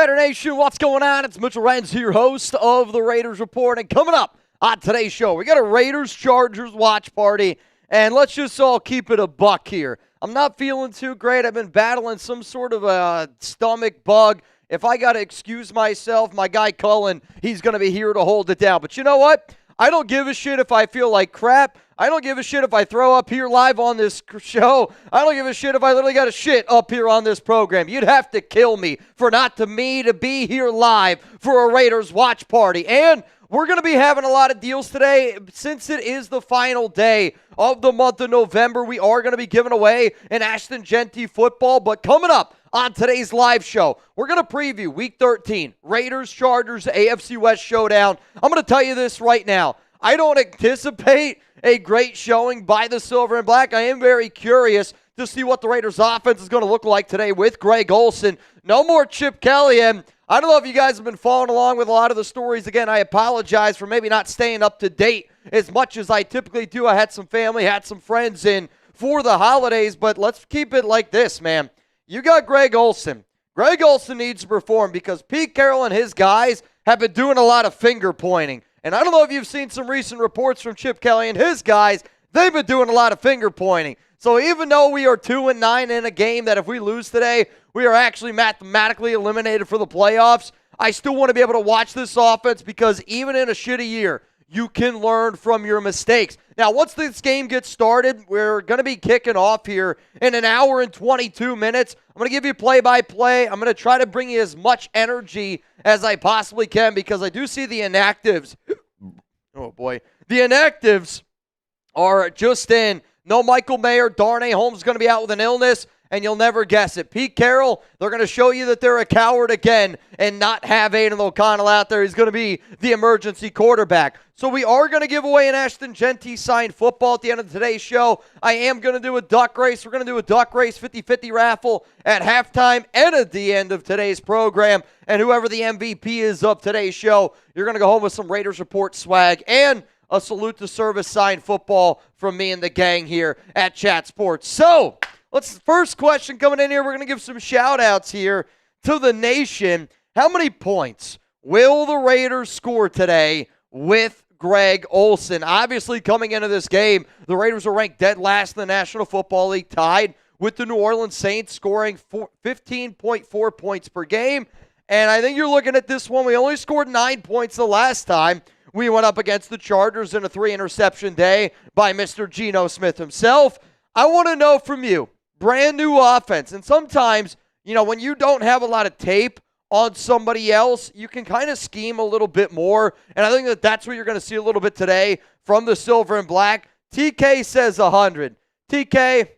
Raider Nation, what's going on? It's Mitchell Renz here, host of the Raiders Report. And coming up on today's show, we got a Raiders-Chargers watch party. And let's just all keep it a buck here. I'm not feeling too great. I've been battling some sort of a stomach bug. If I got to excuse myself, my guy Cullen, he's going to be here to hold it down. But you know what? I don't give a shit if I feel like crap. I don't give a shit if I throw up here live on this show. I don't give a shit if I literally got a shit up here on this program. You'd have to kill me for not to me to be here live for a Raiders watch party. And we're going to be having a lot of deals today. Since it is the final day of the month of November, we are going to be giving away an Ashton Genty football. But coming up on today's live show, we're going to preview Week 13, Raiders-Chargers AFC West Showdown. I'm going to tell you this right now. I don't anticipate a great showing by the Silver and Black. I am very curious to see what the Raiders offense is going to look like today with Greg Olsen. No more Chip Kelly, and I don't know if you guys have been following along with a lot of the stories. Again, I apologize for maybe not staying up to date as much as I typically do. I had some family, had some friends in for the holidays, but let's keep it like this, man. You got Greg Olsen. Greg Olsen needs to perform because Pete Carroll and his guys have been doing a lot of finger pointing. And I don't know if you've seen some recent reports from Chip Kelly and his guys. They've been doing a lot of finger pointing. So even though we are 2-9 in a game that if we lose today, we are actually mathematically eliminated for the playoffs, I still want to be able to watch this offense because even in a shitty year, you can learn from your mistakes. Now, once this game gets started, we're going to be kicking off here in an hour and 22 minutes. I'm going to give you play-by-play. I'm going to try to bring you as much energy as I possibly can because I do see the inactives. Oh, boy. The inactives are just in. No Michael Mayer. Darnay Holmes is going to be out with an illness, and you'll never guess it. Pete Carroll, they're going to show you that they're a coward again and not have Aiden O'Connell out there. He's going to be the emergency quarterback. So we are going to give away an Ashton Genty signed football at the end of today's show. I am going to do a duck race. We're going to do a duck race 50-50 raffle at halftime and at the end of today's program. And whoever the MVP is of today's show, you're going to go home with some Raiders Report swag and a salute to service signed football from me and the gang here at Chat Sports. So first question coming in here. We're going to give some shout-outs here to the nation. How many points will the Raiders score today with Greg Olsen? Obviously, coming into this game, the Raiders are ranked dead last in the National Football League, tied with the New Orleans Saints, scoring 15.4 points per game. And I think you're looking at this one. We only scored 9 points the last time we went up against the Chargers in a 3-interception day by Mr. Geno Smith himself. I want to know from you, brand new offense. And sometimes, when you don't have a lot of tape on somebody else, you can kind of scheme a little bit more. And I think that that's what you're going to see a little bit today from the Silver and Black. TK says 100. TK,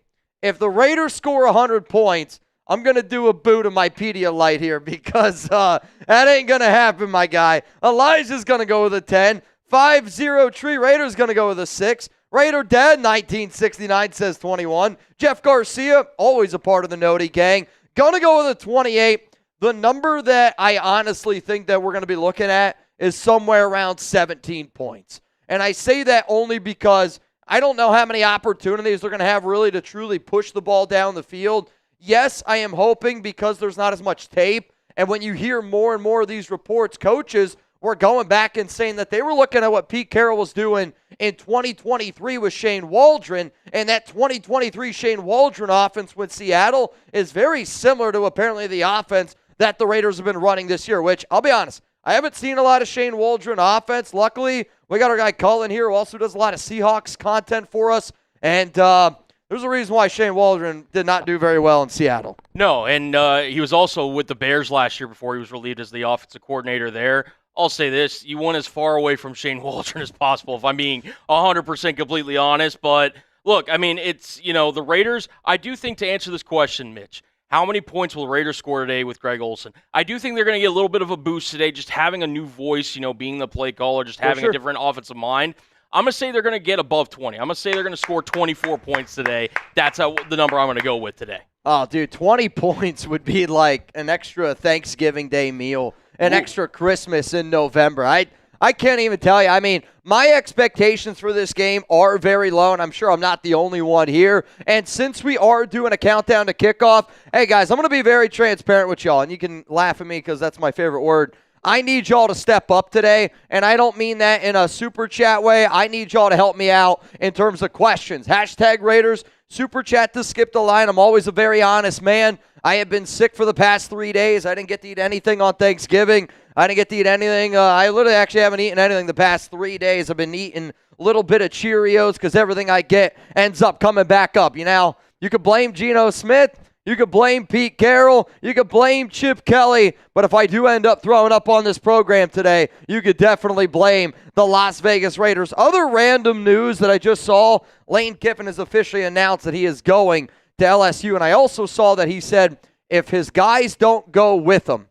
if the Raiders score 100 points, I'm going to do a boot of my Pedialyte here because that ain't going to happen, my guy. Elijah's going to go with a 10. 5-0 Tree Raiders going to go with a 6. Raider Dad, 1969, says 21. Jeff Garcia, always a part of the Noti gang, going to go with a 28. The number that I honestly think that we're going to be looking at is somewhere around 17 points. And I say that only because I don't know how many opportunities they're going to have really to truly push the ball down the field. Yes, I am hoping because there's not as much tape. And when you hear more and more of these reports, coaches were going back and saying that they were looking at what Pete Carroll was doing in 2023 with Shane Waldron, and that 2023 Shane Waldron offense with Seattle is very similar to apparently the offense that the Raiders have been running this year, which, I'll be honest, I haven't seen a lot of Shane Waldron offense. Luckily, we got our guy Cullen here who also does a lot of Seahawks content for us, and there's a reason why Shane Waldron did not do very well in Seattle. No, and he was also with the Bears last year before he was relieved as the offensive coordinator there. I'll say this, you want as far away from Shane Waldron as possible, if I'm being 100% completely honest. But, look, I mean, it's, the Raiders, I do think to answer this question, Mitch, how many points will the Raiders score today with Greg Olsen? I do think they're going to get a little bit of a boost today, just having a new voice, being the play caller, just having a different offensive mind. I'm going to say they're going to get above 20. I'm going to say they're going to score 24 points today. That's the number I'm going to go with today. Oh, dude, 20 points would be like an extra Thanksgiving Day meal, an extra Christmas in November. I I can't even tell you. I mean, my expectations for this game are very low, and I'm sure I'm not the only one here. And since we are doing a countdown to kickoff, hey, guys, I'm going to be very transparent with y'all, and you can laugh at me because that's my favorite word. I need y'all to step up today, and I don't mean that in a super chat way. I need y'all to help me out in terms of questions. Hashtag Raiders, super chat to skip the line. I'm always a very honest man. I have been sick for the past 3 days. I didn't get to eat anything on Thanksgiving. I didn't get to eat anything. I literally actually haven't eaten anything the past 3 days. I've been eating a little bit of Cheerios because everything I get ends up coming back up. You know, you could blame Geno Smith. You could blame Pete Carroll. You could blame Chip Kelly. But if I do end up throwing up on this program today, you could definitely blame the Las Vegas Raiders. Other random news that I just saw, Lane Kiffin has officially announced that he is going to LSU. And I also saw that he said if his guys don't go with him,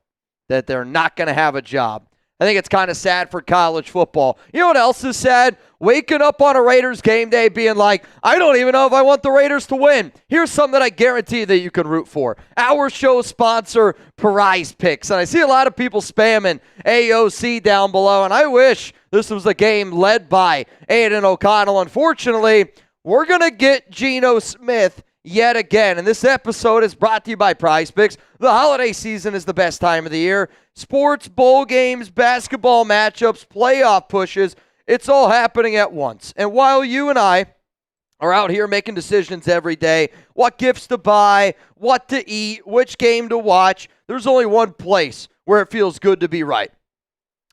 that they're not going to have a job. I think it's kind of sad for college football. You know what else is sad? Waking up on a Raiders game day being like, I don't even know if I want the Raiders to win. Here's something that I guarantee that you can root for. Our show sponsor, Prize Picks. And I see a lot of people spamming AOC down below, and I wish this was a game led by Aiden O'Connell. Unfortunately, we're going to get Geno Smith yet again. And this episode is brought to you by Prize Picks. The holiday season is the best time of the year. Sports, bowl games, basketball matchups, playoff pushes, it's all happening at once. And while you and I are out here making decisions every day, what gifts to buy, what to eat, which game to watch, there's only one place where it feels good to be right,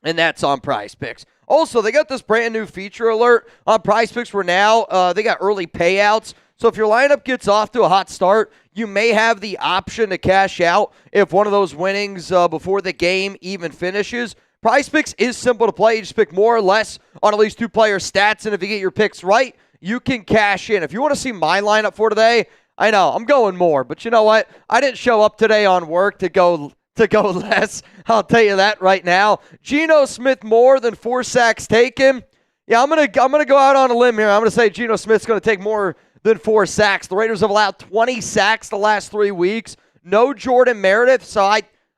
and that's on Prize Picks. Also, they got this brand new feature alert on Prize Picks where now they got early payouts. So if your lineup gets off to a hot start, you may have the option to cash out if one of those winnings before the game even finishes. Prize Picks is simple to play. You just pick more or less on at least 2 player stats, and if you get your picks right, you can cash in. If you want to see my lineup for today, I know, I'm going more, but you know what? I didn't show up today on work to go less. I'll tell you that right now. Geno Smith more than 4 sacks taken. Yeah, I'm gonna go out on a limb here. I'm gonna say Geno Smith's gonna take more than 4 sacks. The Raiders have allowed 20 sacks the last 3 weeks. No Jordan Meredith, so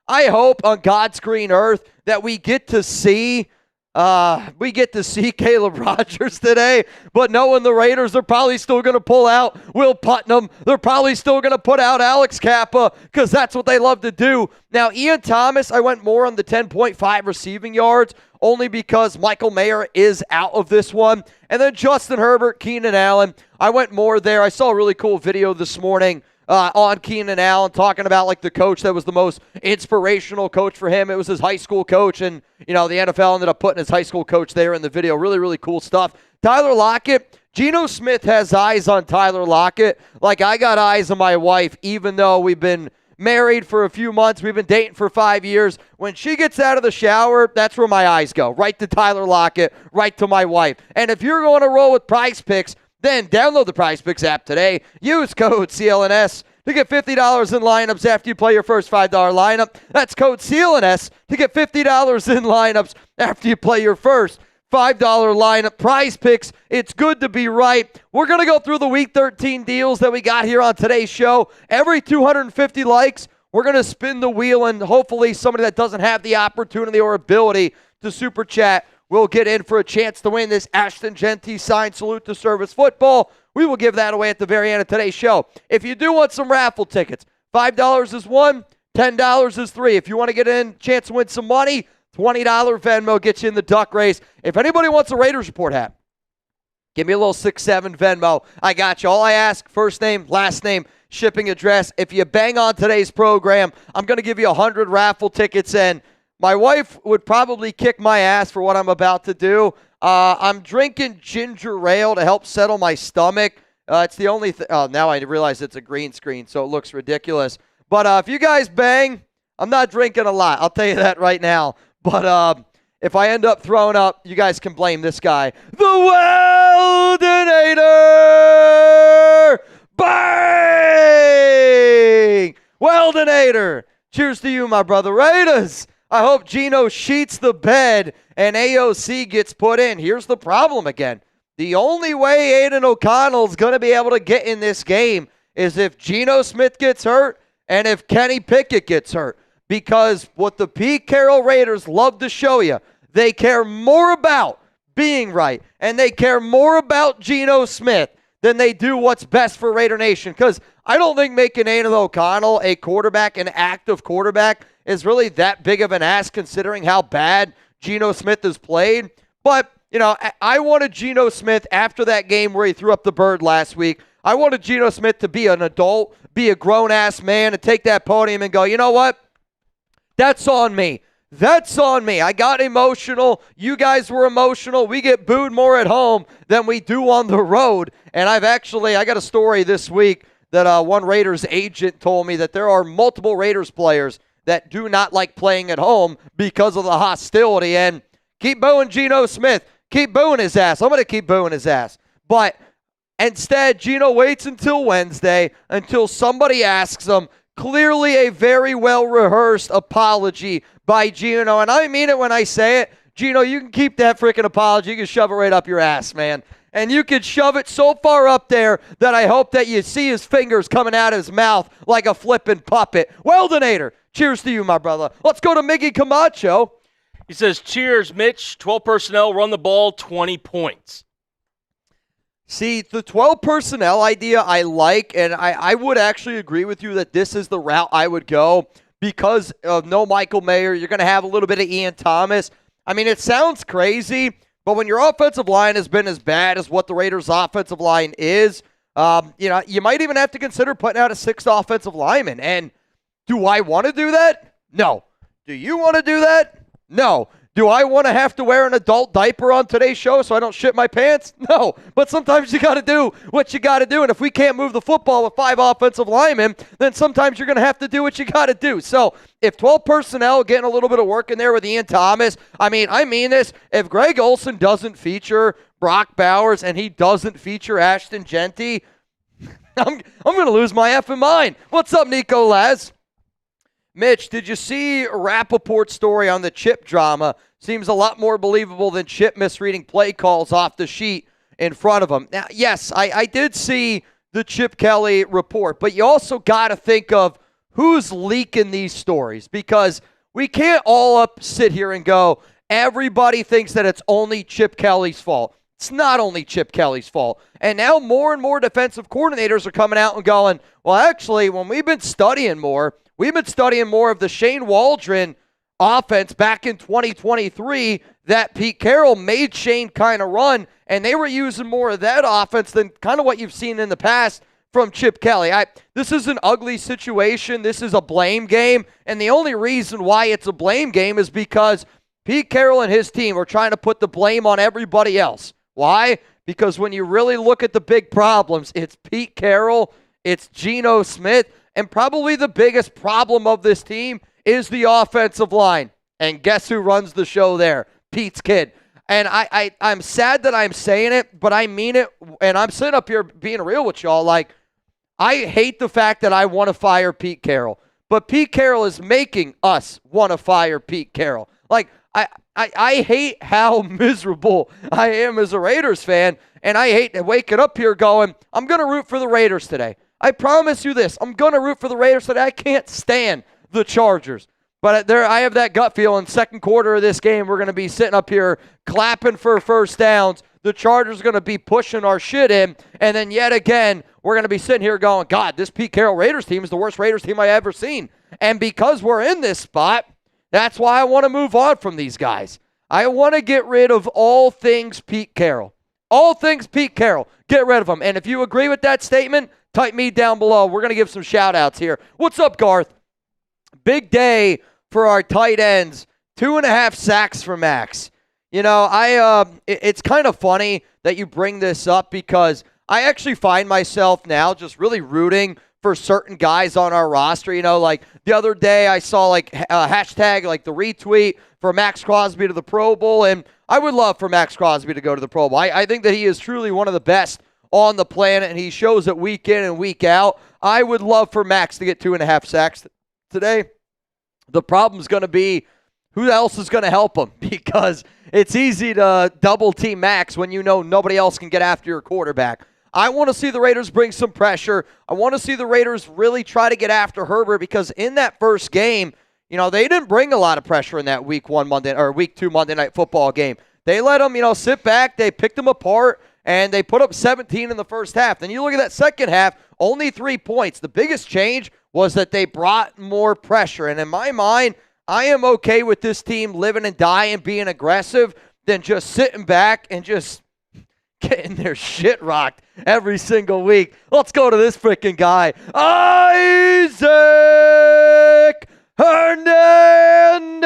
I hope on God's green earth that we get to see Caleb Rogers today. But knowing the Raiders, they're probably still going to pull out Will Putnam. They're probably still going to put out Alex Kappa because that's what they love to do. Now, Ian Thomas, I went more on the 10.5 receiving yards only because Michael Mayer is out of this one. And then Justin Herbert, Keenan Allen, I went more there. I saw a really cool video this morning on Keenan Allen talking about like the coach that was the most inspirational coach for him. It was his high school coach, and you know the NFL ended up putting his high school coach there in the video. Really, really cool stuff. Tyler Lockett, Geno Smith has eyes on Tyler Lockett like I got eyes on my wife, even though we've been married for a few months. We've been dating for 5 years. When she gets out of the shower, that's where my eyes go. Right to Tyler Lockett, right to my wife. And if you're going to roll with Prize Picks, then download the Prize Picks app today. Use code CLNS to get $50 in lineups after you play your first $5 lineup. That's code CLNS to get $50 in lineups after you play your first $5 lineup. Prize Picks, it's good to be right. We're going to go through the Week 13 deals that we got here on today's show. Every 250 likes, we're going to spin the wheel, and hopefully somebody that doesn't have the opportunity or ability to super chat will get in for a chance to win this Ashton Genty signed Salute to Service football. We will give that away at the very end of today's show. If you do want some raffle tickets, $5 is 1, $10 is 3. If you want to get in, chance to win some money, $20 Venmo gets you in the duck race. If anybody wants a Raiders Report hat, give me a little 6-7 Venmo. I got you. All I ask, first name, last name, shipping address. If you bang on today's program, I'm going to give you 100 raffle tickets, and my wife would probably kick my ass for what I'm about to do. I'm drinking ginger ale to help settle my stomach. It's the only thing. Oh, now I realize it's a green screen, so it looks ridiculous. But if you guys bang, I'm not drinking a lot. I'll tell you that right now. But if I end up throwing up, you guys can blame this guy. The Weldinator! Bang! Weldinator! Cheers to you, my brother. Raiders! I hope Geno sheets the bed and AOC gets put in. Here's the problem again. The only way Aiden O'Connell's going to be able to get in this game is if Geno Smith gets hurt and if Kenny Pickett gets hurt. Because what the Pete Carroll Raiders love to show you, they care more about being right, and they care more about Geno Smith than they do what's best for Raider Nation. Because I don't think making Aidan O'Connell a quarterback, an active quarterback, is really that big of an ask considering how bad Geno Smith has played. But, you know, I wanted Geno Smith after that game where he threw up the bird last week. I wanted Geno Smith to be an adult, be a grown-ass man, and take that podium and go, you know what? That's on me. That's on me. I got emotional. You guys were emotional. We get booed more at home than we do on the road. And I got a story this week that one Raiders agent told me that there are multiple Raiders players that do not like playing at home because of the hostility. And keep booing Geno Smith. Keep booing his ass. I'm going to keep booing his ass. But instead, Geno waits until Wednesday until somebody asks him. Clearly a very well-rehearsed apology by Geno, and I mean it when I say it. Geno, you can keep that freaking apology. You can shove it right up your ass, man. And you can shove it so far up there that I hope that you see his fingers coming out of his mouth like a flipping puppet. Weldonator, cheers to you, my brother. Let's go to Miggy Camacho. He says, cheers, Mitch. 12 personnel, run the ball, 20 points. See, the 12 personnel idea I like, and I would actually agree with you that this is the route I would go because of no Michael Mayer. You're going to have a little bit of Ian Thomas. I mean, it sounds crazy, but when your offensive line has been as bad as what the Raiders' offensive line is, you might even have to consider putting out a sixth offensive lineman. And do I want to do that? No. Do you want to do that? No. Do I want to have to wear an adult diaper on today's show so I don't shit my pants? No. But sometimes you got to do what you got to do. And if we can't move the football with 5 offensive linemen, then sometimes you're going to have to do what you got to do. So if 12 personnel getting a little bit of work in there with Ian Thomas, I mean this. If Greg Olsen doesn't feature Brock Bowers and he doesn't feature Ashton Genty, I'm going to lose my effing mind. What's up, Nico Laz? Mitch, did you see Rappaport's story on the Chip drama? Seems a lot more believable than Chip misreading play calls off the sheet in front of him. Now, yes, I did see the Chip Kelly report, but you also got to think of who's leaking these stories because we can't all sit here and go, everybody thinks that it's only Chip Kelly's fault. It's not only Chip Kelly's fault. And now more and more defensive coordinators are coming out and going, well, actually, when we've been studying more of the Shane Waldron offense back in 2023 that Pete Carroll made Shane kind of run, and they were using more of that offense than kind of what you've seen in the past from Chip Kelly. This is an ugly situation. This is a blame game, and the only reason why it's a blame game is because Pete Carroll and his team are trying to put the blame on everybody else. Why? Because when you really look at the big problems, it's Pete Carroll, it's Geno Smith, and probably the biggest problem of this team is the offensive line. And guess who runs the show there? Pete's kid. And I'm sad that I'm saying it, but I mean it. And I'm sitting up here being real with y'all. Like, I hate the fact that I want to fire Pete Carroll. But Pete Carroll is making us want to fire Pete Carroll. Like, I hate how miserable I am as a Raiders fan. And I hate waking up here going, I'm going to root for the Raiders today. I promise you this. I'm going to root for the Raiders today. I can't stand the Chargers. But I have that gut feeling. Second quarter of this game, we're going to be sitting up here clapping for first downs. The Chargers are going to be pushing our shit in. And then yet again, we're going to be sitting here going, God, this Pete Carroll Raiders team is the worst Raiders team I've ever seen. And because we're in this spot, that's why I want to move on from these guys. I want to get rid of all things Pete Carroll. All things Pete Carroll. Get rid of them. And if you agree with that statement, type me down below. We're going to give some shout-outs here. What's up, Garth? Big day for our tight ends. 2.5 sacks for Max. You know, it's kind of funny that you bring this up because I actually find myself now just really rooting for certain guys on our roster. You know, like the other day I saw like hashtag like the retweet for Max Crosby to the Pro Bowl, and I would love for Max Crosby to go to the Pro Bowl. I think that he is truly one of the best on the planet, and he shows it week in and week out. I would love for Max to get 2.5 sacks today. The problem's going to be who else is going to help him, because it's easy to double team Max when you know nobody else can get after your quarterback. I want to see the Raiders bring some pressure. I want to see the Raiders really try to get after Herbert, because in that first game, they didn't bring a lot of pressure in that week 2 Monday Night Football game. They let them, sit back. They picked them apart, and they put up 17 in the first half. Then you look at that second half, only 3 points. The biggest change was that they brought more pressure. And in my mind, I am okay with this team living and dying, being aggressive, than just sitting back and just getting their shit rocked every single week. Let's go to this freaking guy, Isaac Hernandez.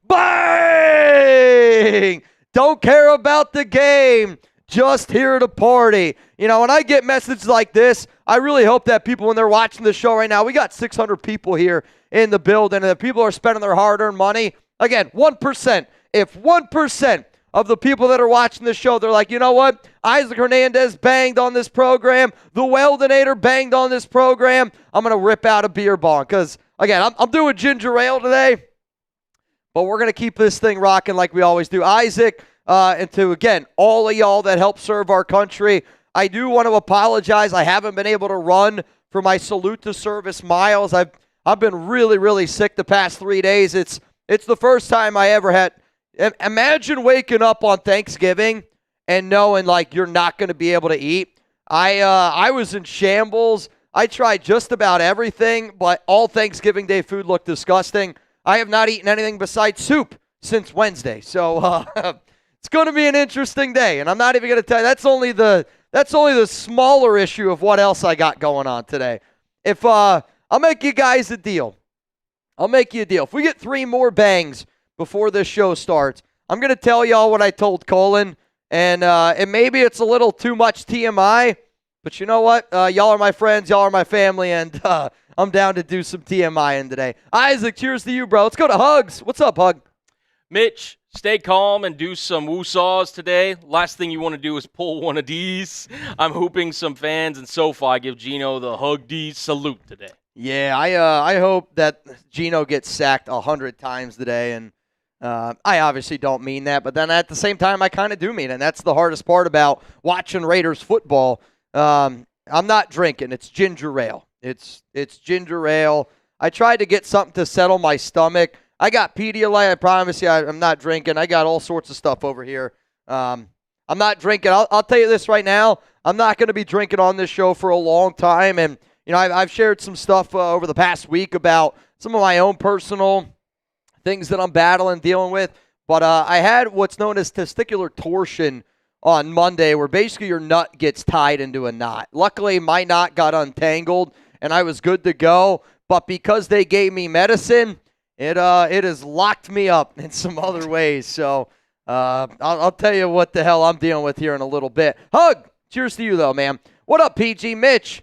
Bang! Don't care about the game. Just here to party. When I get messages like this, I really hope that people, when they're watching the show right now, we got 600 people here in the building, and the people are spending their hard-earned money. Again, 1%. If 1% of the people that are watching this show, they're like, you know what? Isaac Hernandez banged on this program. The Weldinator banged on this program. I'm going to rip out a beer bong because, again, I'm doing ginger ale today, but we're going to keep this thing rocking like we always do. Isaac, and to, again, all of y'all that help serve our country, I do want to apologize. I haven't been able to run for my Salute to Service miles. I've been really, really sick the past 3 days. It's the first time I ever had. Imagine waking up on Thanksgiving and knowing like you're not going to be able to eat. I was in shambles. I tried just about everything, but all Thanksgiving Day food looked disgusting. I have not eaten anything besides soup since Wednesday. So it's going to be an interesting day, and I'm not even going to tell you. That's only the smaller issue of what else I got going on today. If I'll make you guys a deal. I'll make you a deal. If we get 3 more bangs before this show starts, I'm going to tell y'all what I told Colin, and maybe it's a little too much TMI, but you know what? Y'all are my friends. Y'all are my family, and I'm down to do some TMI in today. Isaac, cheers to you, bro. Let's go to Hugs. What's up, Hug? Mitch, stay calm and do some woo-saws today. Last thing you want to do is pull one of these. I'm hoping some fans in SoFi give Gino the Hug D salute today. Yeah, I hope that Gino gets sacked 100 times today, and I obviously don't mean that, but then at the same time, I kind of do mean it, and that's the hardest part about watching Raiders football. I'm not drinking. It's ginger ale. It's ginger ale. I tried to get something to settle my stomach. I got Pedialyte. I promise you I'm not drinking. I got all sorts of stuff over here. I'm not drinking. I'll tell you this right now. I'm not going to be drinking on this show for a long time, and I've shared some stuff over the past week about some of my own personal things that I'm battling, dealing with. But I had what's known as testicular torsion on Monday, where basically your nut gets tied into a knot. Luckily, my knot got untangled, and I was good to go. But because they gave me medicine, it has locked me up in some other ways. So I'll tell you what the hell I'm dealing with here in a little bit. Hug! Cheers to you, though, man. What up, PG? Mitch?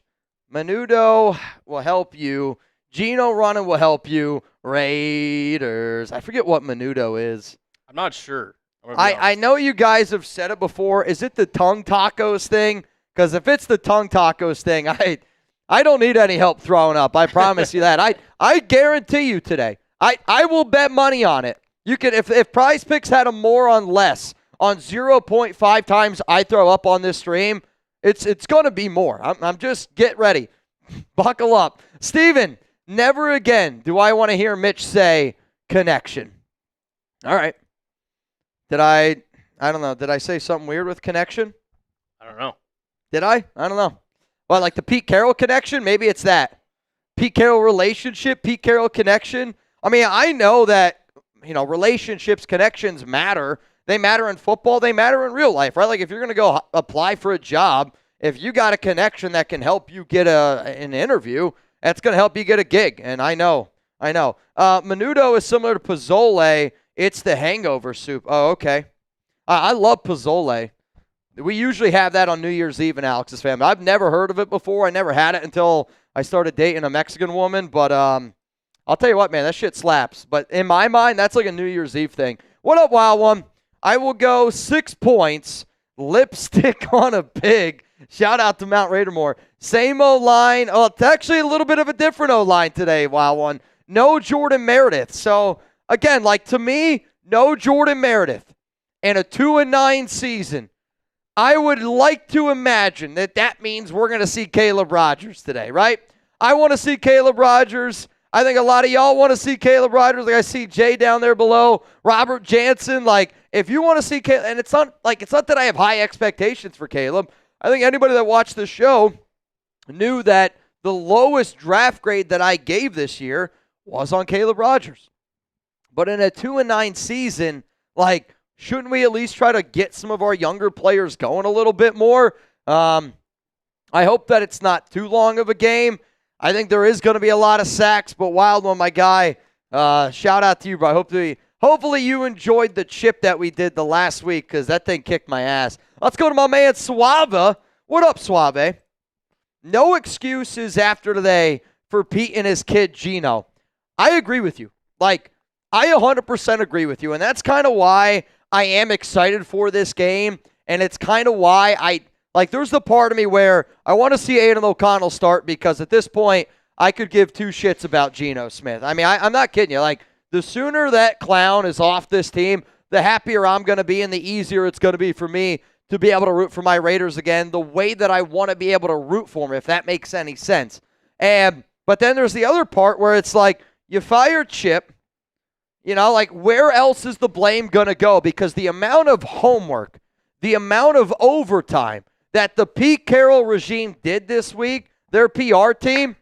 Menudo will help you. Gino running will help you. Raiders. I forget what Menudo is. I'm not sure. I know you guys have said it before. Is it the tongue tacos thing? Because if it's the tongue tacos thing, I don't need any help throwing up. I promise you that. I guarantee you today. I will bet money on it. You can if Prize Picks had a more on less on 0.5 times I throw up on this stream, it's going to be more. I'm just get ready. Buckle up. Steven, never again do I want to hear Mitch say connection. All right. I don't know. Did I say something weird with connection? I don't know. Did I? I don't know. Well, like the Pete Carroll connection? Maybe it's that. Pete Carroll relationship, Pete Carroll connection. I mean, I know that, relationships, connections matter. They matter in football. They matter in real life, right? Like if you're going to go apply for a job, if you got a connection that can help you get an interview, that's going to help you get a gig. And I know. Menudo is similar to Pozole. It's the hangover soup. Oh, okay. I love Pozole. We usually have that on New Year's Eve in Alex's family. I've never heard of it before. I never had it until I started dating a Mexican woman. But I'll tell you what, man, that shit slaps. But in my mind, that's like a New Year's Eve thing. What up, Wild One? I will go 6 points. Lipstick on a pig. Shout out to Mount Raidermore. Same O-line. Oh, it's actually a little bit of a different O-line today, Wild One. No Jordan Meredith. So, again, like to me, no Jordan Meredith. And a 2-9 season. I would like to imagine that means we're going to see Caleb Rogers today, right? I want to see Caleb Rogers. I think a lot of y'all want to see Caleb Rogers. Like I see Jay down there below, Robert Jansen. Like if you want to see Caleb, and it's not that I have high expectations for Caleb. I think anybody that watched the show knew that the lowest draft grade that I gave this year was on Caleb Rogers. But in a 2-9 season, like, shouldn't we at least try to get some of our younger players going a little bit more? I hope that it's not too long of a game. I think there is going to be a lot of sacks, but Wild One, my guy, shout out to you, bro. Hopefully you enjoyed the chip that we did the last week because that thing kicked my ass. Let's go to my man, Suave. What up, Suave? No excuses after today for Pete and his kid, Gino. I agree with you. Like, I 100% agree with you, and that's kind of why I am excited for this game, and it's kind of why there's the part of me where I want to see Aiden O'Connell start because at this point, I could give two shits about Geno Smith. I mean, I'm not kidding you. Like, the sooner that clown is off this team, the happier I'm going to be and the easier it's going to be for me to be able to root for my Raiders again the way that I want to be able to root for them, if that makes any sense. But then there's the other part where it's like, you fire Chip, like where else is the blame going to go? Because the amount of homework, the amount of overtime that the Pete Carroll regime did this week, their PR team,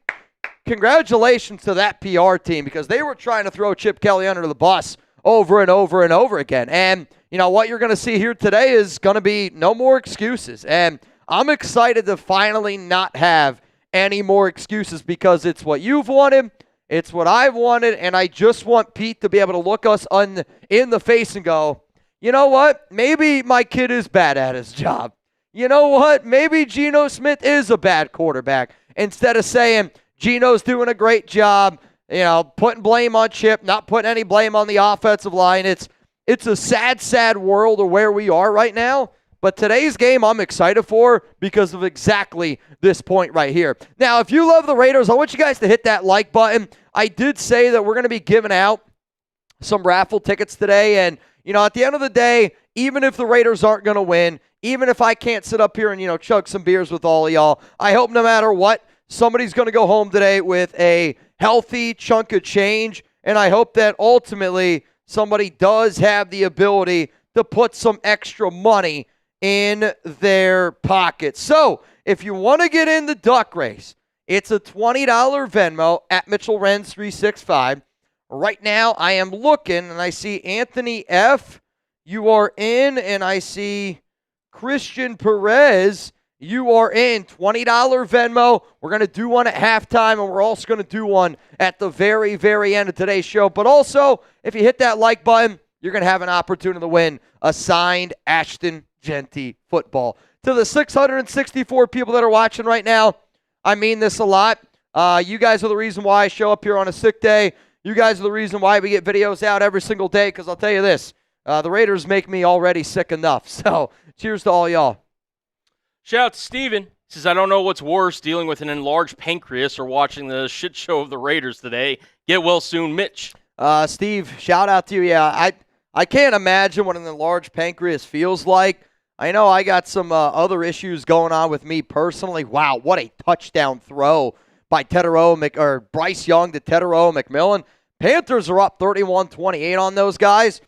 congratulations to that PR team because they were trying to throw Chip Kelly under the bus over and over and over again. And, what you're going to see here today is going to be no more excuses. And I'm excited to finally not have any more excuses because it's what you've wanted, it's what I've wanted, and I just want Pete to be able to look us in the face and go, you know what? Maybe my kid is bad at his job. You know what? Maybe Geno Smith is a bad quarterback. Instead of saying Geno's doing a great job, putting blame on Chip, not putting any blame on the offensive line. It's a sad, sad world of where we are right now. But today's game I'm excited for because of exactly this point right here. Now, if you love the Raiders, I want you guys to hit that like button. I did say that we're going to be giving out some raffle tickets today. And, at the end of the day, even if the Raiders aren't going to win, even if I can't sit up here and, chug some beers with all of y'all, I hope no matter what, somebody's going to go home today with a healthy chunk of change. And I hope that ultimately somebody does have the ability to put some extra money in their pocket. So if you want to get in the duck race, it's a $20 Venmo at Mitchell Renz 365. Right now I am looking and I see Anthony F. You are in, and I see Christian Perez. You are in. $20 Venmo. We're going to do one at halftime, and we're also going to do one at the very, very end of today's show. But also, if you hit that like button, you're going to have an opportunity to win a signed Ashton Genty football. To the 664 people that are watching right now, I mean this a lot. You guys are the reason why I show up here on a sick day. You guys are the reason why we get videos out every single day, because I'll tell you this, the Raiders make me already sick enough. So cheers to all y'all. Shout out to Steven. He says, I don't know what's worse, dealing with an enlarged pancreas or watching the shit show of the Raiders today. Get well soon, Mitch. Steve, shout out to you. Yeah, I can't imagine what an enlarged pancreas feels like. I know I got some other issues going on with me personally. Wow, what a touchdown throw by Bryce Young to Tedero McMillan. Panthers are up 31-28 on those guys.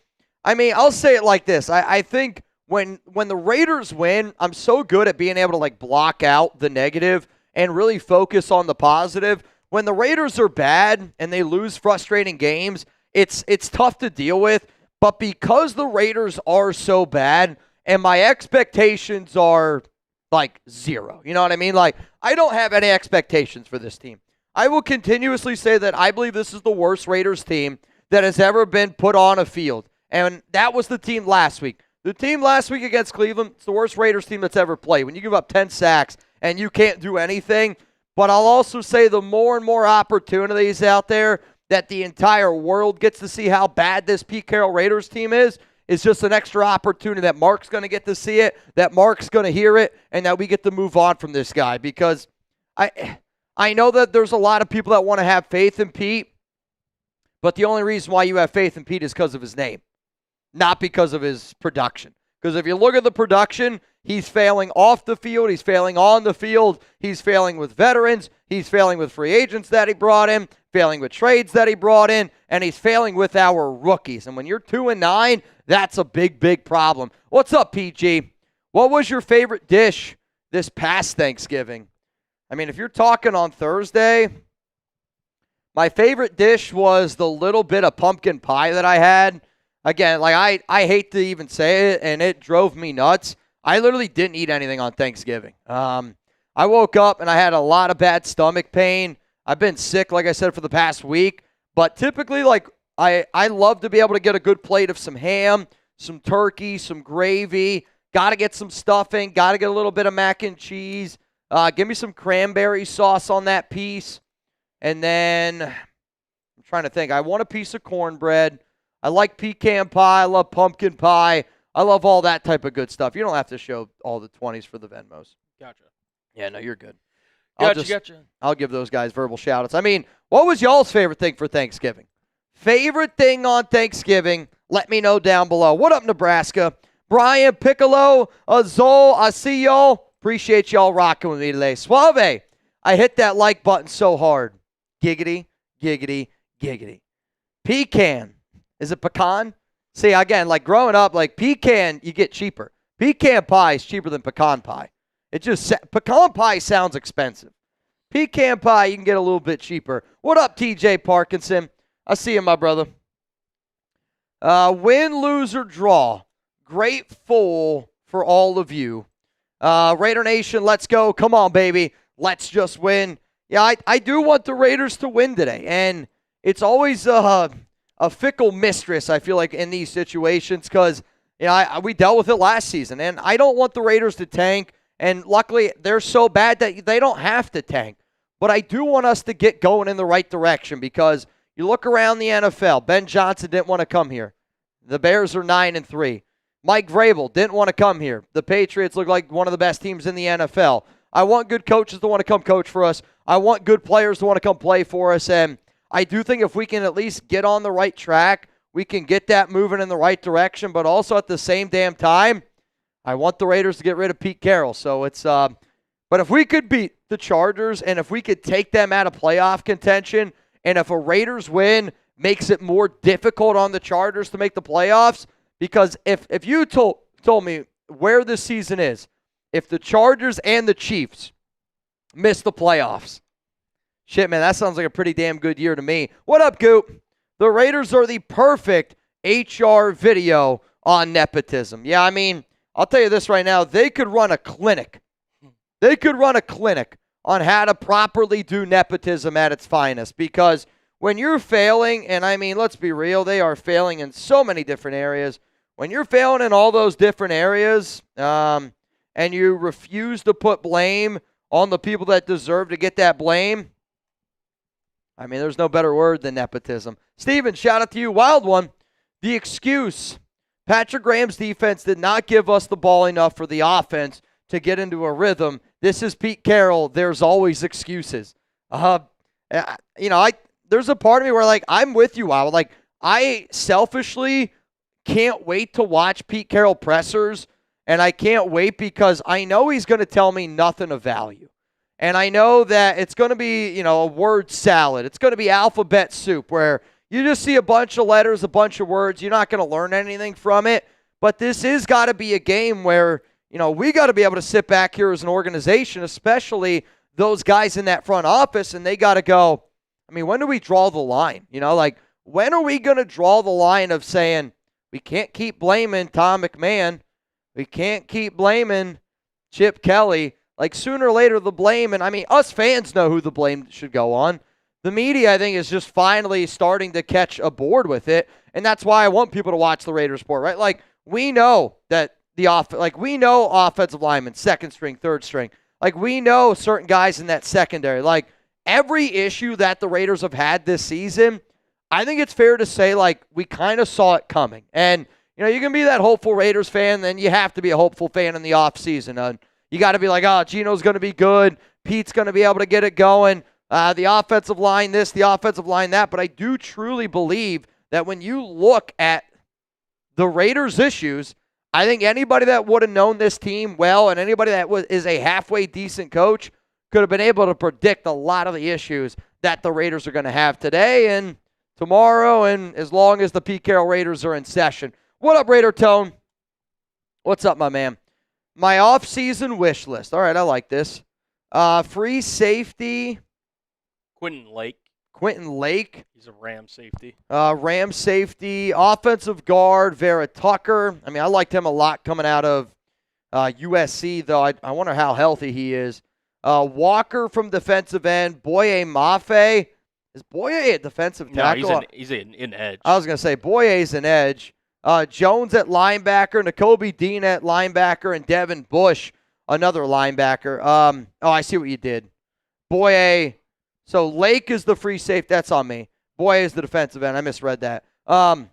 I mean, I'll say it like this. I think when the Raiders win, I'm so good at being able to block out the negative and really focus on the positive. When the Raiders are bad and they lose frustrating games, it's tough to deal with. But because the Raiders are so bad and my expectations are zero, you know what I mean? I don't have any expectations for this team. I will continuously say that I believe this is the worst Raiders team that has ever been put on a field. And that was the team last week. The team last week against Cleveland, it's the worst Raiders team that's ever played. When you give up 10 sacks and you can't do anything. But I'll also say the more and more opportunities out there that the entire world gets to see how bad this Pete Carroll Raiders team is just an extra opportunity that Mark's going to get to see it, that Mark's going to hear it, and that we get to move on from this guy. Because I know that there's a lot of people that want to have faith in Pete, but the only reason why you have faith in Pete is because of his name, not because of his production. Because if you look at the production, he's failing off the field. He's failing on the field. He's failing with veterans. He's failing with free agents that he brought in, failing with trades that he brought in, and he's failing with our rookies. And when you're 2-9, that's a big, big problem. What's up, PG? What was your favorite dish this past Thanksgiving? I mean, if you're talking on Thursday, my favorite dish was the little bit of pumpkin pie that I had. Again, like I hate to even say it, and it drove me nuts. I literally didn't eat anything on Thanksgiving. I woke up and I had a lot of bad stomach pain. I've been sick, like I said, for the past week. But typically, like I love to be able to get a good plate of some ham, some turkey, some gravy. Got to get some stuffing. Got to get a little bit of mac and cheese. Give me some cranberry sauce on that piece. And then I'm trying to think. I want a piece of cornbread. I like pecan pie. I love pumpkin pie. I love all that type of good stuff. You don't have to show all the 20s for the Venmos. Gotcha. Yeah, no, you're good. Gotcha. I'll give those guys verbal shout-outs. I mean, what was y'all's favorite thing for Thanksgiving? Favorite thing on Thanksgiving? Let me know down below. What up, Nebraska? Brian, Piccolo, Azol, I see y'all. Appreciate y'all rocking with me today. Suave, I hit that like button so hard. Giggity, giggity, giggity. Pecan. Is it pecan? See, again, like growing up, like pecan, you get cheaper. Pecan pie is cheaper than pecan pie. Pecan pie sounds expensive. Pecan pie, you can get a little bit cheaper. What up, TJ Parkinson? I see you, my brother. Win, lose, or draw. Grateful for all of you. Raider Nation, let's go. Come on, baby. Let's just win. Yeah, I do want the Raiders to win today. And it's always a fickle mistress, I feel like, in these situations because we dealt with it last season. And I don't want the Raiders to tank. And luckily, they're so bad that they don't have to tank. But I do want us to get going in the right direction because you look around the NFL. Ben Johnson didn't want to come here. The Bears are 9-3. Mike Vrabel didn't want to come here. The Patriots look like one of the best teams in the NFL. I want good coaches to want to come coach for us. I want good players to want to come play for us. And I do think if we can at least get on the right track, we can get that moving in the right direction. But also at the same damn time, I want the Raiders to get rid of Pete Carroll. So it's, but if we could beat the Chargers and if we could take them out of playoff contention, and if a Raiders win makes it more difficult on the Chargers to make the playoffs, because if you told me where this season is, if the Chargers and the Chiefs miss the playoffs, shit, man, that sounds like a pretty damn good year to me. What up, Goop? The Raiders are the perfect HR video on nepotism. Yeah, I mean, I'll tell you this right now. They could run a clinic. They could run a clinic on how to properly do nepotism at its finest. Because when you're failing, and I mean, let's be real, they are failing in so many different areas. When you're failing in all those different areas, and you refuse to put blame on the people that deserve to get that blame, I mean, there's no better word than nepotism. Steven, shout out to you. Wild one. The excuse. Patrick Graham's defense did not give us the ball enough for the offense to get into a rhythm. This is Pete Carroll. There's always excuses. There's a part of me where, like, I'm with you, Wild. Like, I selfishly can't wait to watch Pete Carroll pressers, and I can't wait because I know he's going to tell me nothing of value. And I know that it's going to be, a word salad. It's going to be alphabet soup where you just see a bunch of letters, a bunch of words. You're not going to learn anything from it. But this has got to be a game where, we got to be able to sit back here as an organization, especially those guys in that front office, and they got to go, I mean, when do we draw the line? When are we going to draw the line of saying, we can't keep blaming Tom McMahon. We can't keep blaming Chip Kelly. Like, sooner or later, the blame, and I mean, us fans know who the blame should go on. The media, I think, is just finally starting to catch aboard with it, and that's why I want people to watch the Raiders sport, right? Like, we know that we know offensive linemen, second string, third string. Like, we know certain guys in that secondary. Like, every issue that the Raiders have had this season, I think it's fair to say, like, we kind of saw it coming. And, you can be that hopeful Raiders fan, then you have to be a hopeful fan in the offseason. You got to be like, Gino's going to be good. Pete's going to be able to get it going. The offensive line this, the offensive line that. But I do truly believe that when you look at the Raiders' issues, I think anybody that would have known this team well and anybody that is a halfway decent coach could have been able to predict a lot of the issues that the Raiders are going to have today and tomorrow and as long as the Pete Carroll Raiders are in session. What up, Raider Tone? What's up, my man? My off-season wish list. All right, I like this. Free safety. Quentin Lake. He's a Ram safety. Ram safety. Offensive guard, Vera Tucker. I mean, I liked him a lot coming out of USC, though. I wonder how healthy he is. Walker from defensive end. Boye Mafe. Is Boye a defensive tackle? No, he's an edge. I was going to say, Boye's an edge. Jones at linebacker. Nakobe Dean at linebacker. And Devin Bush, another linebacker. I see what you did. Boye. So Lake is the free safety. That's on me. Boye is the defensive end. I misread that. To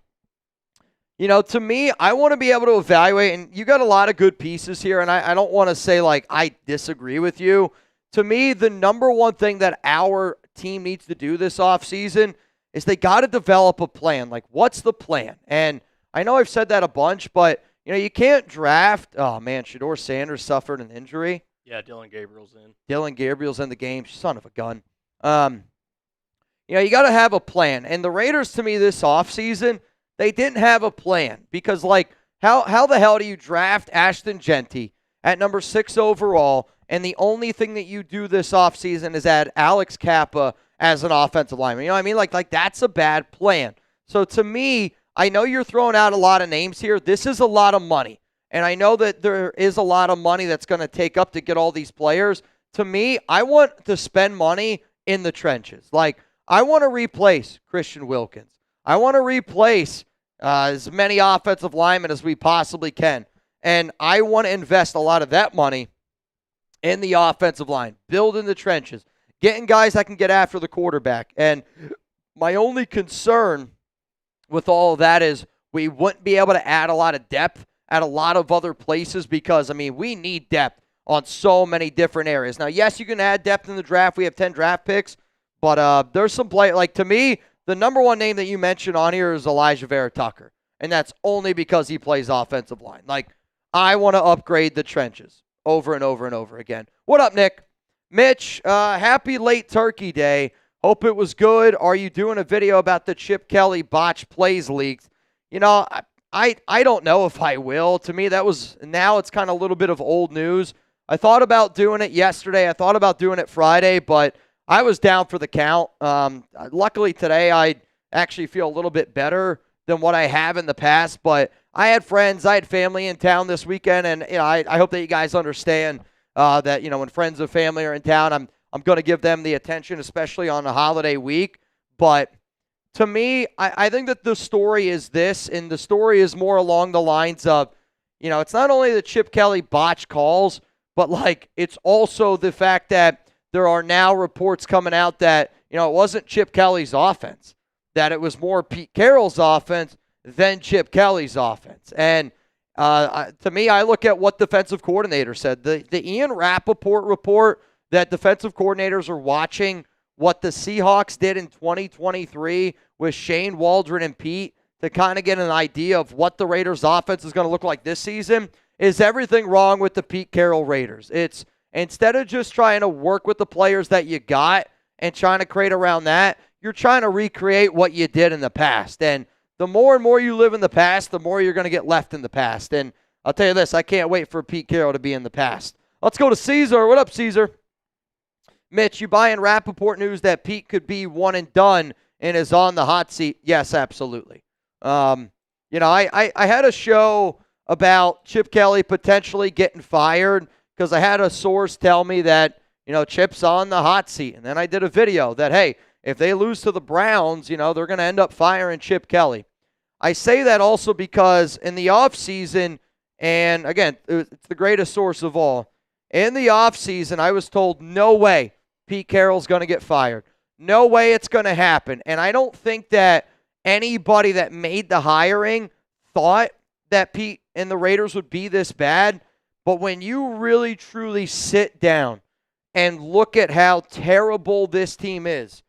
me, I want to be able to evaluate, and you got a lot of good pieces here, and I don't want to say, like, I disagree with you. To me, the number one thing that our team needs to do this offseason is they got to develop a plan. Like, what's the plan? And I know I've said that a bunch, but, you can't draft. Oh, man, Shedeur Sanders suffered an injury. Yeah, Dylan Gabriel's in. Dylan Gabriel's in the game. Son of a gun. You got to have a plan. And the Raiders, to me, this offseason, they didn't have a plan because, like, how the hell do you draft Ashton Genty at number 6 overall, and the only thing that you do this offseason is add Alex Kappa as an offensive lineman? You know what I mean? Like that's a bad plan. So, to me, I know you're throwing out a lot of names here. This is a lot of money. And I know that there is a lot of money that's going to take up to get all these players. To me, I want to spend money in the trenches. Like, I want to replace Christian Wilkins. I want to replace as many offensive linemen as we possibly can. And I want to invest a lot of that money in the offensive line, building the trenches, getting guys that can get after the quarterback. And my only concern with all of that is we wouldn't be able to add a lot of depth at a lot of other places because, we need depth on so many different areas. Now, yes, you can add depth in the draft. We have 10 draft picks, but there's some play. Like, to me, the number one name that you mentioned on here is Elijah Vera Tucker, and that's only because he plays offensive line. Like, I want to upgrade the trenches over and over and over again. What up, Nick? Mitch, happy late Turkey Day. Hope it was good. Are you doing a video about the Chip Kelly botch plays leaks? I don't know if I will. To me, now it's kind of a little bit of old news. I thought about doing it yesterday. I thought about doing it Friday, but I was down for the count. Luckily today, I actually feel a little bit better than what I have in the past, but I had friends, I had family in town this weekend, and I hope that you guys understand that when friends and family are in town, I'm going to give them the attention, especially on a holiday week. But to me, I think that the story is this, and the story is more along the lines of, it's not only the Chip Kelly botch calls, but, like, it's also the fact that there are now reports coming out that, it wasn't Chip Kelly's offense, that it was more Pete Carroll's offense than Chip Kelly's offense. And to me, I look at what defensive coordinator said. The Ian Rappaport report that defensive coordinators are watching what the Seahawks did in 2023 with Shane Waldron and Pete to kind of get an idea of what the Raiders' offense is going to look like this season. Is everything wrong with the Pete Carroll Raiders? It's instead of just trying to work with the players that you got and trying to create around that, you're trying to recreate what you did in the past. And the more and more you live in the past, the more you're going to get left in the past. And I'll tell you this, I can't wait for Pete Carroll to be in the past. Let's go to Caesar. What up, Caesar? Mitch, you buying Rappaport news that Pete could be one and done and is on the hot seat? Yes, absolutely. I had a show about Chip Kelly potentially getting fired because I had a source tell me that, Chip's on the hot seat. And then I did a video that, hey, if they lose to the Browns, they're going to end up firing Chip Kelly. I say that also because in the offseason, and again, it's the greatest source of all, in the offseason, I was told, no way Pete Carroll's going to get fired. No way it's going to happen. And I don't think that anybody that made the hiring thought that Pete and the Raiders would be this bad. But when you really, truly sit down and look at how terrible this team is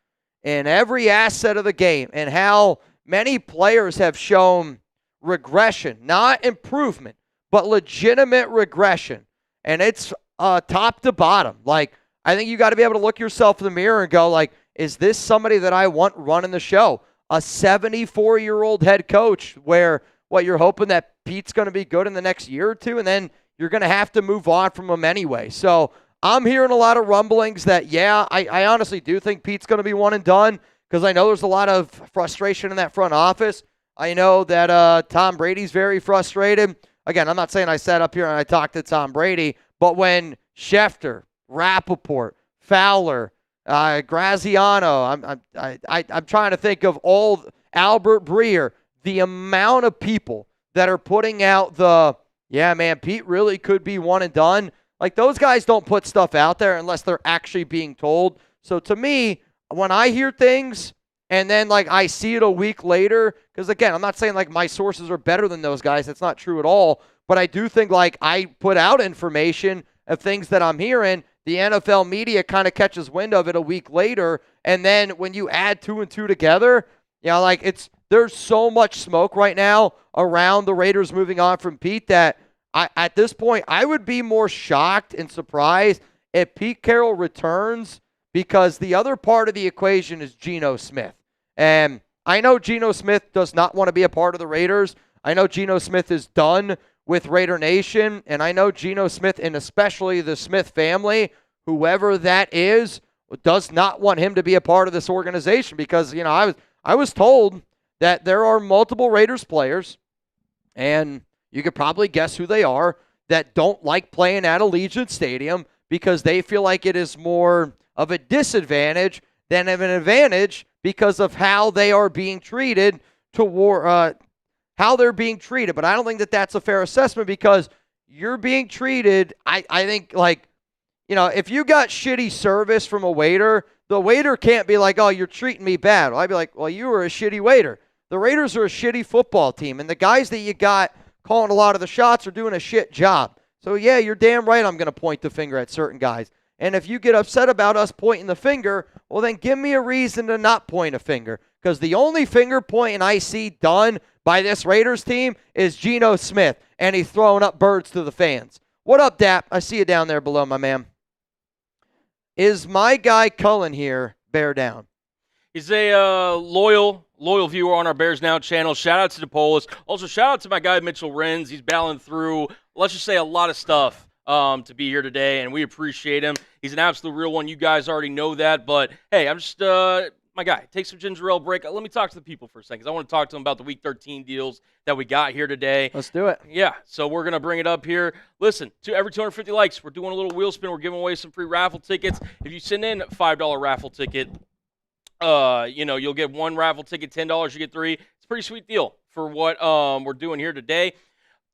in every asset of the game and how many players have shown regression, not improvement, but legitimate regression. And it's top to bottom. Like, I think you got to be able to look yourself in the mirror and go, like, is this somebody that I want running the show? A 74-year-old head coach where, what, you're hoping that Pete's going to be good in the next year or two, and then you're going to have to move on from him anyway. So I'm hearing a lot of rumblings that, yeah, I honestly do think Pete's going to be one and done, because I know there's a lot of frustration in that front office. I know that Tom Brady's very frustrated. Again, I'm not saying I sat up here and I talked to Tom Brady, but when Schefter, Rappaport, Fowler, Graziano, I'm trying to think of all, Albert Breer, the amount of people that are putting out the, yeah, man, Pete really could be one and done. Like, those guys don't put stuff out there unless they're actually being told. So to me, when I hear things and then, like, I see it a week later, because, again, I'm not saying, like, my sources are better than those guys. That's not true at all. But I do think, like, I put out information of things that I'm hearing. The NFL media kind of catches wind of it a week later. And then when you add 2 and 2 together, you know, like, there's so much smoke right now around the Raiders moving on from Pete that at this point, I would be more shocked and surprised if Pete Carroll returns, because the other part of the equation is Geno Smith. And I know Geno Smith does not want to be a part of the Raiders. I know Geno Smith is done with Raider Nation, and I know Geno Smith, and especially the Smith family, whoever that is, does not want him to be a part of this organization, because, you know, I was told that there are multiple Raiders players, and you could probably guess who they are, that don't like playing at Allegiant Stadium because they feel like it is more of a disadvantage than of an advantage because of how they are being treated how they're being treated. But I don't think that that's a fair assessment, because you're being treated, I think, like, you know, if you got shitty service from a waiter, the waiter can't be like, oh, you're treating me bad. Well, I'd be like, well, you were a shitty waiter. The Raiders are a shitty football team, and the guys that you got calling a lot of the shots are doing a shit job. So, yeah, you're damn right I'm going to point the finger at certain guys. And if you get upset about us pointing the finger, well, then give me a reason to not point a finger. Because the only finger pointing I see done by this Raiders team is Geno Smith, and he's throwing up birds to the fans. What up, Dap? I see you down there below, my man. Is my guy Cullen here? Bear down. He's a loyal viewer on our Bears Now channel. Shout out to DePolis. Also, shout out to my guy Mitchell Renz. He's battling through, let's just say, a lot of stuff to be here today, and we appreciate him. He's an absolute real one. You guys already know that, but hey, I'm just my guy. Take some ginger ale break. Let me talk to the people for a second, because I want to talk to them about the Week 13 deals that we got here today. Let's do it. Yeah, so we're going to bring it up here. Listen, to every 250 likes, we're doing a little wheel spin. We're giving away some free raffle tickets. If you send in a $5 raffle ticket, you know, you'll get one raffle ticket, $10, you get 3. It's a pretty sweet deal for what we're doing here today.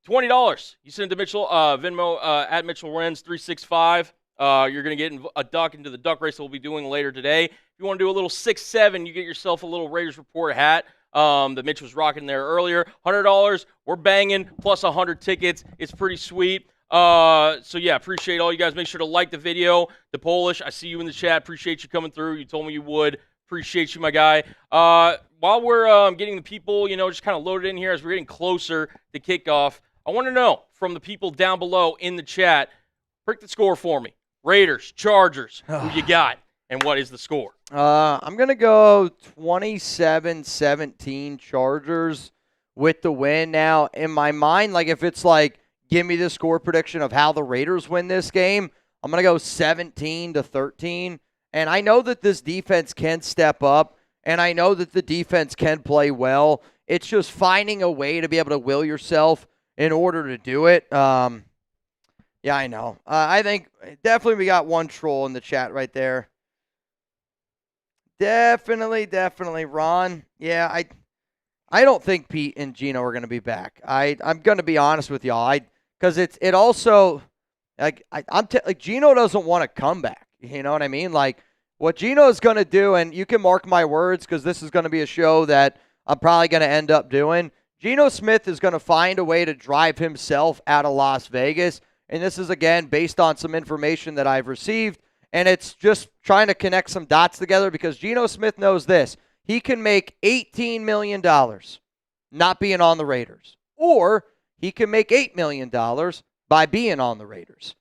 $20. You send it to Mitchell, Venmo, at Mitchell Renz 365. You're going to get a duck into the duck race that we'll be doing later today. If you want to do a little 6-7, you get yourself a little Raiders Report hat that Mitch was rocking there earlier. $100, we're banging, plus 100 tickets. It's pretty sweet. So, yeah, appreciate all you guys. Make sure to like the video. The Polish, I see you in the chat. Appreciate you coming through. You told me you would. Appreciate you, my guy. While we're getting the people, you know, just kind of loaded in here as we're getting closer to kickoff, I want to know from the people down below in the chat, break the score for me. Raiders, Chargers, who you got, and what is the score? I'm going to go 27-17 Chargers with the win. Now, in my mind, like, if it's like, give me the score prediction of how the Raiders win this game, I'm going to go 17-13. And I know that this defense can step up, and I know that the defense can play well. It's just finding a way to be able to will yourself in order to do it. Yeah, I know. I think definitely we got one troll in the chat right there. Definitely, Ron. Yeah, I don't think Pete and Geno are going to be back. I'm going to be honest with y'all. Because it also, like, Geno doesn't want to come back. You know what I mean? Like, what Geno is going to do, and you can mark my words, because this is going to be a show that I'm probably going to end up doing. Geno Smith is going to find a way to drive himself out of Las Vegas. And this is, again, based on some information that I've received. And it's just trying to connect some dots together, because Geno Smith knows this. He can make $18 million not being on the Raiders. Or he can make $8 million by being on the Raiders.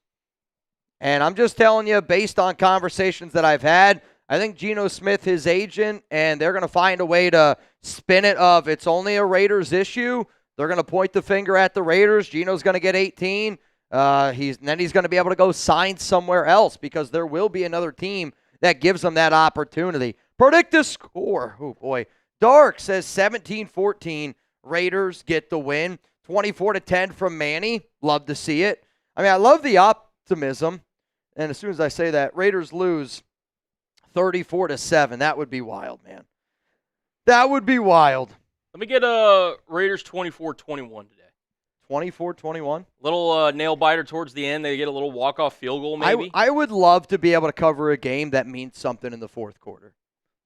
And I'm just telling you, based on conversations that I've had, I think Geno Smith, his agent, and they're going to find a way to spin it of it's only a Raiders issue. They're going to point the finger at the Raiders. Geno's going to get 18. Then he's going to be able to go sign somewhere else because there will be another team that gives him that opportunity. Predict the score. Oh, boy. Dark says 17-14. Raiders get the win. 24-10 from Manny. Love to see it. I mean, I love the optimism. And as soon as I say that, Raiders lose 34-7. That would be wild, man. That would be wild. Let me get Raiders 24-21 today. 24-21? Little nail biter towards the end. They get a little walk-off field goal maybe. I would love to be able to cover a game that means something in the fourth quarter.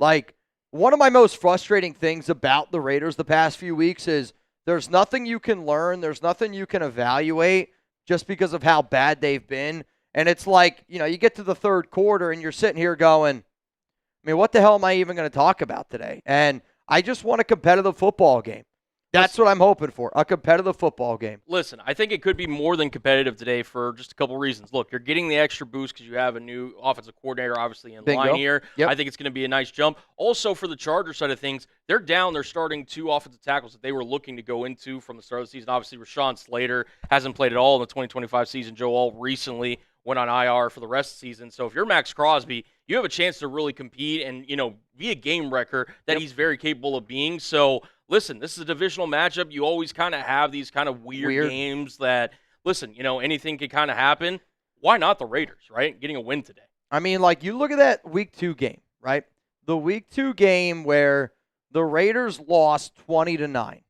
Like, one of my most frustrating things about the Raiders the past few weeks is there's nothing you can learn. There's nothing you can evaluate just because of how bad they've been. And it's like, you get to the third quarter and you're sitting here going, I mean, what the hell am I even going to talk about today? And I just want a competitive football game. That's what I'm hoping for, a competitive football game. Listen, I think it could be more than competitive today for just a couple reasons. Look, you're getting the extra boost because you have a new offensive coordinator obviously in line here. Yep. I think it's going to be a nice jump. Also, for the Chargers side of things, they're down. They're starting 2 offensive tackles that they were looking to go into from the start of the season. Obviously, Rashawn Slater hasn't played at all in the 2025 season. Joe Alt recently went on IR for the rest of the season. So if you're Max Crosby, you have a chance to really compete and, be a game wrecker that he's very capable of being. So, listen, this is a divisional matchup. You always kind of have these kind of weird games that, listen, anything could kind of happen. Why not the Raiders, right? Getting a win today. I mean, like, you look at that Week 2 game, right? The Week 2 game where the Raiders lost 20-9.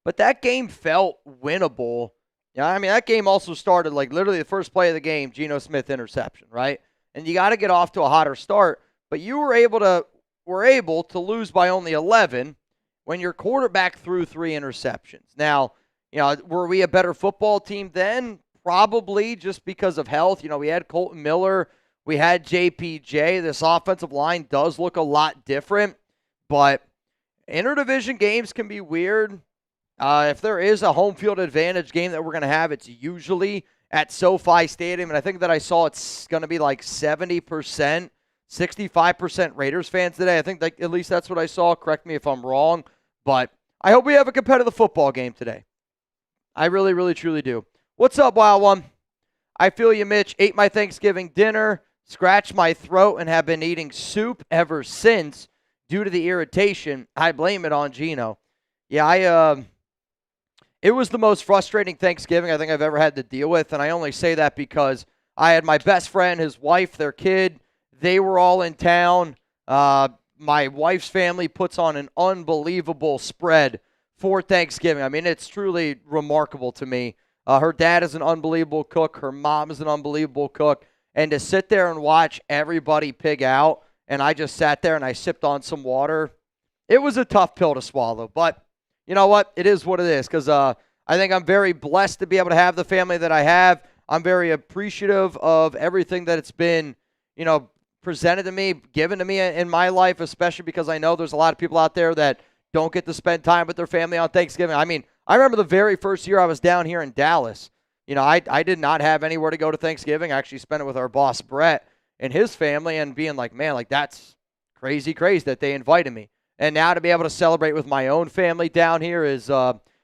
But that game felt winnable. Yeah, I mean, that game also started, like, literally the first play of the game, Geno Smith interception, right? And you got to get off to a hotter start. But you were able to lose by only 11 when your quarterback threw 3 interceptions. Now, were we a better football team then? Probably, just because of health. We had Colton Miller. We had JPJ. This offensive line does look a lot different. But interdivision games can be weird. If there is a home field advantage game that we're going to have, it's usually at SoFi Stadium. And I think that I saw it's going to be like 70%, 65% Raiders fans today. I think at least that's what I saw. Correct me if I'm wrong. But I hope we have a competitive football game today. I really, really, truly do. What's up, Wild One? I feel you, Mitch. Ate my Thanksgiving dinner, scratched my throat, and have been eating soup ever since due to the irritation. I blame it on Geno. Yeah, it was the most frustrating Thanksgiving I think I've ever had to deal with, and I only say that because I had my best friend, his wife, their kid. They were all in town. My wife's family puts on an unbelievable spread for Thanksgiving. I mean, it's truly remarkable to me. Her dad is an unbelievable cook. Her mom is an unbelievable cook. And to sit there and watch everybody pig out, and I just sat there and I sipped on some water, it was a tough pill to swallow. But you know what? It is what it is because I think I'm very blessed to be able to have the family that I have. I'm very appreciative of everything that it's been, presented to me, given to me in my life, especially because I know there's a lot of people out there that don't get to spend time with their family on Thanksgiving. I mean, I remember the very first year I was down here in Dallas. I did not have anywhere to go to Thanksgiving. I actually spent it with our boss, Brett, and his family, and being like, man, like that's crazy that they invited me. And now to be able to celebrate with my own family down here is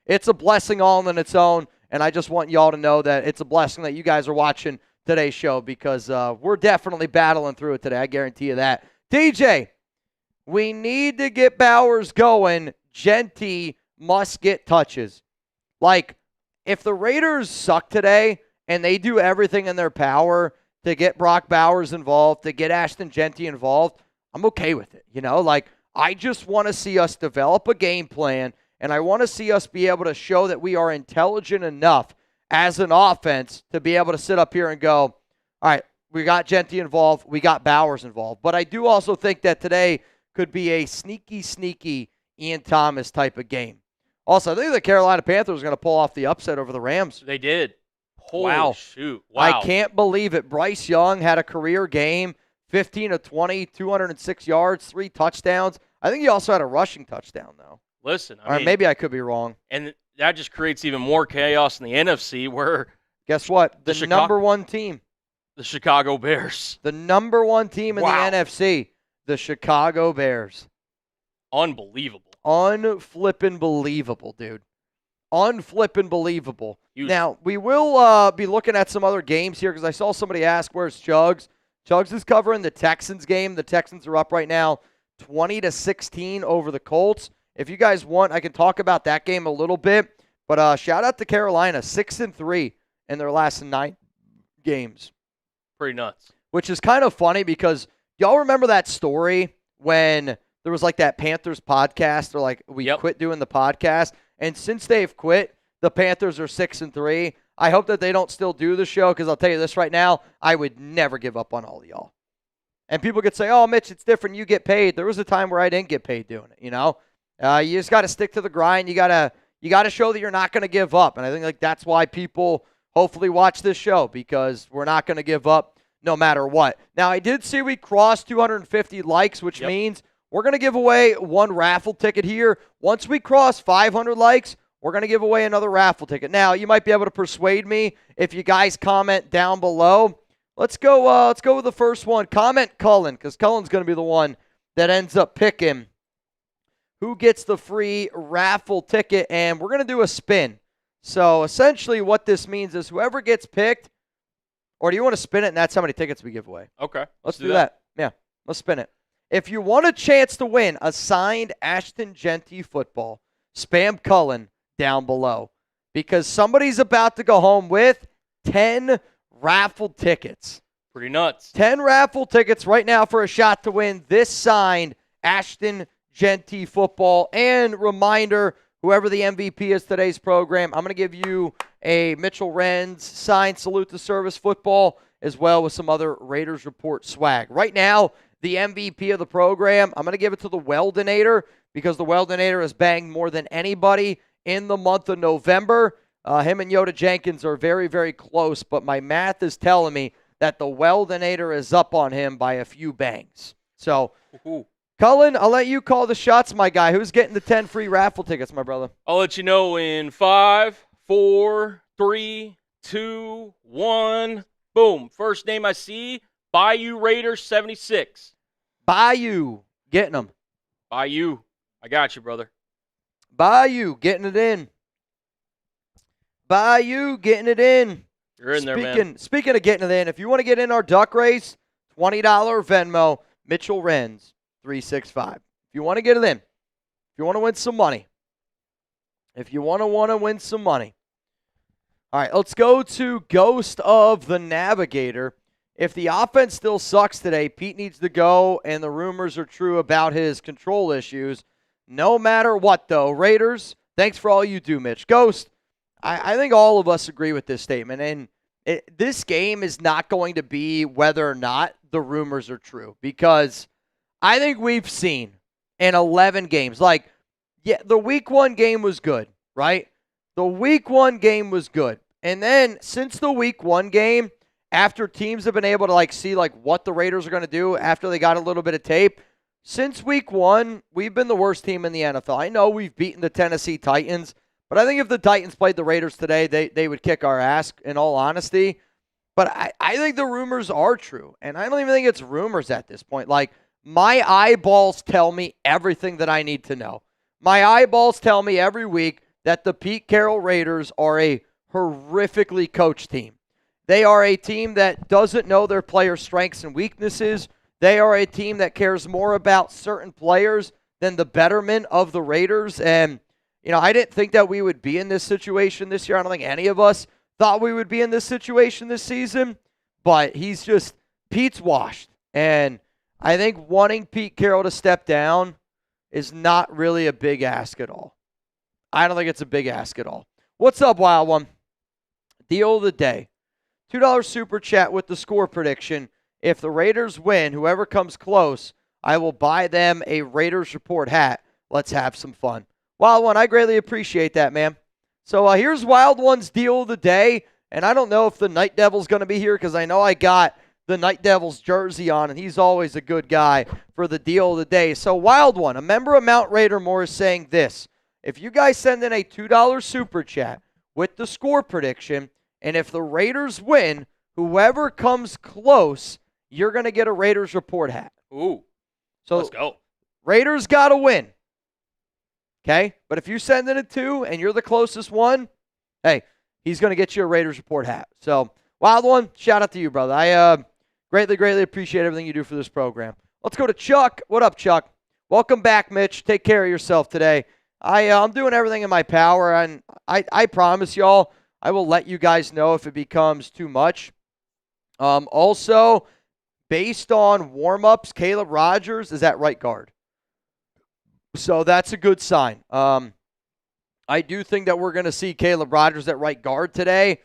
it's a blessing all on its own. And I just want y'all to know that it's a blessing that you guys are watching today's show because we're definitely battling through it today. I guarantee you that. DJ, we need to get Bowers going. Genty must get touches. Like, if the Raiders suck today and they do everything in their power to get Brock Bowers involved, to get Ashton Genty involved, I'm okay with it. I just want to see us develop a game plan, and I want to see us be able to show that we are intelligent enough as an offense to be able to sit up here and go, all right, we got Genty involved, we got Bowers involved. But I do also think that today could be a sneaky Ian Thomas type of game. Also, I think the Carolina Panthers are going to pull off the upset over the Rams. They did. Holy shoot. Wow. I can't believe it. Bryce Young had a career game, 15 of 20, 206 yards, 3 touchdowns. I think he also had a rushing touchdown, though. Listen, Or maybe I could be wrong. And that just creates even more chaos in the NFC where Guess what? The number one team. The Chicago Bears. The number one team in the NFC. The Chicago Bears. Unbelievable. Unflippin' believable, dude. Unflippin' believable. Huge. Now, we will be looking at some other games here because I saw somebody ask, where's Chugs? Chugs is covering the Texans game. The Texans are up right now 20-16 over the Colts. If you guys want, I can talk about that game a little bit. But shout out to Carolina, 6-3 in their last 9 games. Pretty nuts. Which is kind of funny because y'all remember that story when there was like that Panthers podcast or like we quit doing the podcast. And since they've quit, the Panthers are 6-3. I hope that they don't still do the show because I'll tell you this right now, I would never give up on all of y'all. And people could say, oh, Mitch, it's different. You get paid. There was a time where I didn't get paid doing it, you know? You just got to stick to the grind. You got to show that you're not going to give up. And I think like that's why people hopefully watch this show because we're not going to give up no matter what. Now, I did see we crossed 250 likes, which means we're going to give away one raffle ticket here. Once we cross 500 likes, we're going to give away another raffle ticket. Now, you might be able to persuade me if you guys comment down below. Let's go with the first one. Comment Cullen, because Cullen's going to be the one that ends up picking who gets the free raffle ticket, and we're going to do a spin. So, essentially, what this means is whoever gets picked, or do you want to spin it, and that's how many tickets we give away? Okay. Let's do that. Yeah, let's spin it. If you want a chance to win a signed Ashton Genty football, spam Cullen down below because somebody's about to go home with 10 raffle tickets. Pretty nuts. 10 raffle tickets right now for a shot to win this signed Ashton Genty football. And reminder, whoever the MVP is today's program, I'm going to give you a Mitchell Renz signed Salute to Service football as well with some other Raiders Report swag. Right now, the MVP of the program, I'm going to give it to the Weldinator because the Weldinator has banged more than anybody in the month of November. Him and Yoda Jenkins are very, very close, but my math is telling me that the Weldinator is up on him by a few bangs. So, Cullen, I'll let you call the shots, my guy. Who's getting the 10 free raffle tickets, my brother? I'll let you know in 5, 4, 3, 2, 1. Boom. First name I see, Bayou Raiders 76. Bayou, getting them. Bayou. I got you, brother. Bayou, getting it in. Bayou, getting it in. You're in there, man. Speaking of getting it in, if you want to get in our duck race, $20 Venmo, Mitchell Renz, 365. If you want to get it in, if you want to win some money. If you want to win some money. All right, let's go to Ghost of the Navigator. If the offense still sucks today, Pete needs to go, and the rumors are true about his control issues. No matter what, though, Raiders, thanks for all you do, Mitch. Ghost, I think all of us agree with this statement, and this game is not going to be whether or not the rumors are true, because I think we've seen in 11 games, the Week 1 game was good, right? The Week 1 game was good. And then since the Week 1 game, after teams have been able to see what the Raiders are going to do after they got a little bit of tape, since Week 1, we've been the worst team in the NFL. I know we've beaten the Tennessee Titans, but I think if the Titans played the Raiders today, they would kick our ass, in all honesty. But I think the rumors are true, and I don't even think it's rumors at this point. My eyeballs tell me everything that I need to know. My eyeballs tell me every week that the Pete Carroll Raiders are a horrifically coached team. They are a team that doesn't know their players' strengths and weaknesses. They are a team that cares more about certain players than the betterment of the Raiders. And, I didn't think that we would be in this situation this year. I don't think any of us thought we would be in this situation this season. But Pete's washed. And I think wanting Pete Carroll to step down is not really a big ask at all. I don't think it's a big ask at all. What's up, Wild One? Deal of the day. $2 super chat with the score prediction. If the Raiders win, whoever comes close, I will buy them a Raiders Report hat. Let's have some fun. Wild One, I greatly appreciate that, man. So here's Wild One's deal of the day. And I don't know if the Night Devil's going to be here because I know I got the Night Devil's jersey on, and he's always a good guy for the deal of the day. So Wild One, a member of Mount Raidermore, is saying this. if you guys send in a $2 super chat with the score prediction, and if the Raiders win, whoever comes close, you're going to get a Raiders Report hat. Ooh. So let's go. Raiders got to win. Okay? But if you send in a 2 and you're the closest one, hey, he's going to get you a Raiders Report hat. So, Wild One, shout out to you, brother. I greatly appreciate everything you do for this program. Let's go to Chuck. What up, Chuck? Welcome back, Mitch. Take care of yourself today. I'm doing everything in my power, and I promise y'all I will let you guys know if it becomes too much. Also, based on warm-ups, Caleb Rogers is at right guard. So that's a good sign. I do think that we're going to see Caleb Rogers at right guard today.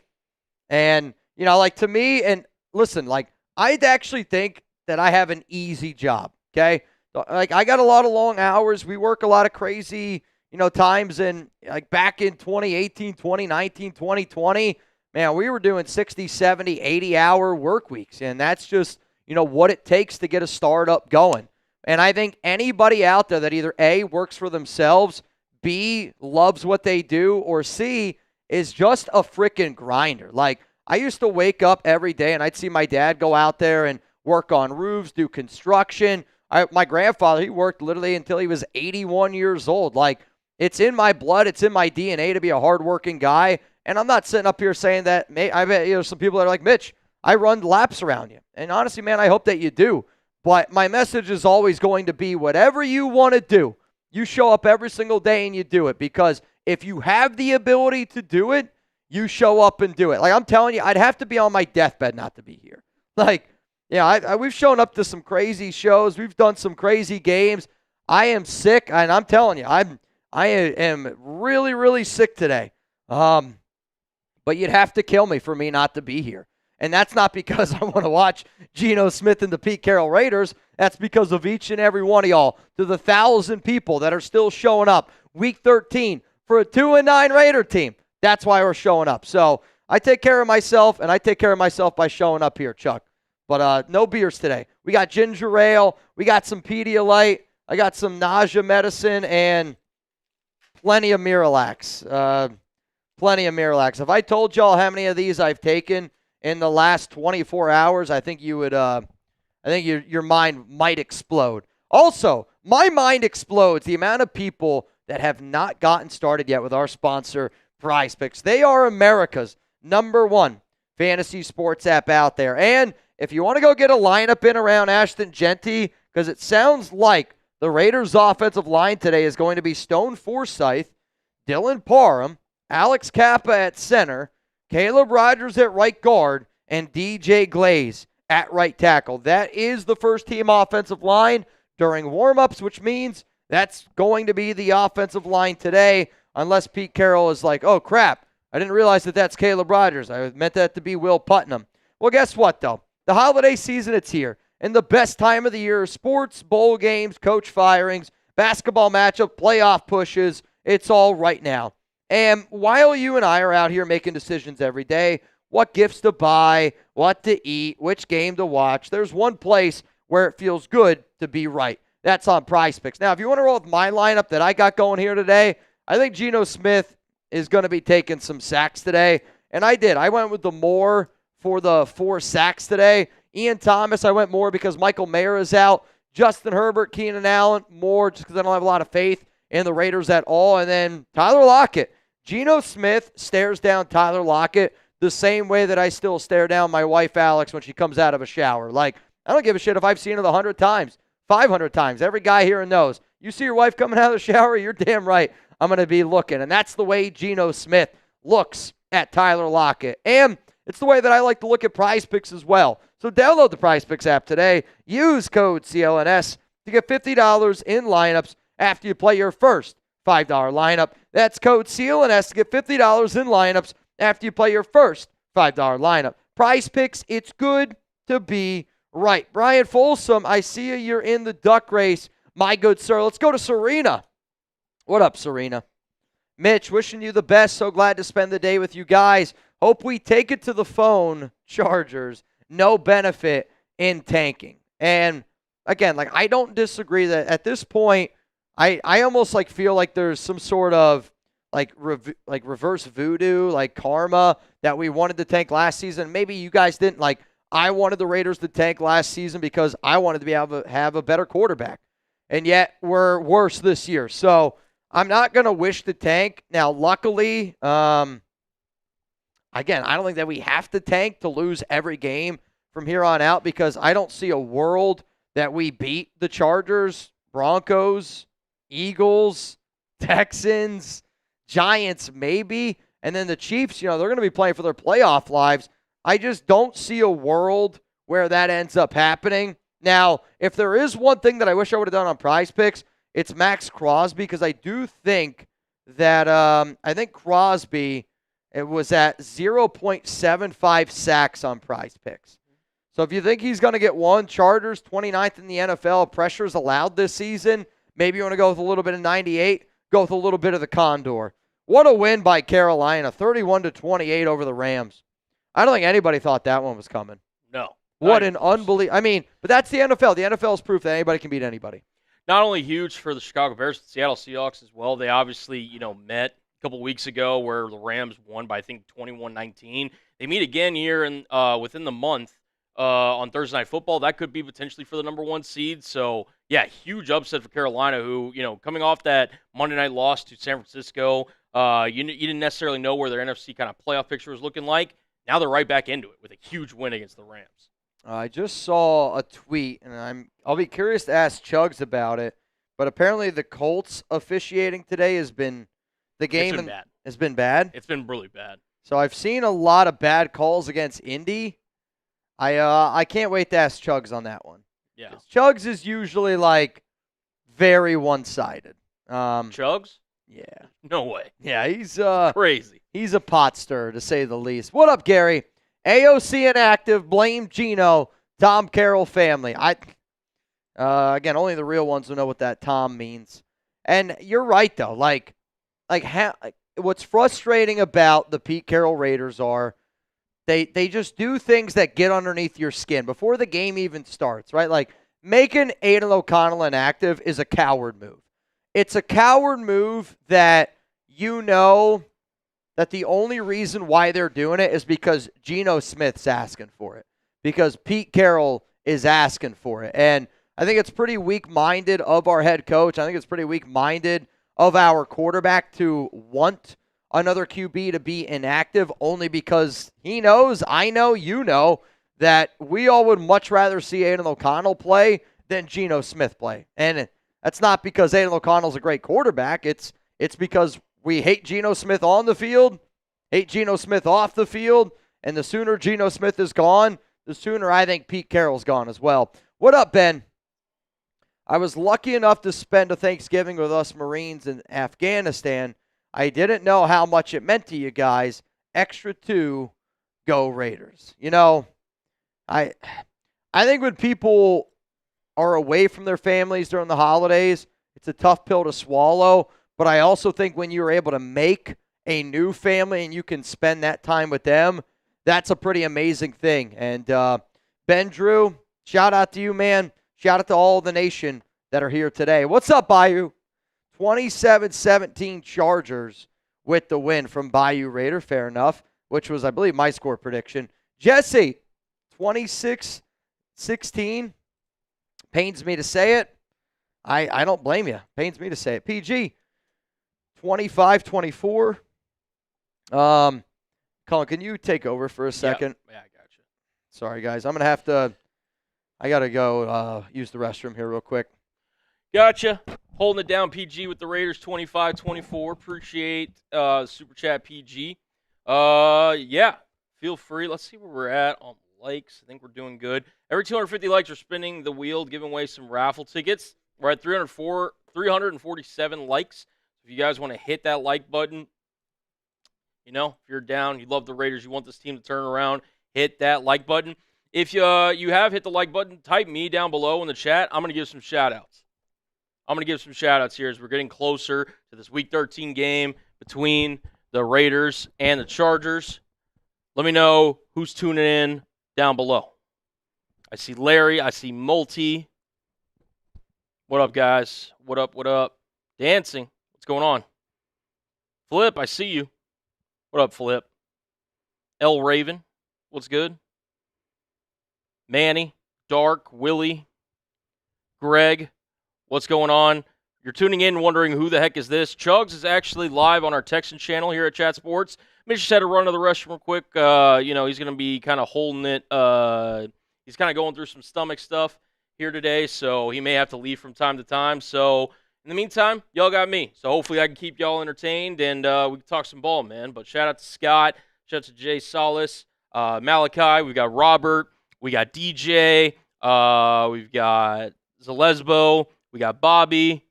And, you know, like to me, and listen, like I'd actually think that I have an easy job, okay? Like I got a lot of long hours. We work a lot of crazy, you know, times. And like back in 2018, 2019, 2020, man, we were doing 60, 70, 80-hour work weeks. And that's just, you know, what it takes to get a startup going. And I think anybody out there that either A, works for themselves, B, loves what they do, or C, is just a freaking grinder. Like, I used to wake up every day and I'd see my dad go out there and work on roofs, do construction. My grandfather, he worked literally until he was 81 years old. Like, it's in my blood, it's in my DNA to be a hardworking guy. And I'm not sitting up here saying that. I bet you know some people that are like, Mitch, I run laps around you. And honestly, man, I hope that you do. But my message is always going to be whatever you want to do, you show up every single day and you do it. Because if you have the ability to do it, you show up and do it. Like I'm telling you, I'd have to be on my deathbed not to be here. Like, yeah, we've shown up to some crazy shows. We've done some crazy games. I am sick, and I'm telling you, I am really sick today. But you'd have to kill me for me not to be here. And that's not because I want to watch Geno Smith and the Pete Carroll Raiders. That's because of each and every one of y'all, to the 1,000 people that are still showing up Week 13 for a 2-9 Raider team. That's why we're showing up. So I take care of myself, and I take care of myself by showing up here, Chuck. But no beers today. We got ginger ale. We got some Pedialyte. I got some nausea medicine and plenty of Miralax. Plenty of Miralax. If I told y'all how many of these I've taken in the last 24 hours, I think you would. I think your mind might explode. Also, my mind explodes the amount of people that have not gotten started yet with our sponsor, Prize Picks. They are America's #1 fantasy sports app out there. And if you want to go get a lineup in around Ashton Genty, because it sounds like the Raiders' offensive line today is going to be Stone Forsythe, Dylan Parham, Alex Kappa at center, Caleb Rogers at right guard, and DJ Glaze at right tackle. That is the first team offensive line during warmups, which means that's going to be the offensive line today, unless Pete Carroll is like, oh, crap, I didn't realize that that's Caleb Rogers. I meant that to be Will Putnam. Well, guess what, though? The holiday season, it's here. And the best time of the year, sports, bowl games, coach firings, basketball matchup, playoff pushes, it's all right now. And while you and I are out here making decisions every day, what gifts to buy, what to eat, which game to watch, there's one place where it feels good to be right. That's on Prize Picks. Now, if you want to roll with my lineup that I got going here today, I think Geno Smith is going to be taking some sacks today. And I did. I went with the Moore for the 4 sacks today. Ian Thomas, I went more because Michael Mayer is out. Justin Herbert, Keenan Allen, more just because I don't have a lot of faith in the Raiders at all. And then Tyler Lockett. Geno Smith stares down Tyler Lockett the same way that I still stare down my wife, Alex, when she comes out of a shower. Like, I don't give a shit if I've seen it 100 times, 500 times. Every guy here knows. You see your wife coming out of the shower, you're damn right I'm going to be looking. And that's the way Geno Smith looks at Tyler Lockett. And it's the way that I like to look at Prize Picks as well. So download the Prize Picks app today. Use code CLNS to get $50 in lineups after you play your first $5 lineup. That's code CLNS to get $50 in lineups after you play your first $5 lineup. Prize Picks, it's good to be right. Brian Folsom, I see you. You're in the duck race, my good sir. Let's go to Serena. What up, Serena? Mitch, wishing you the best. So glad to spend the day with you guys. Hope we take it to the phone, Chargers. No benefit in tanking. And again, like I don't disagree that at this point, I almost like feel like there's some sort of like reverse voodoo, like karma that we wanted to tank last season. Maybe you guys didn't. Like I wanted the Raiders to tank last season because I wanted to be able to have a better quarterback, and yet we're worse this year. So I'm not gonna wish to tank. Now, luckily, again, I don't think that we have to tank to lose every game from here on out because I don't see a world that we beat the Chargers, Broncos, Eagles, Texans, Giants maybe, and then the Chiefs, they're going to be playing for their playoff lives. I just don't see a world where that ends up happening. Now, if there is one thing that I wish I would have done on Prize Picks, it's Max Crosby because I do think that I think Crosby it was at 0.75 sacks on Prize Picks. So if you think he's going to get one, Chargers 29th in the NFL, pressures allowed this season. Maybe you want to go with a little bit of 98, go with a little bit of the Condor. What a win by Carolina, 31-28 over the Rams. I don't think anybody thought that one was coming. No. What an unbelievable. I mean, but that's the NFL. The NFL is proof that anybody can beat anybody. Not only huge for the Chicago Bears, but Seattle Seahawks as well. They obviously, met a couple weeks ago where the Rams won by, I think, 21-19. They meet again here within the month on Thursday Night Football. That could be potentially for the number one seed. So, yeah, huge upset for Carolina who, coming off that Monday night loss to San Francisco, you didn't necessarily know where their NFC kind of playoff picture was looking like. Now they're right back into it with a huge win against the Rams. I just saw a tweet, and I'll be curious to ask Chugs about it. But apparently, the Colts officiating today has been bad. Has been bad. It's been really bad. So I've seen a lot of bad calls against Indy. I can't wait to ask Chugs on that one. Yeah, Chugs is usually like very one-sided. Chugs? Yeah. No way. Yeah, he's crazy. He's a pot stirrer, to say the least. What up, Gary? AOC inactive, blame Gino, Tom Carroll family. Again, only the real ones will know what that Tom means. And you're right, though. What's frustrating about the Pete Carroll Raiders are they just do things that get underneath your skin before the game even starts, right? Like, making Aiden O'Connell inactive is a coward move. It's a coward move that that the only reason why they're doing it is because Geno Smith's asking for it, because Pete Carroll is asking for it. And I think it's pretty weak-minded of our head coach. I think it's pretty weak-minded of our quarterback to want another QB to be inactive only because he knows, I know, that we all would much rather see Aiden O'Connell play than Geno Smith play. And that's not because Aiden O'Connell's a great quarterback. It's because we hate Geno Smith on the field, hate Geno Smith off the field, and the sooner Geno Smith is gone, the sooner I think Pete Carroll's gone as well. What up, Ben? I was lucky enough to spend a Thanksgiving with us Marines in Afghanistan. I didn't know how much it meant to you guys. Extra 2, go Raiders. I think when people are away from their families during the holidays, it's a tough pill to swallow. But I also think when you're able to make a new family and you can spend that time with them, that's a pretty amazing thing. And Ben Drew, shout out to you, man. Shout out to all the nation that are here today. What's up, Bayou? 27-17 Chargers with the win from Bayou Raider. Fair enough, which was, I believe, my score prediction. Jesse, 26-16. Pains me to say it. I don't blame you. Pains me to say it. PG, 25-24. Colin, can you take over for a second? Yeah, I got you. Sorry, guys. I got to go use the restroom here real quick. Gotcha. Holding it down, PG, with the Raiders, 25-24. Appreciate Super Chat, PG. Yeah, feel free. Let's see where we're at on likes. I think we're doing good. Every 250 likes, we're spinning the wheel, giving away some raffle tickets. We're at 347 likes. If you guys want to hit that like button, if you're down, you love the Raiders, you want this team to turn around, hit that like button. If you have hit the like button, type me down below in the chat. I'm going to give some shout-outs. Here as we're getting closer to this Week 13 game between the Raiders and the Chargers. Let me know who's tuning in down below. I see Larry. I see Multi. What up, guys? What up? Dancing. What's going on? Flip, I see you. What up, Flip? L Raven. What's good? Manny, Dark, Willie, Greg. What's going on? You're tuning in wondering who the heck is this. Chugs is actually live on our Texan channel here at Chat Sports. Mitch just had to run to the restroom real quick. He's going to be kind of holding it. He's kind of going through some stomach stuff here today, so he may have to leave from time to time. So in the meantime, y'all got me. So hopefully I can keep y'all entertained and we can talk some ball, man. But shout out to Scott. Shout out to Jay Solis. Malachi. We've got Robert. We got DJ. We've got Zalesbo. We got Bobby.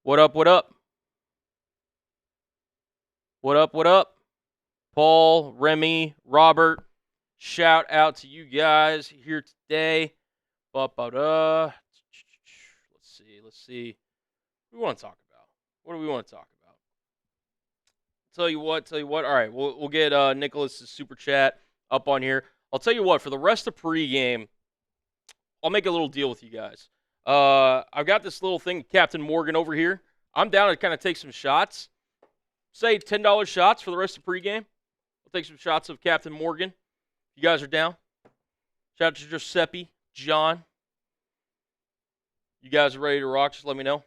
What up, what up? What up, what up? Paul, Remy, Robert. Shout out to you guys here today. Let's see. What do we want to talk about? What do we want to talk about? Tell you what. All right, we'll get Nicholas's super chat up on here. I'll tell you what, for the rest of pregame, I'll make a little deal with you guys. I've got this little thing, Captain Morgan over here. I'm down to kind of take some shots. Say $10 shots for the rest of pregame. I'll take some shots of Captain Morgan. You guys are down. Shout out to Giuseppe, John. You guys are ready to rock? Just let me know.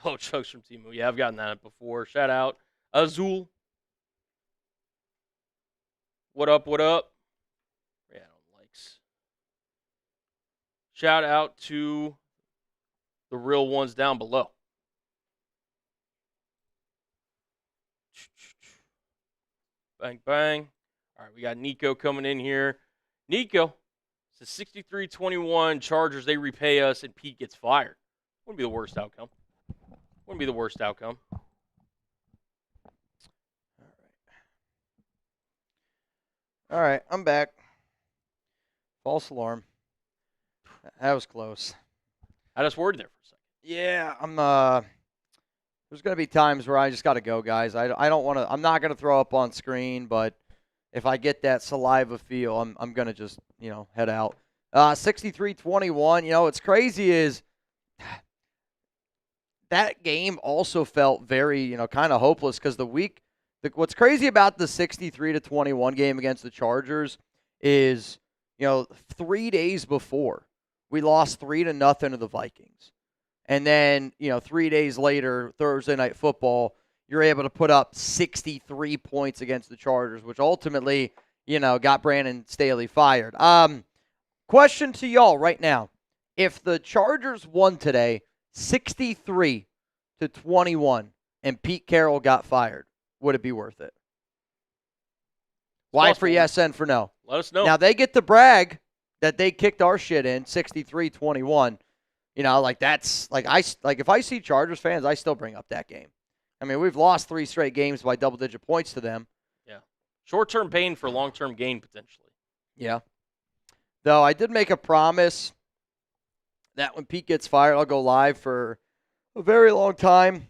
Oh, Chugs from Timu. Yeah, I've gotten that before. Shout out. Azul. What up, what up? Yeah, no likes. Shout out to the real ones down below. Bang, bang. All right, we got Nico coming in here. Nico, it's a 63-21 Chargers. They repay us, and Pete gets fired. Wouldn't be the worst outcome. Wouldn't be the worst outcome. All right, I'm back. False alarm. That was close. I just worried there for a second. Yeah, there's going to be times where I just got to go, guys. I don't want to. I'm not going to throw up on screen, but if I get that saliva feel, I'm going to just, head out. 63-21. What's crazy is that game also felt very, kind of hopeless because what's crazy about the 63-21 game against the Chargers is, 3 days before we lost 3-0 to the Vikings. And then, 3 days later, Thursday Night Football, you're able to put up 63 points against the Chargers, which ultimately, got Brandon Staley fired. Question to y'all right now. If the Chargers won today 63-21 and Pete Carroll got fired, would it be worth it? Y for yes, N for no. Let us know. Now, they get to brag that they kicked our shit in 63-21. If I see Chargers fans, I still bring up that game. I mean, we've lost 3 straight games by double-digit points to them. Yeah. Short-term pain for long-term gain, potentially. Yeah. Though I did make a promise that when Pete gets fired, I'll go live for a very long time.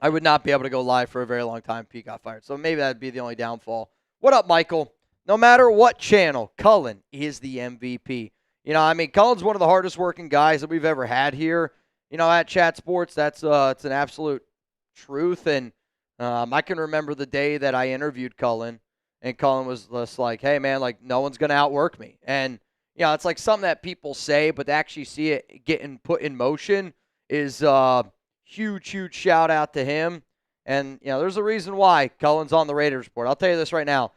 I would not be able to go live for a very long time if Pete got fired. So maybe that would be the only downfall. What up, Michael? No matter what channel, Cullen is the MVP. Cullen's one of the hardest working guys that we've ever had here, at Chat Sports. That's it's an absolute truth. And I can remember the day that I interviewed Cullen, and Cullen was just like, hey, man, no one's going to outwork me. And, it's like something that people say, but to actually see it getting put in motion is huge, huge shout out to him. And, there's a reason why Cullen's on the Raiders report. I'll tell you this right now.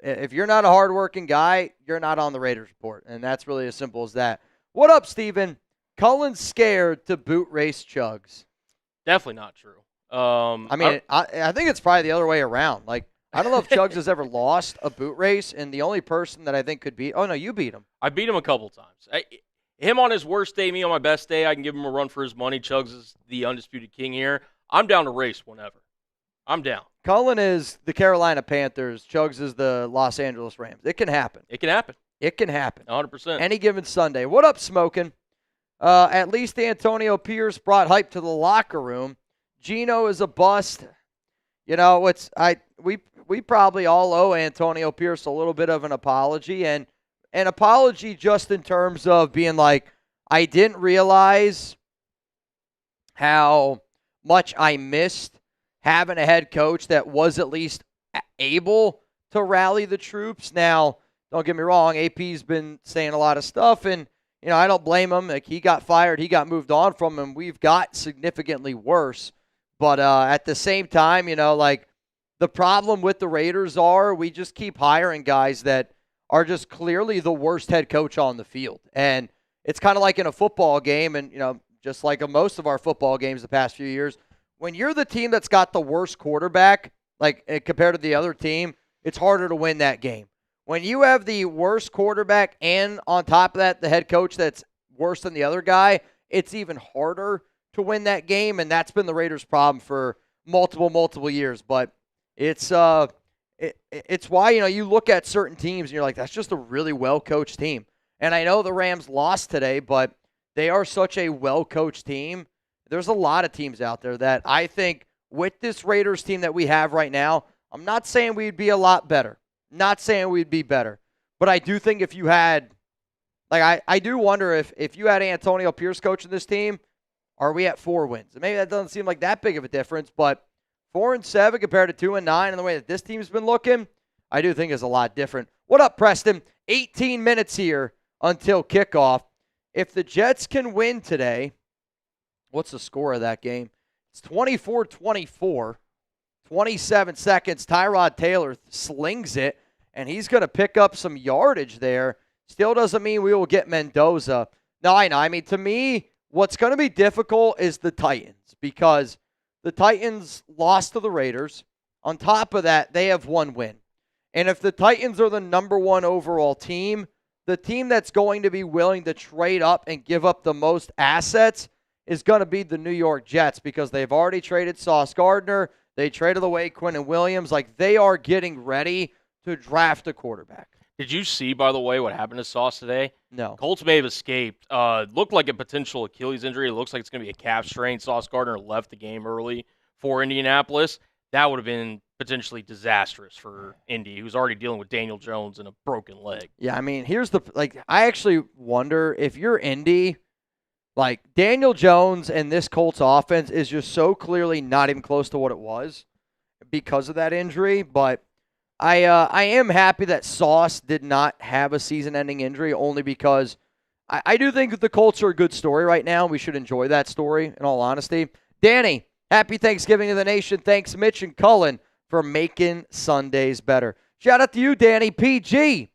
If you're not a hardworking guy, you're not on the Raiders report. And that's really as simple as that. What up, Steven? Cullen's scared to boot race Chugs. Definitely not true. I think it's probably the other way around. I don't know if Chugs has ever lost a boot race, and the only person that I think could beat – oh, no, you beat him. I beat him a couple times. Him on his worst day, me on my best day, I can give him a run for his money. Chugs is the undisputed king here. I'm down to race whenever. I'm down. Cullen is the Carolina Panthers. Chugs is the Los Angeles Rams. It can happen. It can happen. It can happen. 100%. Any given Sunday. What up, Smokin'? At least Antonio Pierce brought hype to the locker room. Geno is a bust. We probably all owe Antonio Pierce a little bit of an apology, and an apology just in terms of being like, I didn't realize how much I missed having a head coach that was at least able to rally the troops. Now, don't get me wrong, AP's been saying a lot of stuff, and I don't blame him. Like, he got fired, he got moved on from him. We've got significantly worse. But at the same time, like, the problem with the Raiders we just keep hiring guys that are just clearly the worst head coach on the field. And it's kind of like in a football game, and, just like in most of our football games the past few years, when you're the team that's got the worst quarterback, like compared to the other team, it's harder to win that game. When you have the worst quarterback and on top of that, the head coach that's worse than the other guy, it's even harder to win that game, and that's been the Raiders' problem for multiple years. But it's why, you look at certain teams and you're like, that's just a really well-coached team. And I know the Rams lost today, but they are such a well-coached team. There's a lot of teams out there that I think with this Raiders team that we have right now, I'm not saying we'd be a lot better. Not saying we'd be better. But I do think if you had, like, I do wonder if you had Antonio Pierce coaching this team, are we at 4 wins? And maybe that doesn't seem like that big of a difference, but 4-7 compared to 2-9 and the way that this team's been looking, I do think is a lot different. What up, Preston? 18 minutes here until kickoff. If the Jets can win today, what's the score of that game? It's 24-24. 27 seconds. Tyrod Taylor slings it, and he's going to pick up some yardage there. Still doesn't mean we will get Mendoza. No, I know. I mean, to me, what's going to be difficult is the Titans, because the Titans lost to the Raiders. On top of that, they have 1 win. And if the Titans are the number 1 overall team, the team that's going to be willing to trade up and give up the most assets is going to be the New York Jets, because they've already traded Sauce Gardner. They traded away Quinnen Williams. Like, they are getting ready to draft a quarterback. Did you see, by the way, what happened to Sauce today? No. Colts may have escaped. Looked like a potential Achilles injury. It looks like it's going to be a calf strain. Sauce Gardner left the game early for Indianapolis. That would have been potentially disastrous for Indy, who's already dealing with Daniel Jones and a broken leg. Yeah, I mean, I actually wonder if you're Indy, like, Daniel Jones and this Colts offense is just so clearly not even close to what it was because of that injury. But I am happy that Sauce did not have a season-ending injury, only because I do think that the Colts are a good story right now. We should enjoy that story, in all honesty. Danny, happy Thanksgiving to the nation. Thanks, Mitch and Cullen, for making Sundays better. Shout out to you, Danny. PG.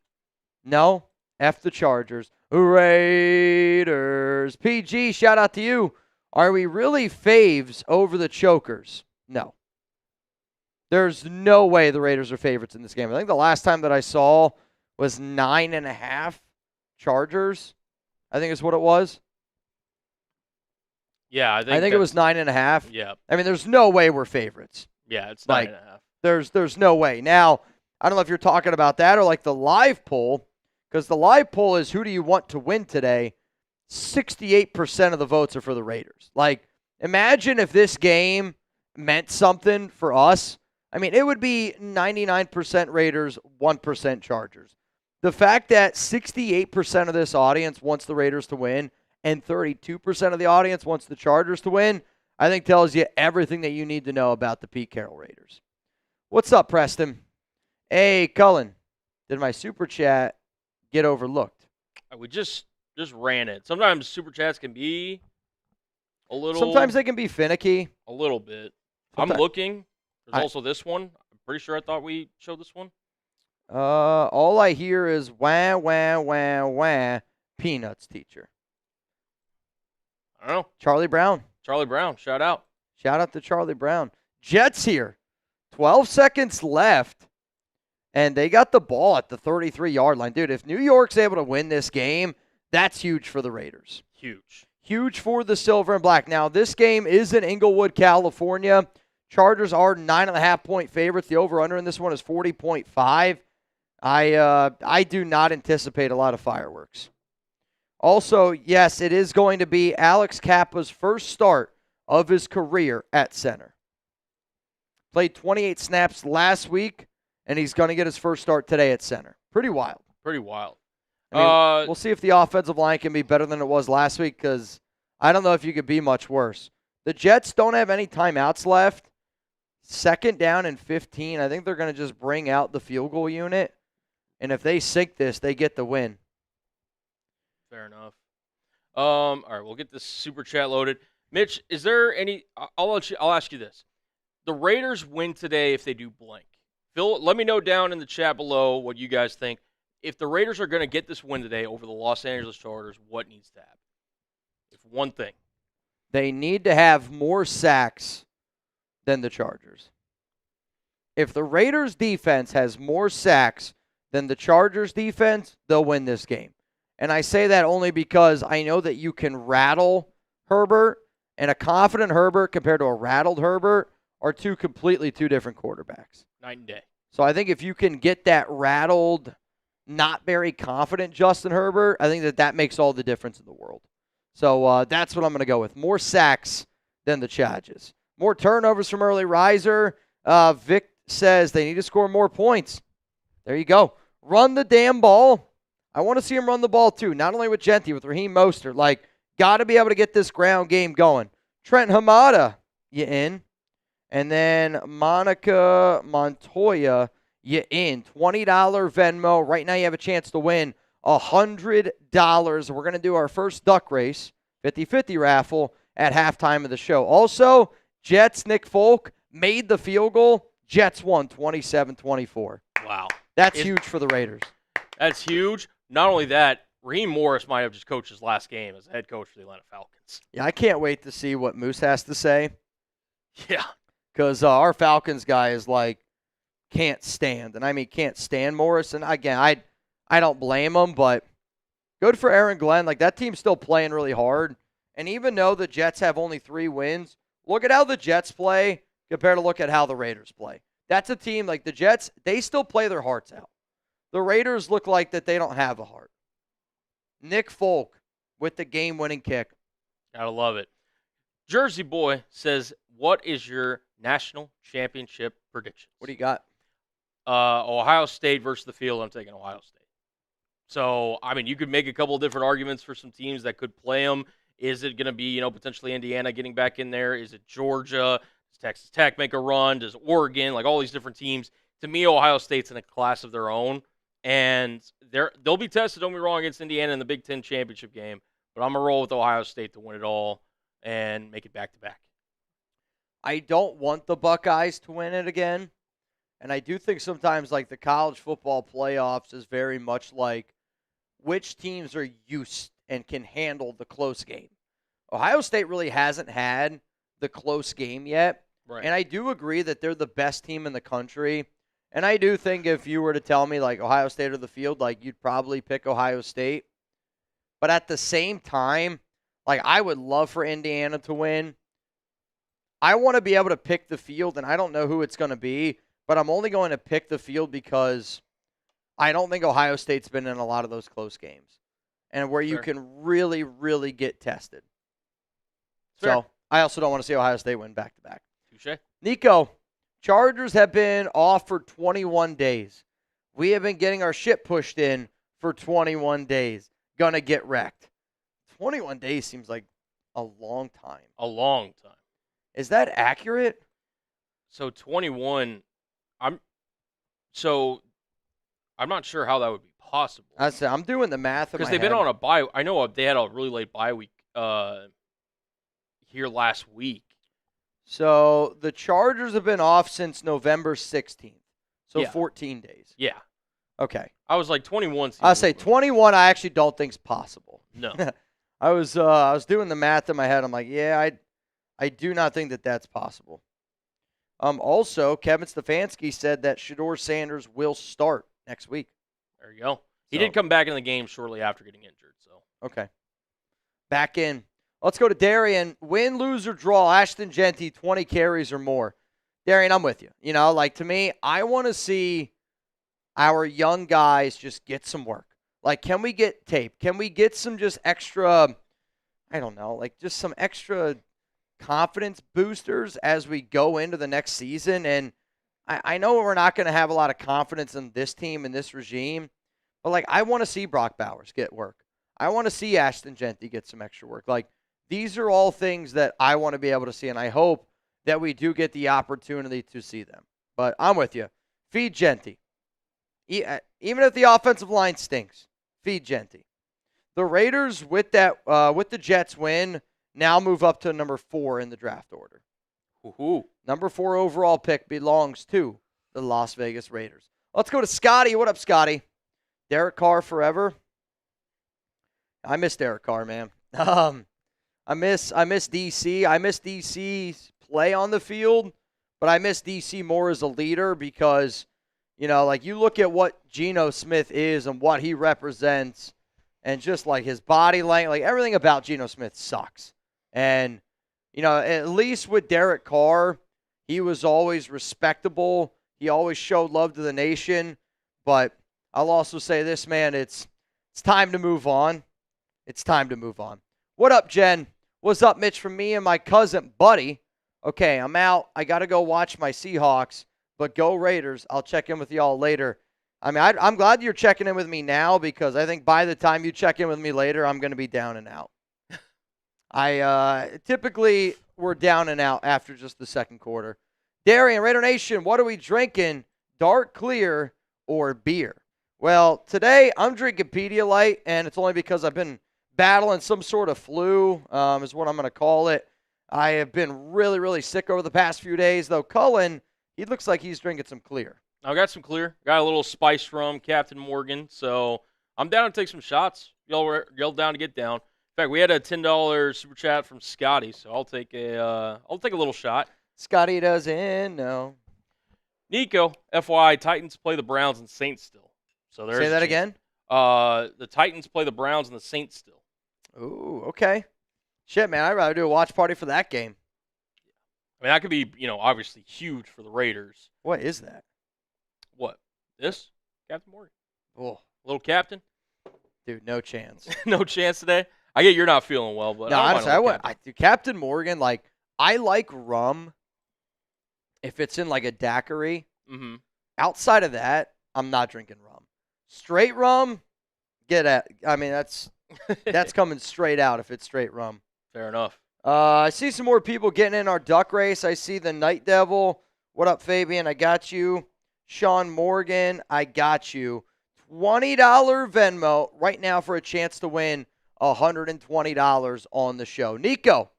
No, F the Chargers. Raiders. PG, shout out to you. Are we really faves over the Chokers? No. There's no way the Raiders are favorites in this game. I think the last time that I saw was 9.5 Chargers, I think is what it was. Yeah, I think it was 9.5. Yeah. I mean, there's no way we're favorites. Yeah, it's 9.5. There's no way. Now, I don't know if you're talking about that or like the live poll, because the live poll is who do you want to win today? 68% of the votes are for the Raiders. Like, imagine if this game meant something for us. I mean, it would be 99% Raiders, 1% Chargers. The fact that 68% of this audience wants the Raiders to win and 32% of the audience wants the Chargers to win, I think tells you everything that you need to know about the Pete Carroll Raiders. What's up, Preston? Hey, Cullen, did my super chat get overlooked? We just ran it. Sometimes super chats can be a little. Sometimes they can be finicky. A little bit. Sometimes. I'm looking. There's also this one. I'm pretty sure I thought we showed this one. All I hear is wah, wah, wah, wah, peanuts, teacher. I don't know. Charlie Brown. Charlie Brown, shout out. Shout out to Charlie Brown. Jets here. 12 seconds left. And they got the ball at the 33-yard line. Dude, if New York's able to win this game, that's huge for the Raiders. Huge. Huge for the Silver and Black. Now, this game is in Inglewood, California. Chargers are 9.5-point favorites. The over-under in this one is 40.5. I do not anticipate a lot of fireworks. Also, yes, it is going to be Alex Kappa's first start of his career at center. Played 28 snaps last week, and he's going to get his first start today at center. Pretty wild. Pretty wild. I mean, we'll see if the offensive line can be better than it was last week, because I don't know if you could be much worse. The Jets don't have any timeouts left. 2nd down and 15. I think they're going to just bring out the field goal unit. And if they sink this, they get the win. Fair enough. All right, we'll get this super chat loaded. Mitch, is there any? I'll ask you this: the Raiders win today if they do blank. Phil, let me know down in the chat below what you guys think. If the Raiders are going to get this win today over the Los Angeles Chargers, what needs to happen? If one thing, they need to have more sacks than the Chargers. If the Raiders defense has more sacks than the Chargers defense, they'll win this game. And I say that only because I know that you can rattle Herbert, and a confident Herbert compared to a rattled Herbert are two different quarterbacks. Night and day. So I think if you can get that rattled, not very confident Justin Herbert, I think that makes all the difference in the world. So that's what I'm going to go with. More sacks than the Chargers. More turnovers from early riser. Vic says they need to score more points. There you go. Run the damn ball. I want to see him run the ball too, not only with Genty, with Raheem Mostert. Got to be able to get this ground game going. Trent Hamada, you in. And then Monica Montoya, you in. $20 Venmo. Right now you have a chance to win $100. We're going to do our first duck race, 50-50 raffle, at halftime of the show. Also, Jets, Nick Folk made the field goal. Jets won 27-24. Wow. That's huge for the Raiders. That's huge. Not only that, Raheem Morris might have just coached his last game as head coach for the Atlanta Falcons. Yeah, I can't wait to see what Moose has to say. Yeah. Because our Falcons guy is can't stand. And I mean, can't stand Morris. And again, I don't blame him, but good for Aaron Glenn. That team's still playing really hard. And even though the Jets have only 3 wins, look at how the Jets play compared to look at how the Raiders play. That's a team like the Jets, they still play their hearts out. The Raiders look like that they don't have a heart. Nick Folk with the game-winning kick. Gotta love it. Jersey Boy says, what is your national championship predictions? What do you got? Ohio State versus the field. I'm taking Ohio State. So, I mean, you could make a couple of different arguments for some teams that could play them. Is it going to be, potentially Indiana getting back in there? Is it Georgia? Does Texas Tech make a run? Does Oregon? All these different teams. To me, Ohio State's in a class of their own. And they'll be tested, don't be wrong, against Indiana in the Big Ten championship game. But I'm going to roll with Ohio State to win it all and make it back-to-back. I don't want the Buckeyes to win it again. And I do think sometimes the college football playoffs is very much which teams are used and can handle the close game. Ohio State really hasn't had the close game yet. Right. And I do agree that they're the best team in the country. And I do think if you were to tell me Ohio State or the field, you'd probably pick Ohio State. But at the same time, I would love for Indiana to win. I want to be able to pick the field, and I don't know who it's going to be, but I'm only going to pick the field because I don't think Ohio State's been in a lot of those close games and where you can really, really get tested. So I also don't want to see Ohio State win back-to-back. Touché. Nico, Chargers have been off for 21 days. We have been getting our shit pushed in for 21 days. Gonna get wrecked. 21 days seems like a long time. A long time. Is that accurate? So 21, I'm not sure how that would be possible. I'm doing the math because they've been on a bye. I know they had a really late bye week here last week. So the Chargers have been off since November 16th. So 14 days. Yeah. Okay. I was 21. I'll say 21 I actually don't think is possible. No. I was doing the math in my head. I'm I do not think that that's possible. Also, Kevin Stefanski said that Shedeur Sanders will start next week. There you go. He did come back in the game shortly after getting injured. So okay. Back in. Let's go to Darian. Win, lose, or draw. Ashton Genty, 20 carries or more. Darian, I'm with you. To me, I want to see our young guys just get some work. Can we get tape? Can we get some just extra, I don't know, just some extra confidence boosters as we go into the next season? And I know we're not going to have a lot of confidence in this team and this regime, but I want to see Brock Bowers get work. I want to see Ashton Genty get some extra work. These are all things that I want to be able to see, and I hope that we do get the opportunity to see them. But I'm with you. Feed Genty. Even if the offensive line stinks, feed Genty. The Raiders, with the Jets win, now move up to number 4 in the draft order. Ooh. Number 4 overall pick belongs to the Las Vegas Raiders. Let's go to Scotty. What up, Scotty? Derek Carr forever. I miss Derek Carr, man. I miss DC. I miss DC's play on the field, but I miss DC more as a leader because, you know, like you look at what Geno Smith is and what he represents and just like his body language, like everything about Geno Smith sucks. And, you know, at least with Derek Carr, he was always respectable. He always showed love to the nation. But I'll also say this, man, it's time to move on. It's time to move on. What up, Jen? What's up, Mitch, from me and my cousin, Buddy? Okay, I'm out. I got to go watch my Seahawks, but go Raiders. I'll check in with y'all later. I mean, I'm glad you're checking in with me now because I think by the time you check in with me later, I'm going to be down and out. Typically, we're down and out after just the second quarter. Darian, Raider Nation, what are we drinking? Dark, clear, or beer? Well, today I'm drinking Pedialyte, and it's only because I've been battling some sort of flu, is what I'm going to call it. I have been really, really sick over the past few days, though. Cullen, he looks like he's drinking some clear. I got some clear. Got a little spiced rum, Captain Morgan. So I'm down to take some shots. Y'all down to get down. In fact, we had a $10 super chat from Scotty, so I'll take a little shot. Scotty doesn't know. Nico, FYI, Titans play the Browns and Saints still. So there's Say that again. The Titans play the Browns and the Saints still. Ooh, okay. Shit, man, I'd rather do a watch party for that game. I mean, that could be, obviously huge for the Raiders. What is that? What? This? Captain Morgan. Oh, Little captain? dude, no chance. No chance today? I get you're not feeling well, but no, honestly, Captain Morgan, like, I like rum if it's in, like, a daiquiri. Mm-hmm. Outside of that, I'm not drinking rum. Straight rum, that's coming straight out if it's straight rum. Fair enough. I see some more people getting in our duck race. I see the Night Devil. What up, Fabian? I got you. Sean Morgan, I got you. $20 Venmo right now for a chance to win $120 on the show. Nico,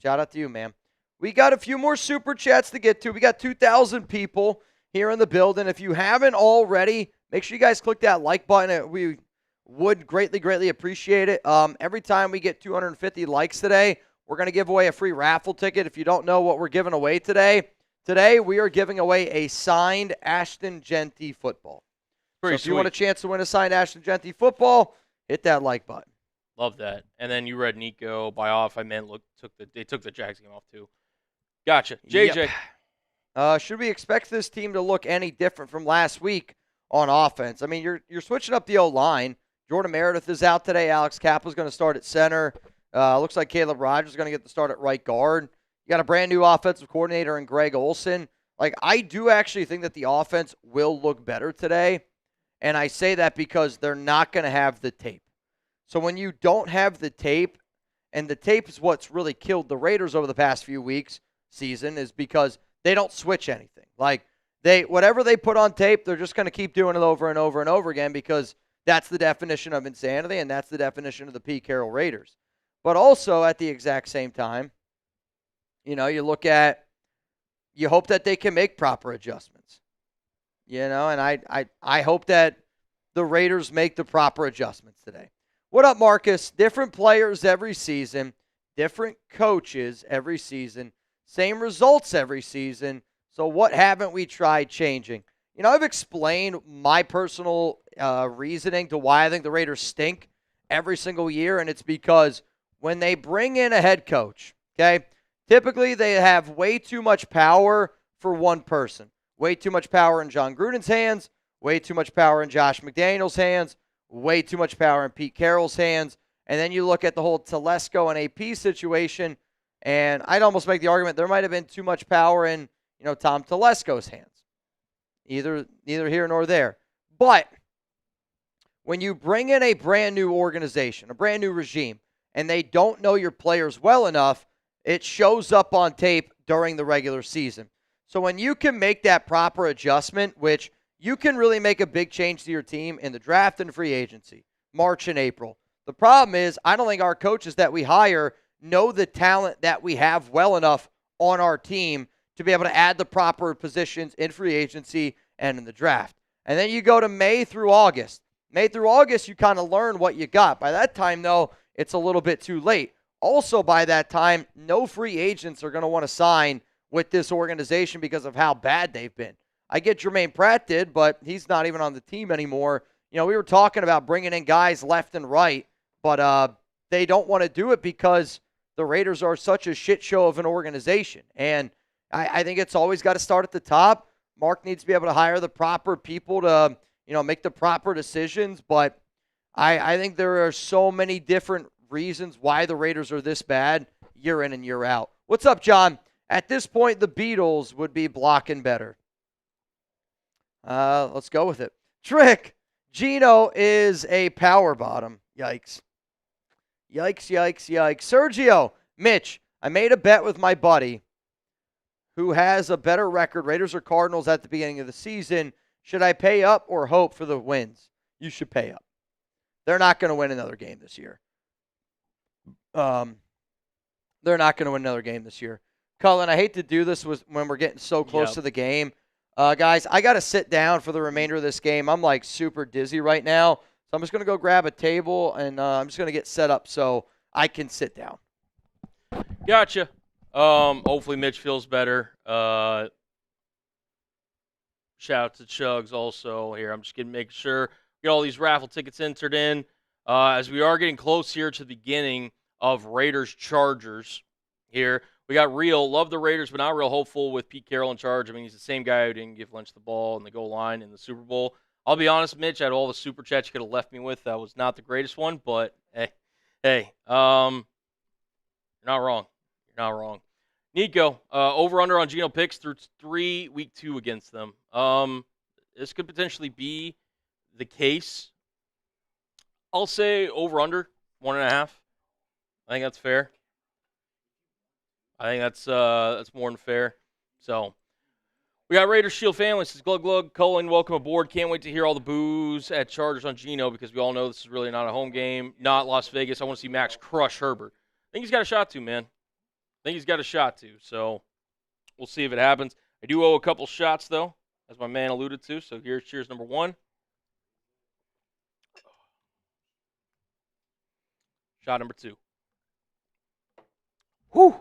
shout out to you, man. We got a few more super chats to get to. We got 2,000 people here in the building. If you haven't already, make sure you guys click that like button. We would greatly appreciate it. Every time we get 250 likes today, we're going to give away a free raffle ticket. If you don't know what we're giving away today we are giving away a signed Ashton Genty football. So if you want a chance to win a signed Ashton Genty football, hit that like button. Love that. And then you read Nico by off. I meant they took the Jags game off too. Gotcha. JJ. Yep. Should we expect this team to look any different from last week on offense? I mean, you're switching up the O-line. Jordan Meredith is out today. Alex Kappa's going to start at center. Looks like Caleb Rogers is going to get the start at right guard. You got a brand new offensive coordinator in Greg Olson. Like, I do actually think that the offense will look better today. And I say that because they're not going to have the tape. So when you don't have the tape, and the tape is what's really killed the Raiders over the past few weeks, season, is because they don't switch anything. Like, whatever they put on tape, they're just going to keep doing it over and over and over again because that's the definition of insanity, and that's the definition of the Pete Carroll Raiders. But also, at the exact same time, you hope that they can make proper adjustments. And I hope that the Raiders make the proper adjustments today. What up, Marcus? Different players every season, different coaches every season, same results every season. So what haven't we tried changing? I've explained my personal reasoning to why I think the Raiders stink every single year, and it's because when they bring in a head coach, okay, typically they have way too much power for one person. Way too much power in John Gruden's hands, way too much power in Josh McDaniels' hands, way too much power in Pete Carroll's hands. And then you look at the whole Telesco and AP situation, and I'd almost make the argument there might have been too much power in, Tom Telesco's hands. Neither here nor there. But when you bring in a brand new organization, a brand new regime, and they don't know your players well enough, it shows up on tape during the regular season. So when you can make that proper adjustment, which you can really make a big change to your team in the draft and free agency, March and April. The problem is I don't think our coaches that we hire know the talent that we have well enough on our team to be able to add the proper positions in free agency and in the draft. And then you go to May through August. May through August, you kind of learn what you got. By that time, though, it's a little bit too late. Also, by that time, no free agents are going to want to sign with this organization because of how bad they've been. I get Jermaine Pratt did, but he's not even on the team anymore. You know, we were talking about bringing in guys left and right, but they don't want to do it because the Raiders are such a shit show of an organization. And I think it's always got to start at the top. Mark needs to be able to hire the proper people to, make the proper decisions. But I think there are so many different reasons why the Raiders are this bad year in and year out. What's up, John? At this point, the Beatles would be blocking better. Let's go with it. Trick. Gino is a power bottom. Yikes. Yikes, yikes, yikes. Sergio. Mitch, I made a bet with my buddy who has a better record, Raiders or Cardinals, at the beginning of the season. Should I pay up or hope for the wins? You should pay up. They're not going to win another game this year. They're not going to win another game this year. Cullen, I hate to do this when we're getting so close to the game. Guys, I got to sit down for the remainder of this game. I'm like super dizzy right now. So I'm just going to go grab a table and I'm just going to get set up so I can sit down. Gotcha. Hopefully Mitch feels better. Shout out to Chugs also here. I'm just going to make sure we get all these raffle tickets entered in. As we are getting close here to the beginning of Raiders-Chargers here. We got real, love the Raiders, but not real hopeful with Pete Carroll in charge. I mean, he's the same guy who didn't give Lynch the ball in the goal line in the Super Bowl. I'll be honest, Mitch, out of all the super chats you could have left me with, that was not the greatest one, but hey, you're not wrong. You're not wrong. Nico, over-under on Geno picks through 3 week 2 against them. This could potentially be the case. I'll say over-under 1.5. I think that's fair. I think that's more than fair. So we got Raiders Shield family. This is Glug Glug. Colin, welcome aboard. Can't wait to hear all the boos at Chargers on Geno because we all know this is really not a home game, not Las Vegas. I want to see Max crush Herbert. I think he's got a shot to, man. I think he's got a shot to. So we'll see if it happens. I do owe a couple shots, though, as my man alluded to. So here's cheers number 1. Shot number 2. Whew.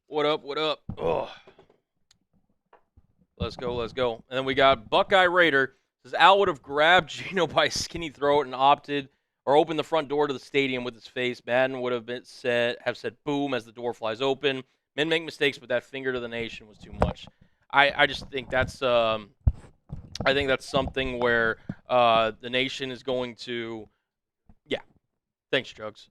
What up, what up? Oh. Let's go, let's go. And then we got Buckeye Raider. Says Al would have grabbed Geno by his skinny throat and opted or opened the front door to the stadium with his face. Madden would have said boom as the door flies open. Men make mistakes, but that finger to the nation was too much. I just think that's something where the nation is going to thanks, Jugs.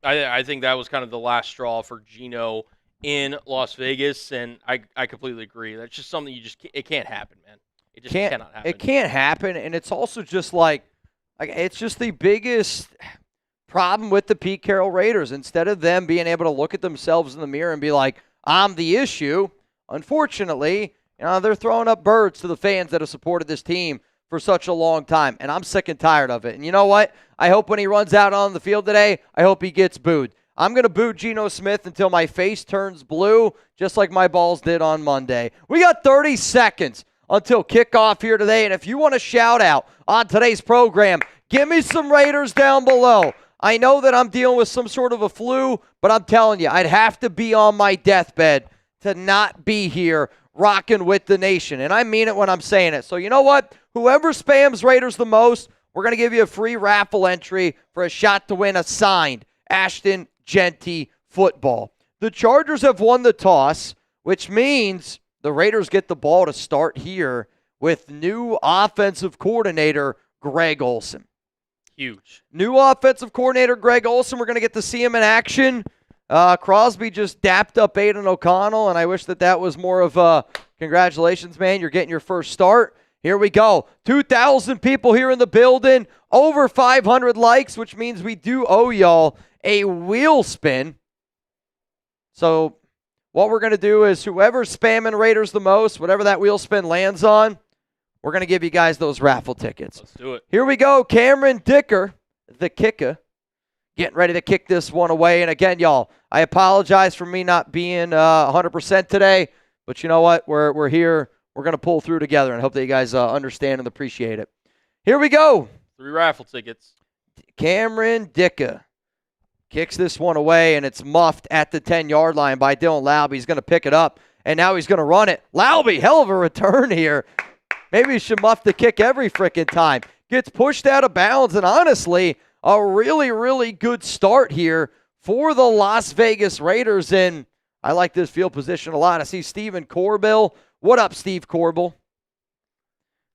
I think that was kind of the last straw for Geno in Las Vegas, and I completely agree. That's just something it can't happen, man. It just cannot happen. It can't happen, and it's also just like it's just the biggest problem with the Pete Carroll Raiders. Instead of them being able to look at themselves in the mirror and be like, I'm the issue, unfortunately, they're throwing up birds to the fans that have supported this team for such a long time, and I'm sick and tired of it. And you know what? I hope when he runs out on the field today, I hope he gets booed. I'm going to boo Geno Smith until my face turns blue, just like my balls did on Monday. We got 30 seconds until kickoff here today, and if you want to shout out on today's program, give me some Raiders down below. I know that I'm dealing with some sort of a flu, but I'm telling you, I'd have to be on my deathbed to not be here rocking with the nation. And I mean it when I'm saying it. So you know what? Whoever spams Raiders the most, we're going to give you a free raffle entry for a shot to win a signed Ashton Genty football. The Chargers have won the toss, which means the Raiders get the ball to start here with new offensive coordinator Greg Olsen. Huge. New offensive coordinator Greg Olsen. We're going to get to see him in action. Crosby just dapped up Aiden O'Connell, and I wish that was more of a congratulations, man. You're getting your first start. Here we go. 2,000 people here in the building. over 500 likes, which means we do owe y'all a wheel spin. So what we're going to do is whoever's spamming Raiders the most, whatever that wheel spin lands on, we're going to give you guys those raffle tickets. Let's do it. Here we go. Cameron Dicker, the kicker, getting ready to kick this one away. And again, y'all, I apologize for me not being 100% today, but you know what? We're here. We're going to pull through together, and hope that you guys understand and appreciate it. Here we go. 3 raffle tickets. Cameron Dicker kicks this one away, and it's muffed at the 10-yard line by Dylan Laube. He's going to pick it up, and now he's going to run it. Laube, hell of a return here. Maybe he should muff the kick every freaking time. Gets pushed out of bounds, and honestly, a really, really good start here for the Las Vegas Raiders, and I like this field position a lot. I see Steven Corbell. What up, Steve Corbell?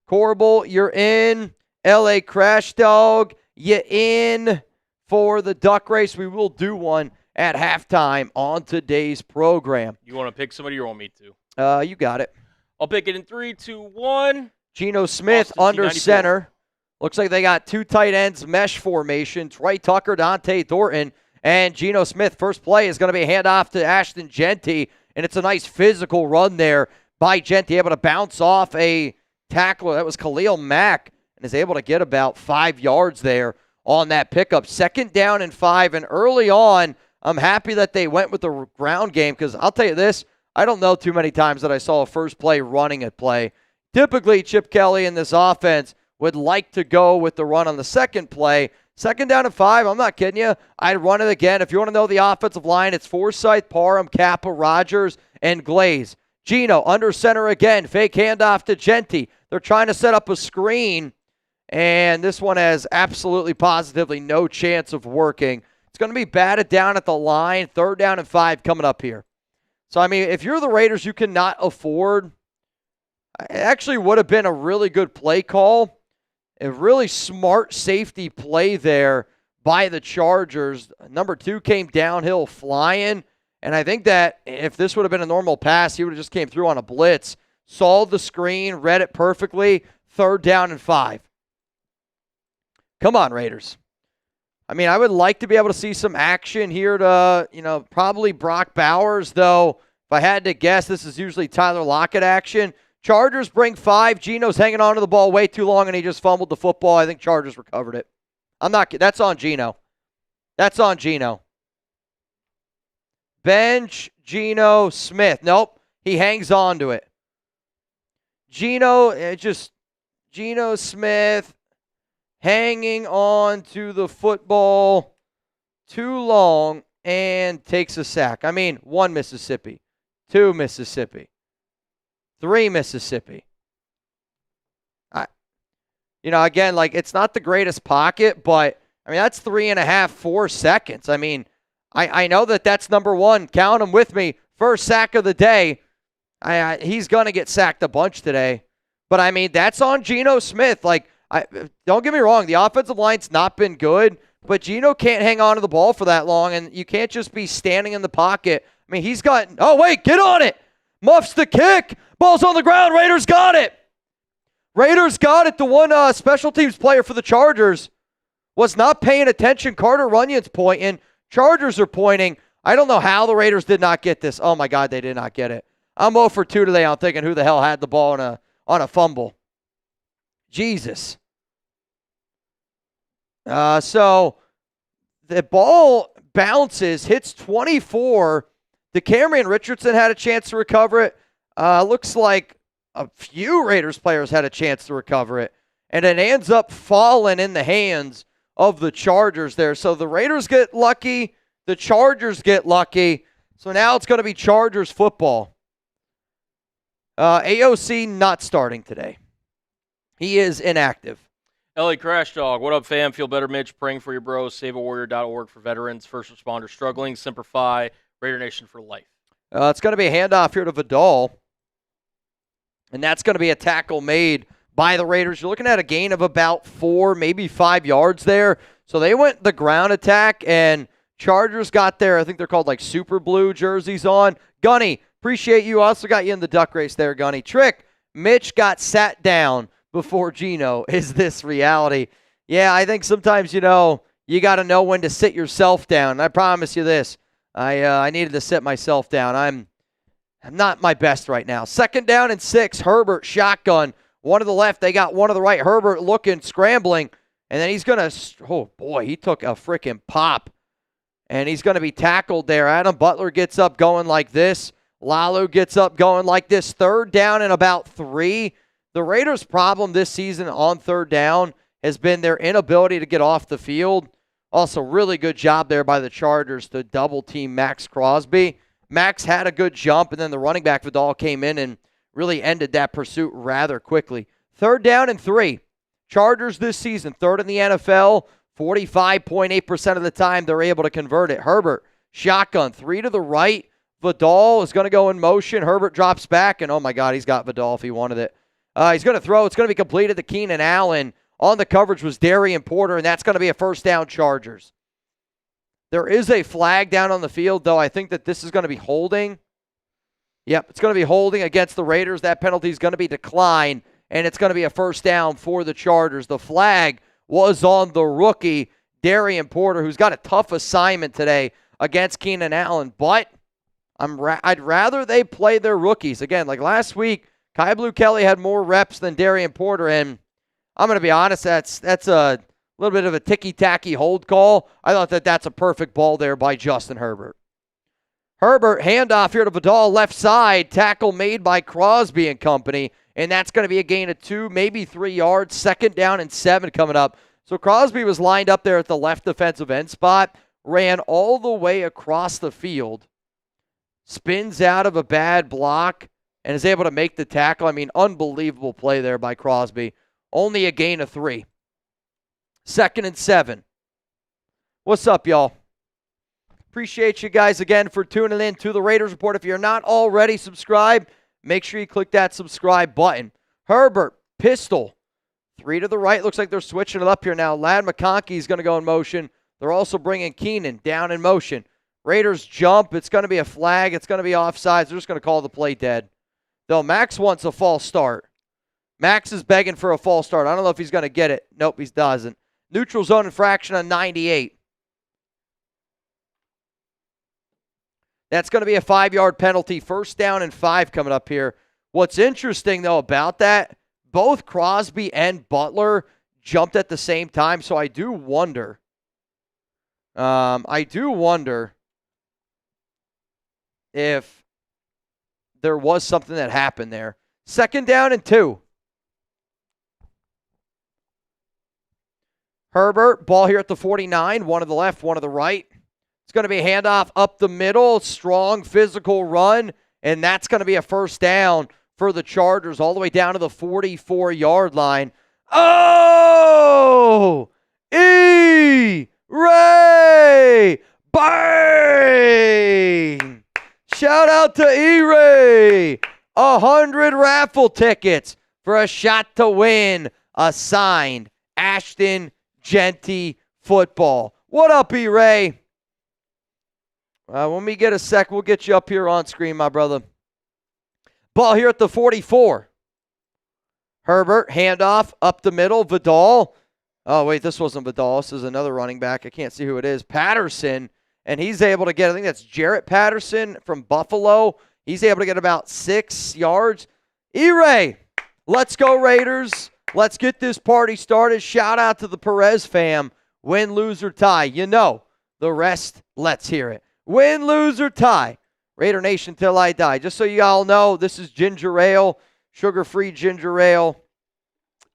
Corbell, you're in. LA Crash Dog, you in for the duck race. We will do one at halftime on today's program. You want to pick somebody or want me to? You got it. I'll pick it in 3, 2, 1. Geno Smith Austin under T94. center. Looks like they got 2 tight ends, mesh formation. Trey Tucker, Dante Thornton, and Geno Smith. First play is going to be a handoff to Ashton Genty, and it's a nice physical run there by Genty, able to bounce off a tackler. That was Khalil Mack, and is able to get about 5 yards there on that pickup. 2nd down and 5, and early on, I'm happy that they went with the ground game, because I'll tell you this, I don't know too many times that I saw a first play running a play. Typically, Chip Kelly in this offense would like to go with the run on the second play. 2nd down and 5, I'm not kidding you. I'd run it again. If you want to know the offensive line, it's Forsythe, Parham, Kappa, Rogers, and Glaze. Geno under center again. Fake handoff to Genty. They're trying to set up a screen, and this one has absolutely positively no chance of working. It's going to be batted down at the line. 3rd down and 5 coming up here. So, I mean, if you're the Raiders, you cannot afford. It actually would have been a really good play call. A really smart safety play there by the Chargers. Number 2 came downhill flying. And I think that if this would have been a normal pass, he would have just came through on a blitz. Saw the screen, read it perfectly. 3rd down and 5. Come on, Raiders. I mean, I would like to be able to see some action here to, probably Brock Bowers, though. If I had to guess, this is usually Tyler Lockett action. Chargers bring 5. Geno's hanging on to the ball way too long, and he just fumbled the football. I think Chargers recovered it. That's on Geno. That's on Geno. Bench Geno Smith. Nope. He hangs on to it. Geno Smith hanging on to the football too long and takes a sack. I mean, 1 Mississippi, 2 Mississippi, 3 Mississippi. Again, it's not the greatest pocket, but, that's 3.5, 4 seconds. I know that's number 1. Count them with me. First sack of the day. He's going to get sacked a bunch today. But, that's on Geno Smith. Don't get me wrong. The offensive line's not been good, but Geno can't hang on to the ball for that long, and you can't just be standing in the pocket. He's got – oh, wait, get on it. Muffs the kick. Ball's on the ground. Raiders got it. Raiders got it. The one special teams player for the Chargers was not paying attention. Carter Runyon's pointing. Chargers are pointing. I don't know how the Raiders did not get this. Oh, my God, they did not get it. I'm 0 for 2 today. I'm thinking who the hell had the ball on a fumble. Jesus. So the ball bounces, hits 24. DeCamerion Richardson had a chance to recover it. Looks like a few Raiders players had a chance to recover it. And it ends up falling in the hands of the Chargers there. So the Raiders get lucky. The Chargers get lucky. So now it's going to be Chargers football. AOC not starting today. He is inactive. LA Crash Dog, what up, fam? Feel better, Mitch. Praying for your bros. SaveAWarrior.org for veterans, first responders struggling. Simplify. Raider Nation for life. It's going to be a handoff here to Vidal. And that's going to be a tackle made by the Raiders. You're looking at a gain of about 4, maybe 5 yards there. So they went the ground attack, and Chargers got their, I think they're called super blue jerseys on. Gunny, appreciate you. Also got you in the duck race there, Gunny. Trick, Mitch got sat down before Geno. Is this reality? Yeah, I think sometimes, you got to know when to sit yourself down. I promise you this. I needed to sit myself down. I'm not my best right now. 2nd down and 6. Herbert shotgun. One to the left. They got one to the right. Herbert looking, scrambling. And then he's going to, oh boy, he took a freaking pop. And he's going to be tackled there. Adam Butler gets up going like this. Lalu gets up going like this. 3rd down and about 3. The Raiders' problem this season on 3rd down has been their inability to get off the field. Also, really good job there by the Chargers to double-team Max Crosby. Max had a good jump, and then the running back Vidal came in and really ended that pursuit rather quickly. 3rd down and 3. Chargers this season, 3rd in the NFL, 45.8% of the time they're able to convert it. Herbert, shotgun, 3 to the right. Vidal is going to go in motion. Herbert drops back, and oh my God, he's got Vidal if he wanted it. He's going to throw. It's going to be completed to Keenan Allen. On the coverage was Darian Porter, and that's going to be a 1st down Chargers. There is a flag down on the field, though. I think that this is going to be holding. Yep, it's going to be holding against the Raiders. That penalty is going to be declined, and it's going to be a 1st down for the Chargers. The flag was on the rookie, Darian Porter, who's got a tough assignment today against Keenan Allen. But I'd rather they play their rookies. Again, like last week, Kai Blue Kelly had more reps than Darian Porter, and I'm going to be honest, that's a little bit of a ticky-tacky hold call. I thought that's a perfect ball there by Justin Herbert. Herbert, handoff here to Vidal, left side, tackle made by Crosby and company, and that's going to be a gain of 2, maybe 3 yards. 2nd down and 7 coming up. So Crosby was lined up there at the left defensive end spot, ran all the way across the field, spins out of a bad block, and is able to make the tackle. I mean, unbelievable play there by Crosby. Only a gain of 3. 2nd and 7. What's up, y'all? Appreciate you guys again for tuning in to the Raiders Report. If you're not already subscribed, make sure you click that subscribe button. Herbert, pistol. 3 to the right. Looks like they're switching it up here now. Ladd McConkey is going to go in motion. They're also bringing Keenan down in motion. Raiders jump. It's going to be a flag. It's going to be offsides. They're just going to call the play dead. Though Max wants a false start. Max is begging for a false start. I don't know if he's going to get it. Nope, he doesn't. Neutral zone infraction on 98. That's going to be a 5-yard penalty. 1st down and 5 coming up here. What's interesting, though, about that, both Crosby and Butler jumped at the same time, so I do wonder. If there was something that happened there. 2nd down and 2. Herbert, ball here at the 49. One to the left, one to the right. It's going to be a handoff up the middle. Strong physical run. And that's going to be a 1st down for the Chargers all the way down to the 44-yard line. Oh! E-Ray! Bang! Shout out to E-Ray! 100 raffle tickets for a shot to win a signed Ashton Genty football. What up, E-Ray? When we get a sec, we'll get you up here on screen, my brother. Ball here at the 44. Herbert, handoff, up the middle, Vidal. Oh, wait, this wasn't Vidal. This is another running back. I can't see who it is. Patterson, and he's able to get, I think that's Jarrett Patterson from Buffalo. He's able to get about 6 yards. E-Ray, let's go Raiders. Let's get this party started. Shout out to the Perez fam. Win, lose, or tie. You know, the rest, let's hear it. Win, lose, or tie. Raider Nation till I die. Just so you all know, this is ginger ale, sugar-free ginger ale.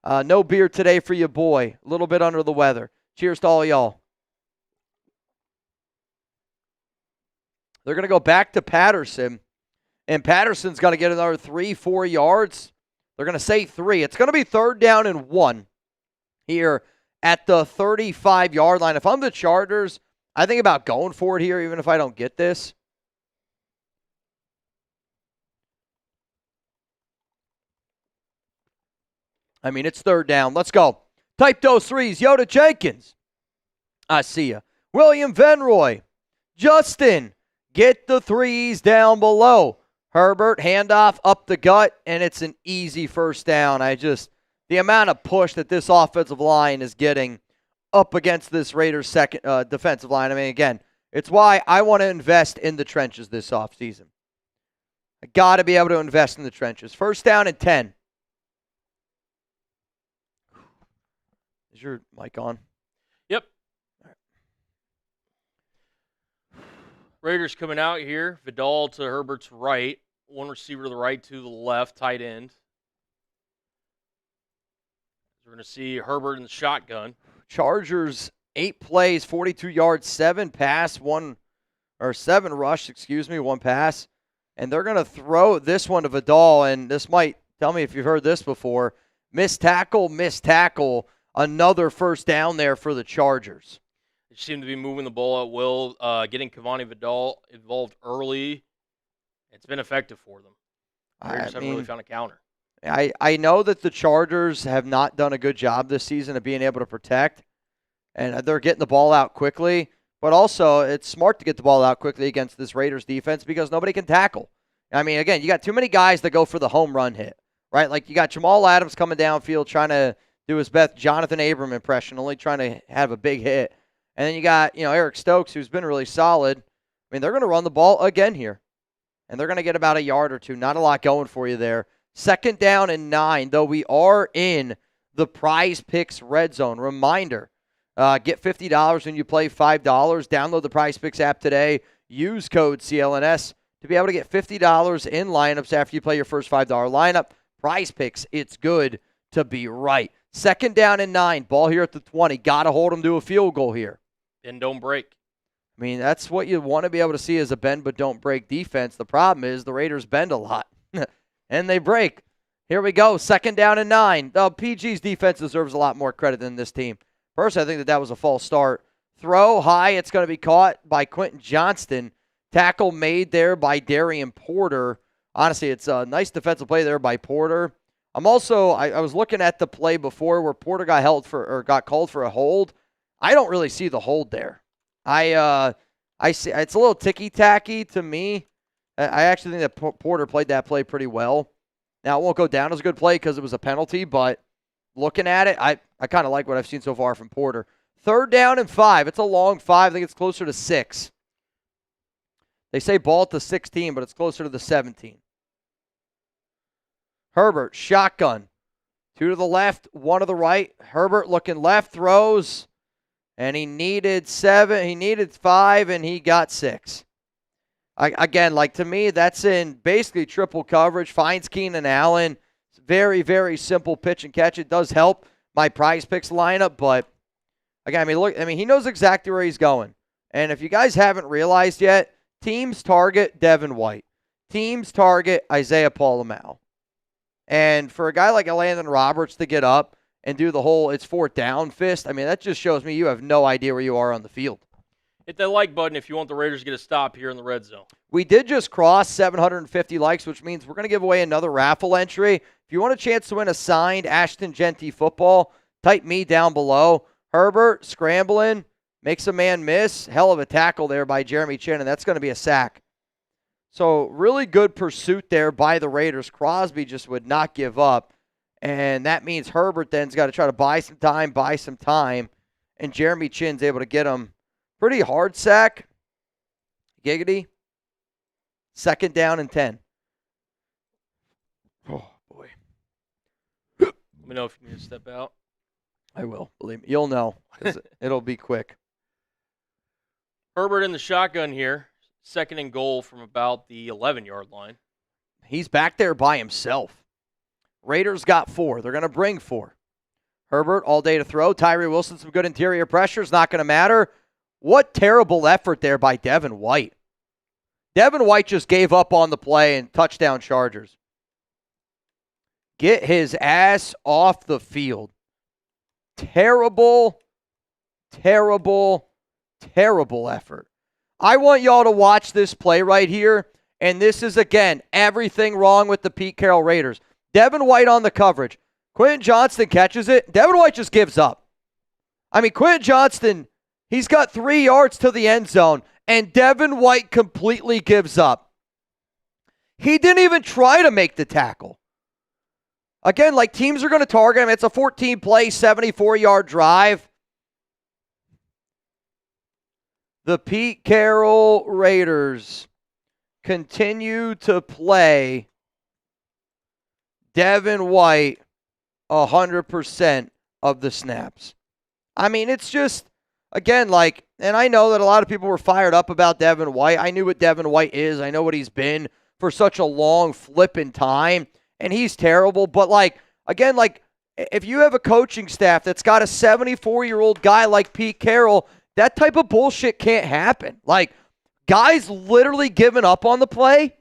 No beer today for you, boy. A little bit under the weather. Cheers to all y'all. They're going to go back to Patterson, and Patterson's got to get another 3-4 yards. They're going to say 3. It's going to be 3rd down and 1 here at the 35-yard line. If I'm the Chargers, I think about going for it here, even if I don't get this. I mean, it's 3rd down. Let's go. Type those 3s. Yoda Jenkins. I see ya. William Venroy. Justin. Get the 3s down below. Herbert, handoff up the gut, and it's an easy 1st down. The amount of push that this offensive line is getting up against this Raiders second defensive line. I mean, again, it's why I want to invest in the trenches this offseason. I got to be able to invest in the trenches. First down and 10. Is your mic on? Yep. Raiders coming out here. Vidal to Herbert's right. One receiver to the right, two to the left, tight end. We're going to see Herbert in the shotgun. Chargers, 8 plays, 42 yards, 7 rush, 1 pass. And they're going to throw this one to Vidal, and this might, tell me if you've heard this before, missed tackle, another first down there for the Chargers. They seem to be moving the ball at will, getting Cavani Vidal involved early. It's been effective for them. Raiders haven't really found a counter. I know that the Chargers have not done a good job this season of being able to protect, and they're getting the ball out quickly. But also, it's smart to get the ball out quickly against this Raiders defense because nobody can tackle. I mean, again, you got too many guys that go for the home run hit, right? Like you got Jamal Adams coming downfield trying to do his best Jonathan Abram impression, only trying to have a big hit. And then you got, Eric Stokes, who's been really solid. I mean, they're going to run the ball again here. And they're going to get about a yard or two. Not a lot going for you there. Second down and 9, though we are in the Prize Picks red zone. Reminder, get $50 when you play $5. Download the Prize Picks app today. Use code CLNS to be able to get $50 in lineups after you play your first $5 lineup. Prize Picks, it's good to be right. Second down and 9, ball here at the 20. Got to hold them to a field goal here. And don't break. I mean, that's what you want to be able to see as a bend but don't break defense. The problem is the Raiders bend a lot, and they break. Here we go, second down and 9. PG's defense deserves a lot more credit than this team. Personally, I think that was a false start. Throw high, it's going to be caught by Quentin Johnston. Tackle made there by Darian Porter. Honestly, it's a nice defensive play there by Porter. I was looking at the play before where Porter got called for a hold. I don't really see the hold there. I see it's a little ticky-tacky to me. I actually think that Porter played that play pretty well. Now, it won't go down as a good play because it was a penalty, but looking at it, I kind of like what I've seen so far from Porter. Third down and 5. It's a long 5. I think it's closer to 6. They say ball at the 16, but it's closer to the 17. Herbert, shotgun. 2 to the left, 1 to the right. Herbert looking left, throws. And he needed 7. He needed 5, and he got 6. To me, that's in basically triple coverage. Finds Keenan Allen. It's very, very simple pitch and catch. It does help my Prize Picks lineup, but again, he knows exactly where he's going. And if you guys haven't realized yet, teams target Devin White. Teams target Isaiah Paul-Lamau. And for a guy like Landon Roberts to get up and do the whole it's fourth down fist, that just shows me you have no idea where you are on the field. Hit that like button if you want the Raiders to get a stop here in the red zone. We did just cross 750 likes, which means we're going to give away another raffle entry. If you want a chance to win a signed Ashton Genty football, type me down below. Herbert scrambling, makes a man miss. Hell of a tackle there by Jeremy Chinn, and that's going to be a sack. So really good pursuit there by the Raiders. Crosby just would not give up, and that means Herbert then's got to try to buy some time, and Jeremy Chinn's able to get him pretty hard sack. Giggity. Second down and 10. Oh, boy. Let me know if you need to step out. I will. Believe me. You'll know. It'll be quick. Herbert in the shotgun here. Second and goal from about the 11-yard line. He's back there by himself. Raiders got 4. They're going to bring 4. Herbert all day to throw. Tyree Wilson, some good interior pressure. It's not going to matter. What terrible effort there by Devin White. Devin White just gave up on the play and touchdown Chargers. Get his ass off the field. Terrible effort. I want y'all to watch this play right here, and this is, again, everything wrong with the Pete Carroll Raiders. Devin White on the coverage. Quentin Johnston catches it. Devin White just gives up. Quentin Johnston, he's got 3 yards to the end zone, and Devin White completely gives up. He didn't even try to make the tackle. Again, teams are going to target him. It's a 14-play, 74-yard drive. the Pete Carroll Raiders continue to play Devin White 100% of the snaps. I mean, it's just, again, and I know that a lot of people were fired up about Devin White. I knew what Devin White is. I know what he's been for such a long flipping time, and he's terrible. But, again, if you have a coaching staff that's got a 74-year-old guy like Pete Carroll, that type of bullshit can't happen. Guys literally giving up on the play.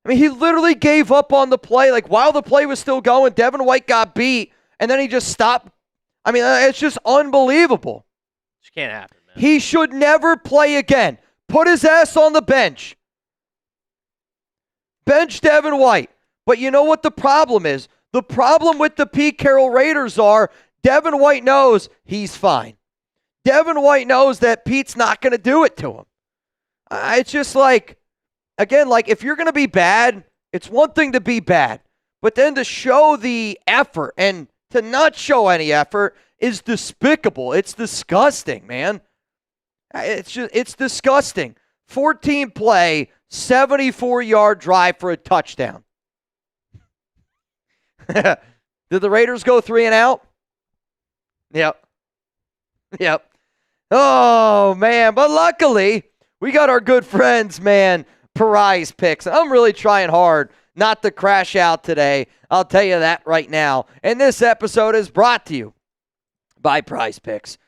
I mean, he literally gave up on the play. While the play was still going, Devin White got beat, and then he just stopped. I mean, it's just unbelievable. It can't happen, man. He should never play again. Put his ass on the bench. Bench Devin White. But you know what the problem is? The problem with the Pete Carroll Raiders are Devin White knows he's fine. Devin White knows that Pete's not going to do it to him. It's just again, if you're going to be bad, it's one thing to be bad. But then to show the effort and to not show any effort is despicable. It's disgusting, man. It's disgusting. 14 play, 74-yard drive for a touchdown. Did the Raiders go 3 and out? Yep. Oh, man. But luckily, we got our good friends, man, Prize Picks. I'm really trying hard not to crash out today. I'll tell you that right now. And this episode is brought to you by Prize Picks.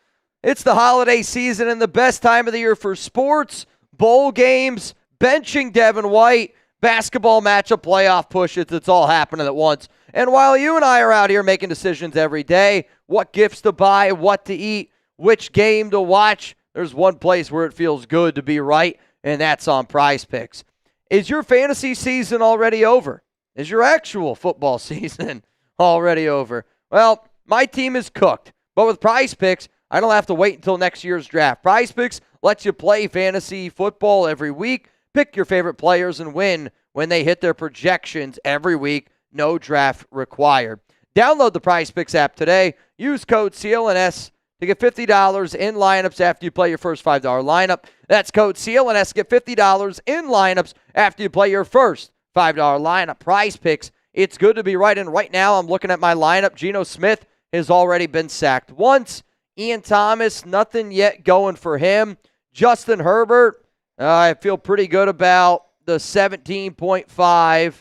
It's the holiday season and the best time of the year for sports, bowl games, benching Devin White, basketball matchup, playoff pushes. It's all happening at once. And while you and I are out here making decisions every day, what gifts to buy, what to eat, which game to watch, there's one place where it feels good to be right, and that's on Prize Picks. Is your fantasy season already over? Is your actual football season already over? Well, my team is cooked. But with Prize Picks, I don't have to wait until next year's draft. Prize Picks lets you play fantasy football every week, pick your favorite players, and win when they hit their projections every week. No draft required. Download the Prize Picks app today. Use code CLNS to get $50 in lineups after you play your first $5 lineup. That's code CLNS. Get $50 in lineups after you play your first $5 lineup. Prize Picks, it's good to be right. And right now I'm looking at my lineup. Geno Smith has already been sacked once. Ian Thomas, nothing yet going for him. Justin Herbert, I feel pretty good about the 17.5. Is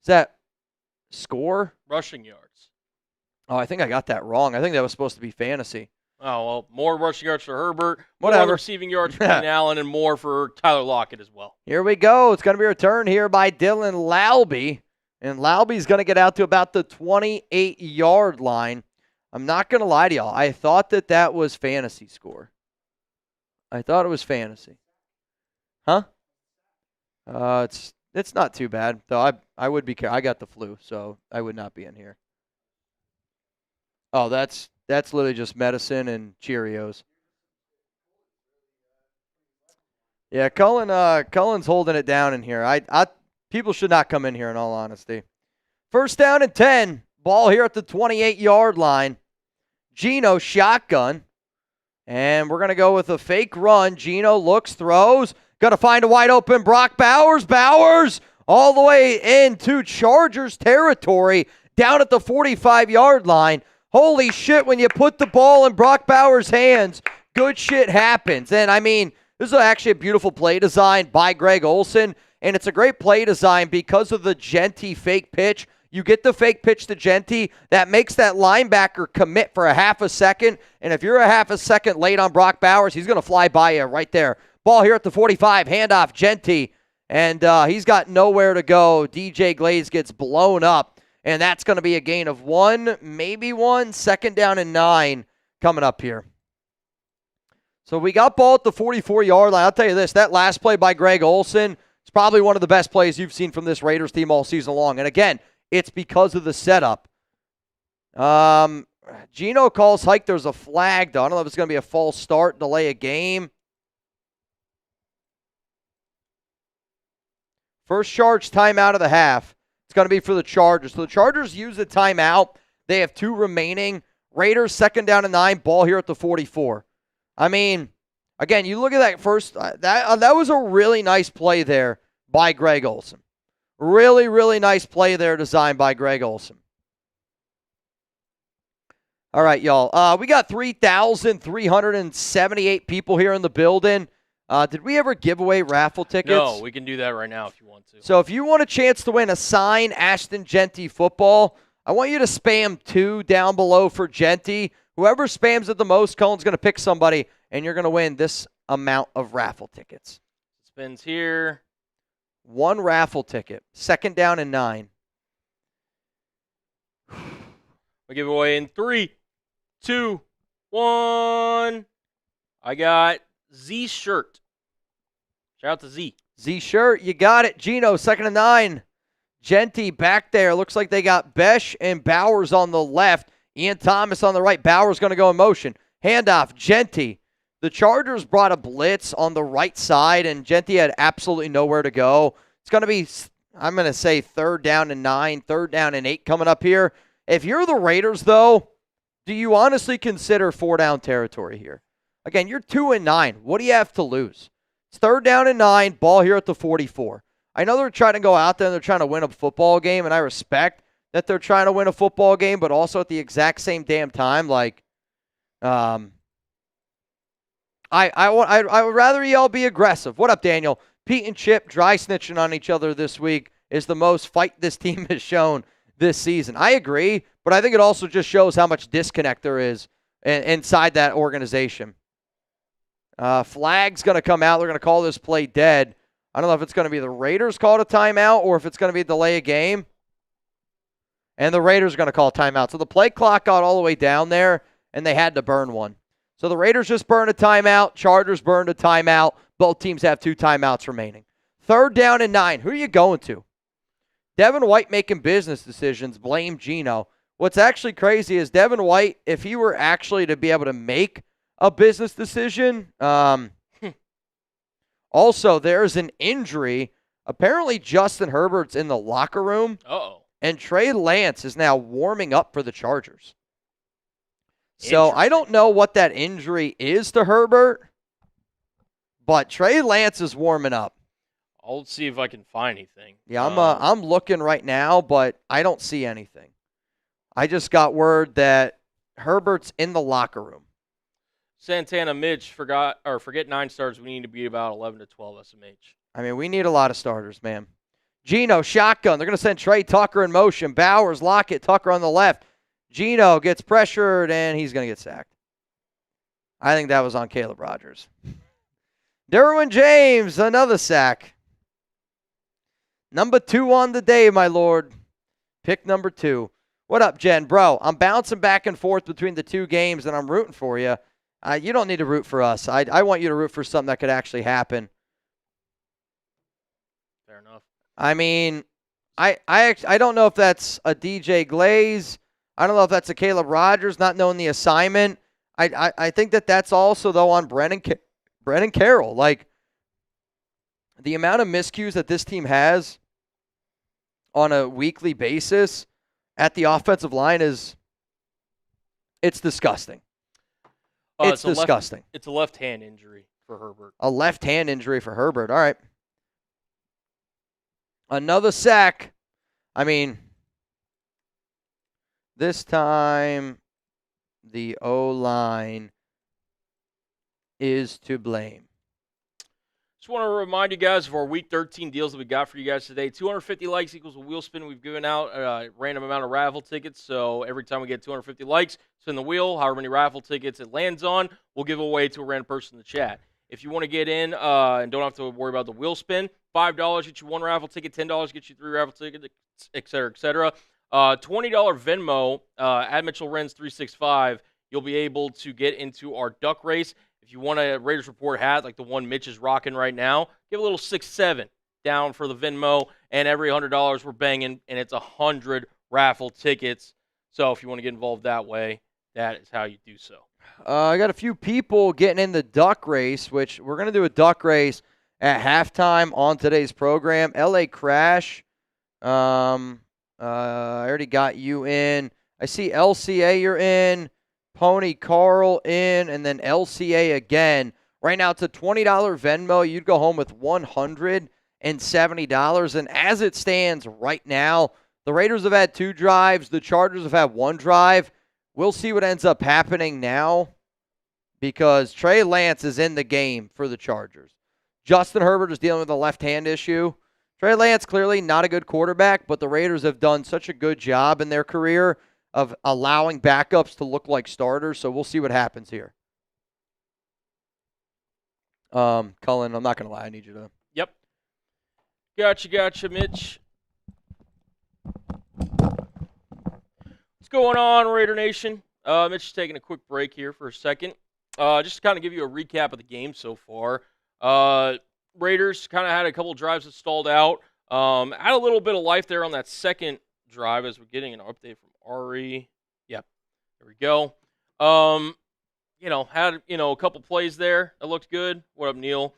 that score? Rushing yards. Oh, I think I got that wrong. I think that was supposed to be fantasy. Oh, well, more rushing yards for Herbert, Whatever. more receiving yards for Keenan Allen, and more for Tyler Lockett as well. Here we go. It's going to be returned here by Dylan Laube. And Laube's going to get out to about the 28-yard line. I'm not going to lie to y'all. I thought that was fantasy score. I thought it was fantasy. Huh? It's not too bad, though. I would be careful. I got the flu, so I would not be in here. Oh, that's literally just medicine and Cheerios. Yeah, Cullen's holding it down in here. People should not come in here, in all honesty. First down and 10. Ball here at the 28-yard line. Geno shotgun. And we're going to go with a fake run. Geno looks, throws. Got to find a wide open Brock Bowers. Bowers all the way into Chargers territory down at the 45-yard line. Holy shit, when you put the ball in Brock Bowers' hands, good shit happens. And, I mean, this is actually a beautiful play design by Greg Olsen, and it's a great play design because of the Genty fake pitch. You get the fake pitch to Genty, that makes that linebacker commit for a half a second, and if you're a half a second late on Brock Bowers, he's going to fly by you right there. Ball here at the 45, handoff Genty, and he's got nowhere to go. DJ Glaze gets blown up. And that's going to be a gain of 1, maybe 1. Second down and 9 coming up here. So we got ball at the 44-yard line. I'll tell you this, that last play by Greg Olsen is probably one of the best plays you've seen from this Raiders team all season long. And again, it's because of the setup. Geno calls hike. There's a flag, though. I don't know if it's going to be a false start, delay a game. First charge timeout of the half. It's going to be for the Chargers. So the Chargers use the timeout. They have 2 remaining. Raiders, second down and 9. Ball here at the 44. I mean, Again, you look at that first. That was a really nice play there by Greg Olsen. Really, really nice play there designed by Greg Olsen. All right, y'all. We got 3,378 people here in the building. Did we ever give away raffle tickets? No, we can do that right now if you want to. So if you want a chance to win a signed Ashton Genty football, I want you to spam 2 down below for Genty. Whoever spams it the most, Colin's going to pick somebody, and you're going to win this amount of raffle tickets. Spins here. 1 raffle ticket. 2nd down and 9. We give away in 3, 2, 1. I got Z shirt. Shout out to Z. Z shirt, you got it. Gino, 2nd and 9. Genty back there. Looks like they got Besh and Bowers on the left. Ian Thomas on the right. Bowers going to go in motion. Handoff, Genty. The Chargers brought a blitz on the right side, and Genty had absolutely nowhere to go. It's going to be, I'm going to say, 3rd down and 9, 3rd down and 8 coming up here. If you're the Raiders, though, do you honestly consider 4-down territory here? Again, you're 2 and 9. What do you have to lose? It's 3rd down and 9, ball here at the 44. I know they're trying to go out there and they're trying to win a football game, and I respect that they're trying to win a football game, but also at the exact same damn time, like, I would rather y'all be aggressive. What up, Daniel? Pete and Chip dry snitching on each other this week is the most fight this team has shown this season. I agree, but I think it also just shows how much disconnect there is inside that organization. Flag's going to come out. They're going to call this play dead. I don't know if it's going to be the Raiders called a timeout or if it's going to be a delay of game. And the Raiders are going to call a timeout. So the play clock got all the way down there, and they had to burn one. So the Raiders just burned a timeout. Chargers burned a timeout. Both teams have 2 timeouts remaining. 3rd down and 9. Who are you going to? Devin White making business decisions. Blame Gino. What's actually crazy is Devin White, if he were actually to be able to make a business decision, also there's an injury. Apparently Justin Herbert's in the locker room. Uh-oh. And Trey Lance is now warming up for the Chargers. So I don't know what that injury is to Herbert, but Trey Lance is warming up. I'll see if I can find anything. Yeah, I'm looking right now, but I don't see anything. I just got word that Herbert's in the locker room. Santana Mitch forget 9 stars. We need to be about 11 to 12 SMH. I mean, we need a lot of starters, man. Gino, shotgun. They're going to send Trey Tucker in motion. Bowers, Lockett, Tucker on the left. Gino gets pressured, and he's going to get sacked. I think that was on Caleb Rogers. Derwin James, another sack. Number 2 on the day, my lord. Pick number 2. What up, Jen? Bro, I'm bouncing back and forth between the 2 games, and I'm rooting for you. You don't need to root for us. I want you to root for something that could actually happen. Fair enough. I mean, I don't know if that's a DJ Glaze. I don't know if that's a Caleb Rogers not knowing the assignment. I think that's also, though, on Brennan Carroll. Like, the amount of miscues that this team has on a weekly basis at the offensive line it's disgusting. It's disgusting. It's a left hand injury for Herbert. A left hand injury for Herbert. All right. Another sack. I mean, this time the O-line is to blame. Just want to remind you guys of our Week 13 deals that we got for you guys today. 250 likes equals a wheel spin. We've given out a random amount of raffle tickets, so every time we get 250 likes, spin the wheel. However many raffle tickets it lands on, we'll give away to a random person in the chat. If you want to get in and don't have to worry about the wheel spin, $5 gets you 1 raffle ticket, $10 gets you 3 raffle tickets, et cetera, et cetera. $20 Venmo at Mitchell Renz 365. You'll be able to get into our duck race. If you want a Raiders Report hat like the one Mitch is rocking right now, give a little 6-7 down for the Venmo, and every $100 we're banging, and it's 100 raffle tickets. So if you want to get involved that way, that is how you do so. I got a few people getting in the duck race, which we're going to do a duck race at halftime on today's program. LA Crash, I already got you in. I see LCA you're in. Pony Carl in, and then LCA again. Right now, it's a $20 Venmo. You'd go home with $170. And as it stands right now, the Raiders have had 2 drives. The Chargers have had 1 drive. We'll see what ends up happening now because Trey Lance is in the game for the Chargers. Justin Herbert is dealing with a left-hand issue. Trey Lance, clearly not a good quarterback, but the Raiders have done such a good job in their career of allowing backups to look like starters, so we'll see what happens here. Cullen, I'm not going to lie. I need you to. Yep. Gotcha, Mitch. What's going on, Raider Nation? Mitch is taking a quick break here for a second. Just to kind of give you a recap of the game so far. Raiders kind of had a couple drives that stalled out. Had a little bit of life there on that second drive as we're getting an update from Ari. Yep, there we go. Had a couple plays there that looked good. What up, Neil?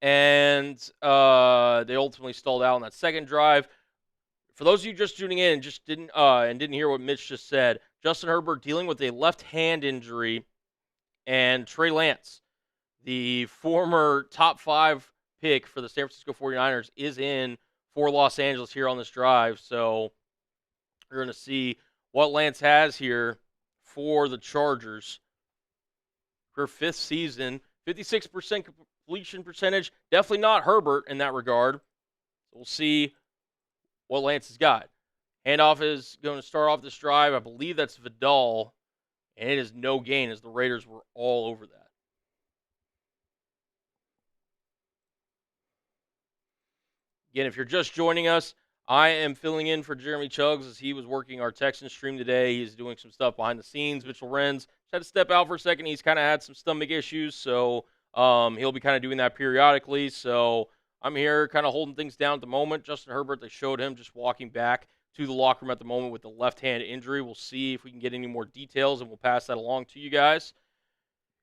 And they ultimately stalled out on that second drive. For those of you just tuning in and just didn't hear what Mitch just said, Justin Herbert dealing with a left hand injury, and Trey Lance, the former top 5 pick for the San Francisco 49ers, is in for Los Angeles here on this drive. So we're going to see what Lance has here for the Chargers. For 5th season, 56% completion percentage. Definitely not Herbert in that regard. So we'll see what Lance has got. Handoff is going to start off this drive. I believe that's Vidal, and it is no gain as the Raiders were all over that. Again, if you're just joining us, I am filling in for Jeremy Chuggs as he was working our Texan stream today. He's doing some stuff behind the scenes. Mitchell Renz had to step out for a second. He's kind of had some stomach issues, so he'll be kind of doing that periodically. So I'm here kind of holding things down at the moment. Justin Herbert, they showed him just walking back to the locker room at the moment with the left-hand injury. We'll see if we can get any more details, and we'll pass that along to you guys.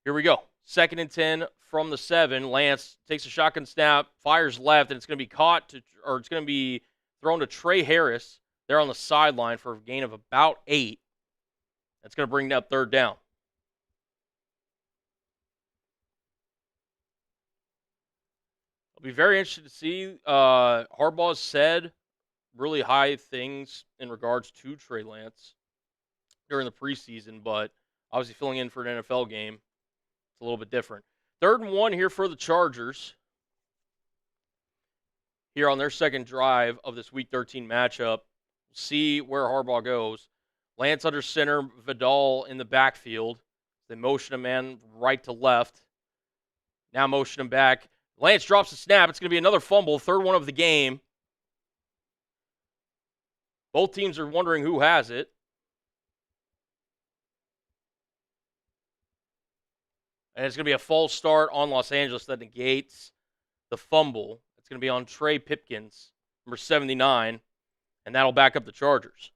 Here we go. 2nd and 10 from the 7. Lance takes a shotgun snap, fires left, and it's going to be it's going to be thrown to Trey Harris there on the sideline for a gain of about 8. That's going to bring that 3rd down. I'll be very interested to see. Harbaugh's said really high things in regards to Trey Lance during the preseason, but obviously filling in for an NFL game, it's a little bit different. 3rd and 1 here for the Chargers. Here on their second drive of this Week 13 matchup. We'll see where Harbaugh goes. Lance under center, Vidal in the backfield. They motion a man right to left. Now motion him back. Lance drops the snap. It's going to be another fumble, 3rd one of the game. Both teams are wondering who has it. And it's going to be a false start on Los Angeles that negates the fumble. It's going to be on Trey Pipkins, number 79, and that'll back up the Chargers.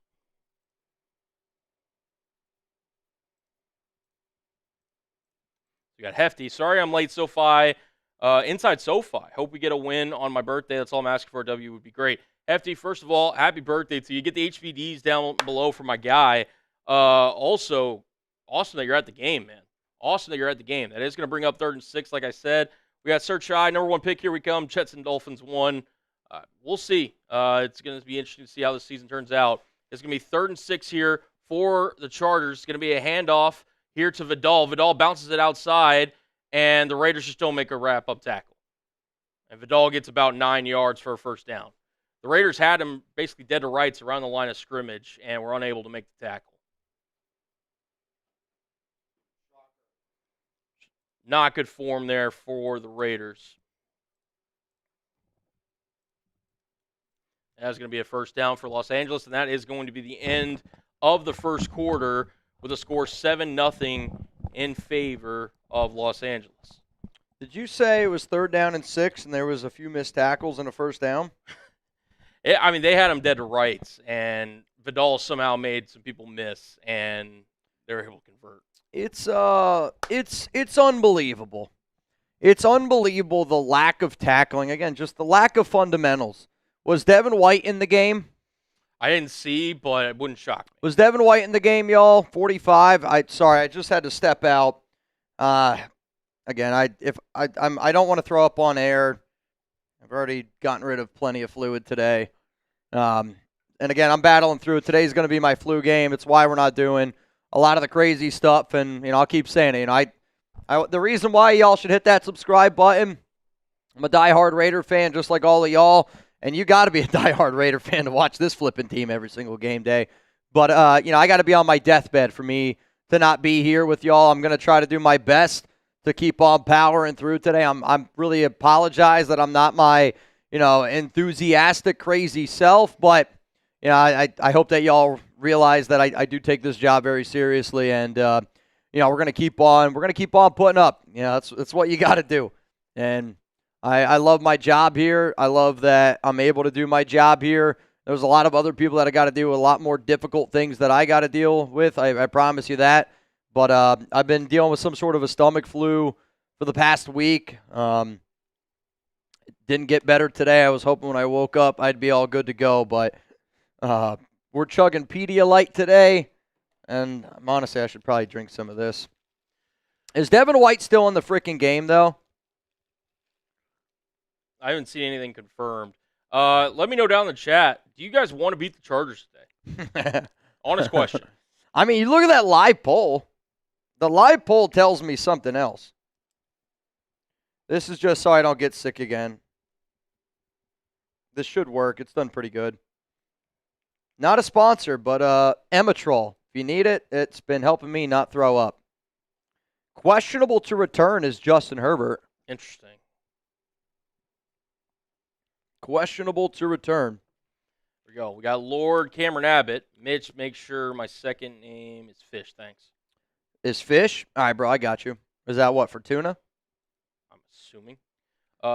We got Hefty. Sorry I'm late, SoFi. Inside SoFi. Hope we get a win on my birthday. That's all I'm asking for. A W would be great. Hefty, first of all, happy birthday to you. Get the HBDs down below for my guy. Also, awesome that you're at the game, man. Awesome that you're at the game. That is going to bring up 3rd and 6, like I said. We got Sir Chai, number 1 pick. Here we come. Jets and Dolphins 1. We'll see. It's going to be interesting to see how the season turns out. It's going to be 3rd and 6 here for the Chargers. It's going to be a handoff here to Vidal. Vidal bounces it outside, and the Raiders just don't make a wrap-up tackle. And Vidal gets about 9 yards for a 1st down. The Raiders had him basically dead to rights around the line of scrimmage, and were unable to make the tackle. Not good form there for the Raiders. That's going to be a 1st down for Los Angeles, and that is going to be the end of the 1st quarter with a score 7-0 in favor of Los Angeles. Did you say it was 3rd down and 6 and there was a few missed tackles and a 1st down? They had him dead to rights, and Vidal somehow made some people miss, and they were able to convert. It's unbelievable. It's unbelievable the lack of tackling. Again, just the lack of fundamentals. Was Devin White in the game? I didn't see, but it wouldn't shock me. Was Devin White in the game, y'all? 45. I just had to step out. again, I don't want to throw up on air. I've already gotten rid of plenty of fluid today. And again, I'm battling through it. Today's going to be my flu game. It's why we're not doing a lot of the crazy stuff. And, I'll keep saying it. The reason why y'all should hit that subscribe button, I'm a diehard Raider fan just like all of y'all. And you got to be a diehard Raider fan to watch this flipping team every single game day. But, I got to be on my deathbed for me to not be here with y'all. I'm going to try to do my best to keep on powering through today. I'm really apologize that I'm not my, enthusiastic, crazy self. But, I hope that y'all realize that I do take this job very seriously. And, we're going to keep on putting up. That's what you got to do. And I love my job here. I love that I'm able to do my job here. There's a lot of other people that I got to do a lot more difficult things that I got to deal with. I promise you that. But I've been dealing with some sort of a stomach flu for the past week. It didn't get better today. I was hoping when I woke up I'd be all good to go. But we're chugging Pedialyte today. And honestly, I should probably drink some of this. Is Devin White still in the freaking game, though? I haven't seen anything confirmed. Let me know down in the chat. Do you guys want to beat the Chargers today? Honest question. I mean, you look at that live poll. The live poll tells me something else. This is just so I don't get sick again. This should work. It's done pretty good. Not a sponsor, but Emitrol. If you need it, it's been helping me not throw up. Questionable to return is Justin Herbert. Interesting. Questionable to return. Here we go. We got Lord Cameron Abbott. Mitch, make sure my second name is Fish. Thanks. Is Fish? All right, bro, I got you. Is that what, for tuna? I'm assuming.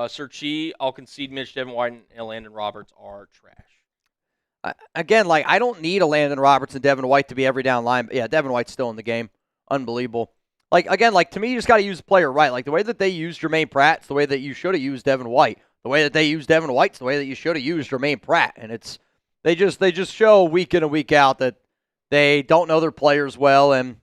Sir Chi, I'll concede Mitch, Devin White, and Landon Roberts are trash. Again, I don't need a Landon Roberts and Devin White to be every down line. But yeah, Devin White's still in the game. Unbelievable. To me, you just got to use the player right. The way that they used Jermaine Pratt's the way that you should have used Devin White. The way that they used Devin White's the way that you should have used Jermaine Pratt. And they just show week in and week out that they don't know their players well. And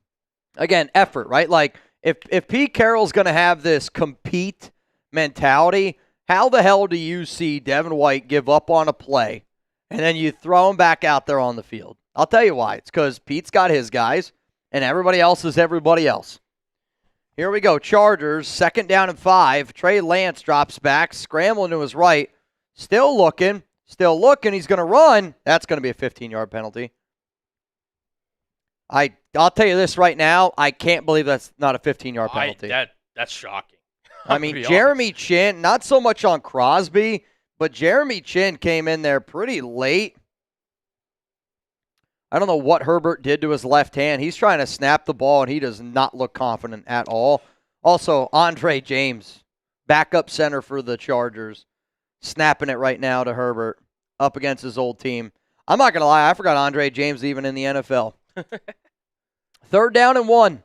again, effort, right? If Pete Carroll's going to have this compete mentality, how the hell do you see Devin White give up on a play and then you throw him back out there on the field? I'll tell you why. It's because Pete's got his guys and everybody else is everybody else. Here we go. Chargers, 2nd down and 5. Trey Lance drops back, scrambling to his right. Still looking. He's going to run. That's going to be a 15-yard penalty. I'll tell you this right now. I can't believe that's not a 15-yard penalty. That's shocking. I mean, Jeremy Chin, not so much on Crosby, but Jeremy Chin came in there pretty late. I don't know what Herbert did to his left hand. He's trying to snap the ball, and he does not look confident at all. Also, Andre James, backup center for the Chargers, snapping it right now to Herbert up against his old team. I'm not going to lie. I forgot Andre James even in the NFL. 3rd down and 1.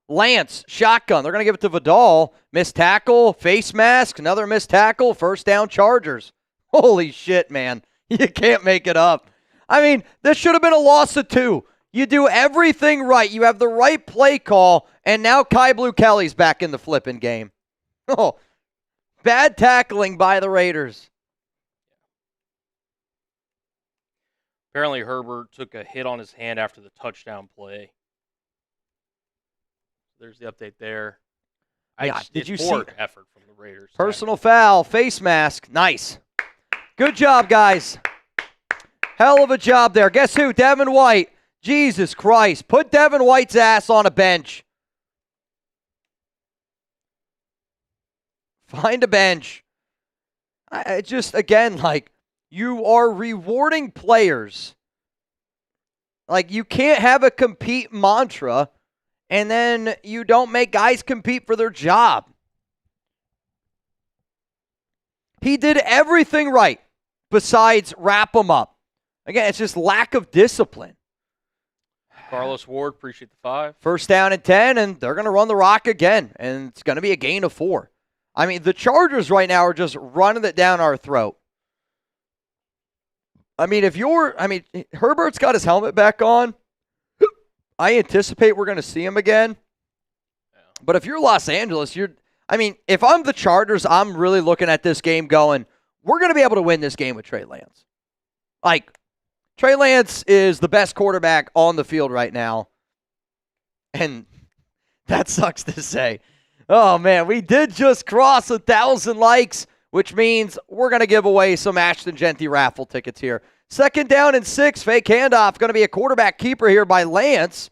Lance, shotgun. They're going to give it to Vidal. Missed tackle, face mask, another missed tackle, 1st down Chargers. Holy shit, man. You can't make it up. I mean, this should have been a loss of 2. You do everything right. You have the right play call, and now Kai Blue Kelly's back in the flipping game. Oh, bad tackling by the Raiders. Apparently, Herbert took a hit on his hand after the touchdown play. There's the update there. Did you see effort from the Raiders? Personal foul, face mask. Nice. Good job, guys. Hell of a job there. Guess who? Devin White. Jesus Christ. Put Devin White's ass on a bench. Find a bench. You are rewarding players. You can't have a compete mantra and then you don't make guys compete for their job. He did everything right besides wrap them up. Again, it's just lack of discipline. Carlos Ward, appreciate the 5. 1st down and 10, and they're going to run the rock again, and it's going to be a gain of 4. I mean, the Chargers right now are just running it down our throat. I mean, Herbert's got his helmet back on. I anticipate we're going to see him again. Yeah. But if you're Los Angeles, I mean, if I'm the Chargers, I'm really looking at this game going, we're going to be able to win this game with Trey Lance. Like, Trey Lance is the best quarterback on the field right now. And that sucks to say. Oh, man, we did just cross 1,000 likes, which means we're going to give away some Ashton Genty raffle tickets here. 2nd down and 6, fake handoff. Going to be a quarterback keeper here by Lance.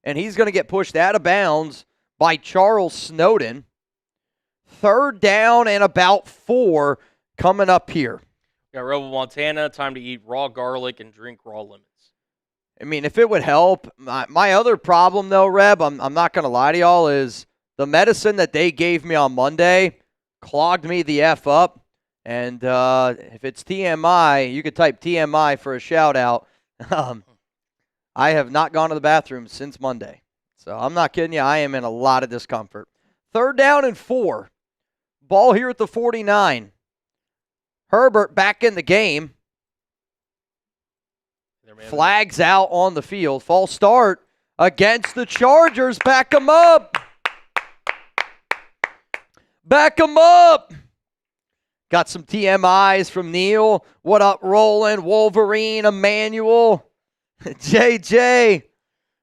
And he's going to get pushed out of bounds by Charles Snowden. 3rd down and about 4 coming up here. Got Rebel Montana, time to eat raw garlic and drink raw lemons. I mean, if it would help. My other problem, though, Reb, I'm not going to lie to y'all, is the medicine that they gave me on Monday clogged me the F up. And if it's TMI, you could type TMI for a shout-out. I have not gone to the bathroom since Monday. So I'm not kidding you. I am in a lot of discomfort. 3rd down and 4. Ball here at the 49. Herbert back in the game. Flags out on the field. False start against the Chargers. Back them up. Back them up. Got some TMIs from Neil. What up, Roland, Wolverine, Emmanuel, JJ.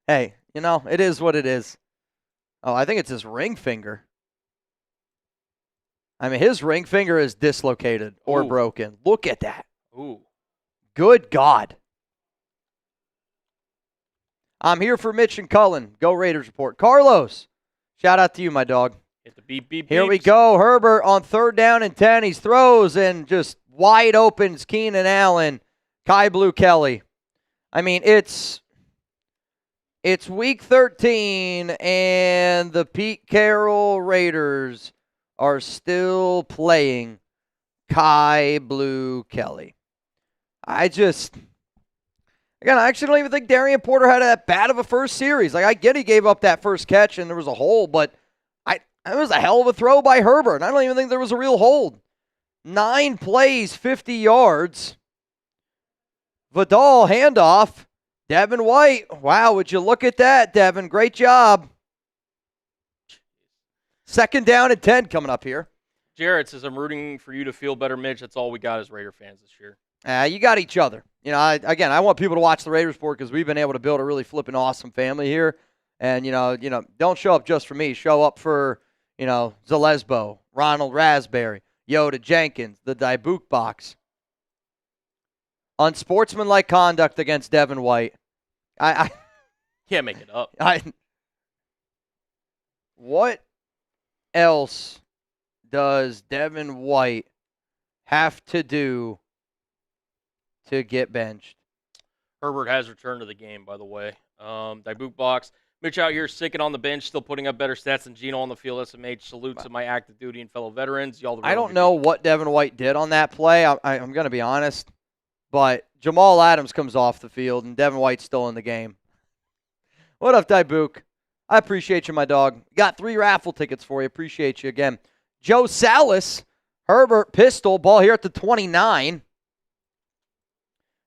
Hey, you know, it is what it is. Oh, I think it's his ring finger. I mean, his ring finger is dislocated or broken. Look at that. Ooh. Good God. I'm here for Mitch and Cullen. Go Raiders report. Carlos, shout out to you, my dog. Hit the beep, beep, Here we go. Herbert on 3rd down and 10. He throws and just wide opens Keenan Allen. Kai Blue Kelly. I mean, it's week 13, and the Pete Carroll Raiders are still playing Kai Blue Kelly. I actually don't even think Darian Porter had that bad of a first series. Like, I get he gave up that first catch and there was a hole, but it was a hell of a throw by Herbert. And I don't even think there was a real hold. 9 plays, 50 yards. Vidal handoff. Devin White. Wow, would you look at that, Devin? Great job. 2nd down and 10 coming up here. Jarrett says, I'm rooting for you to feel better, Mitch. That's all we got as Raider fans this year. You got each other. You know, I want people to watch the Raiders sport because we've been able to build a really flipping awesome family here. And, you know, don't show up just for me. Show up for, Zalesbo, Ronald Raspberry, Yoda Jenkins, the Dybook box. Unsportsmanlike conduct against Devin White. I can't make it up. What else does Devin White have to do to get benched? Herbert has returned to the game, by the way. Dybook box. Mitch out here sticking on the bench, still putting up better stats than Gino on the field. SMH salute to my active duty and fellow veterans. I don't know what Devin White did on that play. I'm going to be honest. But Jamal Adams comes off the field, and Devin White's still in the game. What up, Dybook? I appreciate you, my dog. Got 3 raffle tickets for you. Appreciate you again. Joe Salas, Herbert pistol, ball here at the 29.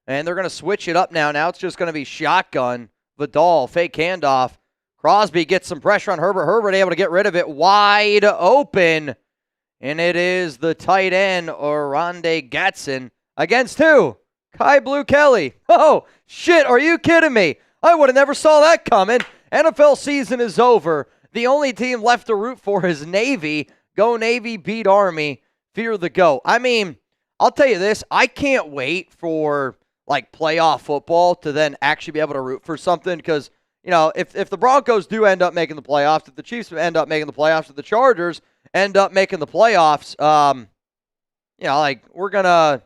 And they're going to switch it up now. Now it's just going to be shotgun. Vidal, fake handoff. Crosby gets some pressure on Herbert. Herbert able to get rid of it. Wide open. And it is the tight end, Oronde Gatson, against who? Kai Blue Kelly. Oh, shit, are you kidding me? I would have never saw that coming. NFL season is over. The only team left to root for is Navy. Go Navy, beat Army. Fear the GOAT. I mean, I'll tell you this. I can't wait for, playoff football to then actually be able to root for something because, if the Broncos do end up making the playoffs, if the Chiefs end up making the playoffs, if the Chargers end up making the playoffs, we're gonna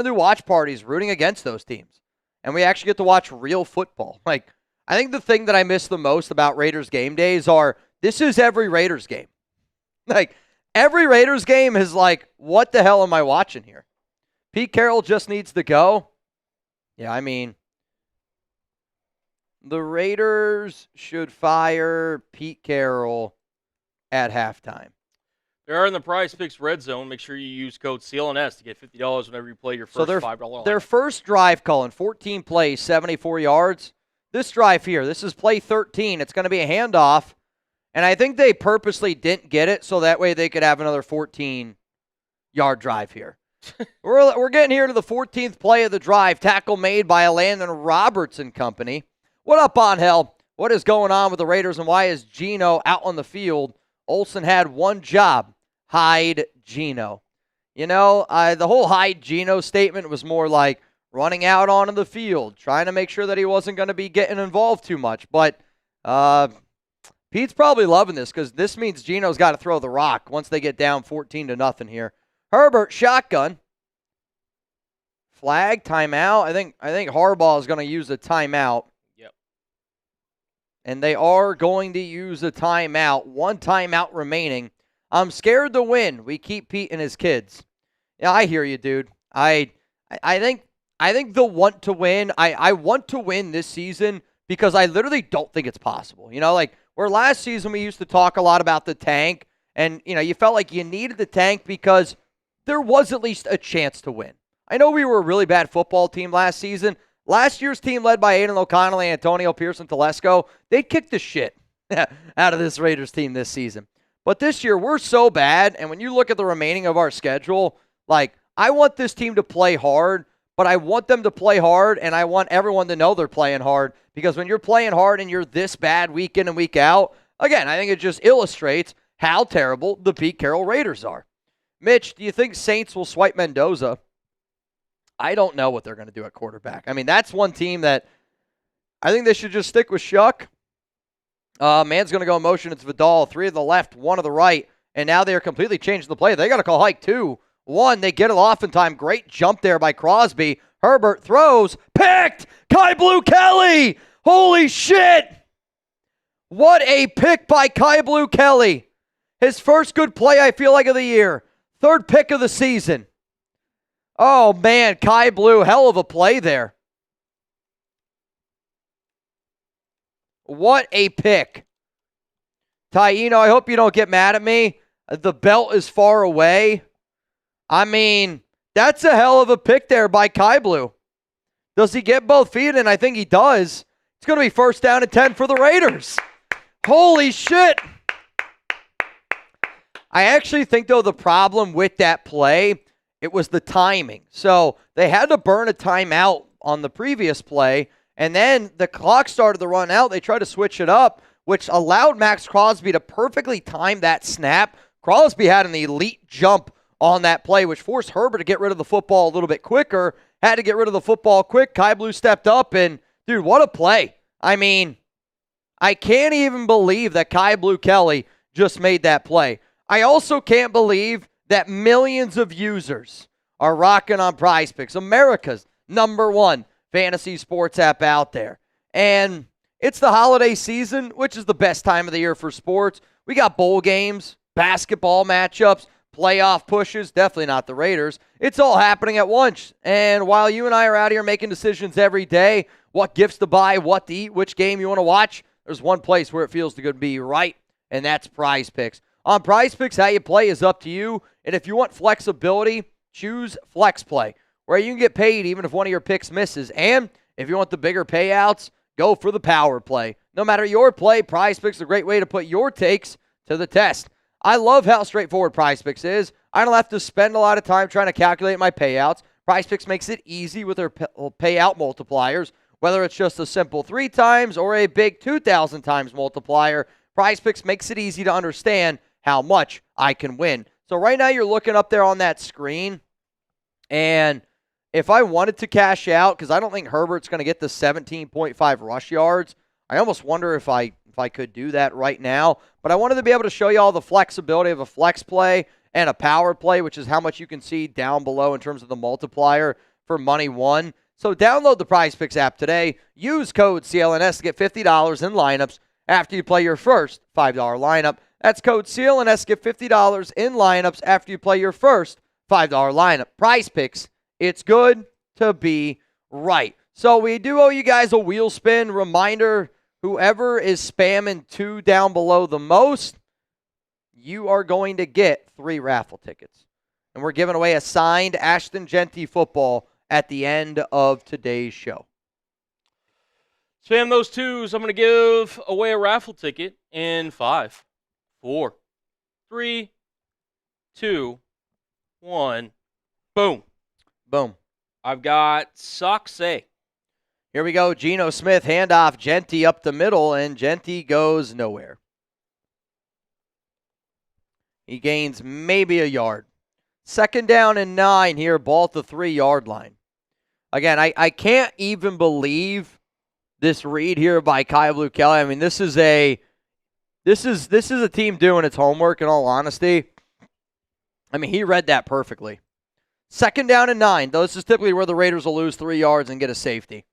do watch parties rooting against those teams, and we actually get to watch real football. I think the thing that I miss the most about Raiders game days are this is every Raiders game. Every Raiders game is what the hell am I watching here? Pete Carroll just needs to go. Yeah, I mean, the Raiders should fire Pete Carroll at halftime. They are in the Prize Picks Red Zone. Make sure you use code CLNS to get $50 whenever you play your first $5 line. Their first drive, Cullen, 14 plays, 74 yards. This drive here, this is play 13. It's going to be a handoff, And I think they purposely didn't get it so that way they could have another 14-yard drive here. We're getting here to the 14th play of the drive. Tackle made by Landon Roberts and company. What up, Angel? What is going on with the Raiders, and why is Geno out on the field? Olsen had one job, hide Geno. You know, the whole hide Geno statement was more like running out onto the field, trying to make sure that he wasn't going to be getting involved too much. But Pete's probably loving this because this means Geno's got to throw the rock once they get down 14-0 here. Herbert, shotgun. Flag, timeout. I think Harbaugh is going to use a timeout. Yep. And they are going to use a timeout. One timeout remaining. I'm scared to win. We keep Pete and his kids. Yeah, I hear you, dude. I think they'll want to win. I want to win this season because I literally don't think it's possible. You know, like where last season we used to talk a lot about the tank, and you know, you felt like you needed the tank because there was at least a chance to win. I know we were a really bad football team last season. Last year's team led by Aiden O'Connell and Antonio Pearson Telesco, they kicked the shit out of this Raiders team this season. But this year, we're so bad, and when you look at the remaining of our schedule, like, I want this team to play hard, but I want them to play hard, and I want everyone to know they're playing hard, because when you're playing hard and you're this bad week in and week out, again, I think it just illustrates how terrible the Pete Carroll Raiders are. Mitch, do you think Saints will swipe Mendoza? I don't know what they're going to do at quarterback. I mean, that's one team that I think they should just stick with Shuck. Man's going to go in motion. It's Vidal. 3 to the left, 1 to the right. And now they're completely changing the play. They got to call hike 2. 1, they get it off in time. Great jump there by Crosby. Herbert throws. Picked! Kai Blue Kelly! Holy shit! What a pick by Kai Blue Kelly. His first good play, I feel like, of the year. 3rd pick of the season. Oh, man, Kai Blue, hell of a play there. What a pick. Taino, I hope you don't get mad at me. The belt is far away. I mean, that's a hell of a pick there by Kai Blue. Does he get both feet in? I think he does. It's going to be 1st down and 10 for the Raiders. Holy shit. I actually think, though, the problem with that play, it was the timing. So they had to burn a timeout on the previous play, and then the clock started to run out. They tried to switch it up, which allowed Max Crosby to perfectly time that snap. Crosby had an elite jump on that play, which forced Herbert to get rid of the football a little bit quicker. Had to get rid of the football quick. Kai Blue stepped up, and, dude, what a play. I mean, I can't even believe that Kai Blue Kelly just made that play. I also can't believe that millions of users are rocking on Prize Picks, America's #1 fantasy sports app out there. And it's the holiday season, which is the best time of the year for sports. We got bowl games, basketball matchups, playoff pushes, definitely not the Raiders. It's all happening at once. And while you and I are out here making decisions every day, what gifts to buy, what to eat, which game you want to watch, there's one place where it feels to be right, and that's Prize Picks. On Prize Picks, how you play is up to you. And if you want flexibility, choose Flex Play, where you can get paid even if one of your picks misses. And if you want the bigger payouts, go for the Power Play. No matter your play, Prize Picks is a great way to put your takes to the test. I love how straightforward Prize Picks is. I don't have to spend a lot of time trying to calculate my payouts. Prize Picks makes it easy with their payout multipliers, whether it's just a simple 3 times or a big 2,000 times multiplier. Prize Picks makes it easy to understand how much I can win. So right now you're looking up there on that screen, and if I wanted to cash out, because I don't think Herbert's going to get the 17.5 rush yards, I almost wonder if I could do that right now. But I wanted to be able to show you all the flexibility of a flex play and a power play, which is how much you can see down below in terms of the multiplier for money won. So download the Prize Picks app today. Use code CLNS to get $50 in lineups after you play your first $5 lineup. That's code CLNS to get $50 in lineups after you play your first $5 lineup. Prize Picks, it's good to be right. So we do owe you guys a wheel spin. Reminder, whoever is spamming 2 down below the most, you are going to get 3 raffle tickets. And we're giving away a signed Ashton Genty football at the end of today's show. Spam those twos. I'm going to give away a raffle ticket in 5, 4, 3, 2, 1. Boom. Boom. I've got Soxay. Here we go. Geno Smith, handoff. Genty up the middle, and Genty goes nowhere. He gains maybe a yard. 2nd down and 9 here, ball at the 3-yard line. Again, I can't even believe this read here by Kyle Blue Kelly. I mean, this is a team doing its homework, in all honesty. I mean, he read that perfectly. 2nd down and 9. This is typically where the Raiders will lose 3 yards and get a safety.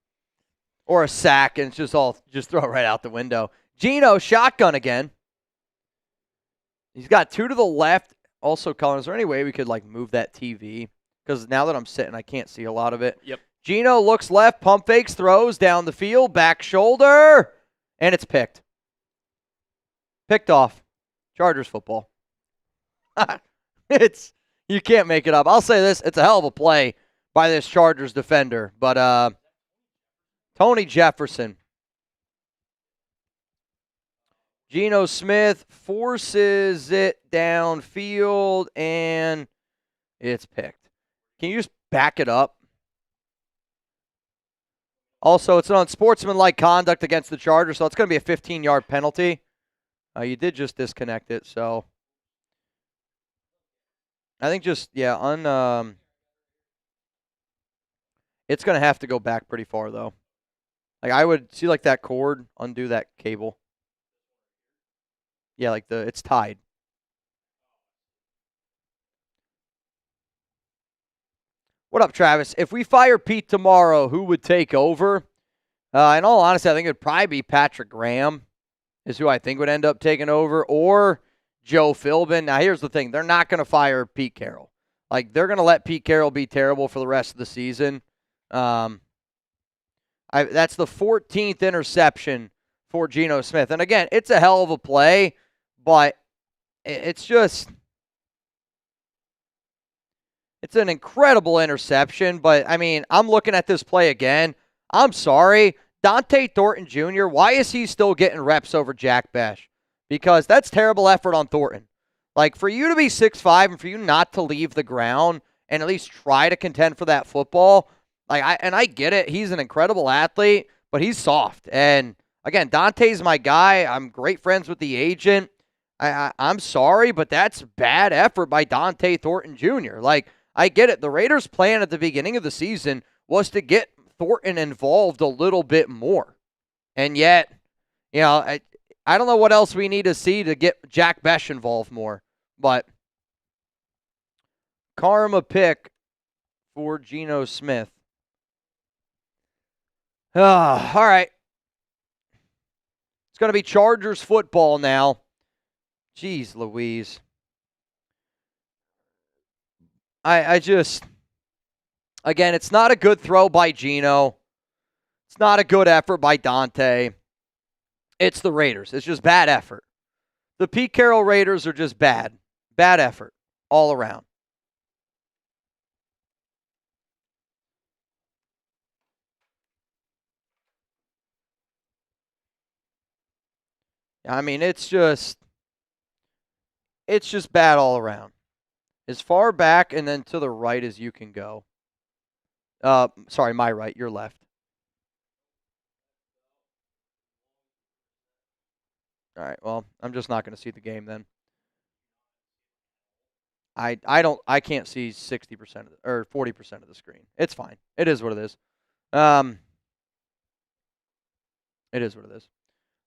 Or a sack, and it's just throw it right out the window. Geno, shotgun again. He's got 2 to the left. Also, Colin, is there any way we could move that TV? Because now that I'm sitting, I can't see a lot of it. Yep. Geno looks left, pump fakes, throws down the field, back shoulder, and it's picked. Picked off. Chargers football. You can't make it up. I'll say this, it's a hell of a play by this Chargers defender. But Tony Jefferson. Geno Smith forces it downfield, and it's picked. Can you just back it up? Also, it's an unsportsmanlike conduct against the Chargers, so it's going to be a 15-yard penalty. You did just disconnect it, so I think it's going to have to go back pretty far, though. I would see that cord, undo that cable. Yeah, it's tied. What up, Travis? If we fire Pete tomorrow, who would take over? In all honesty, I think it would probably be Patrick Graham is who I think would end up taking over, or Joe Philbin. Now, here's the thing. They're not going to fire Pete Carroll. They're going to let Pete Carroll be terrible for the rest of the season. That's the 14th interception for Geno Smith. And again, it's a hell of a play, but it's an incredible interception. But, I mean, I'm looking at this play again. I'm sorry. Dante Thornton Jr., why is he still getting reps over Jack Besh? Because that's terrible effort on Thornton. For you to be 6'5" and for you not to leave the ground and at least try to contend for that football, I get it. He's an incredible athlete, but he's soft. And, again, Dante's my guy. I'm great friends with the agent. I'm sorry, but that's bad effort by Dante Thornton Jr. I get it. The Raiders' plan at the beginning of the season was to get Thornton involved a little bit more. And yet, I don't know what else we need to see to get Jack Besh involved more. But karma pick for Geno Smith. All right. It's going to be Chargers football now. Jeez Louise. Again, it's not a good throw by Geno. It's not a good effort by Dante. It's the Raiders. It's just bad effort. The Pete Carroll Raiders are just bad. Bad effort all around. I mean, it's just bad all around. As far back and then to the right as you can go. Sorry, my right, your left. All right, well, I'm just not going to see the game then. I can't see 60% of or 40% of the screen. It's fine. It is what it is. It is what it is.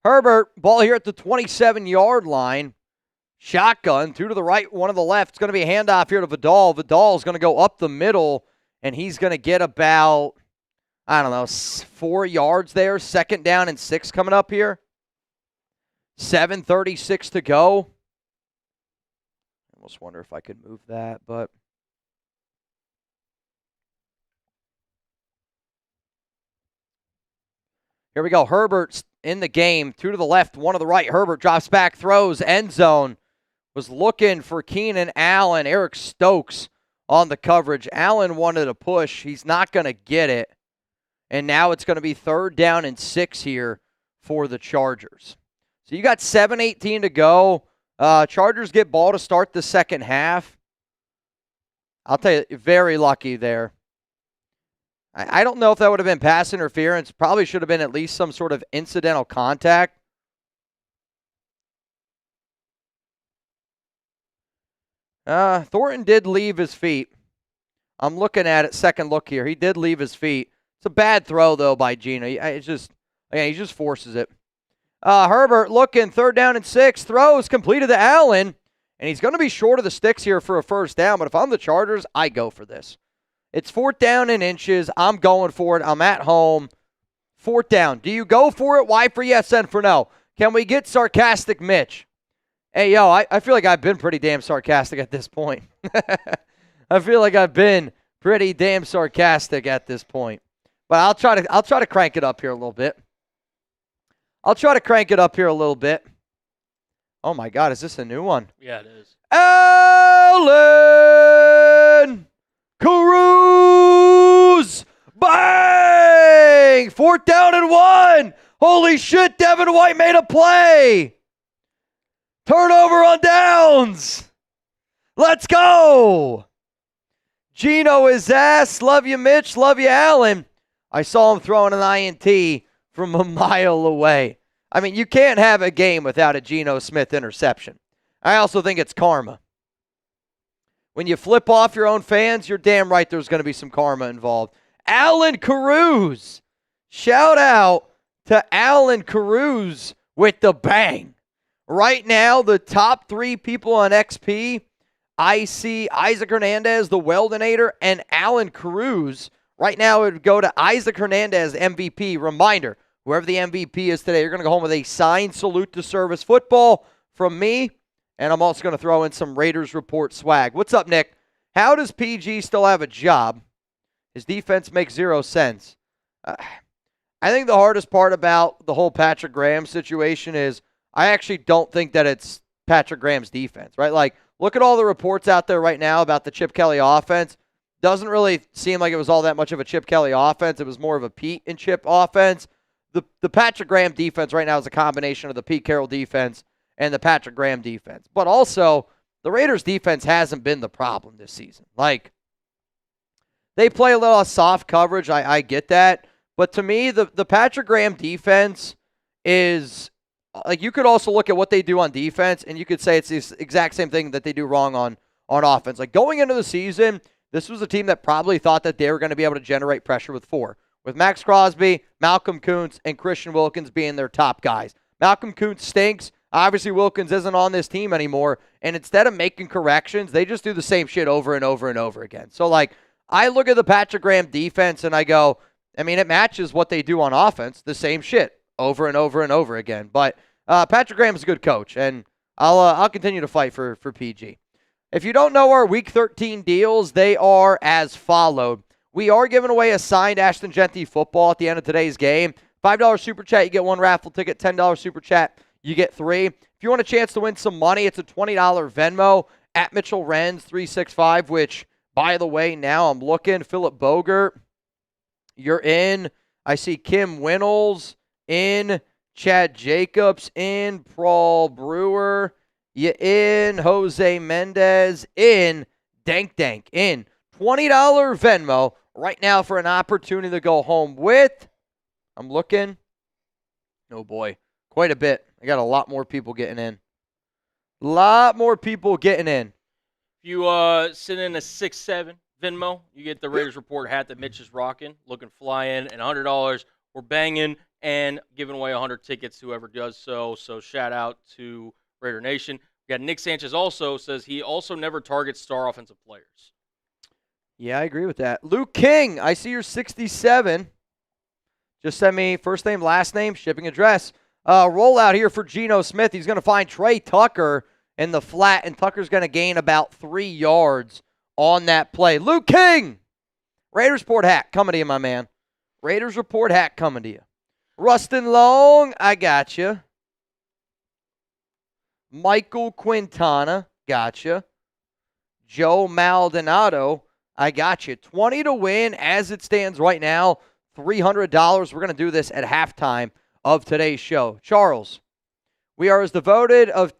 Herbert, ball here at the 27-yard line. Shotgun, 2 to the right, 1 to the left. It's going to be a handoff here to Vidal. Vidal's going to go up the middle, and he's going to get about, 4 yards there. 2nd down and 6 coming up here. 7:36 to go. I almost wonder if I could move that, but here we go. Herbert's in the game. 2 to the left, 1 to the right. Herbert drops back, throws, end zone. Was looking for Keenan Allen. Eric Stokes on the coverage. Allen wanted a push. He's not going to get it. And now it's going to be 3rd down and 6 here for the Chargers. So you got 7:18 to go. Chargers get ball to start the second half. I'll tell you, very lucky there. I don't know if that would have been pass interference. Probably should have been at least some sort of incidental contact. Thornton did leave his feet. I'm looking at it, second look here. He did leave his feet. It's a bad throw, though, by Geno. He just forces it. Herbert looking, 3rd down and 6. Throws completed to Allen. And he's going to be short of the sticks here for a first down. But if I'm the Chargers, I go for this. It's 4th down and inches. I'm going for it. I'm at home. 4th down. Do you go for it? Why for yes and for no? Can we get sarcastic Mitch? Hey, yo, I feel like I've been pretty damn sarcastic at this point. I feel like I've been pretty damn sarcastic at this point. But I'll try to crank it up here a little bit. Oh, my God. Is this a new one? Yeah, it is. Allen Cruz! Bang! 4th down and 1! Holy shit, Devin White made a play! Turnover on downs! Let's go! Geno is ass. Love you, Mitch. Love you, Allen. I saw him throwing an INT from a mile away. I mean, you can't have a game without a Geno Smith interception. I also think it's karma. When you flip off your own fans, you're damn right there's going to be some karma involved. Allen Cruz. Shout out to Allen Cruz with the bang. Right now, the top 3 people on XP, I see Isaac Hernandez, the Weldinator, and Allen Cruz. Right now, it would go to Isaac Hernandez, MVP. Reminder, whoever the MVP is today, you're going to go home with a signed salute to service football from me. And I'm also going to throw in some Raiders Report swag. What's up, Nick? How does PG still have a job? His defense makes 0 sense. I think the hardest part about the whole Patrick Graham situation is I actually don't think that it's Patrick Graham's defense, right? Like, look at all the reports out there right now about the Chip Kelly offense. Doesn't really seem like it was all that much of a Chip Kelly offense. It was more of a Pete and Chip offense. The Patrick Graham defense right now is a combination of the Pete Carroll defense and the Patrick Graham defense. But also, the Raiders defense hasn't been the problem this season. Like, they play a little soft coverage. I get that. But to me, the Patrick Graham defense is, like, you could also look at what they do on defense, and you could say it's the exact same thing that they do wrong on offense. Like, going into the season, this was a team that probably thought that they were going to be able to generate pressure with 4. With Max Crosby, Malcolm Kuntz, and Christian Wilkins being their top guys. Malcolm Kuntz stinks. Obviously, Wilkins isn't on this team anymore. And instead of making corrections, they just do the same shit over and over and over again. So, like, I look at the Patrick Graham defense and I go, I mean, it matches what they do on offense, the same shit over and over and over again. But Patrick Graham's a good coach, and I'll continue to fight for PG. If you don't know our Week 13 deals, they are as followed. We are giving away a signed Ashton Genty football at the end of today's game. $5 Super Chat, you get 1 raffle ticket. $10 Super Chat, you get 3. If you want a chance to win some money, it's a $20 Venmo at Mitchell Renz 365, which, by the way, now I'm looking. Philip Bogert, you're in. I see Kim Winnels in. Chad Jacobs in. Paul Brewer, you in. Jose Mendez in. Dank in. $20 Venmo right now for an opportunity to go home with, I'm looking, oh boy, quite a bit. I got a lot more people getting in. If you send in a 6-7 Venmo, you get the Raiders Report hat that Mitch is rocking, looking fly in, and $100 we're banging and giving away 100 tickets to whoever does so. So shout out to Raider Nation. We got Nick Sanchez also says he also never targets star offensive players. Yeah, I agree with that. Luke King, I see your 67. Just send me first name, last name, shipping address. Rollout here for Geno Smith. He's going to find Trey Tucker in the flat, and Tucker's going to gain about 3 yards on that play. Luke King, Raiders Report hat coming to you, my man. Raiders Report hat coming to you. Rustin Long, I got you. Michael Quintana, got you. Joe Maldonado, I got you. 20 to win as it stands right now. $300. We're going to do this at halftime of today's show. Charles, we are as devoted of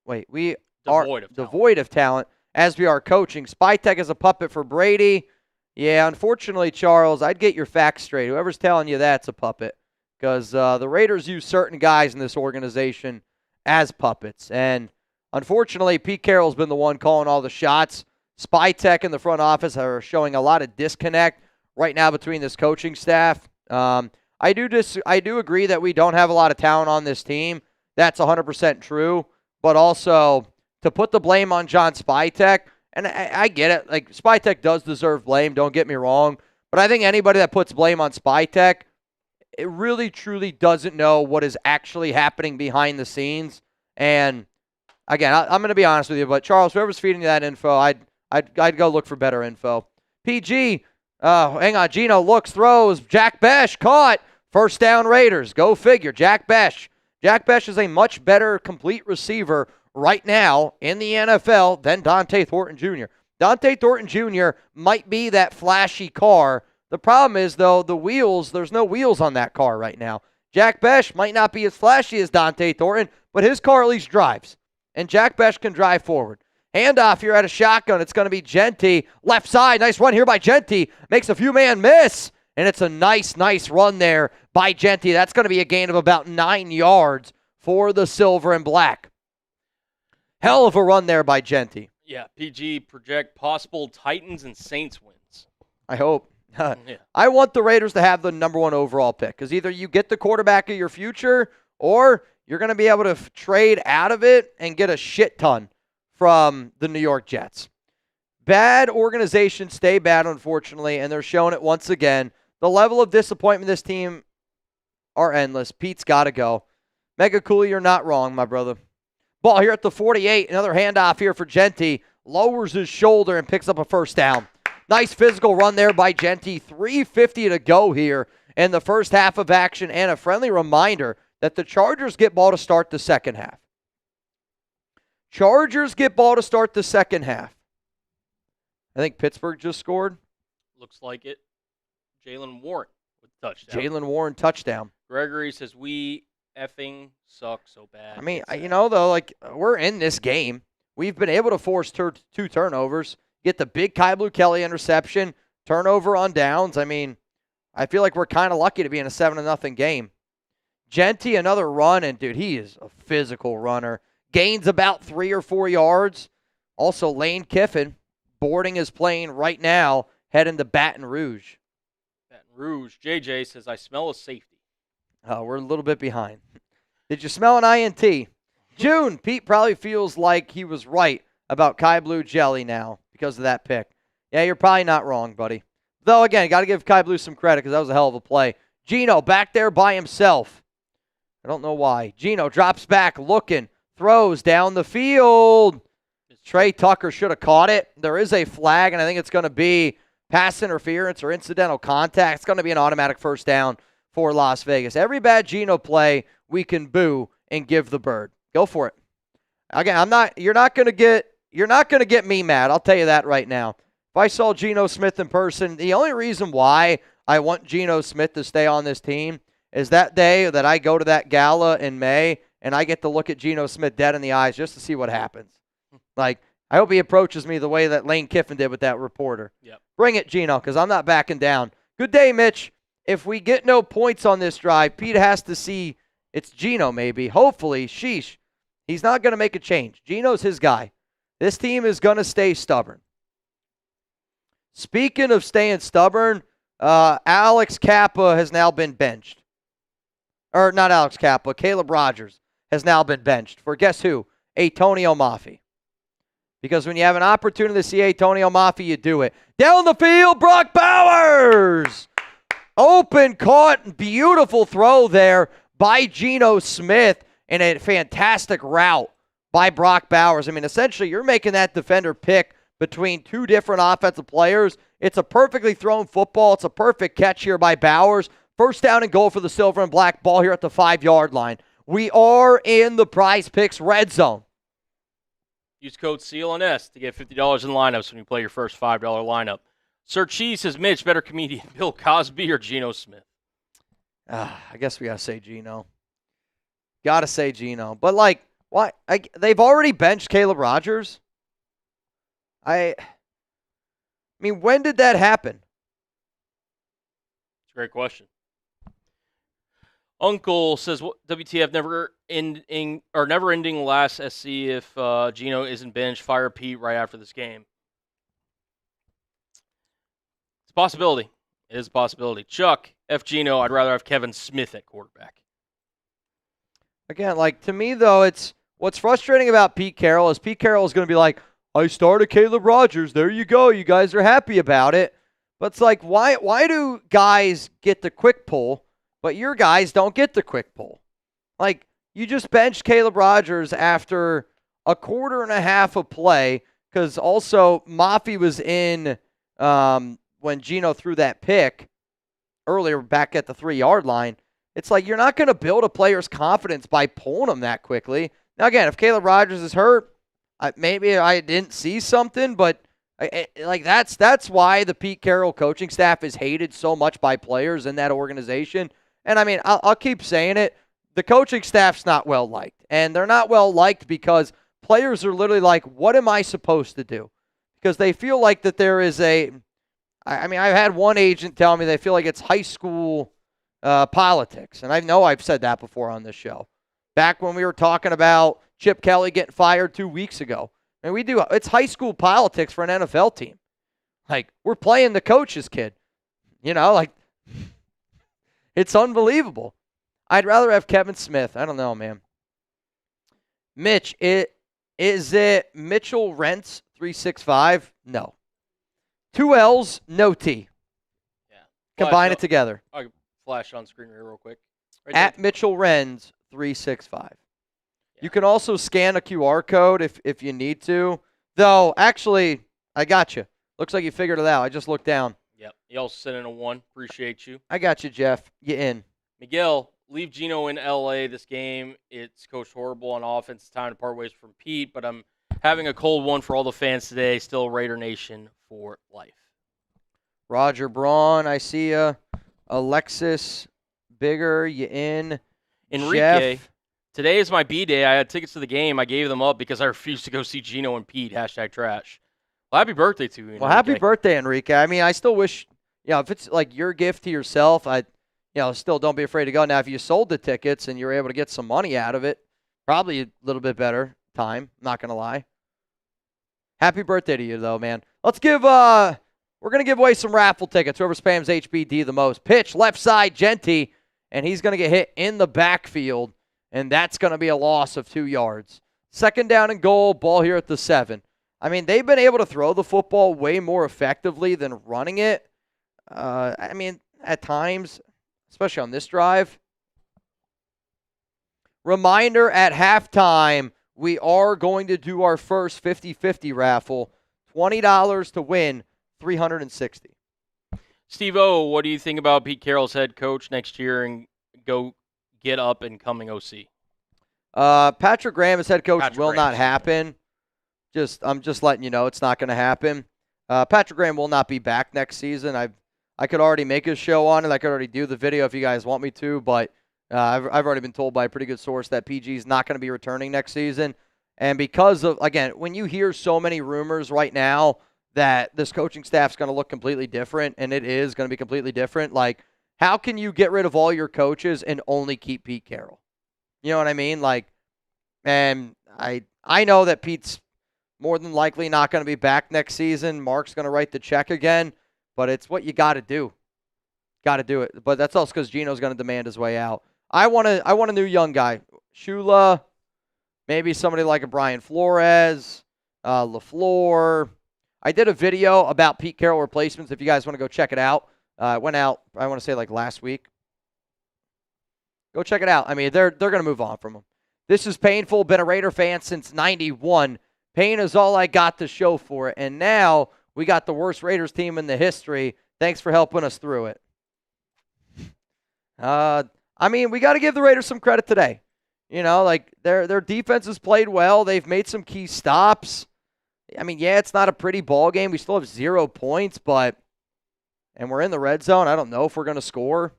devoid of talent as we are coaching. Spytek is a puppet for Brady. Yeah, unfortunately, Charles, I'd get your facts straight. Whoever's telling you that's a puppet, because the Raiders use certain guys in this organization as puppets. And unfortunately, Pete Carroll's been the one calling all the shots. Spytek and the front office are showing a lot of disconnect right now between this coaching staff. I do agree that we don't have a lot of talent on this team. That's 100% true. But also, to put the blame on John Spytek, and I get it. Like, Spytek does deserve blame, don't get me wrong. But I think anybody that puts blame on Spytek, it really, truly doesn't know what is actually happening behind the scenes. And, again, I'm going to be honest with you, but, Charles, whoever's feeding you that info, I'd go look for better info. PG, hang on, Gino looks, throws, Jack Besh caught, first down Raiders. Go figure, Jack Besh. Jack Besh is a much better complete receiver right now in the NFL than Dante Thornton Jr. Dante Thornton Jr. might be that flashy car. The problem is, though, the wheels, there's no wheels on that car right now. Jack Besh might not be as flashy as Dante Thornton, but his car at least drives. And Jack Besh can drive forward. Handoff here at a shotgun. It's going to be Genty. Left side. Nice run here by Genty. Makes a few man miss. And it's a nice run there by Genty. That's going to be a gain of about 9 yards for the silver and black. Hell of a run there by Genty. Yeah, PG project possible Titans and Saints wins. I hope. Yeah. I want the Raiders to have the number 1 overall pick, because either you get the quarterback of your future or you're going to be able to trade out of it and get a shit ton from the New York Jets. Bad organizations stay bad, unfortunately, and they're showing it once again. The level of disappointment this team are endless. Pete's got to go. Mega Cooley, you're not wrong, my brother. Ball here at the 48. Another handoff here for Genty. Lowers his shoulder and picks up a first down. Nice physical run there by Genty. 3:50 to go here in the first half of action. And a friendly reminder that the Chargers get ball to start the second half. Chargers get ball to start the second half. I think Pittsburgh just scored. Looks like it. Jalen Warren with touchdown. Jalen Warren touchdown. Gregory says, we effing suck so bad. I mean, though, like, we're in this game. We've been able to force 2 turnovers, get the big Kai Blue Kelly interception, turnover on downs. I mean, I feel like we're kind of lucky to be in a 7-0 game. Genty, another run, and, dude, he is a physical runner. Gains about 3 or 4 yards. Also, Lane Kiffin boarding his plane right now, heading to Baton Rouge. Baton Rouge. JJ says, I smell a safety. We're a little bit behind. Did you smell an INT? June, Pete probably feels like he was right about Kai Blue Jelly now because of that pick. Yeah, you're probably not wrong, buddy. Though, again, got to give Kai Blue some credit because that was a hell of a play. Gino back there by himself. I don't know why. Gino drops back, looking, throws down the field. Trey Tucker should have caught it. There is a flag, and I think it's going to be pass interference or incidental contact. It's going to be an automatic first down for Las Vegas. Every bad Gino play, we can boo and give the bird. Go for it. Again, you're not going to get me mad. I'll tell you that right now. If I saw Geno Smith in person, the only reason why I want Geno Smith to stay on this team is that day that I go to that gala in May and I get to look at Geno Smith dead in the eyes just to see what happens. Like, I hope he approaches me the way that Lane Kiffin did with that reporter. Yep. Bring it, Geno, because I'm not backing down. Good day, Mitch. If we get no points on this drive, Pete has to see it's Geno maybe. Hopefully, sheesh. He's not going to make a change. Geno's his guy. This team is going to stay stubborn. Speaking of staying stubborn, Alex Kappa has now been benched. Or not Alex Kappa, Caleb Rogers has now been benched for guess who? Antonio Mafi. Because when you have an opportunity to see Antonio Mafi, you do it. Down the field, Brock Bowers! Open, caught, beautiful throw there by Geno Smith and a fantastic route by Brock Bowers. I mean, essentially, you're making that defender pick between 2 different offensive players. It's a perfectly thrown football. It's a perfect catch here by Bowers. First down and goal for the silver and black. Ball here at the 5-yard line. We are in the Prize Picks red zone. Use code CLNS to get $50 in lineups when you play your first $5 lineup. Sir Cheese says, Mitch, better comedian, Bill Cosby or Geno Smith? I guess we got to say Geno. Got to say Geno. But, like, why? They've already benched Caleb Rogers. I mean, when did that happen? It's a great question. Uncle says, WTF, never ending last SC if Geno isn't benched. Fire Pete right after this game. It's a possibility. It is a possibility. Chuck, F. Geno, I'd rather have Kevin Smith at quarterback. Again, like, to me, though, it's what's frustrating about Pete Carroll is Pete Carroll is going to be like, I started Caleb Rogers. There you go. You guys are happy about it. But it's like, why do guys get the quick pull, but your guys don't get the quick pull? Like, you just benched Caleb Rogers after a quarter and a half of play because also Mafi was in when Geno threw that pick earlier back at the 3-yard line. It's like you're not going to build a player's confidence by pulling him that quickly. Now, again, if Caleb Rogers is hurt, maybe I didn't see something, but like that's why the Pete Carroll coaching staff is hated so much by players in that organization. And, I mean, I'll keep saying it. The coaching staff's not well liked, and they're not well liked because players are literally like, what am I supposed to do? Because they feel like that there is I've had one agent tell me they feel like it's high school politics, and I know I've said that before on this show. Back when we were talking about Chip Kelly getting fired 2 weeks ago. And it's high school politics for an NFL team. Like, we're playing the coach's kid. You know, like, it's unbelievable. I'd rather have Kevin Smith. I don't know, man. Mitch, is it Mitchell Renz 365? No. 2 L's, no T. Yeah. Combine it together. I'll flash on screen real quick. Right At there. Mitchell Renz 365. You can also scan a QR code if you need to. Though, actually, I got you. Looks like you figured it out. I just looked down. Yep. You also sent in a 1. Appreciate you. I got you, Jeff. You in. Miguel, leave Geno in L.A. this game. It's coached horrible on offense. It's time to part ways from Pete, but I'm having a cold one for all the fans today. Still Raider Nation for life. Roger Braun, I see you. Alexis Bigger, you in. Enrique. Jeff. Today is my B-day. I had tickets to the game. I gave them up because I refused to go see Geno and Pete. #trash. Well, happy birthday to you, Enrique. Well, happy birthday, Enrique. I mean, I still wish, if it's like your gift to yourself, still don't be afraid to go. Now, if you sold the tickets and you were able to get some money out of it, probably a little bit better time. Not going to lie. Happy birthday to you, though, man. Let's give, we're going to give away some raffle tickets. Whoever spams HBD the most. Pitch, left side, Genty, and he's going to get hit in the backfield. And that's going to be a loss of 2 yards. 2nd down and goal, ball here at the 7. I mean, they've been able to throw the football way more effectively than running it. At times, especially on this drive. Reminder, at halftime, we are going to do our first 50-50 raffle. $20 to win, $360. Steve-O, what do you think about Pete Carroll's head coach next year and go get up and coming OC? Patrick Graham as head coach will not happen. I'm just letting you know it's not going to happen. Patrick Graham will not be back next season. I could already make a show on it. I could already do the video if you guys want me to, but I've already been told by a pretty good source that PG is not going to be returning next season. And because of, again, when you hear so many rumors right now that this coaching staff's going to look completely different, and it is going to be completely different, like, how can you get rid of all your coaches and only keep Pete Carroll? You know what I mean? Like, and I know that Pete's more than likely not going to be back next season. Mark's going to write the check again, but it's what you got to do. Got to do it. But that's also because Geno's going to demand his way out. I want a new young guy. Shula, maybe somebody like a Brian Flores, LaFleur. I did a video about Pete Carroll replacements if you guys want to go check it out. Went out, I want to say, like last week. Go check it out. I mean, they're going to move on from him. This is painful. Been a Raider fan since 91. Pain is all I got to show for it. And now we got the worst Raiders team in the history. Thanks for helping us through it. We got to give the Raiders some credit today. You know, like their defense has played well. They've made some key stops. I mean, yeah, it's not a pretty ball game. We still have 0 points, but and we're in the red zone. I don't know if we're going to score.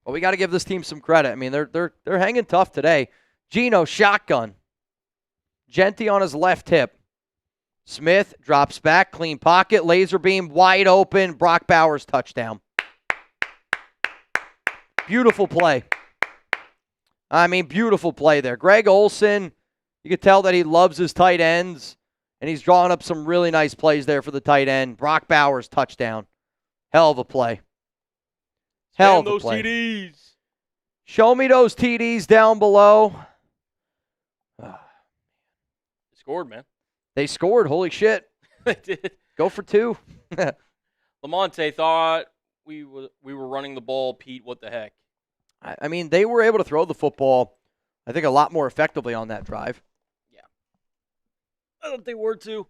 But we got to give this team some credit. I mean, they're hanging tough today. Geno, shotgun. Genty on his left hip. Smith drops back, clean pocket, laser beam, wide open. Brock Bowers, touchdown. Beautiful play. I mean, beautiful play there. Greg Olsen, you could tell that he loves his tight ends, and he's drawing up some really nice plays there for the tight end. Brock Bowers, touchdown. Hell of a play. Hell of a play. TDs. Show me those TDs down below. They scored, man. They scored. Holy shit. They did. Go for 2. Lamonte thought we were running the ball. Pete, what the heck? I mean, they were able to throw the football, I think, a lot more effectively on that drive. Yeah. I thought they were too.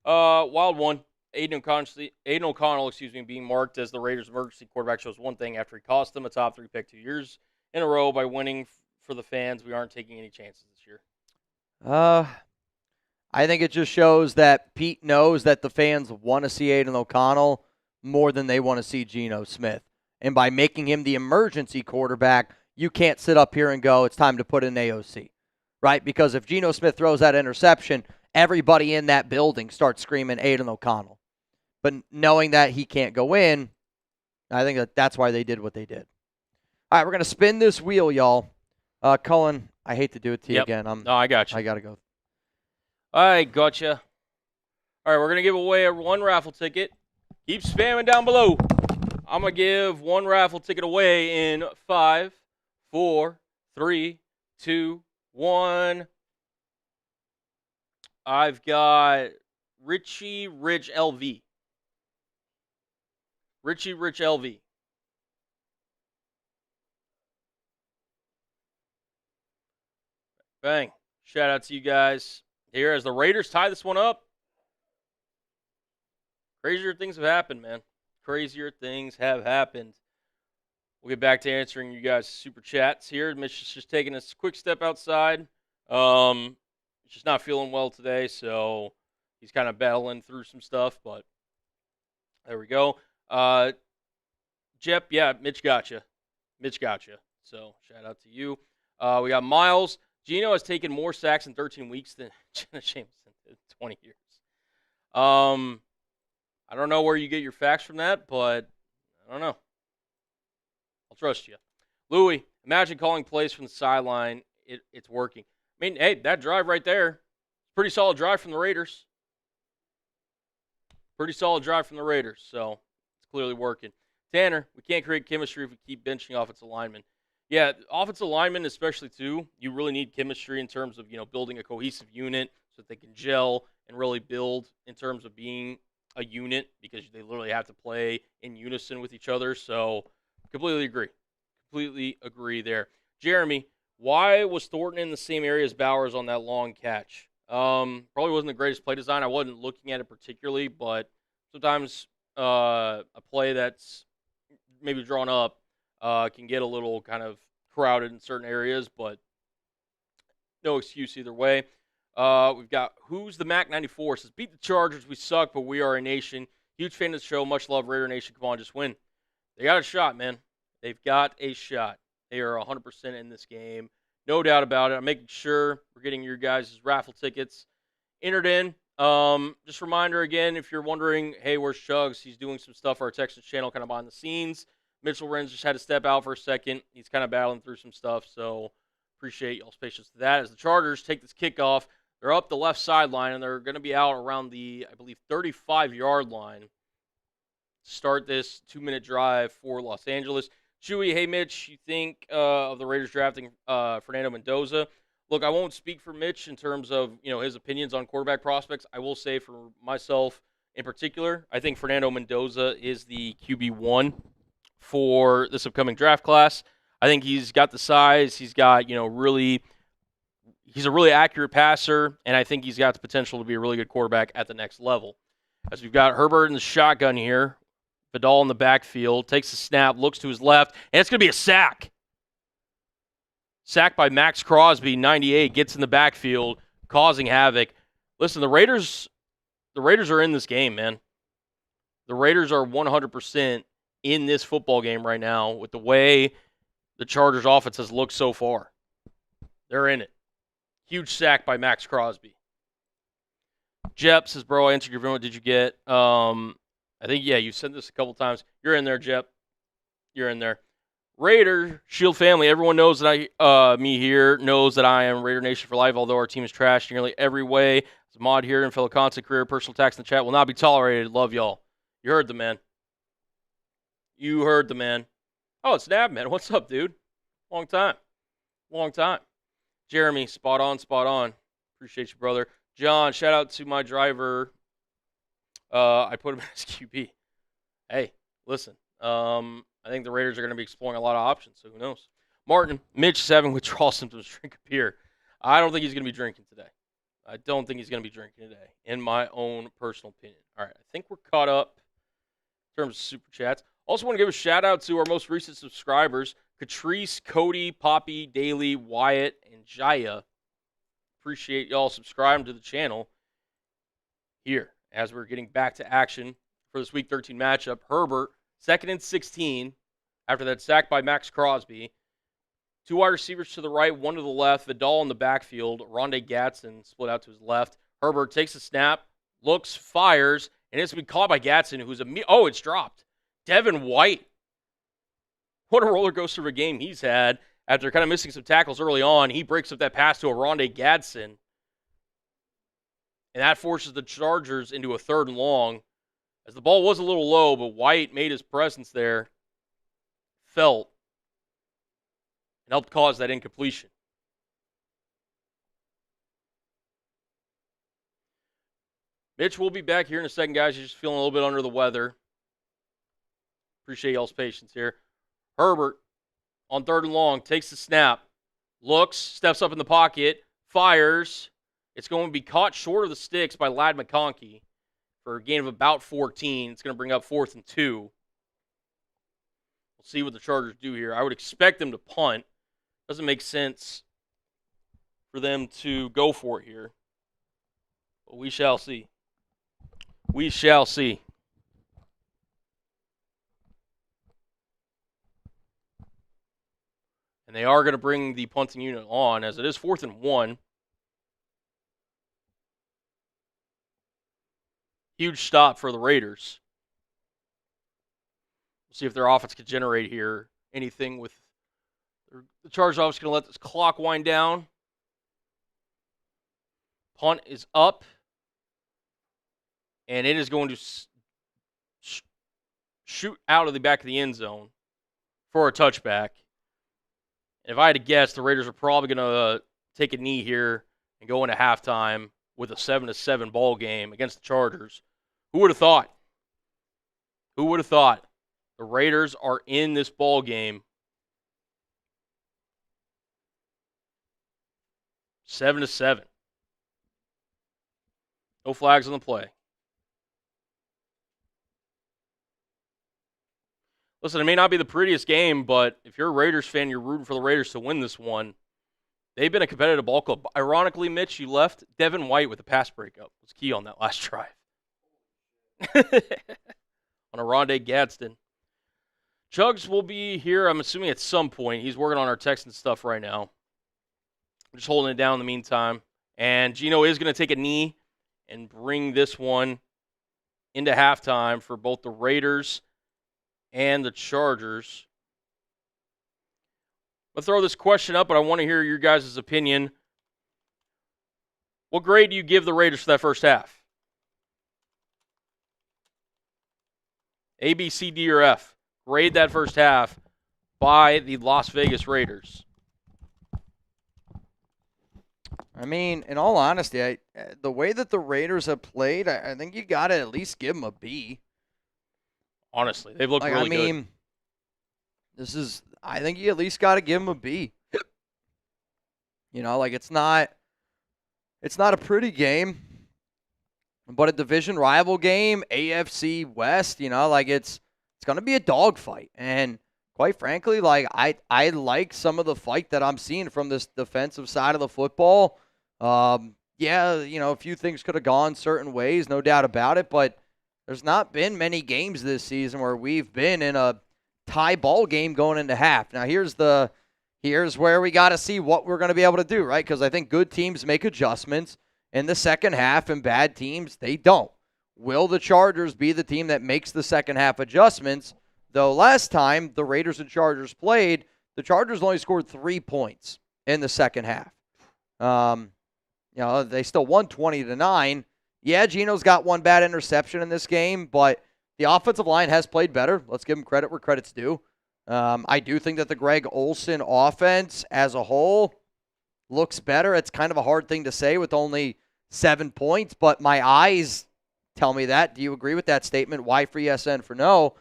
Wild one. Aiden O'Connell, being marked as the Raiders' emergency quarterback shows one thing after he cost them a top 3 pick 2 years in a row by winning for the fans. We aren't taking any chances this year. I think it just shows that Pete knows that the fans want to see Aiden O'Connell more than they want to see Geno Smith. And by making him the emergency quarterback, you can't sit up here and go, it's time to put in AOC, right? Because if Geno Smith throws that interception, everybody in that building starts screaming Aiden O'Connell. But knowing that he can't go in, I think that's why they did what they did. All right, we're going to spin this wheel, y'all. Cullen, I hate to do it to you again. No, I got you. I got to go. I gotcha. All right, we're going to give away one raffle ticket. Keep spamming down below. I'm going to give one raffle ticket away in 5, 4, 3, 2, 1. I've got Richie Rich LV. Richie Rich LV. Bang. Shout out to you guys here as the Raiders tie this one up. Crazier things have happened, man. Crazier things have happened. We'll get back to answering you guys' super chats here. Mitch is just taking a quick step outside. He's just not feeling well today, so he's kind of battling through some stuff, but there we go. Jep, yeah, Mitch gotcha. So shout out to you. We got Miles. Geno has taken more sacks in 13 weeks than Jenna Jameson did in 20 years. I don't know where you get your facts from that, but I don't know. I'll trust you. Louie, imagine calling plays from the sideline. It's working. I mean, hey, that drive right there, pretty solid drive from the Raiders. So it's clearly working. Tanner, we can't create chemistry if we keep benching offensive linemen. Yeah, offensive linemen especially too, you really need chemistry in terms of, building a cohesive unit so that they can gel and really build in terms of being a unit because they literally have to play in unison with each other. So completely agree there. Jeremy, why was Thornton in the same area as Bowers on that long catch? Probably wasn't the greatest play design. I wasn't looking at it particularly, but sometimes a play that's maybe drawn up can get a little kind of crowded in certain areas, but no excuse either way. We've got Who's the Mac 94 says, beat the Chargers. We suck, but we are a nation. Huge fan of the show. Much love, Raider Nation. Come on, just win. They got a shot, man. They've got a shot. They are 100% in this game. No doubt about it. I'm making sure we're getting your guys' raffle tickets entered in. Just a reminder again, if you're wondering, hey, where's Chugs? He's doing some stuff for our Texas channel kind of behind the scenes. Mitchell Renz just had to step out for a second. He's kind of battling through some stuff, so appreciate y'all's patience to that. As the Chargers take this kickoff, they're up the left sideline, and they're going to be out around the, I believe, 35-yard line to start this 2-minute drive for Los Angeles. Chewy, hey, Mitch, you think of the Raiders drafting Fernando Mendoza? Look, I won't speak for Mitch in terms of, his opinions on quarterback prospects. I will say for myself in particular, I think Fernando Mendoza is the QB1 for this upcoming draft class. I think he's got the size. He's got, he's a really accurate passer, and I think he's got the potential to be a really good quarterback at the next level. As we've got Herbert in the shotgun here, Vidal in the backfield, takes the snap, looks to his left, and it's going to be a sack. Sacked by Max Crosby, 98, gets in the backfield, causing havoc. Listen, the Raiders are in this game, man. The Raiders are 100% in this football game right now with the way the Chargers offense has looked so far. They're in it. Huge sack by Max Crosby. Jep says, bro, I answered your video. What did you get? I think, yeah, you said this a couple times. You're in there, Jep. You're in there. Raider, Shield family, everyone knows that me here knows that I am Raider Nation for life, although our team is trashed nearly every way. As a mod here and fellow content career, personal attacks in the chat will not be tolerated. Love y'all. You heard the man. You heard the man. Oh, it's Nab, man. What's up, dude? Long time. Long time. Jeremy, spot on, spot on. Appreciate you, brother. John, shout out to my driver. I put him as QB. Hey, listen. I think the Raiders are going to be exploring a lot of options, so who knows? Martin, Mitch is having withdrawal symptoms. Drink a beer. I don't think he's going to be drinking today. I don't think he's going to be drinking today, in my own personal opinion. All right, I think we're caught up in terms of super chats. Also want to give a shout out to our most recent subscribers, Catrice, Cody, Poppy, Daly, Wyatt, and Jaya. Appreciate y'all subscribing to the channel here as we're getting back to action for this Week 13 matchup. Herbert, 2nd and 16 after that sack by Max Crosby. 2 wide receivers to the right, 1 to the left. Vidal in the backfield. Rondé Gatson split out to his left. Herbert takes a snap, looks, fires, and it's been caught by Gatson, who's it's dropped. Devin White. What a roller coaster of a game he's had. After kind of missing some tackles early on, he breaks up that pass to a Rondé Gatson. And that forces the Chargers into a 3rd and long. As the ball was a little low, but White made his presence there felt and helped cause that incompletion. Mitch will be back here in a second, guys. He's just feeling a little bit under the weather. Appreciate y'all's patience here. Herbert on 3rd and long takes the snap, looks, steps up in the pocket, fires. It's going to be caught short of the sticks by Ladd McConkey for a gain of about 14. It's going to bring up 4th and 2. We'll see what the Chargers do here. I would expect them to punt. Doesn't make sense for them to go for it here. But we shall see. We shall see. And they are going to bring the punting unit on as it is 4th and 1. Huge stop for the Raiders. We'll see if their offense can generate here anything with the Chargers. Obviously going to let this clock wind down. Punt is up. And it is going to shoot out of the back of the end zone for a touchback. If I had to guess, the Raiders are probably going to take a knee here and go into halftime with a 7-7 ball game against the Chargers. Who would have thought? Who would have thought? The Raiders are in this ball game 7-7. No flags on the play. Listen, it may not be the prettiest game, but if you're a Raiders fan, you're rooting for the Raiders to win this one. They've been a competitive ball club. Ironically, Mitch, you left Devin White with a pass breakup. Was key on that last drive. On a Rondé Gadsden. Chugs will be here, I'm assuming, at some point. He's working on our text and stuff right now. I'm just holding it down in the meantime. And Gino is going to take a knee and bring this one into halftime for both the Raiders and the Chargers. I'll throw this question up, but I want to hear your guys' opinion. What grade do you give the Raiders for that first half? A, B, C, D, or F? Grade that first half by the Las Vegas Raiders. I mean, in all honesty, the way that the Raiders have played, I think you got to at least give them a B. Honestly, they've looked really good. I think you at least got to give them a B. You know, like it's not a pretty game, but a division rival game, AFC West, you know, like it's going to be a dogfight. And quite frankly, like I like some of the fight that I'm seeing from this defensive side of the football. Yeah, you know, a few things could have gone certain ways, no doubt about it, but There's not been many games this season where we've been in a tie ball game going into half. Now, here's where we got to see what we're going to be able to do, right? Because I think good teams make adjustments in the second half, and bad teams, they don't. Will the Chargers be the team that makes the second half adjustments? Though last time the Raiders and Chargers played, the Chargers only scored 3 points in the second half. They still won 20-9. Yeah, Geno's got one bad interception in this game, but the offensive line has played better. Let's give him credit where credit's due. I do think that the Greg Olsen offense as a whole looks better. It's kind of a hard thing to say with only 7 points, but my eyes tell me that. Do you agree with that statement? Y for yes, N for no.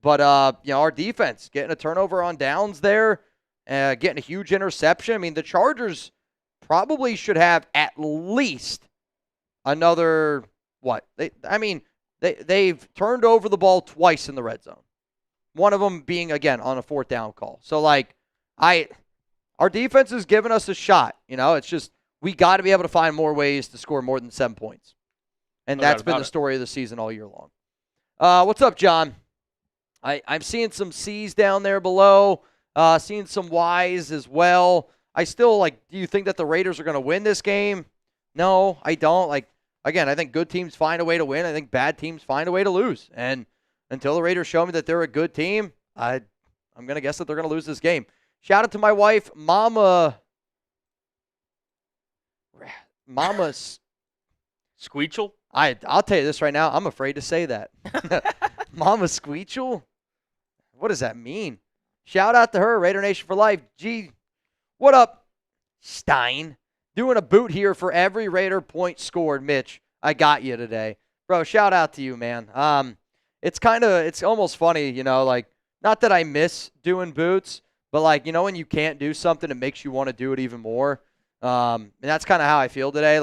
But, our defense, getting a turnover on downs there, getting a huge interception. I mean, the Chargers probably should have at least another, they've turned over the ball twice in the red zone. One of them being, again, on a 4th down call. So, our defense is giving us a shot. It's just we got to be able to find more ways to score more than 7 points. And that's been the story of the season all year long. What's up, John? I'm seeing some C's down there below, seeing some Y's as well. I still, do you think that the Raiders are going to win this game? No, I don't. Again, I think good teams find a way to win. I think bad teams find a way to lose. And until the Raiders show me that they're a good team, I'm going to guess that they're going to lose this game. Shout out to my wife, Mama Squeechel? I'll tell you this right now. I'm afraid to say that. Mama Squeechel? What does that mean? Shout out to her, Raider Nation for life. Gee, what up, Stein? Doing a boot here for every Raider point scored, Mitch. I got you today. Bro, shout out to you, man. It's almost funny, not that I miss doing boots, but when you can't do something, it makes you want to do it even more. And that's kind of how I feel today.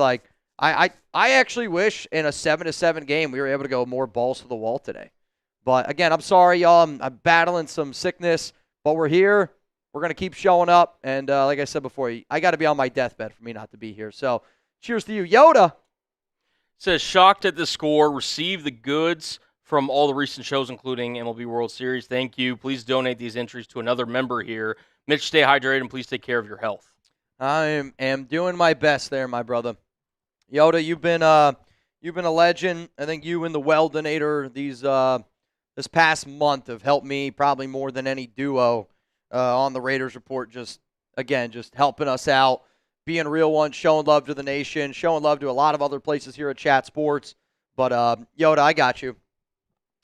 I actually wish in a 7-7 game we were able to go more balls to the wall today. But again, I'm sorry, y'all. I'm battling some sickness, but we're here. We're going to keep showing up. And like I said before, I got to be on my deathbed for me not to be here. So cheers to you. Yoda says, shocked at the score. Receive the goods from all the recent shows, including MLB World Series. Thank you. Please donate these entries to another member here. Mitch, stay hydrated and please take care of your health. I am doing my best there, my brother. Yoda, you've been a legend. I think you and the Weldonator this past month have helped me probably more than any duo on the Raiders Report. Just helping us out, being real ones, showing love to the nation, showing love to a lot of other places here at Chat Sports. But Yoda, I got you.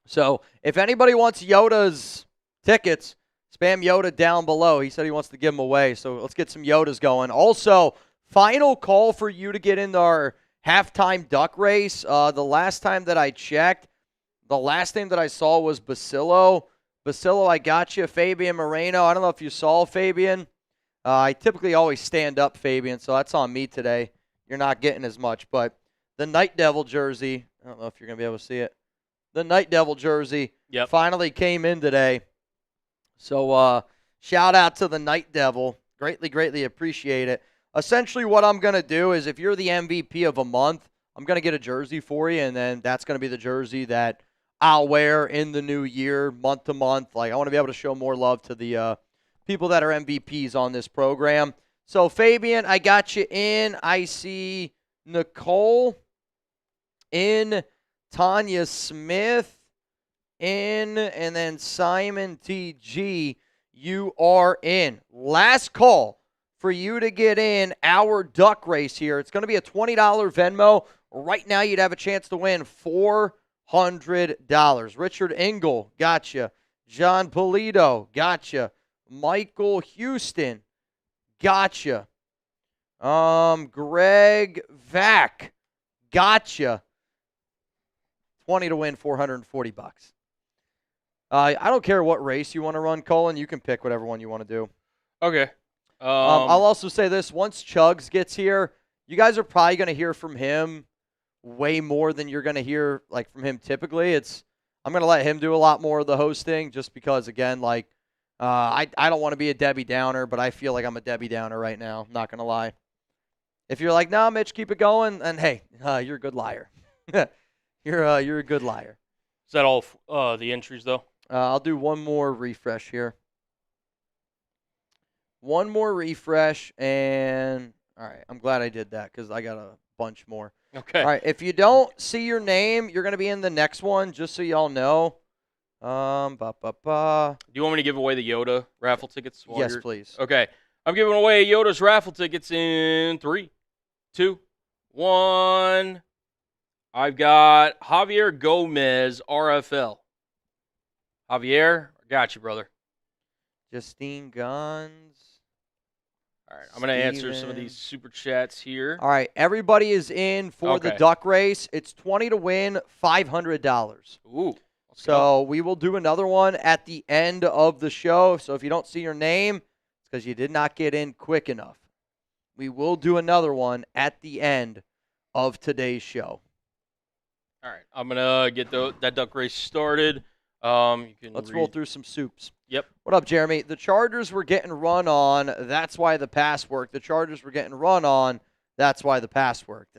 So if anybody wants Yoda's tickets, spam Yoda down below. He said he wants to give them away. So let's get some Yodas going. Also, final call for you to get into our halftime duck race. The last time that I checked, the last name that I saw was Basilio. Basilio, I got you. Fabian Moreno. I don't know if you saw Fabian. I typically always stand up, Fabian, so that's on me today. You're not getting as much. But the Night Devil jersey, I don't know if you're going to be able to see it. The Night Devil jersey finally came in today. So shout out to the Night Devil. Greatly, greatly appreciate it. Essentially what I'm going to do is if you're the MVP of a month, I'm going to get a jersey for you, and then that's going to be the jersey that I'll wear in the new year, month to month. I want to be able to show more love to the people that are MVPs on this program. So, Fabian, I got you in. I see Nicole in, Tanya Smith in, and then Simon TG, you are in. Last call for you to get in our duck race here. It's going to be a $20 Venmo. Right now, you'd have a chance to win $400. Richard Engel, gotcha. John Polito, gotcha. Michael Houston, gotcha. Greg Vack, gotcha. 20 to win, $440. I don't care what race you want to run, Colin. You can pick whatever one you want to do. Okay. I'll also say this. Once Chugs gets here, you guys are probably going to hear from him way more than you're going to hear from him typically. I'm going to let him do a lot more of the hosting just because, again, I don't want to be a Debbie Downer, but I feel like I'm a Debbie Downer right now. I'm not going to lie. If you're nah, Mitch, keep it going, then hey, you're a good liar. You're a good liar. Is that all the entries, though? I'll do one more refresh here. One more refresh, and all right, I'm glad I did that because I got a bunch more. Okay. All right, if you don't see your name, you're going to be in the next one, just so y'all know. Do you want me to give away the Yoda raffle tickets? Yes, please. Okay. I'm giving away Yoda's raffle tickets in 3, 2, 1. I've got Javier Gomez, RFL. Javier, I got you, brother. Justine Guns. All right, I'm going to answer some of these super chats here. All right, everybody is in for the duck race. It's 20 to win, $500. Ooh. So we will do another one at the end of the show. So if you don't see your name, it's because you did not get in quick enough. We will do another one at the end of today's show. All right, I'm going to get that duck race started. Let's roll through some soups. Yep. What up, Jeremy? The Chargers were getting run on. That's why the pass worked. The Chargers were getting run on. That's why the pass worked.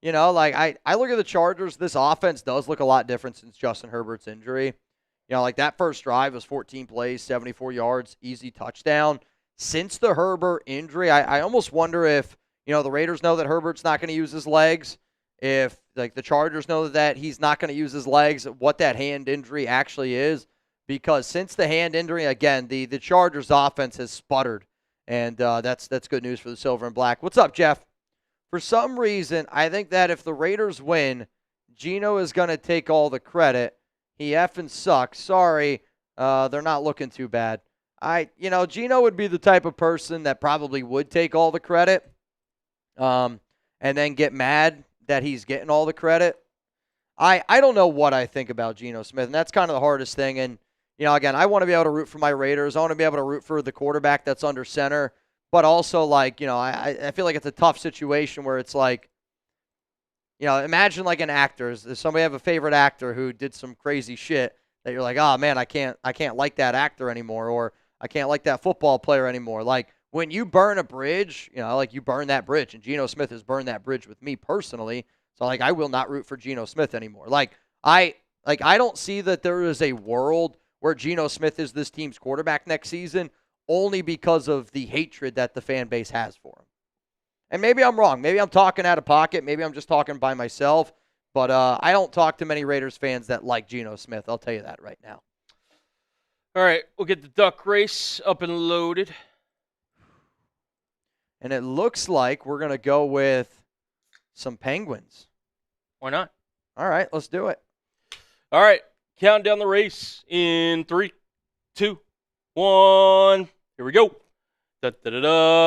You know, like I look at the Chargers. This offense does look a lot different since Justin Herbert's injury. You know, like that first drive was 14 plays, 74 yards, easy touchdown. Since the Herbert injury, I almost wonder if, you know, the Raiders know that Herbert's not going to use his legs. If, like, the Chargers know that he's not going to use his legs, what that hand injury actually is. Because since the hand injury, again, the Chargers offense has sputtered. And that's good news for the Silver and Black. What's up, Jeff? For some reason, I think that if the Raiders win, Geno is going to take all the credit. He effing sucks. Sorry, they're not looking too bad. Geno would be the type of person that probably would take all the credit and then get mad that he's getting all the credit. I don't know what I think about Geno Smith, and that's kind of the hardest thing. And, you know, again, I want to be able to root for my Raiders. I want to be able to root for the quarterback that's under center. But also, like, you know, I feel like it's a tough situation where it's like, you know, imagine like an actor. Does somebody have a favorite actor who did some crazy shit that you're like, oh, man, I can't like that actor anymore, or I can't like that football player anymore. Like, when you burn a bridge, you know, like you burn that bridge, and Geno Smith has burned that bridge with me personally. So, like, I will not root for Geno Smith anymore. I don't see that there is a world where Geno Smith is this team's quarterback next season, only because of the hatred that the fan base has for him. And maybe I'm wrong. Maybe I'm talking out of pocket. Maybe I'm just talking by myself. But I don't talk to many Raiders fans that like Geno Smith. I'll tell you that right now. All right, we'll get the duck race up and loaded. And it looks like we're going to go with some Penguins. Why not? All right, let's do it. All right, count down the race in 3, 2, 1. Here we go.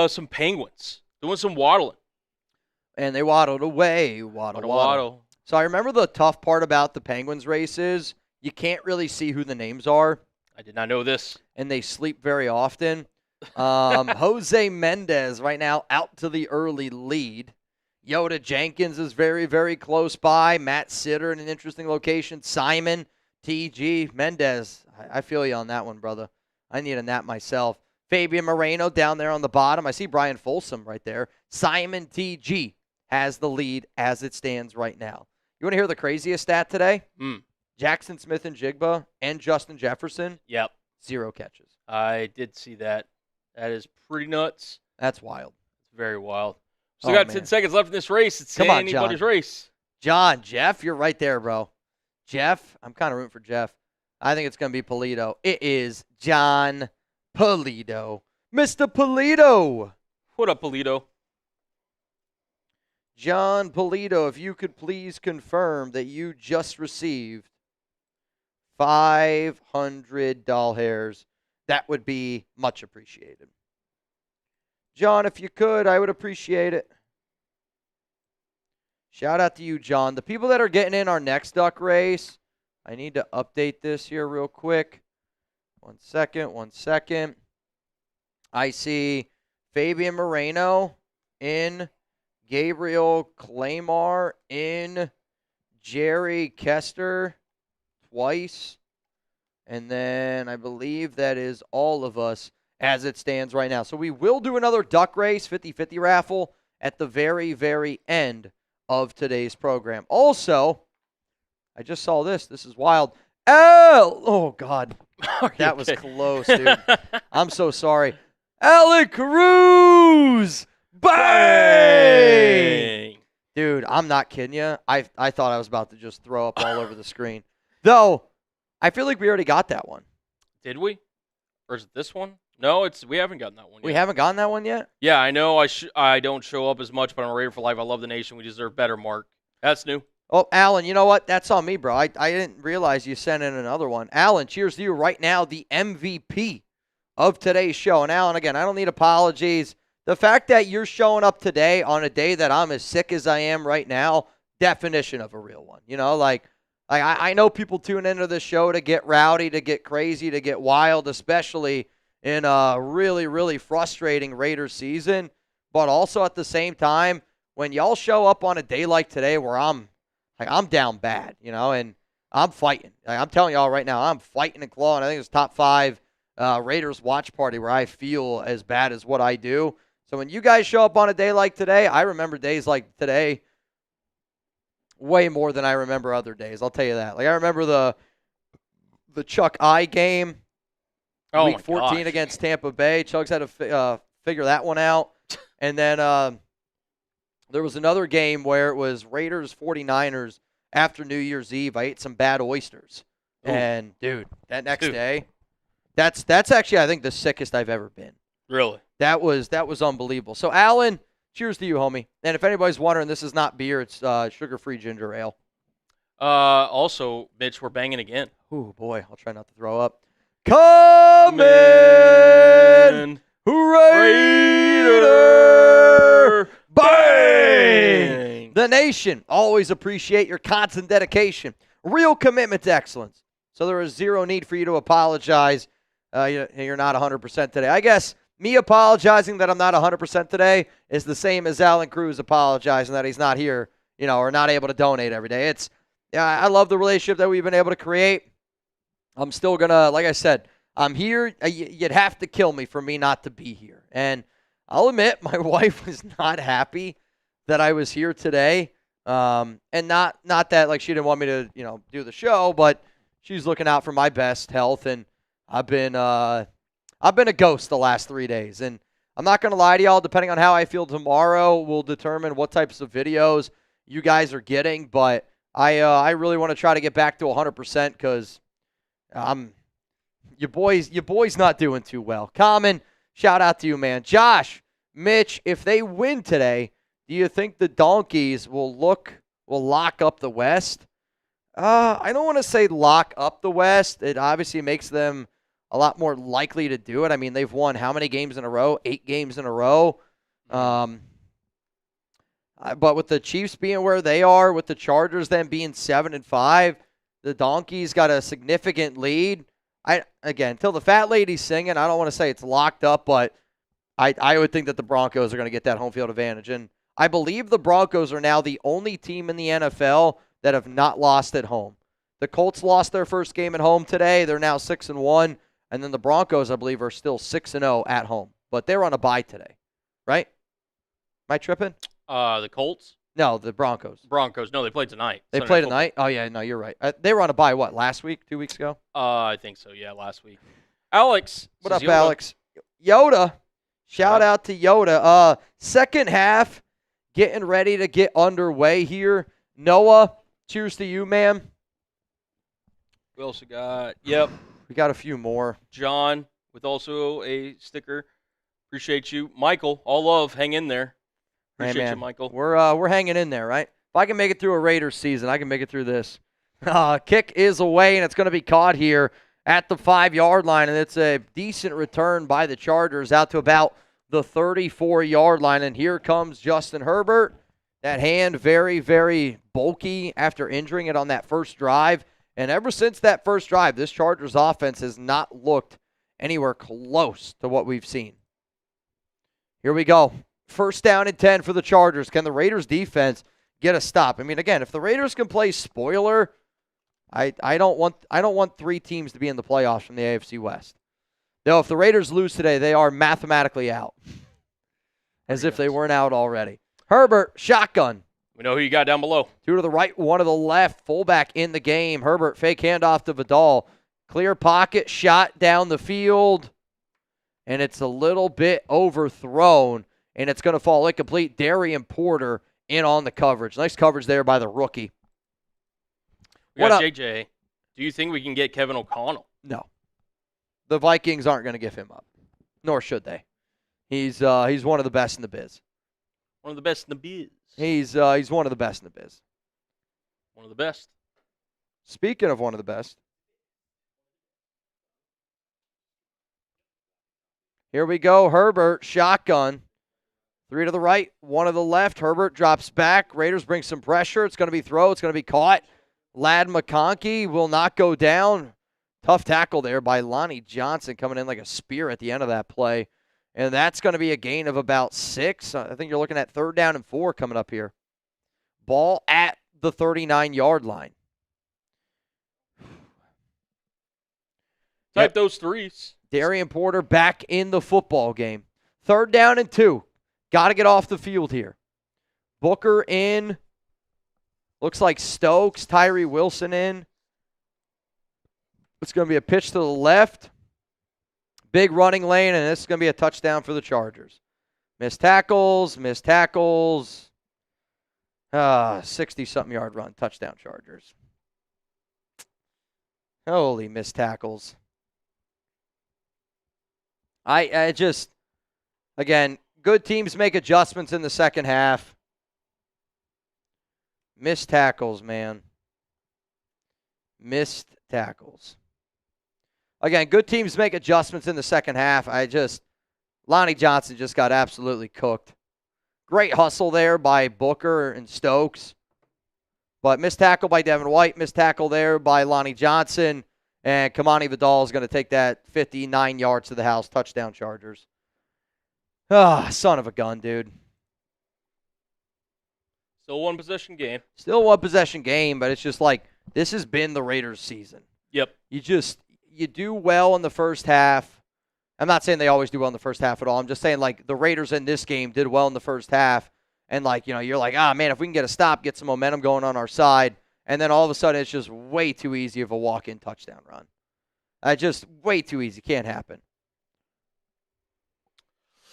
Some Penguins doing some waddling. And they waddled away. Waddle. So I remember the tough part about the Penguins race is you can't really see who the names are. I did not know this. And they sleep very often. Jose Mendez right now out to the early lead. Yoda Jenkins is very, very close by. Matt Sitter in an interesting location. Simon, TG, Mendez. I feel you on that one, brother. I need a nap myself. Fabian Moreno down there on the bottom. I see Brian Folsom right there. Simon TG has the lead as it stands right now. You want to hear the craziest stat today? Jackson Smith and Jigba and Justin Jefferson. Yep. 0 catches. I did see that. That is pretty nuts. That's wild. It's very wild. Still got 10 seconds left in this race. It's anybody's race. Jeff, you're right there, bro. Jeff, I'm kind of rooting for Jeff. I think it's going to be Polito. It is John Polito. Mr. Polito. What up, Polito? John Polito, if you could please confirm that you just received 500 doll hairs, that would be much appreciated. John, if you could, I would appreciate it. Shout out to you, John. The people that are getting in our next duck race, I need to update this here real quick. One second. I see Fabian Moreno in, Gabriel Claymar in, Jerry Kester twice, and then I believe that is all of us as it stands right now. So we will do another duck race, 50-50 raffle, at the very, very end of today's program. Also, I just saw this. This is wild. Oh, God. Are you That was okay? close, dude. I'm so sorry. Alec Cruz! Bang! Dude, I'm not kidding you. I thought I was about to just throw up all over the screen. Though, I feel like we already got that one. Did we? Or is it this one? No, we haven't gotten that one yet. We haven't gotten that one yet? Yeah, I know I don't show up as much, but I'm a Raider for life. I love the nation. We deserve better, Mark. That's new. Oh, Alan, you know what? That's on me, bro. I didn't realize you sent in another one. Alan, cheers to you right now, the MVP of today's show. And, Alan, again, I don't need apologies. The fact that you're showing up today on a day that I'm as sick as I am right now, definition of a real one. You know, like I know people tune into this show to get rowdy, to get crazy, to get wild, especially in a really, really frustrating Raiders season. But also at the same time, when y'all show up on a day like today where I'm down bad, you know, and I'm fighting. I'm telling y'all right now, I'm fighting and clawing. I think it's top 5 Raiders watch party where I feel as bad as what I do. So when you guys show up on a day like today, I remember days like today way more than I remember other days. I'll tell you that. Like I remember the Chuck I game, week 14 against Tampa Bay. Chuck's had to figure that one out. And then there was another game where it was Raiders 49ers after New Year's Eve. I ate some bad oysters. Ooh. And dude, that next day, that's actually I think the sickest I've ever been. Really? That was unbelievable. So, Alan, cheers to you, homie. And if anybody's wondering, this is not beer. It's sugar-free ginger ale. Also, Mitch, we're banging again. Ooh, boy. I'll try not to throw up. Come in, Raider! Bang! The nation always appreciate your constant dedication. Real commitment to excellence. So there is zero need for you to apologize. You're not 100% today. I guess me apologizing that I'm not 100% today is the same as Alan Cruz apologizing that he's not here, you know, or not able to donate every day. I love the relationship that we've been able to create. I'm still going to, like I said, I'm here. You'd have to kill me for me not to be here. And I'll admit my wife was not happy that I was here today. And not that like she didn't want me to, you know, do the show, but she's looking out for my best health. And I've been a ghost the last 3 days. And I'm not going to lie to y'all, depending on how I feel tomorrow will determine what types of videos you guys are getting. But I really want to try to get back to 100% because your boy's not doing too well. Common, shout out to you, man. Josh, Mitch, if they win today, do you think the Donkeys will lock up the West? I don't want to say lock up the West. It obviously makes them a lot more likely to do it. I mean, they've won how many games in a row? 8 games in a row. But with the Chiefs being where they are, with the Chargers then being 7-5, the Donkeys got a significant lead. Again, until the fat lady's singing, I don't want to say it's locked up, but I would think that the Broncos are going to get that home field advantage. And I believe the Broncos are now the only team in the NFL that have not lost at home. The Colts lost their first game at home today. They're now 6-1. And then the Broncos, I believe, are still 6-0 at home. But they're on a bye today, right? Am I tripping? The Colts? No, the Broncos. Broncos. No, they played tonight. They played tonight? Oh, yeah, no, you're right. They were on a bye, what, last week, 2 weeks ago? I think so, yeah, last week. Alex. What up, Alex? Yoda. Shout out to Yoda. Second half, getting ready to get underway here. Noah, cheers to you, man. We also got, yep. We got a few more. John with also a sticker. Appreciate you. Michael, all love. Hang in there. Appreciate you, Michael. We're hanging in there, right? If I can make it through a Raiders season, I can make it through this. Kick is away, and it's going to be caught here at the 5-yard line, and it's a decent return by the Chargers out to about the 34-yard line. And here comes Justin Herbert. That hand very, very bulky after injuring it on that first drive. And ever since that first drive, this Chargers offense has not looked anywhere close to what we've seen. Here we go. First down and 10 for the Chargers. Can the Raiders defense get a stop? I mean, again, if the Raiders can play spoiler, I don't want 3 teams to be in the playoffs from the AFC West. Though if the Raiders lose today, they are mathematically out. As if they weren't out already. Herbert, shotgun. We know who you got down below. 2 to the right, 1 to the left. Fullback in the game. Herbert, fake handoff to Vidal. Clear pocket, shot down the field. And it's a little bit overthrown. And it's going to fall incomplete. Darian Porter in on the coverage. Nice coverage there by the rookie. We got JJ. Do you think we can get Kevin O'Connell? No. The Vikings aren't going to give him up. Nor should they. He's one of the best in the biz. One of the best in the biz. He's one of the best in the biz. One of the best. Speaking of one of the best. Here we go. Herbert, shotgun. 3 to the right, 1 to the left. Herbert drops back. Raiders bring some pressure. It's going to be throw. It's going to be caught. Ladd McConkey will not go down. Tough tackle there by Lonnie Johnson coming in like a spear at the end of that play. And that's going to be a gain of about 6. I think you're looking at 3rd down and 4 coming up here. Ball at the 39-yard line. Type those threes. Darian Porter back in the football game. 3rd down and 2. Got to get off the field here. Booker in. Looks like Stokes, Tyree Wilson in. It's going to be a pitch to the left. Big running lane, and this is going to be a touchdown for the Chargers. Missed tackles. 60-something yard run. Touchdown Chargers. Holy missed tackles. I just, again, good teams make adjustments in the second half. Missed tackles, man. Missed tackles. Again, good teams make adjustments in the second half. Lonnie Johnson just got absolutely cooked. Great hustle there by Booker and Stokes. But missed tackle by Devin White. Missed tackle there by Lonnie Johnson. And Kamani Vidal is going to take that 59 yards to the house. Touchdown Chargers. Son of a gun, dude. Still one possession game. Still one possession game, but it's just like this has been the Raiders' season. Yep. You do well in the first half. I'm not saying they always do well in the first half at all. I'm just saying like the Raiders in this game did well in the first half. And like, you're like, man, if we can get a stop, get some momentum going on our side. And then all of a sudden it's just way too easy of a walk-in touchdown run. Just way too easy. Can't happen.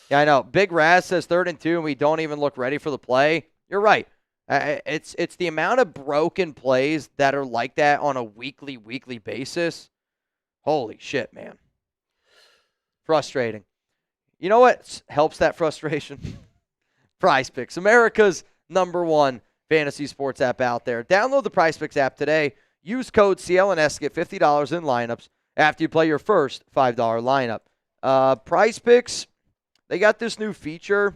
Yeah, I know. Big Raz says 3rd and 2 and we don't even look ready for the play. You're right. It's the amount of broken plays that are like that on a weekly basis. Holy shit, man. Frustrating. You know what helps that frustration? Prize Picks, America's #1 fantasy sports app out there. Download the Prize Picks app today. Use code CLNS to get $50 in lineups after you play your first $5 lineup. Prize Picks, they got this new feature.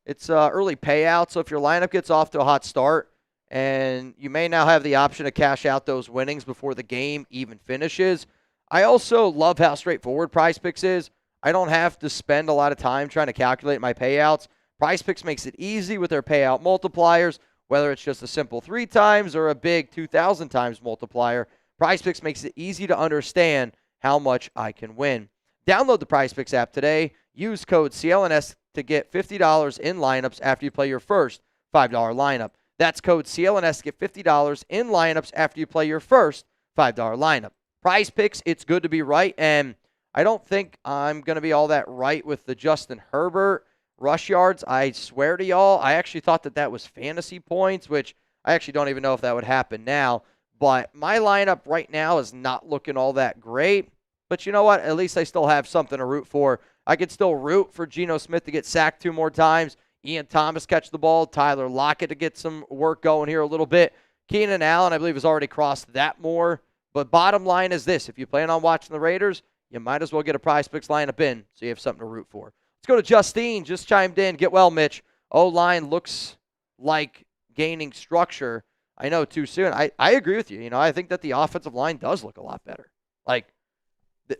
It's early payout, so if your lineup gets off to a hot start, and you may now have the option to cash out those winnings before the game even finishes. I also love how straightforward Prize Picks is. I don't have to spend a lot of time trying to calculate my payouts. Prize Picks makes it easy with their payout multipliers, whether it's just a simple 3 times or a big 2,000 times multiplier. Prize Picks makes it easy to understand how much I can win. Download the Prize Picks app today. Use code CLNS to get $50 in lineups after you play your first $5 lineup. That's code CLNS to get $50 in lineups after you play your first $5 lineup. Prize Picks, it's good to be right, and I don't think I'm going to be all that right with the Justin Herbert rush yards. I swear to y'all, I actually thought that was fantasy points, which I actually don't even know if that would happen now. But my lineup right now is not looking all that great. But you know what? At least I still have something to root for. I could still root for Geno Smith to get sacked 2 more times. Ian Thomas catch the ball. Tyler Lockett to get some work going here a little bit. Keenan Allen, I believe, has already crossed that more. But bottom line is this. If you plan on watching the Raiders, you might as well get a Prize Picks lineup in so you have something to root for. Let's go to Justine. Just chimed in. Get well, Mitch. O-line looks like gaining structure. I know too soon. I agree with you. I think that the offensive line does look a lot better. Like,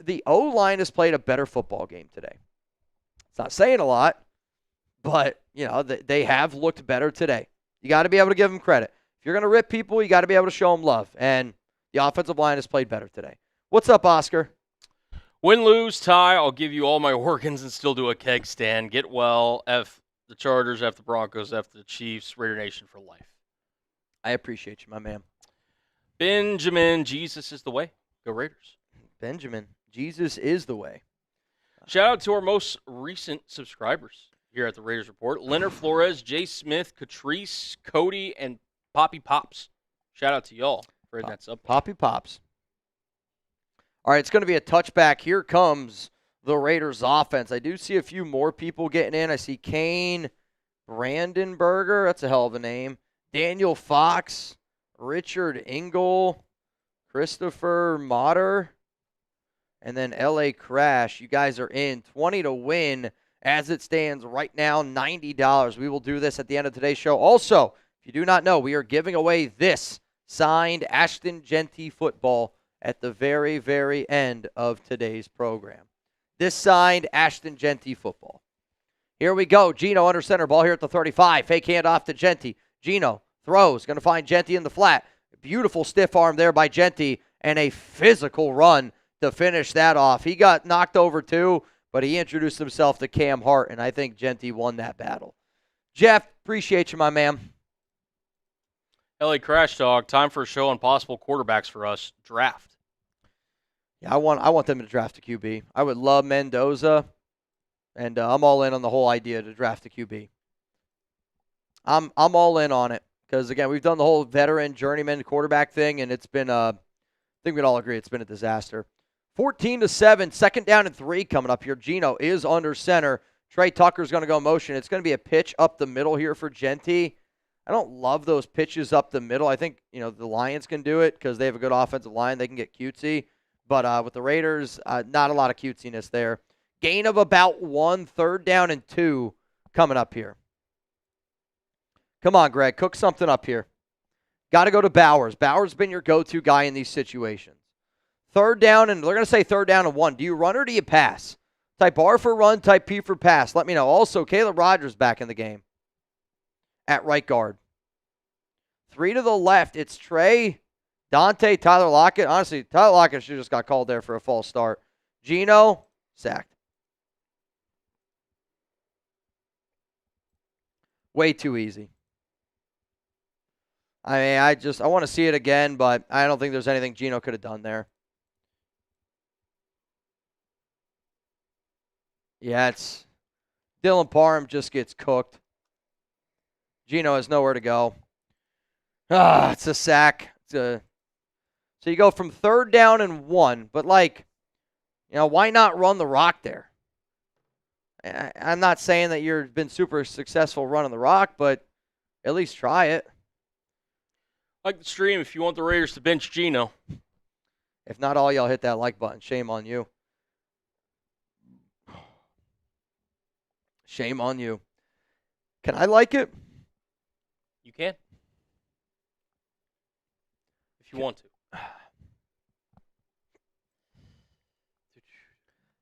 the O-line has played a better football game today. It's not saying a lot, but, they have looked better today. You got to be able to give them credit. If you're going to rip people, you got to be able to show them love. And the offensive line has played better today. What's up, Oscar? Win, lose, tie, I'll give you all my organs and still do a keg stand. Get well. F the Chargers, F the Broncos, F the Chiefs, Raider Nation for life. I appreciate you, my man. Benjamin, Jesus is the way. Go Raiders. Benjamin, Jesus is the way. Shout out to our most recent subscribers here at the Raiders Report. Leonard Flores, Jay Smith, Catrice, Cody, and Poppy Pops. Shout out to y'all for hitting that sub. Poppy Pops. All right, it's going to be a touchback. Here comes the Raiders offense. I do see a few more people getting in. I see Kane Brandenburger. That's a hell of a name. Daniel Fox, Richard Engel, Christopher Motter, and then LA Crash. You guys are in. 20 to win as it stands right now, $90. We will do this at the end of today's show. Also, if you do not know, we are giving away this signed Ashton Genty football at the very, very end of today's program. This signed Ashton Genty football. Here we go. Gino under center. Ball here at the 35. Fake handoff to Genty. Gino throws. Going to find Genty in the flat. Beautiful stiff arm there by Genty. And a physical run to finish that off. He got knocked over too, but he introduced himself to Cam Hart, and I think Genty won that battle. Jeff, appreciate you, my man. LA Crash Dog, time for a show on possible quarterbacks for us. Draft. Yeah, I want them to draft a QB. I would love Mendoza, and I'm all in on the whole idea to draft a QB. I'm all in on it because, again, we've done the whole veteran journeyman quarterback thing, and it's been I think we'd all agree it's been a disaster. 14-7, second down and 3 coming up here. Gino is under center. Trey Tucker's going to go motion. It's going to be a pitch up the middle here for Genty. I don't love those pitches up the middle. I think, the Lions can do it because they have a good offensive line. They can get cutesy. But with the Raiders, not a lot of cutesiness there. Gain of about 1, third down and 2 coming up here. Come on, Greg. Cook something up here. Got to go to Bowers. Bowers has been your go-to guy in these situations. Third down, and they're going to say third down and 1. Do you run or do you pass? Type R for run, type P for pass. Let me know. Also, Caleb Rogers back in the game at right guard. 3 to the left. It's Trey, Dante, Tyler Lockett. Honestly, Tyler Lockett should have just got called there for a false start. Gino, sacked. Way too easy. I mean, I want to see it again, but I don't think there's anything Gino could have done there. Yeah, it's Dylan Parham just gets cooked. Gino has nowhere to go. It's a sack. So you go from third down and 1, but why not run the rock there? I'm not saying that you've been super successful running the rock, but at least try it. Like the stream if you want the Raiders to bench Gino. If not all y'all hit that like button. Shame on you. Shame on you. Can I like it? You can. If you want to.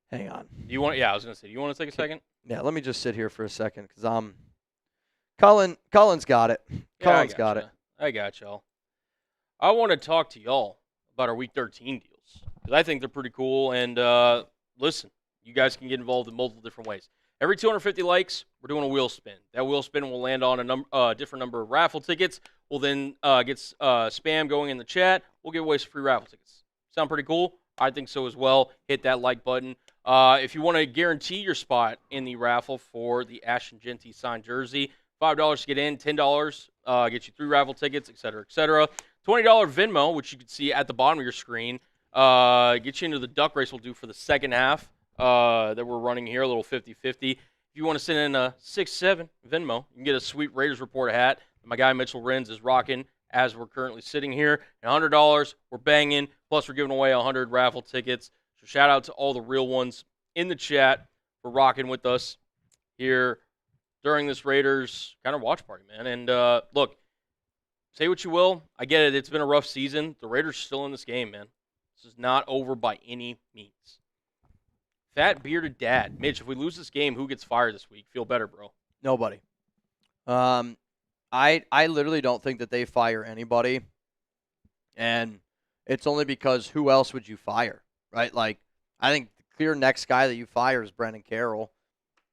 Hang on. I was going to say, do you want to take a second? Yeah, let me just sit here for a second because Cullen's got it. Cullen's got it. I got y'all. I want to talk to y'all about our Week 13 deals because I think they're pretty cool. And listen, you guys can get involved in multiple different ways. Every 250 likes, we're doing a wheel spin. That wheel spin will land on a different number of raffle tickets. We'll then get spam going in the chat. We'll give away some free raffle tickets. Sound pretty cool? I think so as well. Hit that like button. If you want to guarantee your spot in the raffle for the Ashton Genty signed jersey, $5 to get in, $10 get you 3 raffle tickets, etc., etc. $20 Venmo, which you can see at the bottom of your screen, get you into the duck race we'll do for the second half that we're running here, a little 50-50. If you want to send in a 6-7 Venmo, you can get a sweet Raiders Report hat that my guy Mitchell Renz is rocking as we're currently sitting here. And $100, we're banging, plus we're giving away 100 raffle tickets. So shout out to all the real ones in the chat for rocking with us here during this Raiders kind of watch party, man. And look, say what you will. I get it. It's been a rough season. The Raiders are still in this game, man. This is not over by any means. Fat bearded dad. Mitch, if we lose this game, who gets fired this week? Feel better, bro. Nobody. I literally don't think that they fire anybody. And it's only because who else would you fire, right? I think the clear next guy that you fire is Brendan Carroll.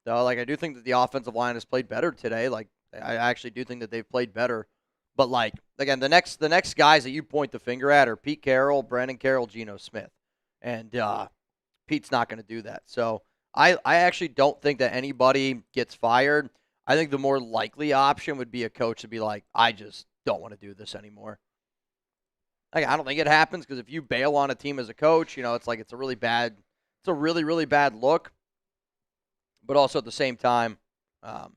So, I do think that the offensive line has played better today. I actually do think that they've played better But, like, again, the next guys that you point the finger at are Pete Carroll, Brandon Carroll, Geno Smith. And Pete's not going to do that. So I actually don't think that anybody gets fired. I think the more likely option would be a coach to be like, I just don't want to do this anymore. Like, I don't think it happens because if you bail on a team as a coach, it's like it's a really, really bad look. But also at the same time, I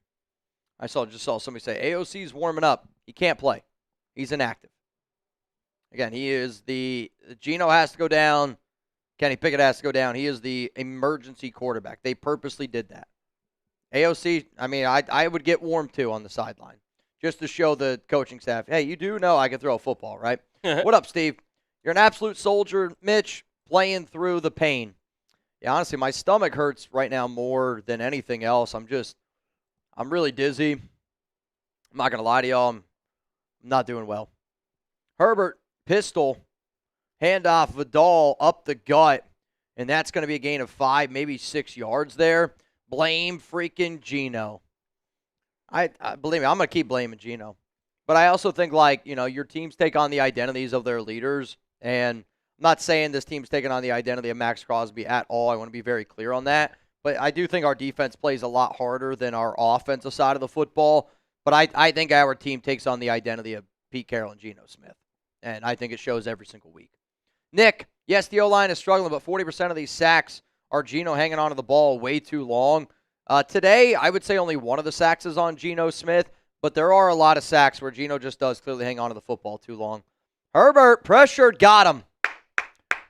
just saw somebody say, AOC's warming up. He can't play. He's inactive. Again, he is Geno has to go down. Kenny Pickett has to go down. He is the emergency quarterback. They purposely did that. AOC, I mean, I would get warm too on the sideline just to show the coaching staff, hey, you do know I can throw a football, right? What up, Steve? You're an absolute soldier, Mitch, playing through the pain. Yeah, honestly, my stomach hurts right now more than anything else. I'm really dizzy. I'm not going to lie to y'all. I'm not doing well. Herbert, pistol, handoff, Vidal up the gut, and that's going to be a gain of 5, maybe 6 yards there. Blame freaking Geno. I believe me, I'm going to keep blaming Geno. But I also think, like, your teams take on the identities of their leaders, and I'm not saying this team's taking on the identity of Max Crosby at all. I want to be very clear on that. But I do think our defense plays a lot harder than our offensive side of the football. But I think our team takes on the identity of Pete Carroll and Geno Smith. And I think it shows every single week. Nick, yes, the O-line is struggling, but 40% of these sacks are Geno hanging onto the ball way too long. Today, I would say only one of the sacks is on Geno Smith, but there are a lot of sacks where Geno just does clearly hang onto the football too long. Herbert, pressured, got him.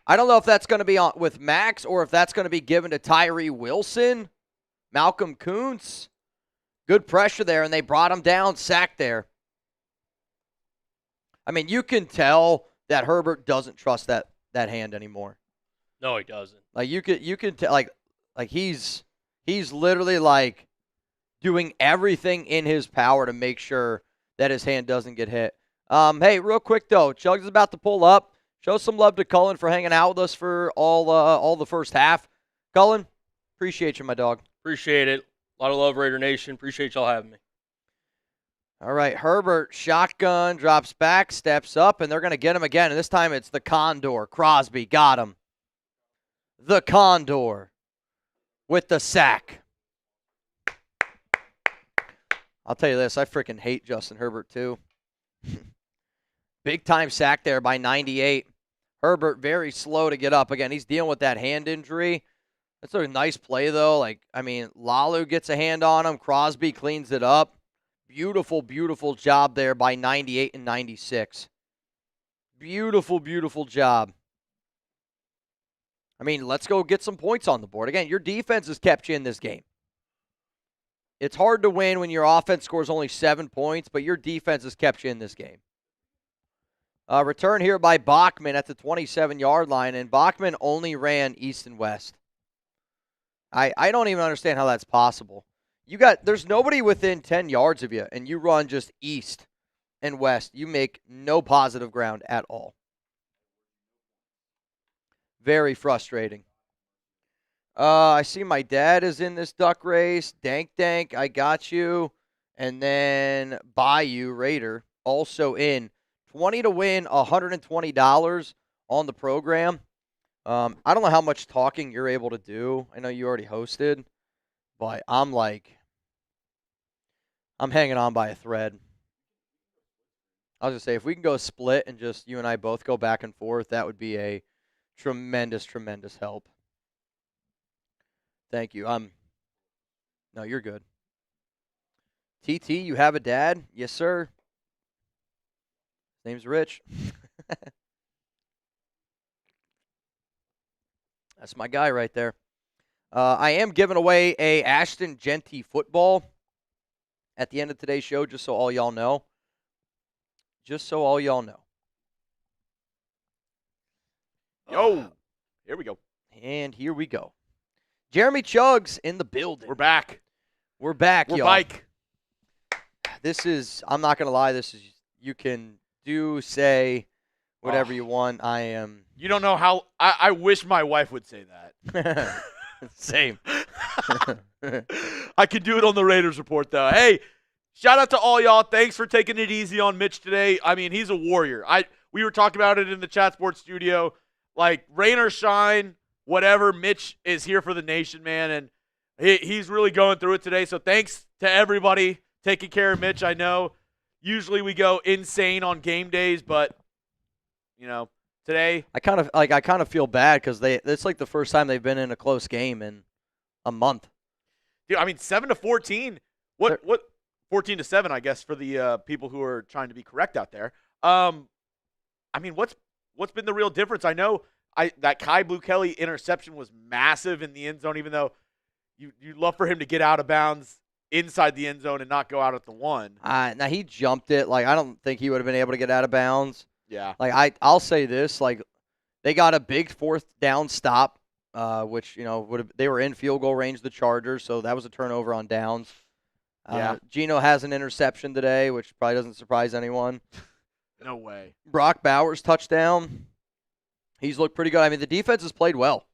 I don't know if that's going to be on with Max or if that's going to be given to Tyree Wilson, Malcolm Kuntz. Good pressure there, and they brought him down, sacked there. I mean, you can tell that Herbert doesn't trust that hand anymore. No, he doesn't. Like you can tell, like he's literally like doing everything in his power to make sure that his hand doesn't get hit. Hey, real quick though, Chugs is about to pull up. Show some love to Cullen for hanging out with us for all the first half. Cullen, appreciate you, my dog. Appreciate it. A lot of love, Raider Nation. Appreciate y'all having me. All right, Herbert, shotgun, drops back, steps up, and they're going to get him again. And this time it's the Condor. Crosby got him. The Condor with the sack. I'll tell you this, I freaking hate Justin Herbert too. Big time sack there by 98. Herbert very slow to get up. Again, he's dealing with that hand injury. That's a nice play, though. Lalu gets a hand on him. Crosby cleans it up. Beautiful, beautiful job there by 98 and 96. Beautiful, beautiful job. I mean, let's go get some points on the board. Again, your defense has kept you in this game. It's hard to win when your offense scores only 7 points, but your defense has kept you in this game. Return here by Bachman at the 27-yard line, and Bachman only ran east and west. I don't even understand how that's possible. There's nobody within 10 yards of you, and you run just east and west. You make no positive ground at all. Very frustrating. I see my dad is in this duck race. Dank, I got you. And then Bayou Raider also in. 20 to win, $120 on the program. I don't know how much talking you're able to do. I know you already hosted, but I'm hanging on by a thread. I was going to say, if we can go split and just you and I both go back and forth, that would be a tremendous, tremendous help. Thank you. No, you're good. TT, you have a dad? Yes, sir. His name's Rich. That's my guy right there. I am giving away a Ashton Genty football at the end of today's show, just so all y'all know. Just so all y'all know. Yo, here we go. And here we go. Jeremy Chugs in the building. We're back. We're back, We're y'all. bike. This is, I'm not going to lie, you can say whatever you want. I am. You don't know how, I wish my wife would say that. Same. I could do it on the Raiders report, though. Hey, shout out to all y'all. Thanks for taking it easy on Mitch today. I mean, he's a warrior. We were talking about it in the Chat Sports studio. Like, rain or shine, whatever, Mitch is here for the nation, man, and he's really going through it today. So thanks to everybody taking care of Mitch. I know usually we go insane on game days, but today I kind of feel bad because it's like the first time they've been in a close game in a month. Dude, I mean 7-14. What 14-7, I guess, for the people who are trying to be correct out there. I mean, what's been the real difference? I know that Kai Blue Kelly interception was massive in the end zone, even though you'd love for him to get out of bounds inside the end zone and not go out at the one. Now he jumped it. Like, I don't think he would have been able to get out of bounds. Yeah. Like, I'll say this. Like, they got a big fourth down stop, which they were in field goal range, the Chargers, so that was a turnover on downs. Yeah. Geno has an interception today, which probably doesn't surprise anyone. No way. Brock Bowers touchdown. He's looked pretty good. I mean, the defense has played well.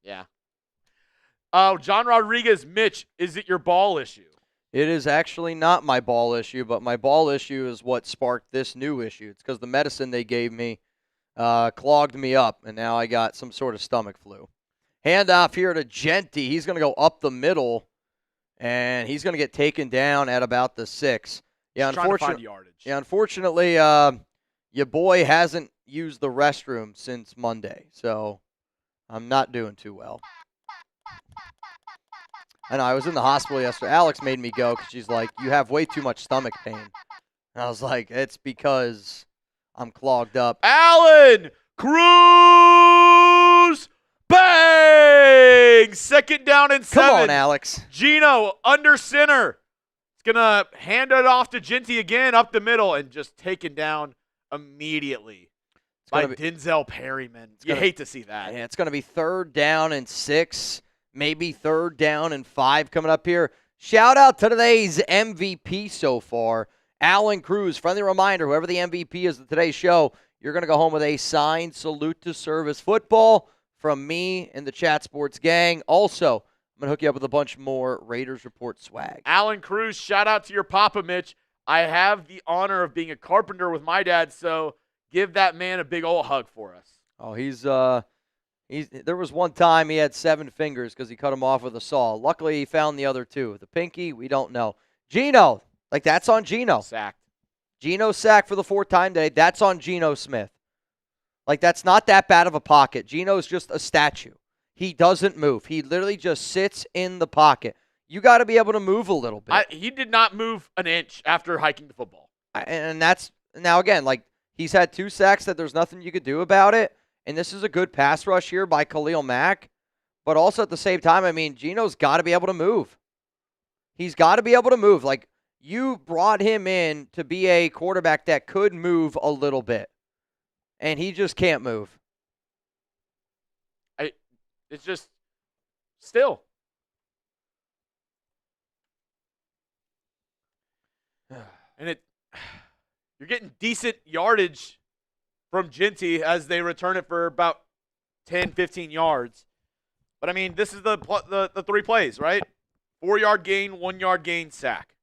Yeah. John Rodriguez, Mitch, is it your ball issue? It is actually not my ball issue, but my ball issue is what sparked this new issue. It's because the medicine they gave me clogged me up, and now I got some sort of stomach flu. Handoff here to Genty. He's going to go up the middle, and he's going to get taken down at about the 6. Yeah, unfortunately, your boy hasn't used the restroom since Monday, so I'm not doing too well. I know, I was in the hospital yesterday. Alex made me go because she's like, you have way too much stomach pain. And I was like, it's because I'm clogged up. Allen Cruz, bang! 2nd down and 7. Come on, Alex. Geno under center. It's going to hand it off to Genty again up the middle and just taken down immediately by Denzel Perryman. You hate to see that. Yeah, it's going to be 3rd down and 6, maybe 3rd down and 5 coming up here. Shout out to today's MVP so far, Allen Cruz. Friendly reminder, whoever the MVP is of today's show, you're going to go home with a signed Salute to Service football from me and the Chat Sports gang. Also, I'm going to hook you up with a bunch more Raiders Report swag. Allen Cruz, shout out to your papa, Mitch. I have the honor of being a carpenter with my dad, so give that man a big old hug for us. Oh, there was one time he had 7 fingers because he cut them off with a saw. Luckily, he found the other 2. The pinky, we don't know. Geno, like, that's on Geno. Sacked. Geno sacked for the 4th time today. That's on Geno Smith. Like, that's not that bad of a pocket. Geno's just a statue. He doesn't move. He literally just sits in the pocket. You got to be able to move a little bit. He did not move an inch after hiking the football. And that's, now again, like, he's had 2 sacks that there's nothing you could do about it. And this is a good pass rush here by Khalil Mack. But also at the same time, I mean, Geno's got to be able to move. He's got to be able to move. Like, you brought him in to be a quarterback that could move a little bit. And he just can't move. It's just still. And you're getting decent yardage from Genty as they return it for about 10, 15 yards. But, I mean, this is the 3 plays, right? 4-yard gain, 1-yard gain, sack.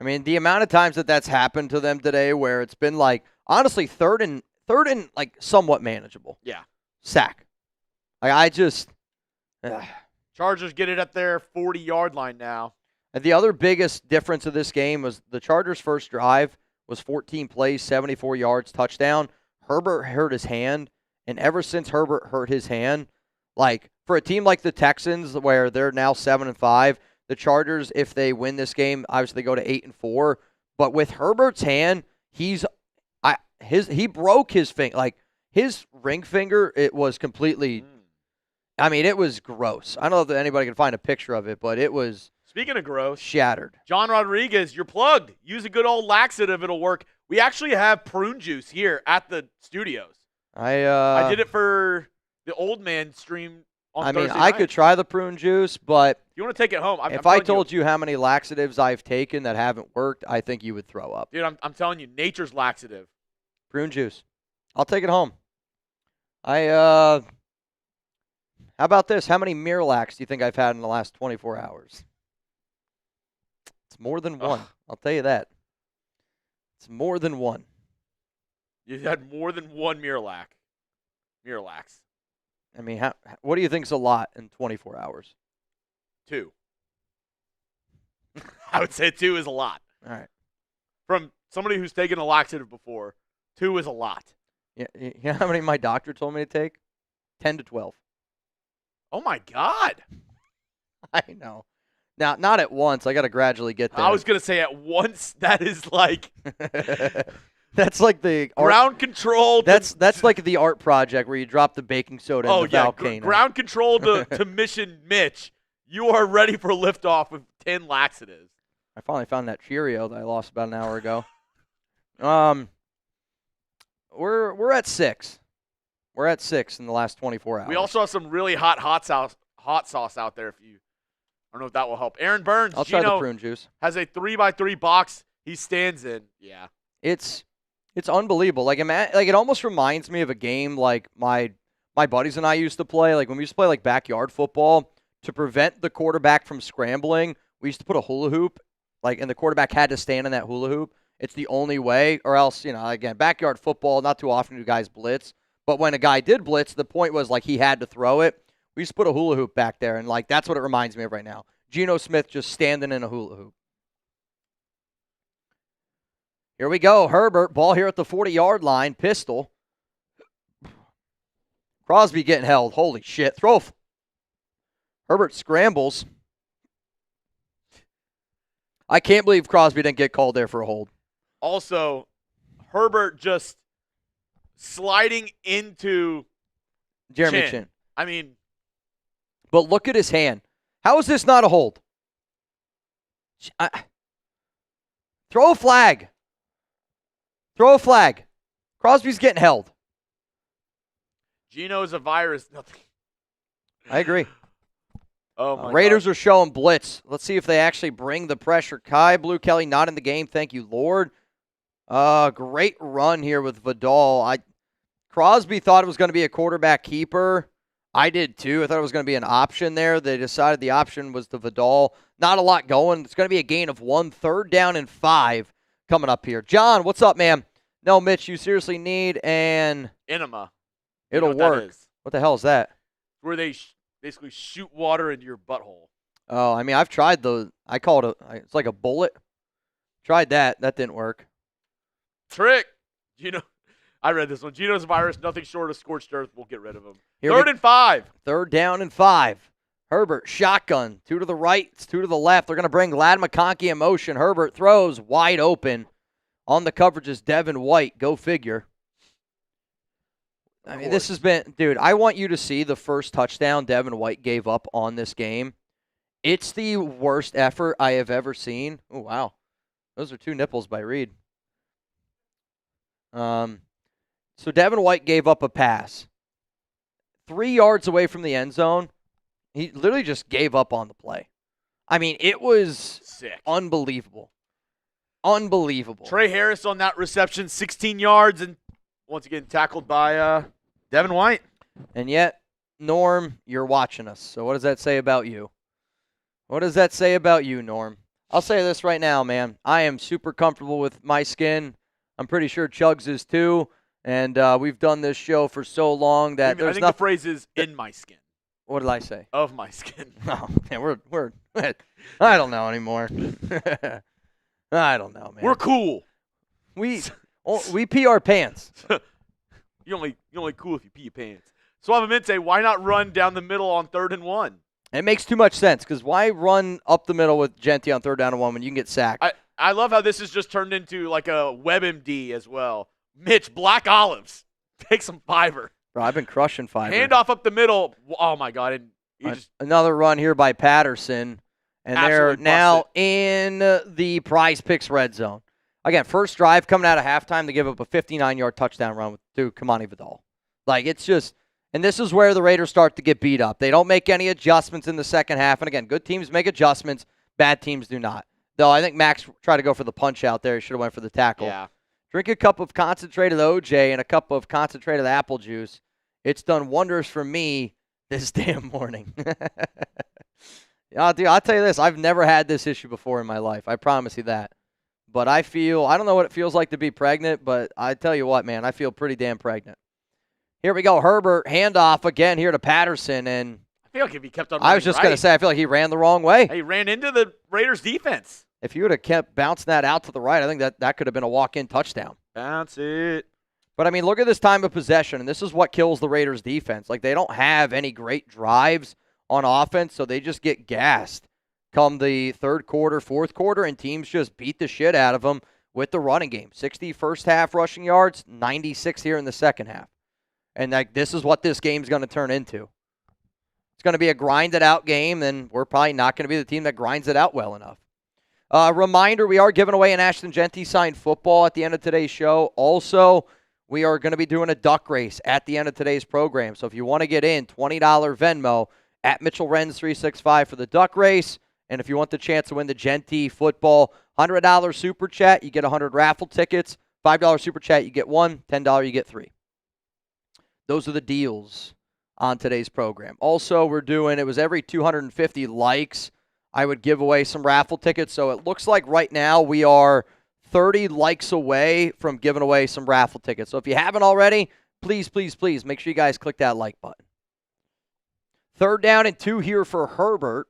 I mean, the amount of times that that's happened to them today where it's been like, honestly, third and like somewhat manageable. Yeah. Sack. Like, Chargers get it at their 40-yard line now. And the other biggest difference of this game was the Chargers' first drive was 14 plays, 74 yards, touchdown. Herbert hurt his hand, and ever since Herbert hurt his hand, like, for a team like the Texans where they're now 7-5, the Chargers, if they win this game, obviously go to 8-4. But with Herbert's hand, he broke his finger. Like, his ring finger, it was completely, I mean, it was gross. I don't know if anybody can find a picture of it, but it was, speaking of gross, shattered. John Rodriguez, you're plugged. Use a good old laxative. It'll work. We actually have prune juice here at the studios. I did it for the old man stream on Thursday night. I could try the prune juice, but if you want to take it home, if I told you how many laxatives I've taken that haven't worked, I think you would throw up. Dude, I'm telling you, nature's laxative. Prune juice. I'll take it home. How about this? How many Miralax do you think I've had in the last 24 hours? It's more than one. I'll tell you that. It's more than one. You had more than one Miralax. I mean, what do you think's a lot in 24 hours? 2. I would say 2 is a lot. All right. From somebody who's taken a laxative before, 2 is a lot. Yeah, you know how many my doctor told me to take? 10 to 12. Oh, my God. I know. Now, not at once. I got to gradually get there. I was going to say at once, that is like that's like the ground control. That's like the art project where you drop the baking soda in the volcano. Ground control to Mission Mitch. You are ready for liftoff with 10 laxatives. I finally found that Cheerio that I lost about an hour ago. We're at 6. We're at 6 in the last 24 hours. We also have some really hot sauce out there. I don't know if that will help. Aaron Burns, I'll try the prune juice. Has a 3x3 box he stands in. Yeah, it's unbelievable. Like it almost reminds me of a game like my buddies and I used to play. Like when we used to play like backyard football, to prevent the quarterback from scrambling, we used to put a hula hoop. Like, and the quarterback had to stand in that hula hoop. It's the only way, or else, again, backyard football, not too often do guys blitz. But when a guy did blitz, the point was, like, he had to throw it. We used to put a hula hoop back there, and, like, that's what it reminds me of right now. Geno Smith just standing in a hula hoop. Here we go. Herbert, ball here at the 40-yard line. Pistol. Crosby getting held. Holy shit. Herbert scrambles. I can't believe Crosby didn't get called there for a hold. Also, Herbert just sliding into Jeremy Chin. I mean. But look at his hand. How is this not a hold? Throw a flag. Crosby's getting held. Geno's a virus. Nothing. I agree. Oh, my Raiders God. are showing blitz. Let's see if they actually bring the pressure. Kai Blue Kelly not in the game. Thank you, Lord. Great run here with Vidal. Crosby thought it was going to be a quarterback keeper. I did too. I thought it was going to be an option there. They decided the option was the Vidal. Not a lot going. It's going to be a gain of 1. 3rd down and 5 coming up here. John, what's up, man? No, Mitch, you seriously need an enema. It'll work. What the hell is that? Where they basically shoot water into your butthole. Oh, I mean, I've tried those. I call it it's like a bullet. Tried that. That didn't work. Trick. I read this one. Geno's virus, nothing short of scorched earth. We'll get rid of him. 3rd and 5. 3rd down and 5. Herbert, shotgun. 2 to the right, 2 to the left. They're going to bring Ladd McConkey in motion. Herbert throws wide open. On the coverage is Devin White. Go figure. I mean, this has been, dude, I want you to see the first touchdown Devin White gave up on this game. It's the worst effort I have ever seen. Oh, wow. Those are 2 nipples by Reed. So Devin White gave up a pass. 3 yards away from the end zone. He literally just gave up on the play. I mean, it was sick. Unbelievable. Unbelievable. Trey Harris on that reception, 16 yards, and once again tackled by Devin White. And yet, Norm, you're watching us. So what does that say about you? What does that say about you, Norm? I'll say this right now, man. I am super comfortable with my skin. I'm pretty ssure Chugs is too. And we've done this show for so long that I think the phrase is in my skin. What did I say? Of my skin. Oh, man, we're I don't know anymore. I don't know, man. We're cool. We pee our pants. You're only cool if you pee your pants. Suavemente, why not run down the middle on 3rd and 1? It makes too much sense because why run up the middle with Genty on 3rd down and 1 when you can get sacked? I love how this has just turned into like a WebMD as well. Mitch, black olives. Take some fiber. Bro, I've been crushing fiber. Handoff up the middle. Oh, my God. And another run here by Patterson. And they're now in the Prize Picks red zone. Again, first drive coming out of halftime to give up a 59-yard touchdown run to Kamani Vidal. Like, it's just – and this is where the Raiders start to get beat up. They don't make any adjustments in the second half. And, again, good teams make adjustments. Bad teams do not. Though I think Max tried to go for the punch out there. He should have went for the tackle. Yeah. Drink a cup of concentrated OJ and a cup of concentrated apple juice. It's done wonders for me this damn morning. Dude, I'll tell you this. I've never had this issue before in my life. I promise you that. But I don't know what it feels like to be pregnant, but I tell you what, man, I feel pretty damn pregnant. Here we go. Herbert, handoff again here to Patterson. And I feel like if he kept on I was just going to say, I feel like he ran the wrong way. He ran into the Raiders defense. If you would have kept bouncing that out to the right, I think that could have been a walk-in touchdown. Bounce it. But, I mean, look at this time of possession, and this is what kills the Raiders' defense. Like, they don't have any great drives on offense, so they just get gassed come the third quarter, fourth quarter, and teams just beat the shit out of them with the running game. 60 first half rushing yards, 96 here in the second half. And this is what this game's going to turn into. It's going to be a grinded-out game, and we're probably not going to be the team that grinds it out well enough. Reminder, we are giving away an Ashton Genty signed football at the end of today's show. Also, we are going to be doing a duck race at the end of today's program. So if you want to get in, $20 Venmo at Mitchell Renz 365 for the duck race. And if you want the chance to win the Genty football $100 super chat, you get 100 raffle tickets. $5 super chat, you get 1. $10, you get 3. Those are the deals on today's program. Also, we're doing, it was every 250 likes, I would give away some raffle tickets. So it looks like right now we are 30 likes away from giving away some raffle tickets. So if you haven't already, please, please, please make sure you guys click that like button. 3rd down and 2 here for Herbert.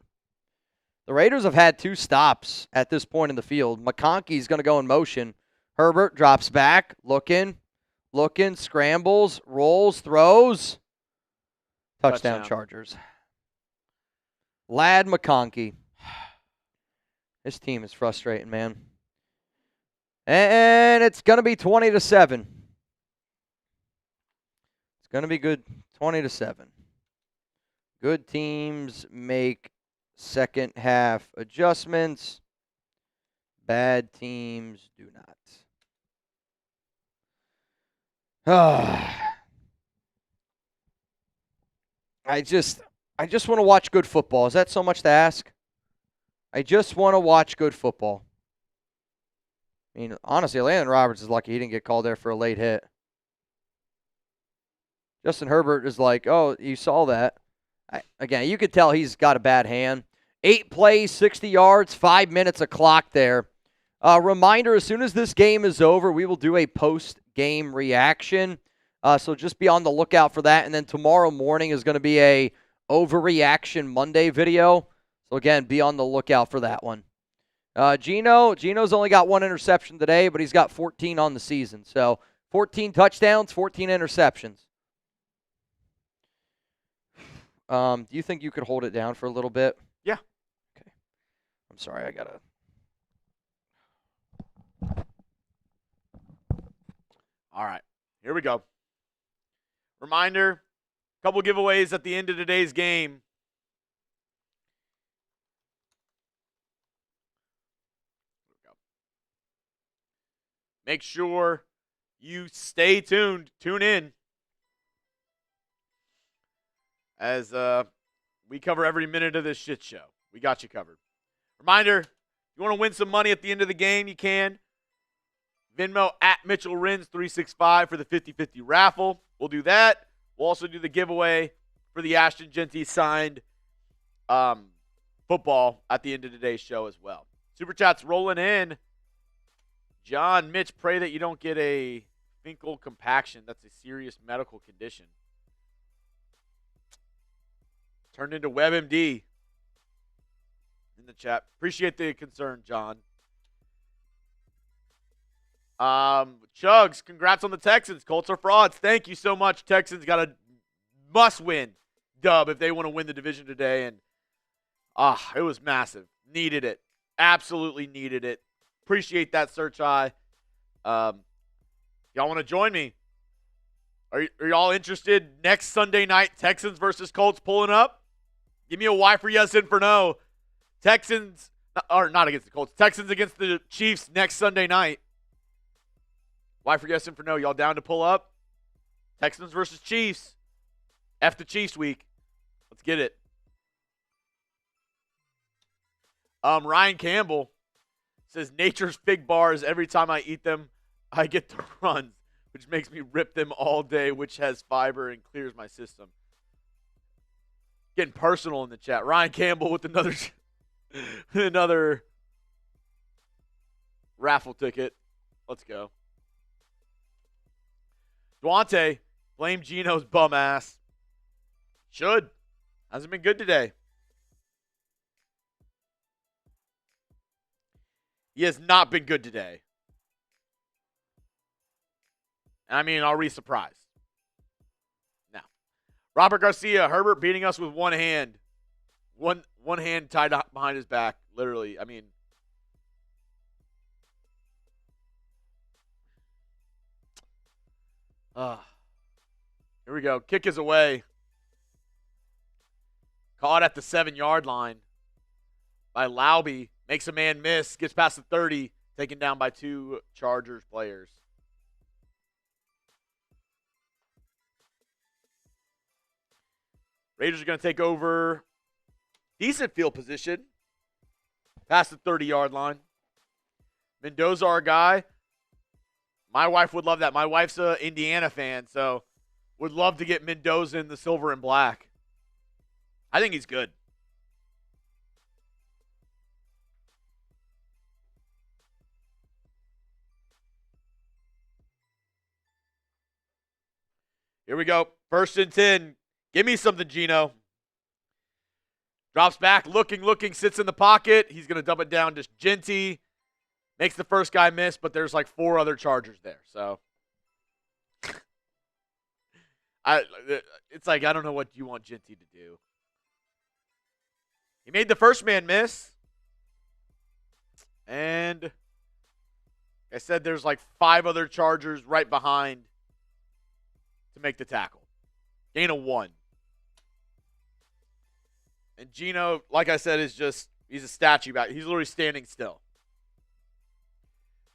The Raiders have had 2 stops at this point in the field. McConkey's going to go in motion. Herbert drops back, looking, scrambles, rolls, throws. Touchdown Chargers. Lad McConkey. This team is frustrating, man. And it's going to be 20-7. It's going to be good, 20-7. Good teams make second half adjustments. Bad teams do not. I just want to watch good football. Is that so much to ask? I just want to watch good football. I mean, honestly, Landon Roberts is lucky he didn't get called there for a late hit. Justin Herbert is like, oh, you saw that. Again, you could tell he's got a bad hand. 8 plays, 60 yards, 5 minutes of clock there. Reminder, as soon as this game is over, we will do a post-game reaction. So just be on the lookout for that. And then tomorrow morning is going to be a Overreaction Monday video. So again, be on the lookout for that one. Geno's only got 1 interception today, but he's got 14 on the season. So 14 touchdowns, 14 interceptions. Do you think you could hold it down for a little bit? Yeah. Okay. I'm sorry, I got to. All right, here we go. Reminder, couple giveaways at the end of today's game. Make sure you stay tuned. Tune in as we cover every minute of this shit show. We got you covered. Reminder, if you want to win some money at the end of the game, you can. Venmo at Mitchell Renz 365 for the 50-50 raffle. We'll do that. We'll also do the giveaway for the Ashton Genty signed football at the end of today's show as well. Super Chat's rolling in. John, Mitch, pray that you don't get a Finkel compaction. That's a serious medical condition. Turned into WebMD in the chat. Appreciate the concern, John. Chugs, congrats on the Texans. Colts are frauds. Thank you so much. Texans got a must-win dub if they want to win the division today. And it was massive. Needed it. Absolutely needed it. Appreciate that, Search Eye. Y'all want to join me? Are y'all interested? Next Sunday night, Texans versus Colts pulling up? Give me a Y for yes and for no. Texans, or not against the Colts. Texans against the Chiefs next Sunday night. Y for yes and for no. Y'all down to pull up? Texans versus Chiefs. F the Chiefs week. Let's get it. Ryan Campbell says, nature's fig bars, every time I eat them, I get the runs, which makes me rip them all day, which has fiber and clears my system. getting personal in the chat. Ryan Campbell with another raffle ticket. Let's go. Duante, blame Gino's bum ass. Should. Hasn't been good today. He has not been good today. And I mean, I'll be surprised. Now, Robert Garcia, Herbert beating us with one hand. One hand tied behind his back, literally. I mean, here we go. Kick is away. Caught at the 7-yard line by Lauby. Makes a man miss. Gets past the 30. Taken down by 2 Chargers players. Raiders are going to take over. Decent field position. Past the 30-yard line. Mendoza, our guy. My wife would love that. My wife's an Indiana fan, so would love to get Mendoza in the silver and black. I think he's good. Here we go. 1st and 10. Give me something, Gino. Drops back, looking, sits in the pocket. He's going to dump it down to Genty. Makes the first guy miss, but there's like 4 other Chargers there. So, it's like, I don't know what you want Genty to do. He made the first man miss. And like I said, there's like 5 other Chargers right behind to make the tackle. Gain of 1. And Gino, like I said, he's a statue back. He's literally standing still.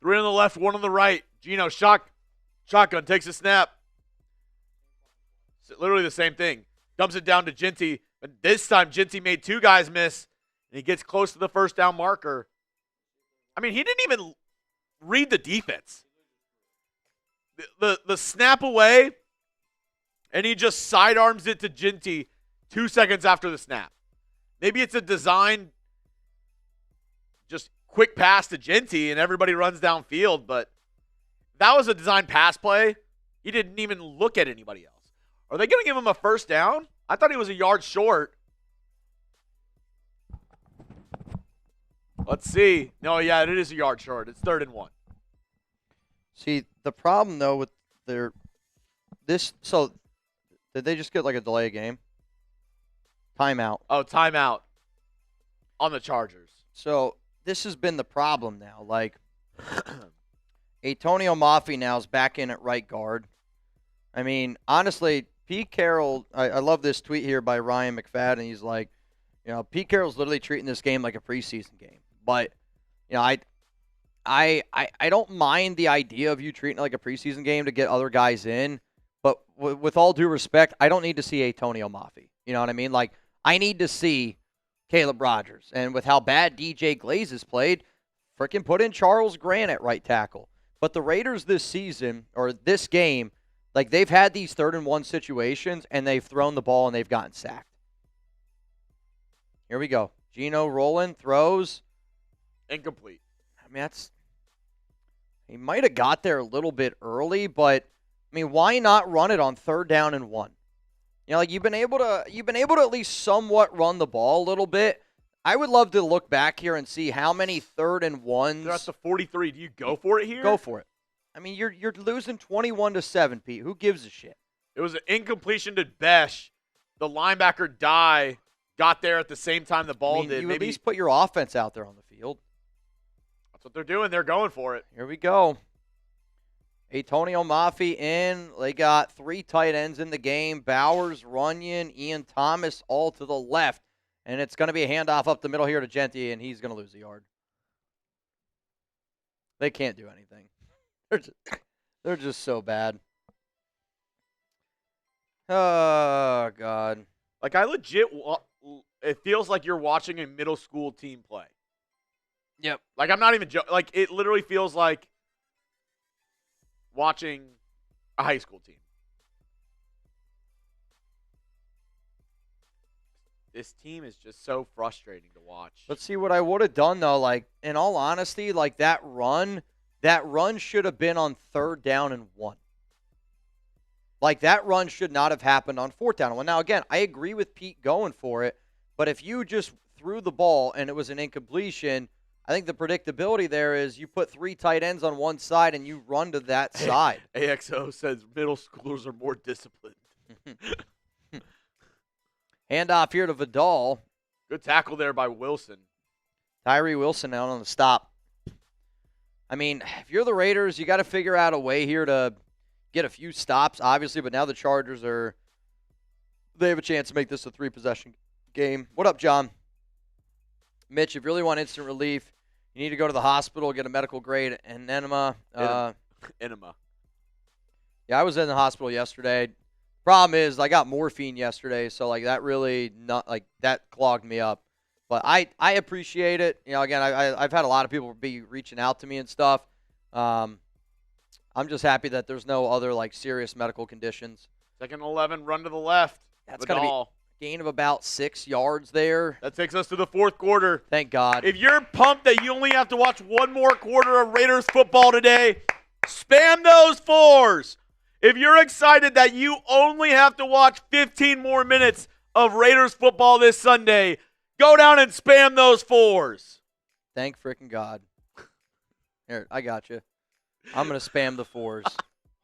3 on the left, 1 on the right. Gino, shotgun, takes a snap. It's literally the same thing. Dumps it down to Genty. But this time, Genty made 2 guys miss. And he gets close to the first down marker. I mean, he didn't even read the defense. The snap away, and he just sidearms it to Genty 2 seconds after the snap. Maybe it's a design, just quick pass to Genty, and everybody runs downfield. But that was a design pass play. He didn't even look at anybody else. Are they going to give him a first down? I thought he was a yard short. Let's see. No, yeah, it is a yard short. It's 3rd and 1. See, the problem, though, with so did they just get like a delay of game? Timeout. Oh, timeout on the Chargers. So this has been the problem now. Like, Antonio Mafi now is back in at right guard. I mean, honestly, Pete Carroll, I love this tweet here by Ryan McFadden. He's like, Pete Carroll's literally treating this game like a preseason game. But, I don't mind the idea of you treating it like a preseason game to get other guys in. But with all due respect, I don't need to see Antonio Mafi. You know what I mean? Like, I need to see Caleb Rogers. And with how bad DJ Glaze has played, freaking put in Charles Grant at right tackle. But the Raiders this season, or this game, like, they've had these 3rd and 1 situations, and they've thrown the ball, and they've gotten sacked. Here we go. Gino rolling, throws. Incomplete. I mean, he might have got there a little bit early, but, I mean, why not run it on 3rd down and 1? Like, you've been able to at least somewhat run the ball a little bit. I would love to look back here and see how many 3rd and 1s. They're at the 43. Do you go for it here? Go for it. I mean, you're losing 21-7, Pete. Who gives a shit? It was an incompletion to Besh. The linebacker got there at the same time the ball did. You Maybe at least put your offense out there on the field. That's what they're doing. They're going for it. Here we go. Antonio Mafi in. They got 3 tight ends in the game. Bowers, Runyon, Ian Thomas all to the left. And it's going to be a handoff up the middle here to Genty, and he's going to lose a yard. They can't do anything. They're just so bad. Oh, God. Like, I legit, it feels like you're watching a middle school team play. Yep. Like, I'm not even joking. Like, it literally feels like watching a high school team. This team is just so frustrating to watch. Let's see what I would have done, though. Like, in all honesty, like that run should have been on 3rd down and 1. Like, that run should not have happened on 4th down and 1. Now, again, I agree with Pete going for it, but if you just threw the ball and it was an incompletion, I think the predictability there is you put 3 tight ends on one side and you run to that side. AXO says middle schoolers are more disciplined. Handoff here to Vidal. Good tackle there by Wilson. Tyree Wilson out on the stop. I mean, if you're the Raiders, you got to figure out a way here to get a few stops, obviously, but now the Chargers they have a chance to make this a 3-possession game. What up, John? Mitch, if you really want instant relief, you need to go to the hospital, get a medical grade enema. Enema. Yeah, I was in the hospital yesterday. Problem is, I got morphine yesterday, so like that really that clogged me up. But I appreciate it. You know, again, I've had a lot of people be reaching out to me and stuff. I'm just happy that there's no other like serious medical conditions. 2nd and 11, run to the left. That's got to be a gain of about 6 yards there. That takes us to the 4th quarter. Thank God. If you're pumped that you only have to watch one more quarter of Raiders football today, spam those 4s. If you're excited that you only have to watch 15 more minutes of Raiders football this Sunday, go down and spam those 4s. Thank frickin' God. Here, I got you. I'm going to spam the 4s.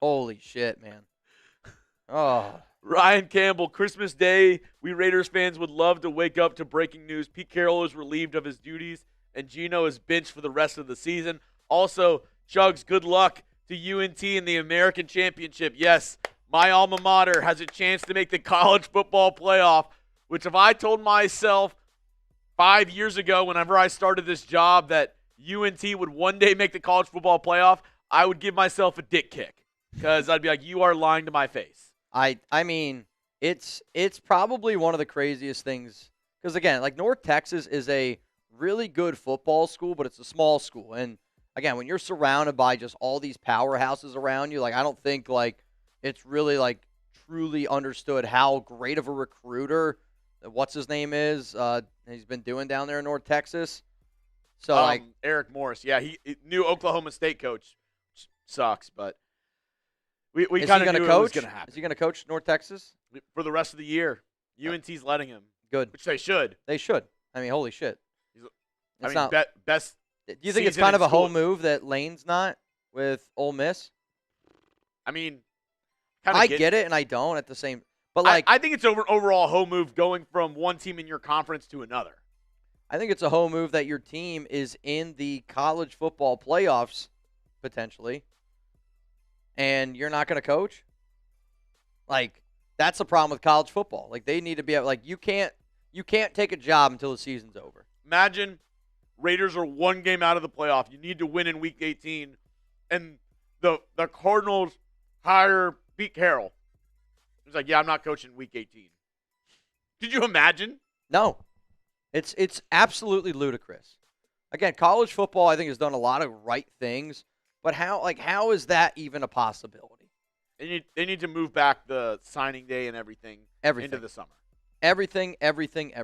Holy shit, man. Oh. Ryan Campbell, Christmas Day, we Raiders fans would love to wake up to breaking news. Pete Carroll is relieved of his duties, and Geno is benched for the rest of the season. Also, Chugs, good luck to UNT in the American Championship. Yes, my alma mater has a chance to make the college football playoff, which if I told myself 5 years ago whenever I started this job that UNT would one day make the college football playoff, I would give myself a dick kick because I'd be like, you are lying to my face. I mean, it's probably one of the craziest things because, again, like North Texas is a really good football school, but it's a small school. And, again, when you're surrounded by just all these powerhouses around you, like I don't think like it's really like truly understood how great of a recruiter what's his name is he's been doing down there in North Texas. So like Eric Morris, yeah, he new Oklahoma State coach. Sucks, but we kind of knew it was going to happen. Is he going to coach North Texas for the rest of the year? UNT's letting him. Good, which they should. They should. I mean, holy shit. Best. Do you think it's kind of a home move that Lane's not with Ole Miss? I mean, I get it and I don't at the same. But like, I think it's overall a home move going from one team in your conference to another. I think it's a home move that your team is in the college football playoffs potentially, and you're not going to coach. Like, that's the problem with college football. Like, they need to be like you can't take a job until the season's over. Imagine Raiders are one game out of the playoff. You need to win in Week 18, and the Cardinals hire Pete Carroll. He's like, yeah, I'm not coaching Week 18. Could you imagine? No. It's absolutely ludicrous. Again, college football, I think, has done a lot of right things, but how is that even a possibility? They need to move back the signing day and everything into the summer. Everything.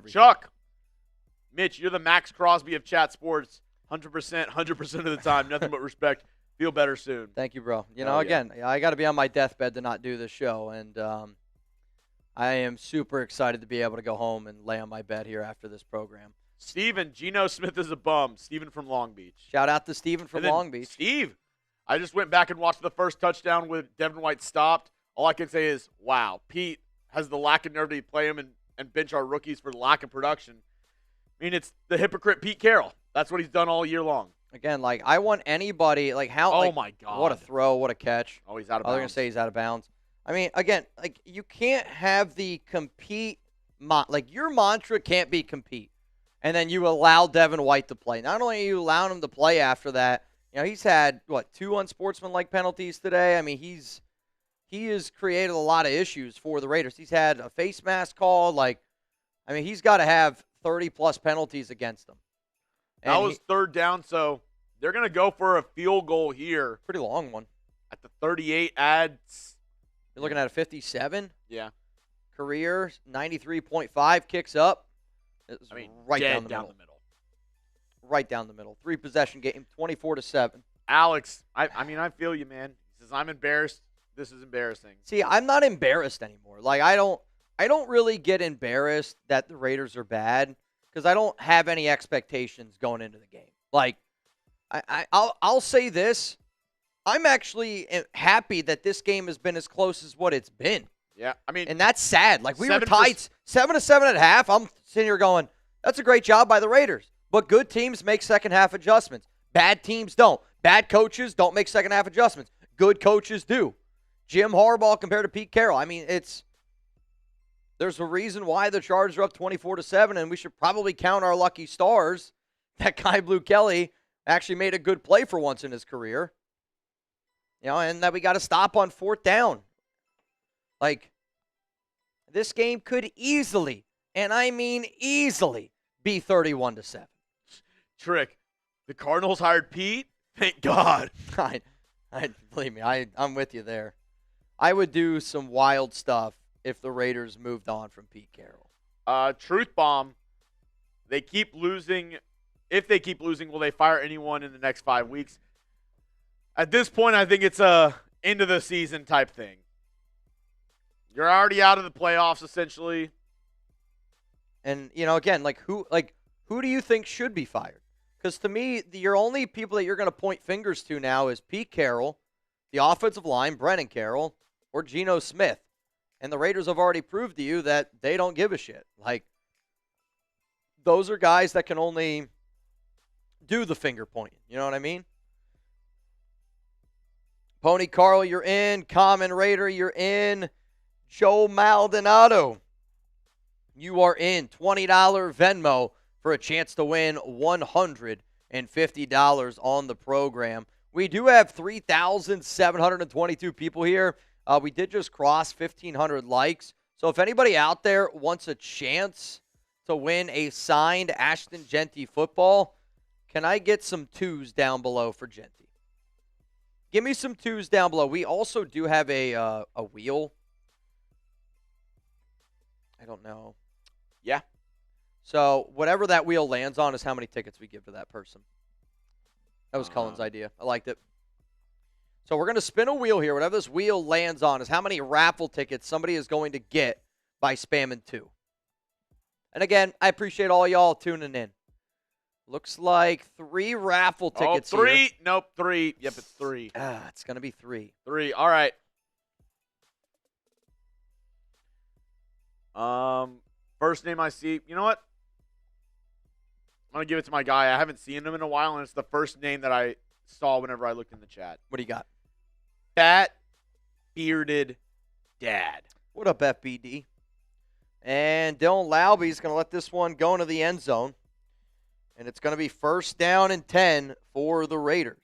Chuck, Mitch, you're the Max Crosby of chat sports. 100% of the time. Nothing but respect. Feel better soon. Thank you, bro. Again, I got to be on my deathbed to not do this show, and I am super excited to be able to go home and lay on my bed here after this program. Steven, Geno Smith is a bum. Steven from Long Beach. Shout out to Steven from Long Beach. Steve, I just went back and watched the first touchdown with Devin White stopped. All I can say is, wow, Pete has the lack of nerve to play him and bench our rookies for the lack of production. I mean, it's the hypocrite Pete Carroll. That's what he's done all year long. Again, like, I want anybody, like, how, oh, like, my God. What a throw, what a catch. Oh, he's out of bounds. They're going to say he's out of bounds. I mean, again, like, you can't have the compete, like, your mantra can't be compete. And then you allow Devin White to play. Not only are you allowing him to play after that, he's had, 2 unsportsmanlike penalties today. I mean, he has created a lot of issues for the Raiders. He's had a face mask call. Like, I mean, he's got to have 30-plus penalties against him. And that was third down, so they're going to go for a field goal here. Pretty long one. At the 38 adds. You're looking at a 57? Yeah. Career, 93.5, kicks up. It was I mean, right dead down the middle. Right down the middle. 3-possession game, 24-7. Alex, I feel you, man. He says, I'm embarrassed. This is embarrassing. See, I'm not embarrassed anymore. Like, I don't really get embarrassed that the Raiders are bad because I don't have any expectations going into the game. Like, I'll say this. I'm actually happy that this game has been as close as what it's been. Yeah, I mean, And that's sad. Like, we were 7%. tied 7-7 at half. I'm sitting here going, that's a great job by the Raiders. But good teams make second-half adjustments. Bad teams don't. Bad coaches don't make second-half adjustments. Good coaches do. Jim Harbaugh compared to Pete Carroll. I mean, there's a reason why the Chargers are up 24-7, and we should probably count our lucky stars that Kai Blue Kelly actually made a good play for once in his career. You know, and that we got to stop on 4th down. Like, this game could easily, and I mean easily, be 31-7. Trick. The Cardinals hired Pete? Thank God. I believe me, I'm with you there. I would do some wild stuff if the Raiders moved on from Pete Carroll. Truth bomb. They keep losing. If they keep losing, will they fire anyone in the next 5 weeks? At this point, I think it's a end of the season type thing. You're already out of the playoffs, essentially. And, you know, again, who do you think should be fired? Because to me, your only people that you're going to point fingers to now is Pete Carroll, the offensive line, Brennan Carroll, or Geno Smith. And the Raiders have already proved to you that they don't give a shit. Like, those are guys that can only do the finger pointing. You know what I mean? Pony Carl, you're in. Common Raider, you're in. Joe Maldonado, you are in. $20 Venmo for a chance to win $150 on the program. We do have 3,722 people here. We did just cross 1,500 likes. So if anybody out there wants a chance to win a signed Ashton Genty football, can I get some twos down below for Genty? Give me some twos down below. We also do have a wheel. I don't know. Yeah. So whatever that wheel lands on is how many tickets we give to that person. That was Cullen's idea. I liked it. So we're going to spin a wheel here. Whatever this wheel lands on is how many raffle tickets somebody is going to get by spamming 2. And again, I appreciate all y'all tuning in. Looks like 3 raffle tickets here. 3. Here. Nope, 3. Yep, it's 3. It's going to be 3. 3. All right. First name I see. You know what? I'm going to give it to my guy. I haven't seen him in a while, and it's the first name that I saw whenever I looked in the chat. What do you got? Fat Bearded Dad. What up, FBD? And Dylan Laube going to let this one go into the end zone. And it's going to be 1st down and 10 for the Raiders.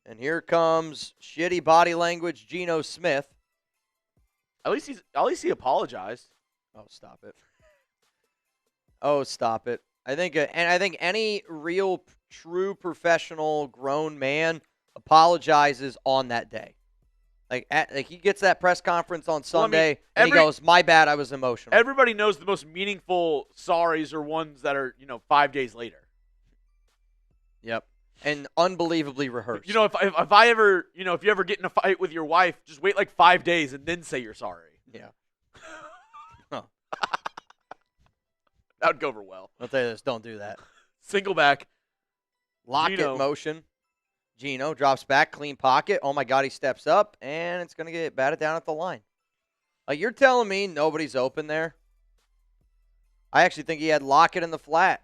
And here comes shitty body language Geno Smith. At least he apologized. Oh, stop it. Oh, stop it. I think any real true professional grown man apologizes on that day. Like he gets that press conference on Sunday and he goes, "My bad, I was emotional." Everybody knows the most meaningful sorries are ones that are, 5 days later. Yep. And unbelievably rehearsed. If I ever, if you ever get in a fight with your wife, just wait like 5 days and then say you're sorry. Yeah. Huh. That would go over well. I'll tell you this, don't do that. Single back. Lock it motion. Geno drops back, clean pocket. Oh, my God, he steps up, and it's going to get batted down at the line. Like, you're telling me nobody's open there? I actually think he had Lockett in the flat.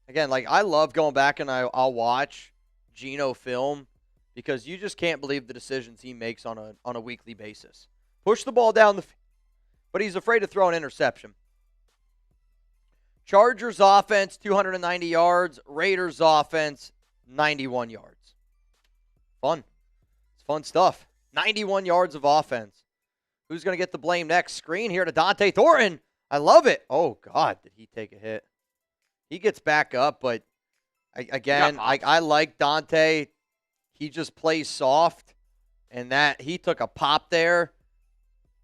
Again, like, I love going back and I'll watch Geno film because you just can't believe the decisions he makes on a weekly basis. Push the ball down the field, but he's afraid to throw an interception. Chargers offense, 290 yards. Raiders offense, 91 yards. Fun. It's fun stuff. 91 yards of offense. Who's going to get the blame next? Screen here to Dante Thornton. I love it. Oh, God, did he take a hit? He gets back up, but I like Dante. He just plays soft, and that he took a pop there,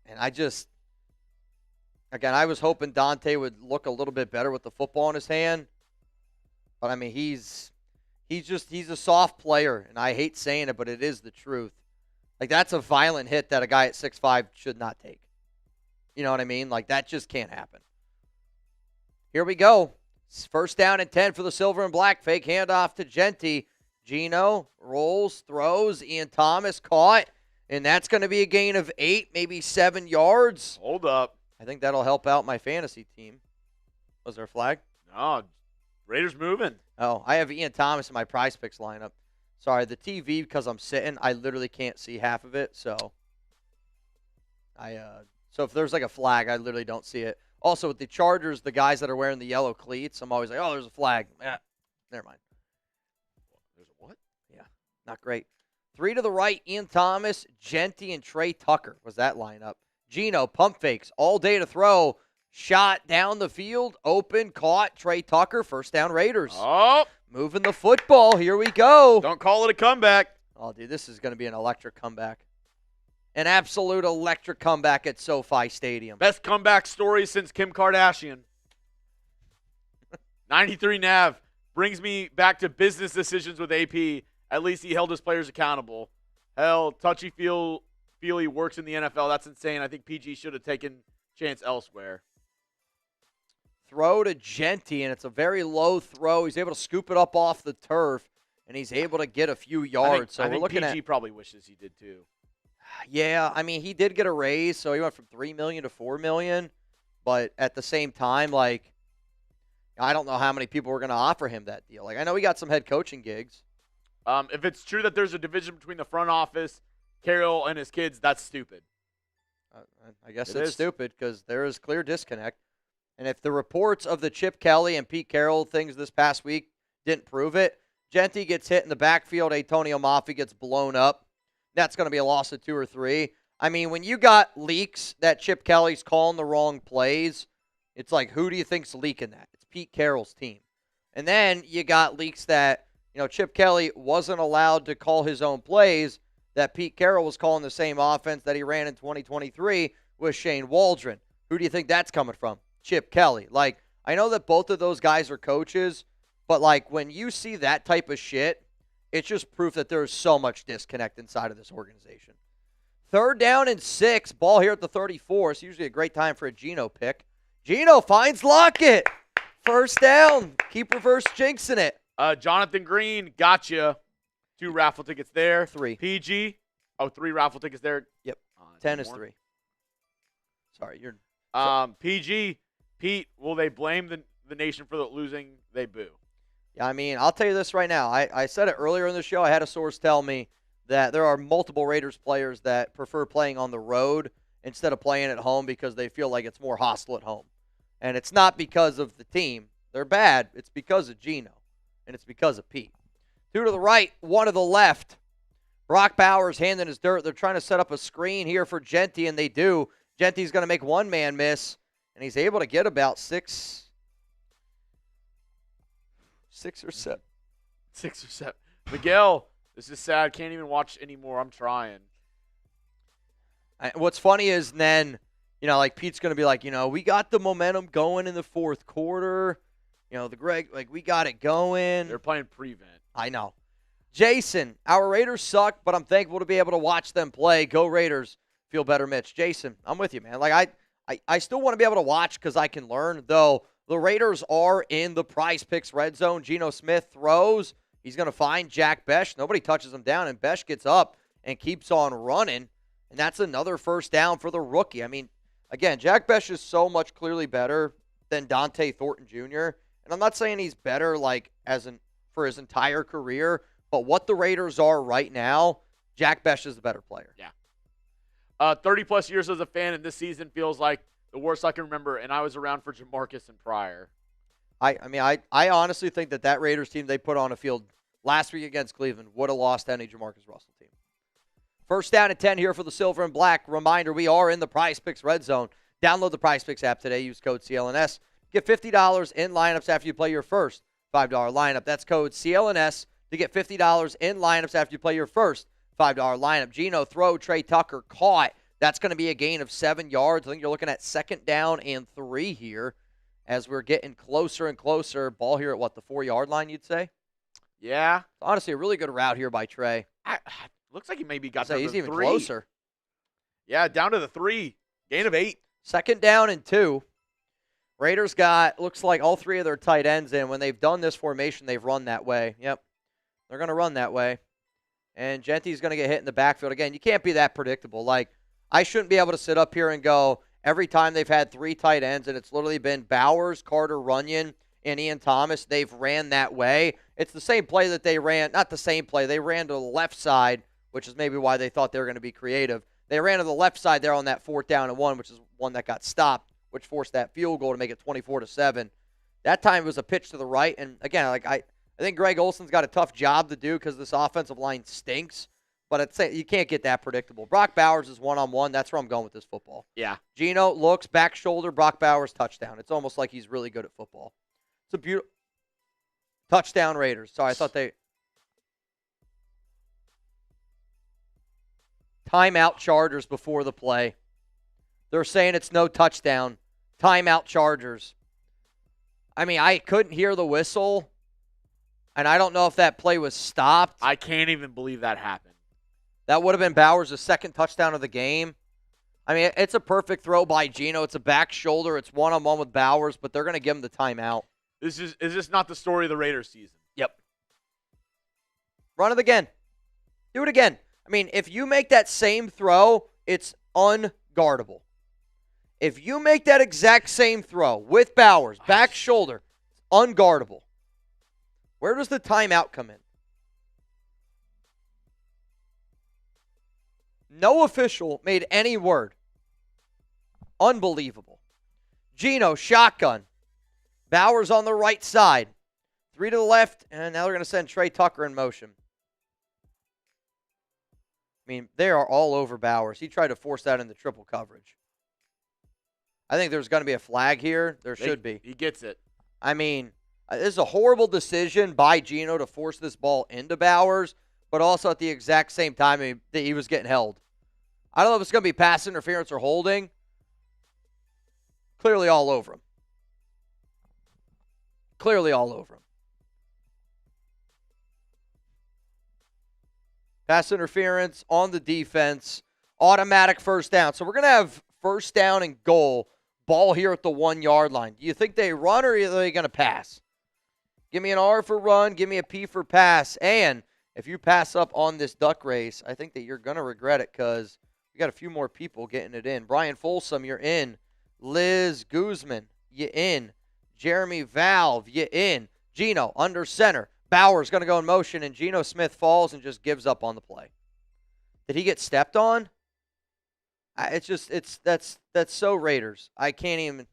and Again, I was hoping Dante would look a little bit better with the football in his hand. But, I mean, he's a soft player, and I hate saying it, but it is the truth. Like, that's a violent hit that a guy at 6'5" should not take. You know what I mean? Like, that just can't happen. Here we go. First down and 10 for the silver and black. Fake handoff to Genty. Gino rolls, throws. Ian Thomas caught. And that's going to be a gain of 8, maybe 7 yards. Hold up. I think that'll help out my fantasy team. Was there a flag? No, Raiders moving. Oh, I have Ian Thomas in my prize picks lineup. Sorry, the TV, because I'm sitting, I literally can't see half of it. So if there's like a flag, I literally don't see it. Also, with the Chargers, the guys that are wearing the yellow cleats, I'm always like, oh, there's a flag. Never mind. There's a what? Yeah, not great. 3 to the right, Ian Thomas, Genty, and Trey Tucker was that lineup. Gino, pump fakes, all day to throw. Shot down the field, open, caught. Trey Tucker, first down Raiders. Oh. Moving the football. Here we go. Don't call it a comeback. Oh, dude, this is going to be an electric comeback. An absolute electric comeback at SoFi Stadium. Best comeback story since Kim Kardashian. 93 Nav brings me back to business decisions with AP. At least he held his players accountable. Hell, touchy-feely works in the NFL. That's insane. I think PG should have taken chance elsewhere. Throw to Genty, and it's a very low throw. He's able to scoop it up off the turf, and he's able to get a few yards. I we're think looking PG at probably wishes he did too. Yeah, I mean, he did get a raise, so he went from $3 million to $4 million. But at the same time, like, I don't know how many people were going to offer him that deal. Like, I know he got some head coaching gigs. If it's true that there's a division between the front office, Carroll, and his kids, that's stupid. I guess It it's is. stupid because there is clear disconnect. And if the reports of the Chip Kelly and Pete Carroll things this past week didn't prove it, Genty gets hit in the backfield, Antonio Mafi gets blown up. That's going to be a loss of 2 or 3. I mean, when you got leaks that Chip Kelly's calling the wrong plays, it's like, who do you think's leaking that? It's Pete Carroll's team. And then you got leaks that, Chip Kelly wasn't allowed to call his own plays, that Pete Carroll was calling the same offense that he ran in 2023 with Shane Waldron. Who do you think that's coming from? Chip Kelly. Like, I know that both of those guys are coaches, but, like, when you see that type of shit, it's just proof that there's so much disconnect inside of this organization. 3rd down and 6. Ball here at the 34. It's usually a great time for a Gino pick. Gino finds Lockett. First down. Keep reverse jinxing it. Jonathan Green, gotcha. 2 raffle tickets there. 3. PG. 3 raffle tickets there. Yep. 10 is 3. Sorry, you're. PG. Pete, will they blame the nation for the losing? They boo. Yeah, I mean, I'll tell you this right now. I said it earlier in the show. I had a source tell me that there are multiple Raiders players that prefer playing on the road instead of playing at home because they feel like it's more hostile at home. And it's not because of the team. They're bad. It's because of Gino. And it's because of Pete. 2 to the right, 1 to the left. Brock Bowers handing his dirt. They're trying to set up a screen here for Genty, and they do. Genty's going to make one man miss, and he's able to get about 6 or 7. 6 or 7. Miguel, this is sad. Can't even watch anymore. I'm trying. What's funny is then, like Pete's going to be like, we got the momentum going in the 4th quarter. We got it going. They're playing prevent. I know. Jason, our Raiders suck, but I'm thankful to be able to watch them play. Go Raiders. Feel better, Mitch. Jason, I'm with you, man. Like, I still want to be able to watch because I can learn, though. The Raiders are in the Prize Picks red zone. Geno Smith throws. He's going to find Jack Besh. Nobody touches him down, and Besh gets up and keeps on running. And that's another first down for the rookie. I mean, again, Jack Besh is so much clearly better than Dante Thornton Jr. And I'm not saying he's better for his entire career, but what the Raiders are right now, Jack Besh is the better player. Yeah. 30-plus years as a fan, and this season feels like the worst I can remember, and I was around for Jamarcus and Pryor. I honestly think that Raiders team they put on a field last week against Cleveland would have lost any Jamarcus Russell team. First down and 10 here for the silver and black. Reminder, we are in the Prize Picks red zone. Download the Prize Picks app today. Use code CLNS. Get $50 in lineups after you play your first $5 lineup. That's code CLNS to get $50 in lineups after you play your first $5 lineup. Gino throw, Trey Tucker caught. That's going to be a gain of 7 yards. I think you're looking at 2nd down and 3 here as we're getting closer and closer. Ball here at what, the 4-yard line, you'd say? Yeah. Honestly, a really good route here by Trey. Looks like he maybe got So down he's to even 3. closer. Yeah, down to the 3. Gain of 8. 2nd down and 2. Raiders got, looks like all 3 of their tight ends in. When they've done this formation, they've run that way. Yep. They're going to run that way. And Genty's going to get hit in the backfield. Again, you can't be that predictable. Like, I shouldn't be able to sit up here and go, every time they've had 3 tight ends, and it's literally been Bowers, Carter Runyon, and Ian Thomas, they've ran that way. It's the same play that they ran, not the same play, they ran to the left side, which is maybe why they thought they were going to be creative. They ran to the left side there on that 4th down and 1, which is one that got stopped, which forced that field goal to make it 24-7. That time it was a pitch to the right, and again, like I think Greg Olson's got a tough job to do because this offensive line stinks, but you can't get that predictable. Brock Bowers is one-on-one. That's where I'm going with this football. Yeah. Geno looks, back shoulder, Brock Bowers, touchdown. It's almost like he's really good at football. It's a beautiful touchdown, Raiders. Sorry, I thought they timeout Chargers before the play. They're saying it's no touchdown. Timeout Chargers. I mean, I couldn't hear the whistle, and I don't know if that play was stopped. I can't even believe that happened. That would have been Bowers' 2nd touchdown of the game. I mean, it's a perfect throw by Geno. It's a back shoulder. It's one-on-one with Bowers, but they're going to give him the timeout. Is this not the story of the Raiders season? Yep. Run it again. Do it again. I mean, if you make that same throw, it's unguardable. If you make that exact same throw with Bowers, back shoulder, unguardable. Where does the timeout come in? No official made any word. Unbelievable. Geno, shotgun. Bowers on the right side. 3 to the left, and now they're going to send Trey Tucker in motion. I mean, they are all over Bowers. He tried to force that into triple coverage. I think there's going to be a flag here. There should be. He gets it. I mean, this is a horrible decision by Geno to force this ball into Bowers, but also at the exact same time, he was getting held. I don't know if it's going to be pass interference or holding. Clearly all over him. Clearly all over him. Pass interference on the defense. Automatic 1st down. So we're going to have 1st down and goal. Ball here at the 1-yard line. Do you think they run or are they going to pass? Give me an R for run. Give me a P for pass. And if you pass up on this duck race, I think that you're going to regret it because we got a few more people getting it in. Brian Folsom, you're in. Liz Guzman, you in. Jeremy Valve, you in. Geno, under center. Bowers going to go in motion, and Geno Smith falls and just gives up on the play. Did he get stepped on? That's so Raiders. I can't even.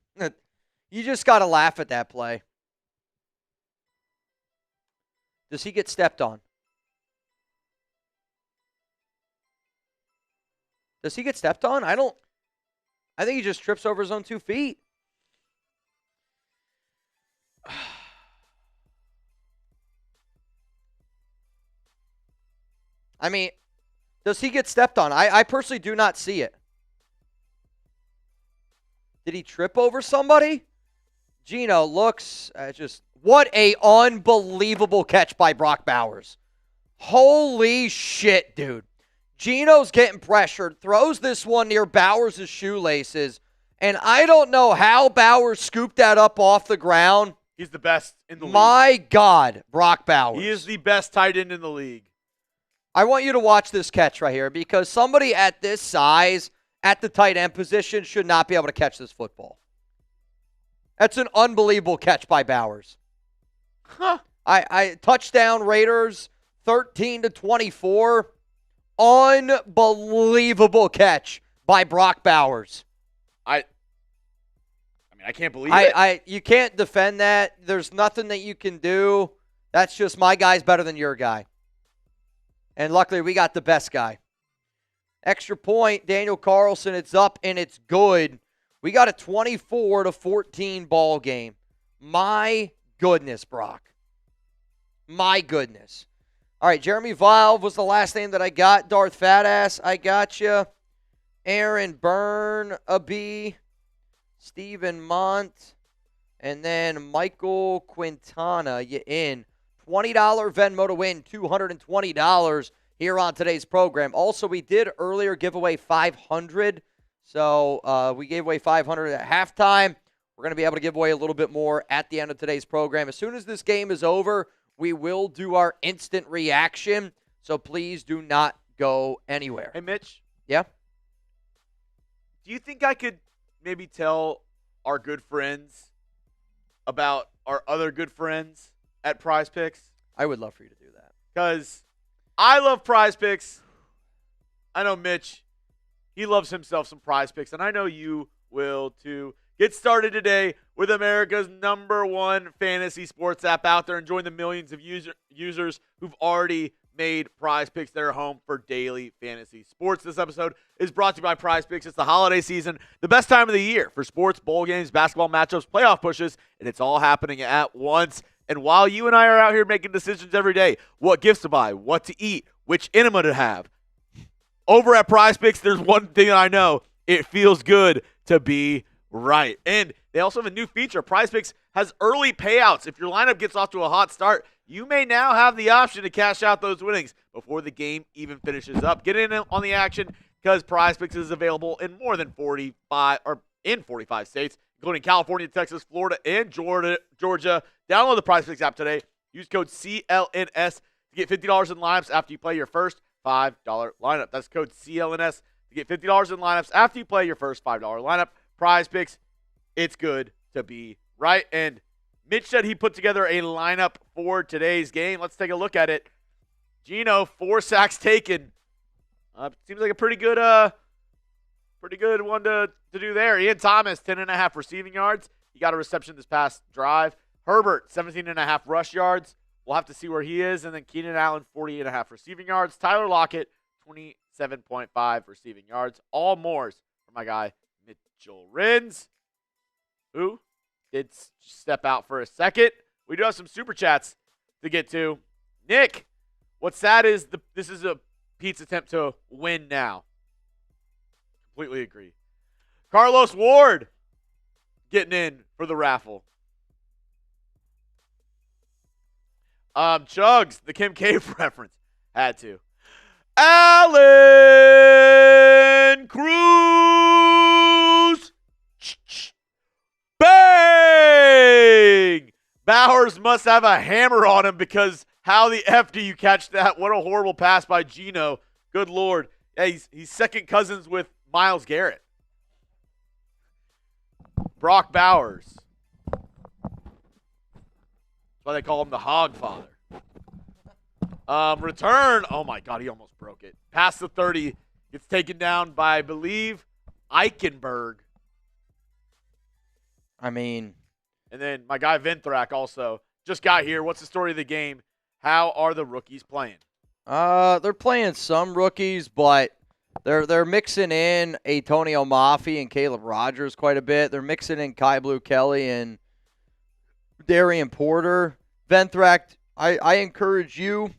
You just got to laugh at that play. Does he get stepped on? Does he get stepped on? I think he just trips over his own 2 feet. I mean, does he get stepped on? I personally do not see it. Did he trip over somebody? Geno looks what a unbelievable catch by Brock Bowers. Holy shit, dude. Geno's getting pressured, throws this one near Bowers' shoelaces, and I don't know how Bowers scooped that up off the ground. He's the best in the league. My God, Brock Bowers. He is the best tight end in the league. I want you to watch this catch right here because somebody at this size, at the tight end position, should not be able to catch this football. That's an unbelievable catch by Bowers. Huh. Touchdown Raiders, 13-24. Unbelievable catch by Brock Bowers. I mean, I can't believe it. You can't defend that. There's nothing that you can do. That's just my guy's better than your guy. And luckily, we got the best guy. Extra point, Daniel Carlson. It's up and it's good. We got a 24-14 ball game. My goodness, Brock. My goodness. All right, Jeremy Valve was the last name that I got. Darth Fatass, I got you. Aaron Burnaby, Stephen Mont, and then Michael Quintana. You in. $20 Venmo to win $220 here on today's program. Also, we did earlier give away $500. So we gave away $500 at halftime. We're going to be able to give away a little bit more at the end of today's program. As soon as this game is over, we will do our instant reaction. So please do not go anywhere. Hey, Mitch. Yeah? Do you think I could maybe tell our good friends about our other good friends at Prize Picks? I would love for you to do that. Because I love Prize Picks. I know Mitch, he loves himself some Prize Picks, and I know you will too. Get started today with America's #1 fantasy sports app out there and join the millions of users who've already made Prize Picks their home for daily fantasy sports. This episode is brought to you by Prize Picks. It's the holiday season, the best time of the year for sports, bowl games, basketball matchups, playoff pushes, and it's all happening at once. And while you and I are out here making decisions every day, what gifts to buy, what to eat, which enema to have, over at Prize Picks, there's one thing that I know. It feels good to be right. And they also have a new feature. Prize Picks has early payouts. If your lineup gets off to a hot start, you may now have the option to cash out those winnings before the game even finishes up. Get in on the action because Prize Picks is available in more than 45 states, including California, Texas, Florida, and Georgia. Download the Prize Picks app today. Use code CLNS to get $50 in lineups after you play your first $5 lineup. That's code CLNS to get $50 in lineups after you play your first $5 lineup. Prize Picks, it's good to be right. And Mitch said he put together a lineup for today's game. Let's take a look at it. Geno, 4 sacks taken. Seems like a pretty good one to do there. Ian Thomas, 10.5 receiving yards. He got a reception this past drive. Herbert, 17.5 rush yards. We'll have to see where he is. And then Keenan Allen, 48.5 receiving yards. Tyler Lockett, 27.5 receiving yards. All Moores for my guy, Mitchell Renz, who did step out for a second. We do have some super chats to get to. Nick, what's sad is this is a Pete's attempt to win now. Completely agree. Carlos Ward getting in for the raffle. Chugs, the Kim Cave reference. Had to. Alan Cruz. Bang! Bowers must have a hammer on him because how the F do you catch that? What a horrible pass by Geno. Good Lord. Yeah, he's second cousins with Myles Garrett. Brock Bowers. That's why they call him the Hog Father. Return. Oh, my God, he almost broke it. Past the 30. Gets taken down by, I believe, Eichenberg. I mean. And then my guy Venthrak also just got here. What's the story of the game? How are the rookies playing? They're playing some rookies, but they're mixing in Antonio Maffey and Caleb Rogers quite a bit. They're mixing in Kai Blue Kelly and Darian Porter. Venthrak, I encourage you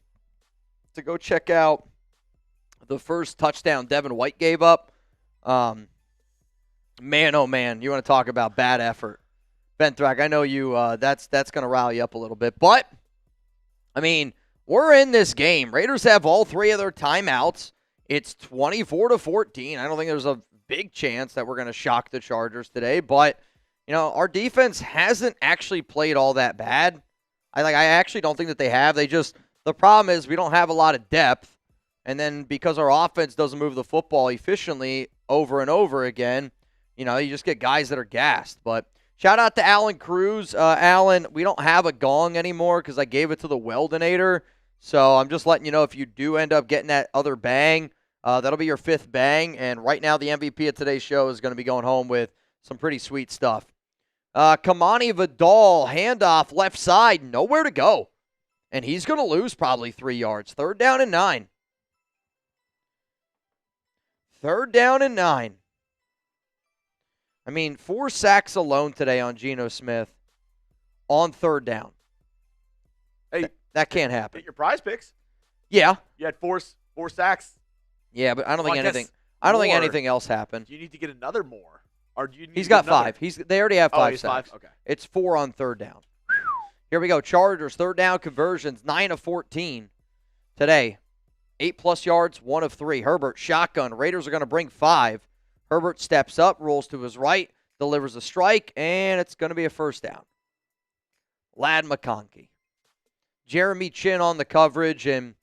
to go check out the first touchdown Devin White gave up. Man, oh man, you want to talk about bad effort. Venthrak, I know you. That's going to rile you up a little bit. But, I mean, we're in this game. Raiders have all 3 of their timeouts. It's 24-14. I don't think there's a big chance that we're going to shock the Chargers today. But, you know, our defense hasn't actually played all that bad. I actually don't think that they have. The problem is we don't have a lot of depth. And then because our offense doesn't move the football efficiently over and over again, you know, you just get guys that are gassed. But shout out to Alan Cruz. Alan, we don't have a gong anymore because I gave it to the Weldinator. So I'm just letting you know if you do end up getting that other bang, that'll be your 5th bang. And right now the MVP of today's show is going to be going home with some pretty sweet stuff. Kamani Vidal, handoff, left side, nowhere to go. And he's going to lose probably 3 yards. 3rd down and 9. 3rd down and 9. I mean, 4 sacks alone today on Geno Smith on 3rd down. Hey, that can't happen. Get your Prize Picks. Yeah. You had four sacks. Yeah, but I don't think anything. I don't think Or anything else happened. Do you need to get another more? Or do you need He's to got get another? 5. They already have 5 he's sacks. 5? Okay. It's 4 on third down. Here we go. Chargers, third down conversions, 9 of 14 today. 8+ yards, 1 of 3. Herbert, shotgun. Raiders are going to bring 5. Herbert steps up, rolls to his right, delivers a strike, and it's going to be a first down. Ladd McConkey. Jeremy Chin on the coverage, and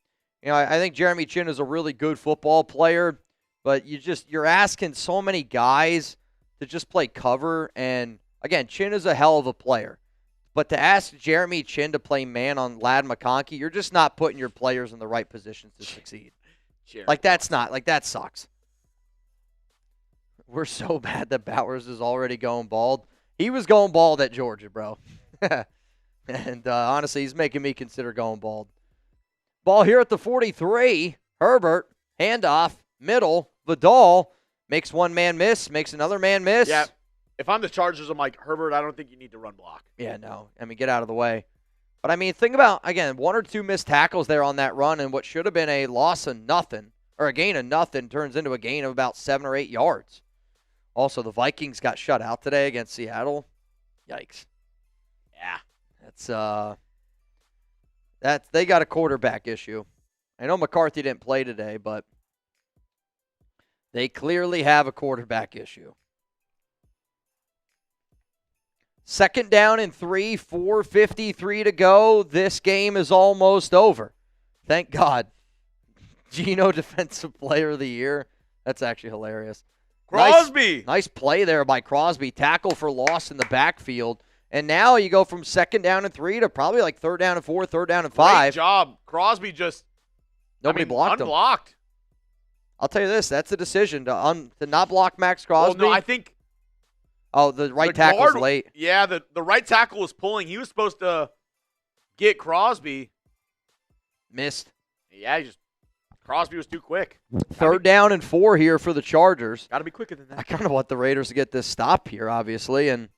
I think Jeremy Chin is a really good football player, but you're asking so many guys to just play cover, and again, Chin is a hell of a player. But to ask Jeremy Chin to play man on Ladd McConkey, you're just not putting your players in the right positions to succeed. That sucks. We're so bad that Bowers is already going bald. He was going bald at Georgia, bro. And honestly, he's making me consider going bald. Ball here at the 43. Herbert, handoff, middle. Vidal makes one man miss, makes another man miss. Yeah. If I'm the Chargers, I'm like, Herbert, I don't think you need to run block. Yeah, no. Get out of the way. But, think about, again, 1 or 2 missed tackles there on that run, and what should have been a loss of nothing, or a gain of nothing, turns into a gain of about 7 or 8 yards. Also, the Vikings got shut out today against Seattle. Yikes. Yeah. They got a quarterback issue. I know McCarthy didn't play today, but they clearly have a quarterback issue. 2nd down and 3, 4:53 to go. This game is almost over. Thank God. Geno, Defensive Player of the Year. That's actually hilarious. Crosby. Nice play there by Crosby. Tackle for loss in the backfield. And now you go from 2nd down and 3 to probably like 3rd down and 4, 3rd down and 5. Great job. Crosby just Nobody blocked him. Unblocked. I'll tell you this, that's a decision to not block Max Crosby. Well, no, I think the right tackle's late. Yeah, the right tackle was pulling. He was supposed to get Crosby. Missed. Yeah, Crosby was too quick. 3rd down and 4 here for the Chargers. Got to be quicker than that. I kind of want the Raiders to get this stop here, obviously, and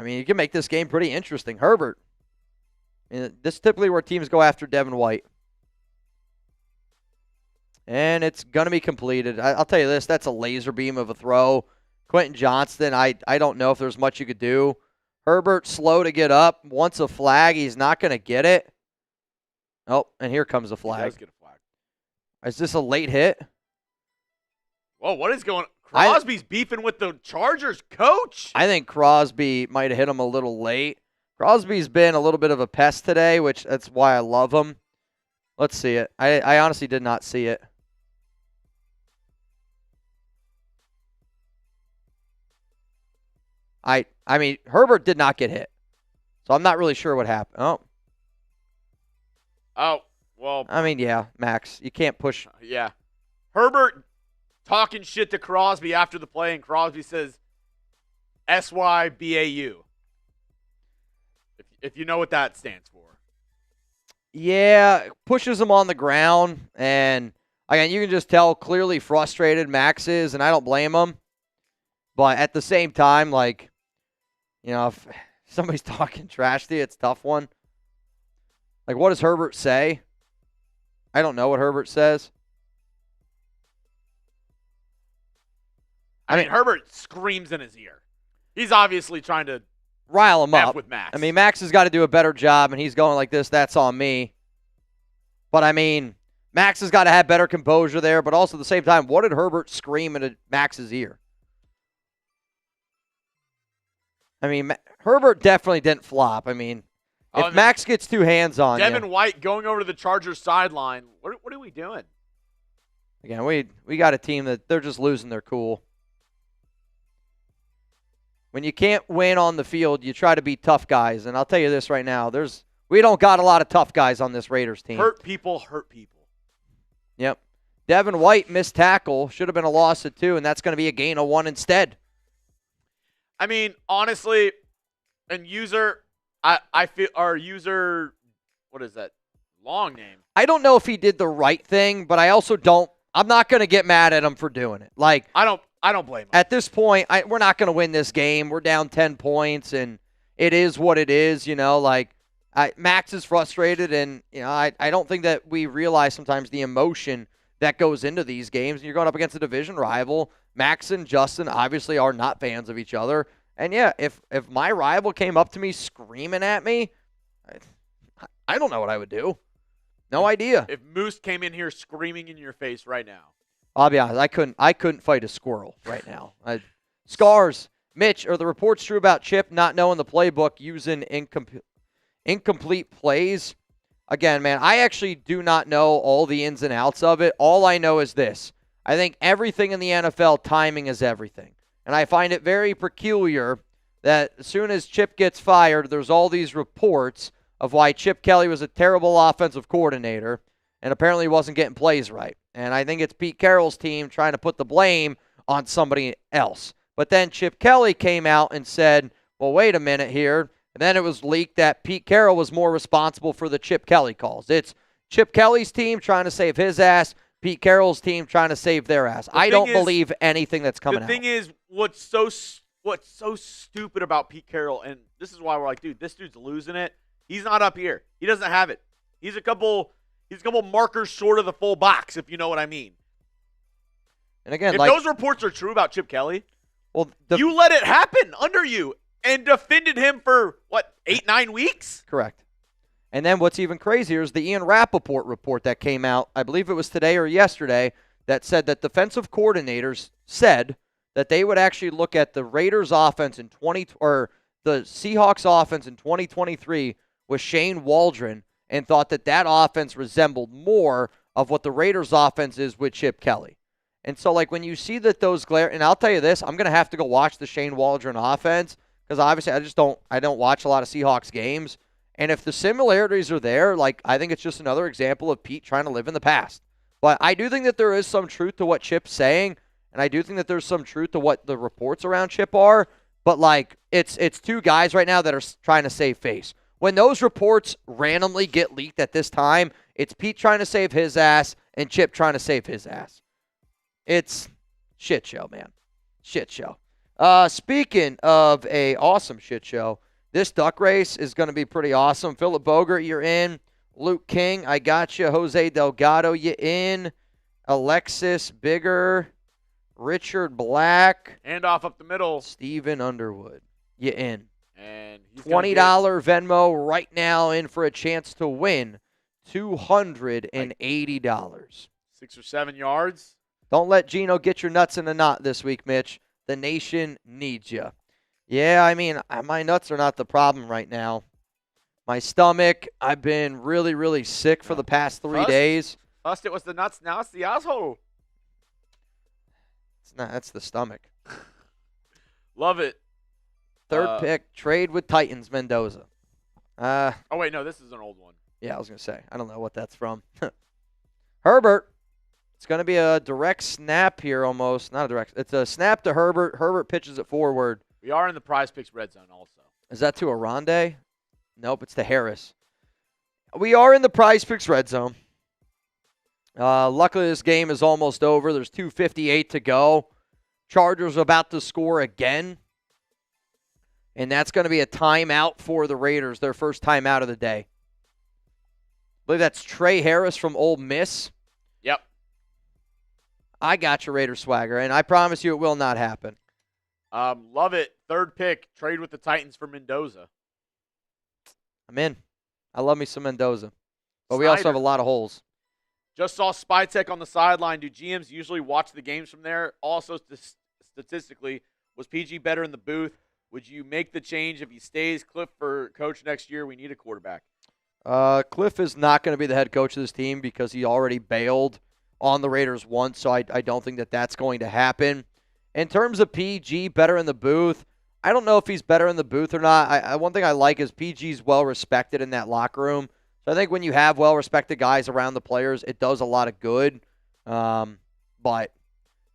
you can make this game pretty interesting. Herbert. This is typically where teams go after Devin White. And it's going to be completed. I'll tell you this, that's a laser beam of a throw. Quentin Johnston, I don't know if there's much you could do. Herbert, slow to get up. Wants a flag. He's not going to get it. Oh, and here comes a flag. He does get a flag. Is this a late hit? Whoa, what is going on? Crosby's beefing with the Chargers coach. I think Crosby might have hit him a little late. Crosby's been a little bit of a pest today, which that's why I love him. Let's see it. I honestly did not see it. Herbert did not get hit. So I'm not really sure what happened. Oh, well. Yeah, Max. You can't push. Yeah. Herbert talking shit to Crosby after the play, and Crosby says, SYBAU. If you know what that stands for. Yeah, pushes him on the ground, and again, you can just tell clearly frustrated Max is, and I don't blame him. But at the same time, if somebody's talking trash to you, it's a tough one. What does Herbert say? I don't know what Herbert says. Herbert screams in his ear. He's obviously trying to rile him up with Max. Max has got to do a better job, and he's going like this. That's on me. But Max has got to have better composure there. But also at the same time, what did Herbert scream into Max's ear? Herbert definitely didn't flop. If Max gets 2 hands on you. Devin White going over to the Chargers sideline. What are we doing? Again, we got a team that they're just losing their cool. When you can't win on the field, you try to be tough guys. And I'll tell you this right now, we don't got a lot of tough guys on this Raiders team. Hurt people hurt people. Yep. Devin White missed tackle. Should have been a loss of 2, and that's going to be a gain of 1 instead. Honestly, and I feel our user, what is that long name? I don't know if he did the right thing, but I also don't. I'm not going to get mad at him for doing it. I don't blame him. At this point, we're not going to win this game. We're down 10 points, and it is what it is. Max is frustrated, and I don't think that we realize sometimes the emotion that goes into these games. And you're going up against a division rival. Max and Justin obviously are not fans of each other. And, yeah, if my rival came up to me screaming at me, I don't know what I would do. No idea. If Moose came in here screaming in your face right now. I'll be honest, I couldn't fight a squirrel right now. Scars, Mitch, are the reports true about Chip not knowing the playbook, using incomplete plays? Again, man, I actually do not know all the ins and outs of it. All I know is this. I think everything in the NFL, timing is everything. And I find it very peculiar that as soon as Chip gets fired, there's all these reports of why Chip Kelly was a terrible offensive coordinator and apparently wasn't getting plays right. And I think it's Pete Carroll's team trying to put the blame on somebody else. But then Chip Kelly came out and said, well, wait a minute here. And then it was leaked that Pete Carroll was more responsible for the Chip Kelly calls. It's Chip Kelly's team trying to save his ass, Pete Carroll's team trying to save their ass. I don't believe anything that's coming out. The thing is, what's so stupid about Pete Carroll, and this is why we're like, dude, this dude's losing it. He's not up here. He doesn't have it. He's a couple markers short of the full box, if you know what I mean. And again, if those reports are true about Chip Kelly, well, you let it happen under you and defended him for, 8-9 weeks? Correct. And then what's even crazier is the Ian Rappaport report that came out, I believe it was today or yesterday, that said that defensive coordinators said that they would actually look at the Raiders offense or the Seahawks offense in 2023 with Shane Waldron and thought that offense resembled more of what the Raiders offense is with Chip Kelly. And so, when you see that those glare, and I'll tell you this, I'm going to have to go watch the Shane Waldron offense because obviously I don't watch a lot of Seahawks games. And if the similarities are there, I think it's just another example of Pete trying to live in the past. But I do think that there is some truth to what Chip's saying, and I do think that there's some truth to what the reports around Chip are. But, it's two guys right now that are trying to save face. When those reports randomly get leaked at this time, it's Pete trying to save his ass and Chip trying to save his ass. It's shit show, man. Shit show. Speaking of a awesome shit show, this duck race is going to be pretty awesome. Philip Bogert, you're in. Luke King, I got you. Jose Delgado, you in. Alexis Bigger. Richard Black. Handoff up the middle. Steven Underwood, you in. And he's $20 Venmo right now in for a chance to win $280. 6 or 7 yards. Don't let Gino get your nuts in a knot this week, Mitch. The nation needs you. Yeah, I mean, my nuts are not the problem right now. My stomach, I've been really, really sick for the past 3 days. First it was the nuts, now it's the asshole. It's not. That's the stomach. Love it. Third pick, trade with Titans, Mendoza. Oh, wait, no, this is an old one. Yeah, I was going to say. I don't know what that's from. Herbert. It's going to be a direct snap here almost. Not a direct. It's a snap to Herbert. Herbert pitches it forward. We are in the Prize Picks red zone also. Is that to Arande? Nope, it's to Harris. We are in the Prize Picks red zone. Luckily, this game is almost over. There's 2:58 to go. Chargers about to score again. And that's going to be a timeout for the Raiders, their first timeout of the day. I believe that's Trey Harris from Ole Miss. Yep. I got your Raider swagger, and I promise you it will not happen. Love it. Third pick, trade with the Titans for Mendoza. I'm in. I love me some Mendoza. But we also have a lot of holes. Just saw Spytech on the sideline. Do GMs usually watch the games from there? Also, statistically, was PG better in the booth? Would you make the change if he stays? Cliff for coach next year? We need a quarterback. Cliff is not going to be the head coach of this team because he already bailed on the Raiders once, so I don't think that that's going to happen. In terms of PG, better in the booth, I don't know if he's better in the booth or not. One thing I like is PG's well-respected in that locker room. So I think when you have well-respected guys around the players, it does a lot of good. But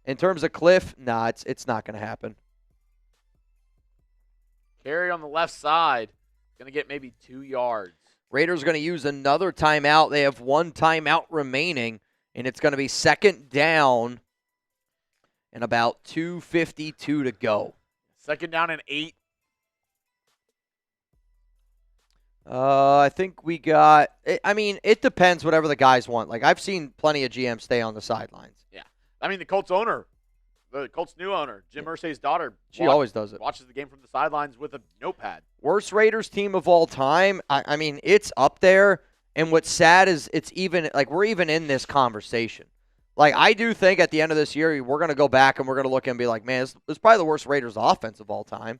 in terms of Cliff, nah, it's not going to happen. Carry on the left side. Going to get maybe 2 yards. Raiders are going to use another timeout. They have one timeout remaining, and it's going to be second down and about 2:52 to go. Second down and 8. I think we got. I mean, it depends. Whatever the guys want. Like I've seen plenty of GMs stay on the sidelines. Yeah, I mean the Colts new owner, Jim Irsay's daughter. She always does it. Watches the game from the sidelines with a notepad. Worst Raiders team of all time. I mean, it's up there. And what's sad is it's even like we're even in this conversation. Like I do think at the end of this year we're going to go back and we're going to look and be like, man, it's probably the worst Raiders offense of all time.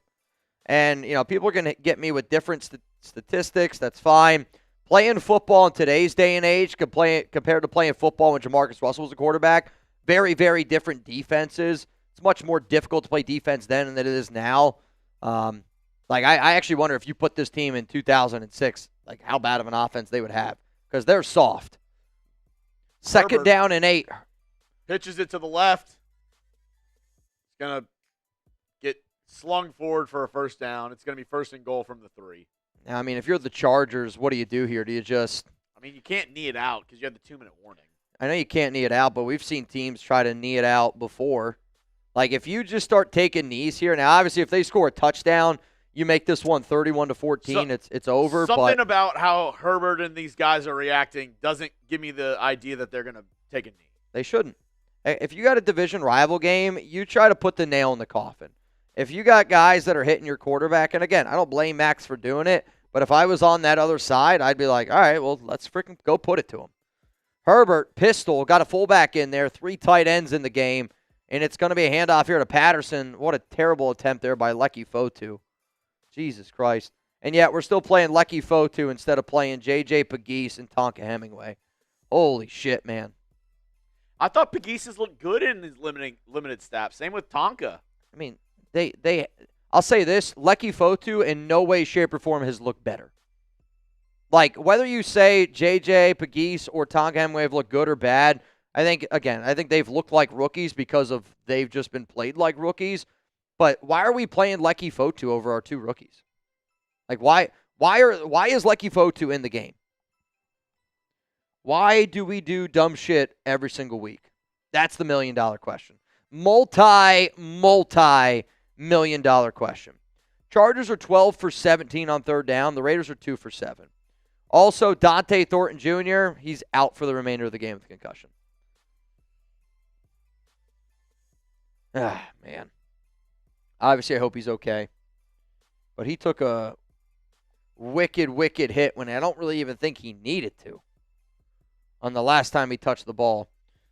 And people are going to get me with different statistics. That's fine. Playing football in today's day and age compared to playing football when Jamarcus Russell was a quarterback, very, very different defenses. It's much more difficult to play defense then than it is now. I actually wonder if you put this team in 2006, like how bad of an offense they would have because they're soft. Second down and 8. Pitches it to the left. It's going to get slung forward for a first down. It's going to be first and goal from the 3. Now, I mean, if you're the Chargers, what do you do here? Do you just – I mean, you can't knee it out because you have the 2-minute warning. I know you can't knee it out, but we've seen teams try to knee it out before. Like, if you just start taking knees here – now, obviously, if they score a touchdown, you make this one 31-14, it's over. Something about how Herbert and these guys are reacting doesn't give me the idea that they're going to take a knee. They shouldn't. If you got a division rival game, you try to put the nail in the coffin. If you got guys that are hitting your quarterback, and again, I don't blame Max for doing it, but if I was on that other side, I'd be like, all right, well, let's freaking go put it to him. Herbert, pistol, got a fullback in there, 3 tight ends in the game, and it's going to be a handoff here to Patterson. What a terrible attempt there by Lecky Fotu. Jesus Christ. And yet we're still playing Lecky Fotu instead of playing J.J. Pegues and Tonka Hemingway. Holy shit, man. I thought Pegues looked good in his limited snaps. Same with Tonka. I mean, I'll say this, Lecky Fotu in no way, shape, or form has looked better. Like, whether you say J.J. Pegues or Tonka Hemingway have looked good or bad, I think they've looked like rookies because they've just been played like rookies. But why are we playing Lecky Fotu over our 2 rookies? Like, why is Lecky Fotu in the game? Why do we do dumb shit every single week? That's the $1 million question. Multi-million dollar question. Chargers are 12 for 17 on third down. The Raiders are 2 for 7. Also, Dante Thornton Jr., he's out for the remainder of the game with concussion. Ah, man. Obviously, I hope he's okay. But he took a wicked, wicked hit when I don't really even think he needed to on the last time he touched the ball.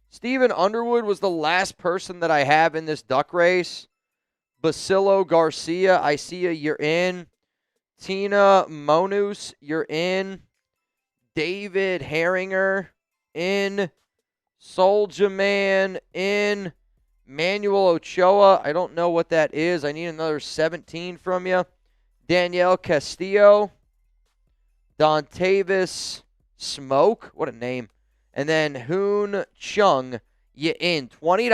Steven Underwood was the last person that I have in this duck race. Basilio Garcia, I see you. You're in. Tina Monus, you're in. David Herringer, in. Soulja Man, in. Manuel Ochoa, I don't know what that is. I need another 17 from you. Danielle Castillo. Dontavis Smoke, what a name. And then Hoon Chung, you in. $20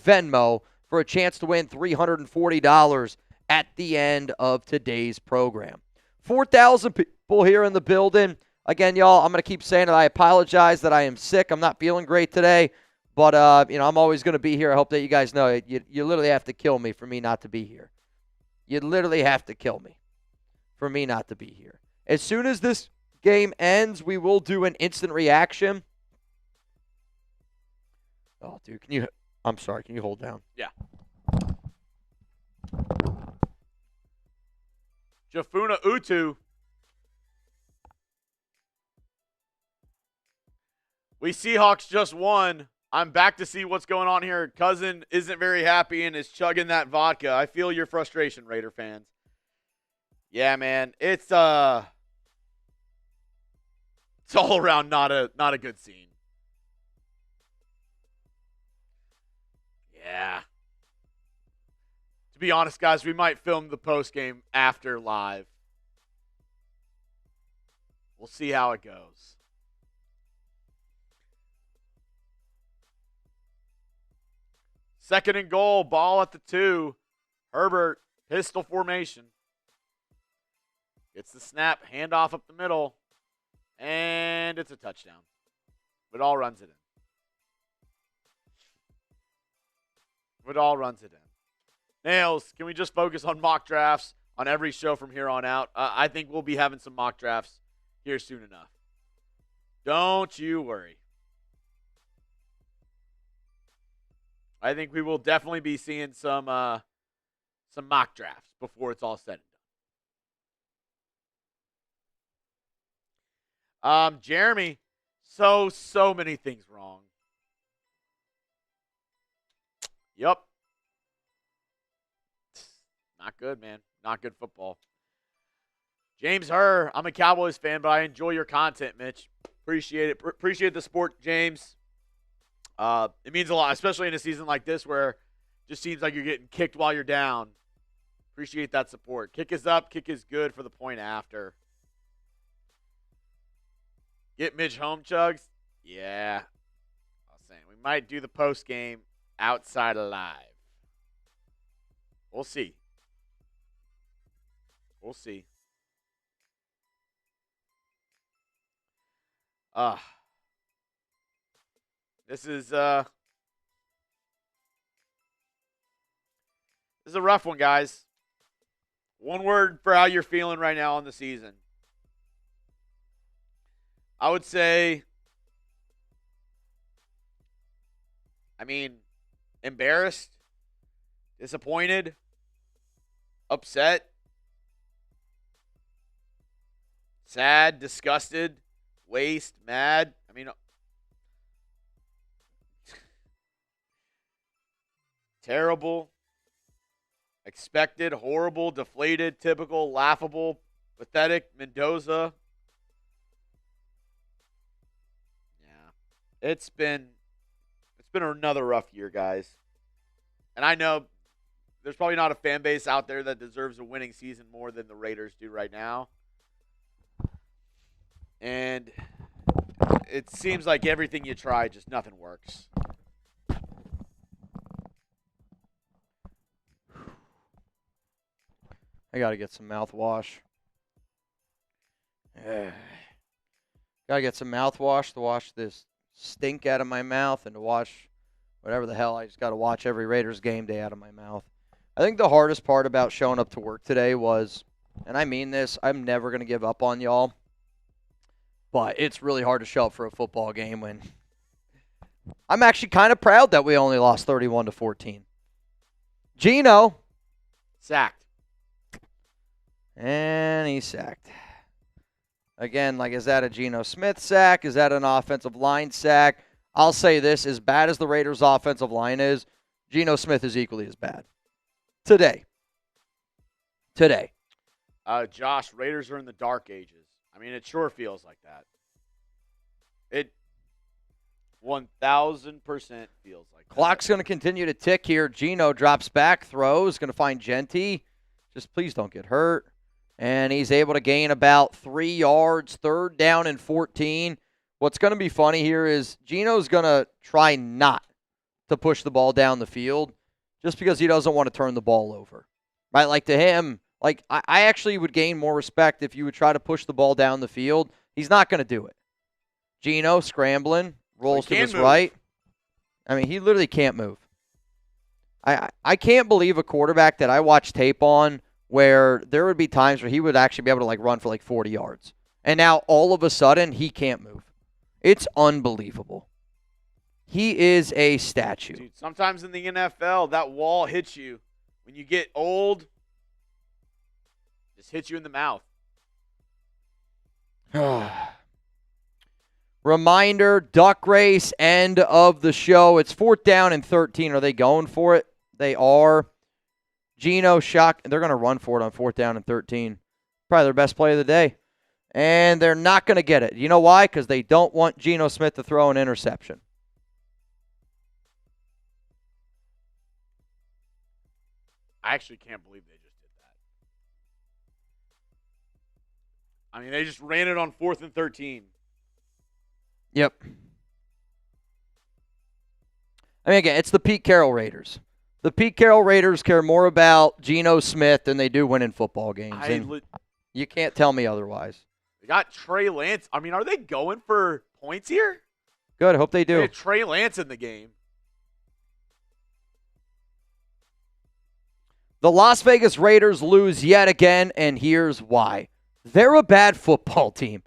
Venmo for a chance to win $340 at the end of today's program. 4,000 people here in the building. Again, y'all, I'm going to keep saying that I apologize that I am sick. I'm not feeling great today. But, I'm always going to be here. I hope that you guys know it. You literally have to kill me for me not to be here. You literally have to kill me for me not to be here. As soon as this game ends, we will do an instant reaction. Oh, dude, can you hold down? Yeah. Jafuna Utu. We Seahawks just won. I'm back to see what's going on here. Cousin isn't very happy and is chugging that vodka. I feel your frustration, Raider fans. Yeah, man. It's all around not a good scene. Yeah. To be honest, guys, we might film the postgame after live. We'll see how it goes. Second and goal, ball at the 2. Herbert, pistol formation. Gets the snap, handoff up the middle, and it's a touchdown. Vidal runs it in. Nails, can we just focus on mock drafts on every show from here on out? I think we'll be having some mock drafts here soon enough. Don't you worry. I think we will definitely be seeing some mock drafts before it's all said and done. Jeremy, so many things wrong. Yep. Not good, man. Not good football. James Herr, I'm a Cowboys fan, but I enjoy your content, Mitch. Appreciate it. Appreciate the support, James. It means a lot, especially in a season like this where it just seems like you're getting kicked while you're down. Appreciate that support. Kick is up. Kick is good for the point after. Get Mitch home chugs? Yeah. I was saying, we might do the post game outside alive. We'll see. We'll see. This is a rough one, guys. One word for how you're feeling right now on the season. I would say, embarrassed, disappointed, upset, sad, disgusted, waste, mad. Terrible, expected, horrible, deflated, typical, laughable, pathetic, Mendoza. Yeah. It's been another rough year, guys. And I know there's probably not a fan base out there that deserves a winning season more than the Raiders do right now. And it seems like everything you try, just nothing works. I got to get some mouthwash. Got to get some mouthwash to wash this stink out of my mouth and to wash whatever the hell I just got to watch every Raiders game day out of my mouth. I think the hardest part about showing up to work today was, and I mean this, I'm never going to give up on y'all, but it's really hard to show up for a football game when I'm actually kind of proud that we only lost 31-14. Geno. Sacked. And he's sacked. Again, is that a Geno Smith sack? Is that an offensive line sack? I'll say this, as bad as the Raiders' offensive line is, Geno Smith is equally as bad. Today. Josh, Raiders are in the dark ages. It sure feels like that. It 1,000% feels like that. Clock's going to continue to tick here. Geno drops back, throws, going to find Genty. Just please don't get hurt. And he's able to gain about 3 yards, 3rd down and 14. What's going to be funny here is Geno's going to try not to push the ball down the field just because he doesn't want to turn the ball over. Right? To him, I actually would gain more respect if you would try to push the ball down the field. He's not going to do it. Geno scrambling, rolls to his right. He literally can't move. I can't believe a quarterback that I watch tape on where there would be times where he would actually be able to run for 40 yards. And now all of a sudden he can't move. It's unbelievable. He is a statue. Dude, sometimes in the NFL, that wall hits you. When you get old, just hits you in the mouth. Reminder, duck race, end of the show. It's 4th down and 13. Are they going for it? They are. Geno, shock. They're going to run for it on 4th down and 13. Probably their best play of the day. And they're not going to get it. You know why? Because they don't want Geno Smith to throw an interception. I actually can't believe they just did that. They just ran it on 4th and 13. Yep. Again, it's the Pete Carroll Raiders. The Pete Carroll Raiders care more about Geno Smith than they do winning football games. You can't tell me otherwise. They got Trey Lance. Are they going for points here? Good. I hope they do. They had Trey Lance in the game. The Las Vegas Raiders lose yet again, and here's why. They're a bad football team.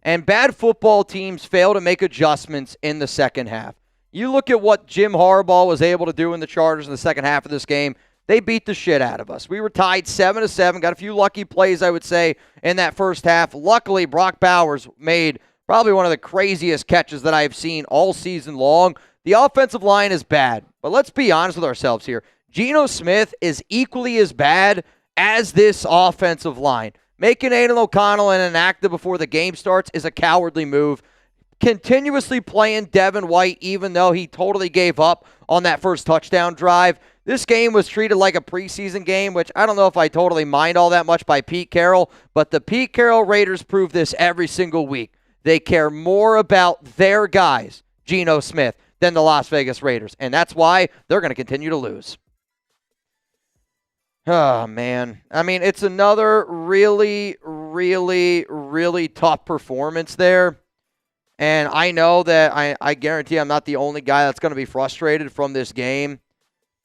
And bad football teams fail to make adjustments in the second half. You look at what Jim Harbaugh was able to do in the Chargers in the second half of this game. They beat the shit out of us. We were tied 7-7, got a few lucky plays, I would say, in that first half. Luckily, Brock Bowers made probably one of the craziest catches that I've seen all season long. The offensive line is bad, but let's be honest with ourselves here. Geno Smith is equally as bad as this offensive line. Making Aiden O'Connell inactive before the game starts is a cowardly move. Continuously playing Devin White, even though he totally gave up on that first touchdown drive. This game was treated like a preseason game, which I don't know if I totally mind all that much by Pete Carroll, but the Pete Carroll Raiders prove this every single week. They care more about their guys, Geno Smith, than the Las Vegas Raiders, and that's why they're going to continue to lose. Oh, man. I mean, it's another really, really, really tough performance there. And I know that I guarantee I'm not the only guy that's going to be frustrated from this game.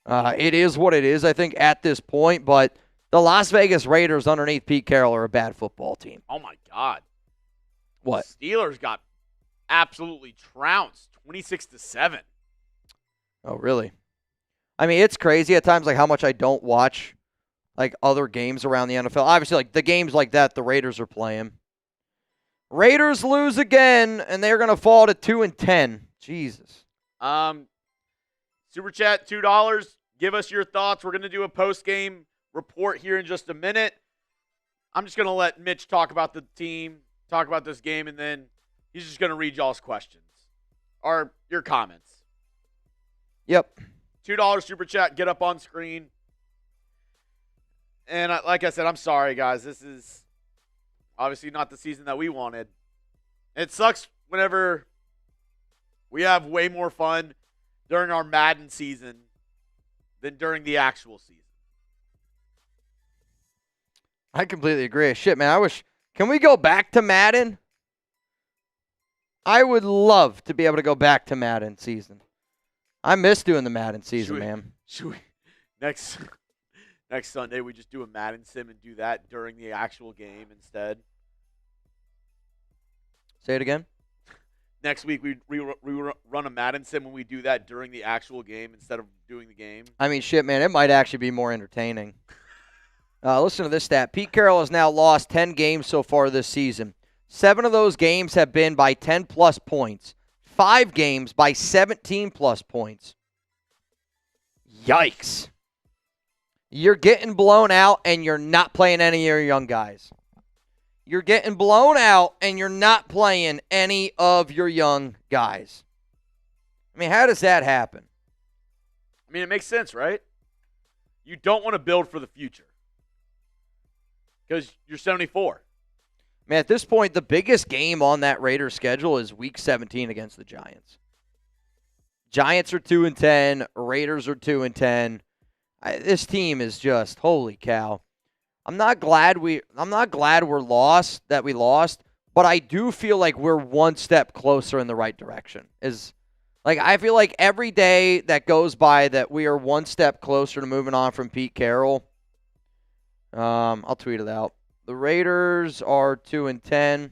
It is what it is, I think, at this point. But the Las Vegas Raiders underneath Pete Carroll are a bad football team. Oh, my God. What? Steelers got absolutely trounced, 26-7. Oh, really? I mean, it's crazy at times, like, how much I don't watch, like, other games around the NFL. Obviously, like, the games like that the Raiders are playing. Raiders lose again, and they're going to fall to 2-10. Jesus. Super chat, $2. Give us your thoughts. We're going to do a post-game report here in just a minute. I'm just going to let Mitch talk about the team, talk about this game, and then he's just going to read y'all's questions or your comments. Yep. $2 super chat, get up on screen. And like I said, I'm sorry, guys. This is obviously not the season that we wanted. It sucks whenever we have way more fun during our Madden season than during the actual season. I completely agree. Shit, man, can we go back to Madden? I would love to be able to go back to Madden season. I miss doing the Madden season, man. Should we next Sunday we just do a Madden sim and do that during the actual game instead? Say it again. Next week we run a Madden sim when we do that during the actual game instead of doing the game. I mean, shit, man, it might actually be more entertaining. Listen to this stat. Pete Carroll has now lost 10 games so far this season. 7 of those games have been by 10-plus points. 5 games by 17-plus points. Yikes. You're getting blown out, and you're not playing any of your young guys. You're getting blown out, and you're not playing any of your young guys. I mean, how does that happen? I mean, it makes sense, right? You don't want to build for the future because you're 74. Man, at this point, the biggest game on that Raiders schedule is Week 17 against the Giants. Giants are 2-10. Raiders are 2-10. This team is just, holy cow. I'm not glad we lost, but I do feel like we're one step closer in the right direction. I feel like every day that goes by that we are one step closer to moving on from Pete Carroll. I'll tweet it out. The Raiders are 2-10.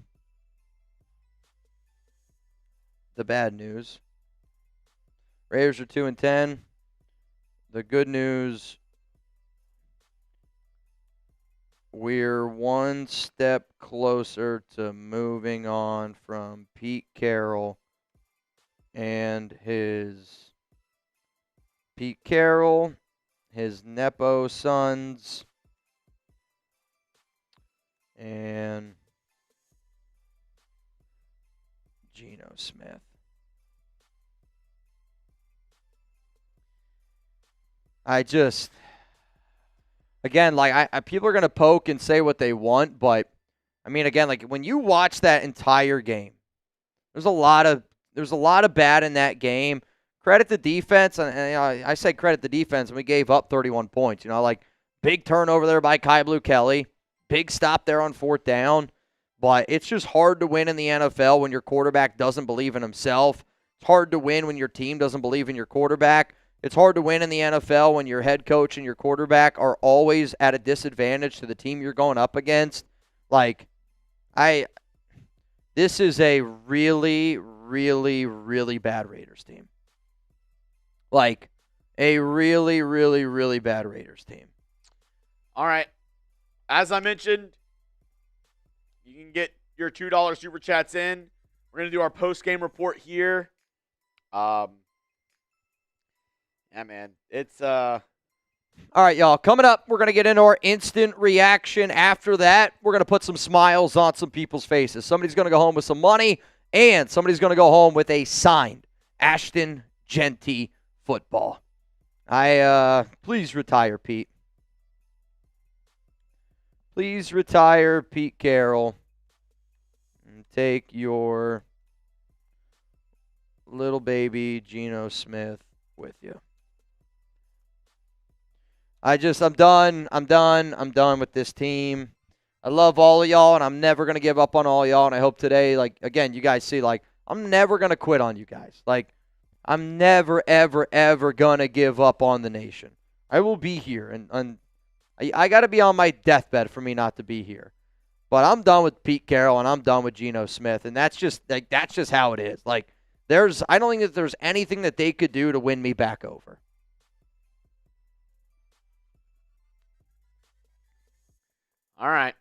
The bad news. Raiders are 2-10. The good news. We're one step closer to moving on from Pete Carroll and his Nepo sons, and Geno Smith. Again, people are going to poke and say what they want, but I mean, again, like when you watch that entire game, there's a lot of bad in that game. Credit the defense, and I say credit the defense, and we gave up 31 points. Like big turnover there by Kai Blue Kelly, big stop there on 4th down, but it's just hard to win in the NFL when your quarterback doesn't believe in himself. It's hard to win when your team doesn't believe in your quarterback. It's hard to win in the NFL when your head coach and your quarterback are always at a disadvantage to the team you're going up against. this is a really, really, really bad Raiders team. Like, a really, really, really bad Raiders team. All right. As I mentioned, you can get your $2 Super Chats in. We're going to do our post-game report here. Yeah, man. It's All right, y'all. Coming up, we're going to get into our instant reaction. After that, we're going to put some smiles on some people's faces. Somebody's going to go home with some money, and somebody's going to go home with a signed Ashton Genty football. Please retire, Pete. Please retire, Pete Carroll, and take your little baby Geno Smith with you. I'm done with this team. I love all of y'all, and I'm never going to give up on all y'all, and I hope today, again, you guys see, I'm never going to quit on you guys. I'm never, ever, ever going to give up on the nation. I will be here, and I got to be on my deathbed for me not to be here. But I'm done with Pete Carroll, and I'm done with Geno Smith, and that's just how it is. I don't think that there's anything that they could do to win me back over. all right.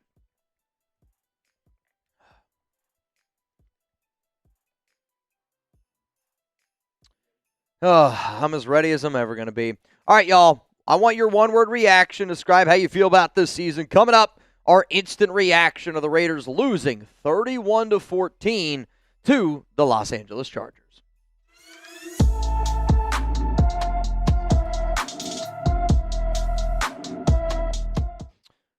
Oh, I'm as ready as I'm ever going to be. All right, y'all. I want your one-word reaction. Describe how you feel about this season. Coming up, our instant reaction of the Raiders losing 31-14 to the Los Angeles Chargers.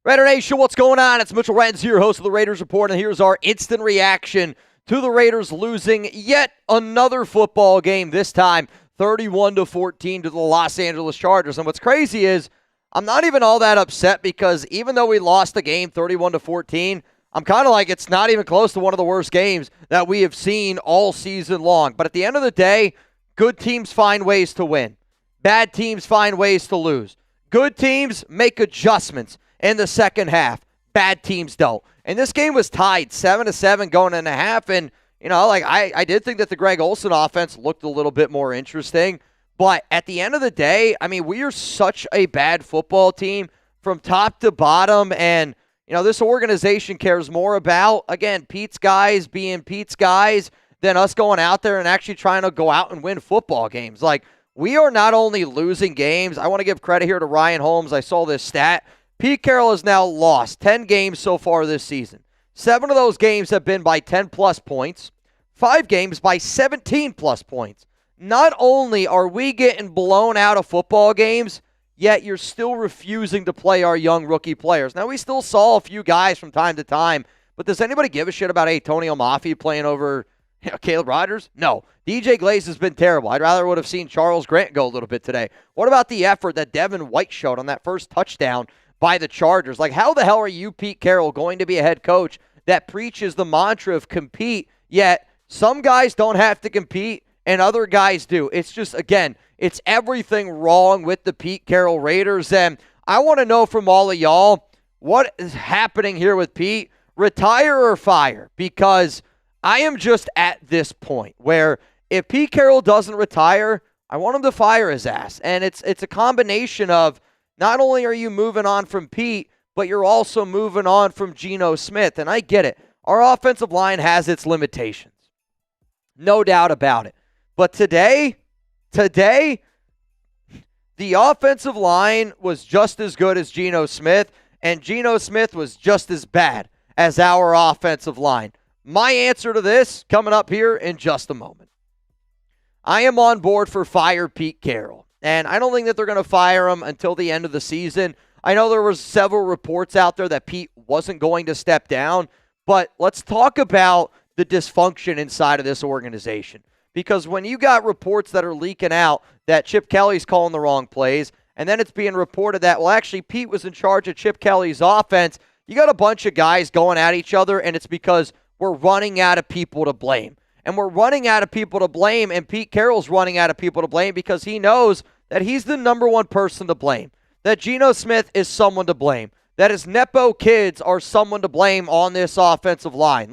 Raider Nation, what's going on? It's Mitchell Renz here, host of the Raiders Report, and here's our instant reaction to the Raiders losing yet another football game, this time 31-14 to the Los Angeles Chargers. And what's crazy is I'm not even all that upset because even though we lost the game 31-14, I'm kind of like it's not even close to one of the worst games that we have seen all season long. But at the end of the day, good teams find ways to win. Bad teams find ways to lose. Good teams make adjustments in the second half. Bad teams don't. And this game was tied 7-7 going in a half. And, I did think that the Greg Olsen offense looked a little bit more interesting. But at the end of the day, we are such a bad football team from top to bottom. And, this organization cares more about, again, Pete's guys being Pete's guys than us going out there and actually trying to go out and win football games. We are not only losing games. I want to give credit here to Ryan Holmes. I saw this stat. Pete Carroll has now lost 10 games so far this season. 7 of those games have been by 10-plus points. 5 games by 17-plus points. Not only are we getting blown out of football games, yet you're still refusing to play our young rookie players. Now, we still saw a few guys from time to time, but does anybody give a shit about Antonio Mafi playing over Caleb Rogers? No. DJ Glaze has been terrible. I'd rather would have seen Charles Grant go a little bit today. What about the effort that Devin White showed on that first touchdown by the Chargers? How the hell are you, Pete Carroll, going to be a head coach that preaches the mantra of compete, yet some guys don't have to compete and other guys do? It's just, again, it's everything wrong with the Pete Carroll Raiders. And I want to know from all of y'all, what is happening here with Pete? Retire or fire? Because I am just at this point where if Pete Carroll doesn't retire, I want him to fire his ass. And it's a combination of not only are you moving on from Pete, but you're also moving on from Geno Smith. And I get it. Our offensive line has its limitations. No doubt about it. But today, the offensive line was just as good as Geno Smith, and Geno Smith was just as bad as our offensive line. My answer to this coming up here in just a moment. I am on board for fire Pete Carroll. And I don't think that they're going to fire him until the end of the season. I know there were several reports out there that Pete wasn't going to step down, but let's talk about the dysfunction inside of this organization. Because when you got reports that are leaking out that Chip Kelly's calling the wrong plays, and then it's being reported that, well, actually, Pete was in charge of Chip Kelly's offense, you got a bunch of guys going at each other, and it's because we're running out of people to blame. And we're running out of people to blame, and Pete Carroll's running out of people to blame because he knows that he's the number one person to blame, that Geno Smith is someone to blame, that his Nepo kids are someone to blame on this offensive line.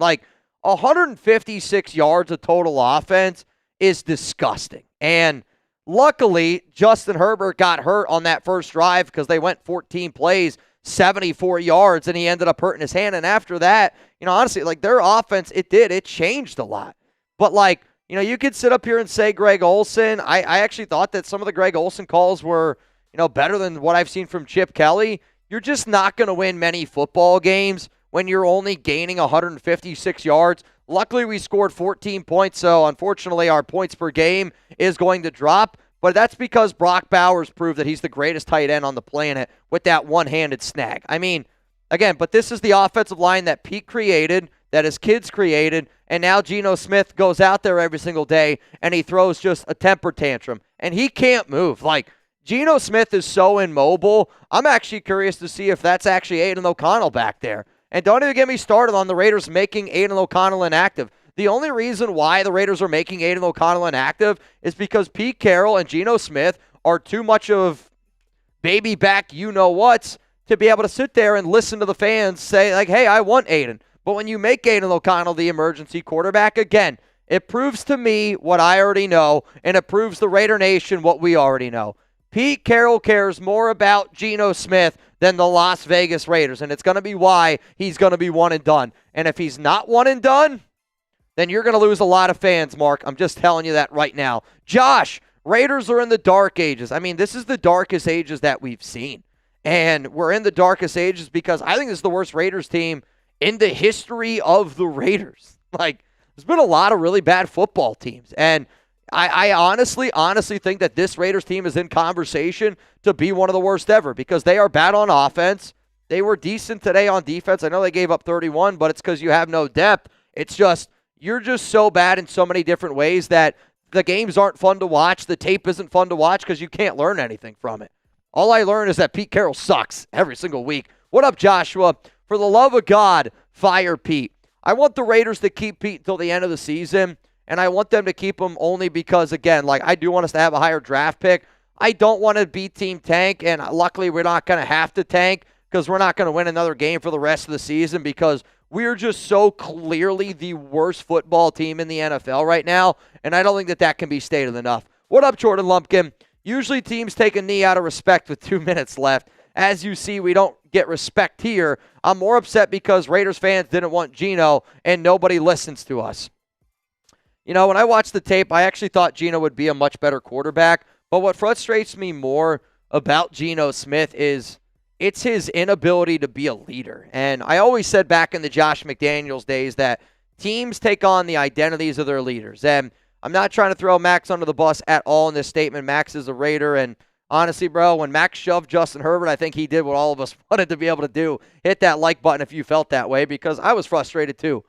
156 yards of total offense is disgusting. And luckily, Justin Herbert got hurt on that first drive because they went 14 plays, 74 yards, and he ended up hurting his hand. And after that, honestly, their offense, it changed a lot. But you could sit up here and say Greg Olsen. I actually thought that some of the Greg Olsen calls were, better than what I've seen from Chip Kelly. You're just not going to win many football games when you're only gaining 156 yards. Luckily, we scored 14 points, so unfortunately our points per game is going to drop. But that's because Brock Bowers proved that he's the greatest tight end on the planet with that one-handed snag. I mean, again, but this is the offensive line that Pete created, that his kids created, and now Geno Smith goes out there every single day and he throws just a temper tantrum. And he can't move. Geno Smith is so immobile. I'm actually curious to see if that's actually Aiden O'Connell back there. And don't even get me started on the Raiders making Aiden O'Connell inactive. The only reason why the Raiders are making Aiden O'Connell inactive is because Pete Carroll and Geno Smith are too much of baby back you-know-whats to be able to sit there and listen to the fans say, hey, I want Aiden. But when you make Aiden O'Connell the emergency quarterback, again, it proves to me what I already know, and it proves the Raider Nation what we already know. Pete Carroll cares more about Geno Smith than the Las Vegas Raiders, and it's going to be why he's going to be one and done. And if he's not one and done, then you're going to lose a lot of fans, Mark. I'm just telling you that right now. Josh, Raiders are in the dark ages. I mean, this is the darkest ages that we've seen. And we're in the darkest ages because I think this is the worst Raiders team in the history of the Raiders. There's been a lot of really bad football teams. And I honestly think that this Raiders team is in conversation to be one of the worst ever because they are bad on offense. They were decent today on defense. I know they gave up 31, but it's because you have no depth. It's just, you're just so bad in so many different ways that the games aren't fun to watch. The tape isn't fun to watch because you can't learn anything from it. All I learned is that Pete Carroll sucks every single week. What up, Joshua? For the love of God, fire Pete. I want the Raiders to keep Pete until the end of the season. And I want them to keep him only because, again, I do want us to have a higher draft pick. I don't want to be Team Tank, and luckily we're not going to have to tank because we're not going to win another game for the rest of the season because we're just so clearly the worst football team in the NFL right now, and I don't think that can be stated enough. What up, Jordan Lumpkin? Usually teams take a knee out of respect with 2 minutes left. As you see, we don't get respect here. I'm more upset because Raiders fans didn't want Geno, and nobody listens to us. When I watched the tape, I actually thought Geno would be a much better quarterback. But what frustrates me more about Geno Smith is it's his inability to be a leader. And I always said back in the Josh McDaniels days that teams take on the identities of their leaders. And I'm not trying to throw Max under the bus at all in this statement. Max is a Raider. And honestly, bro, when Max shoved Justin Herbert, I think he did what all of us wanted to be able to do. Hit that like button if you felt that way because I was frustrated too.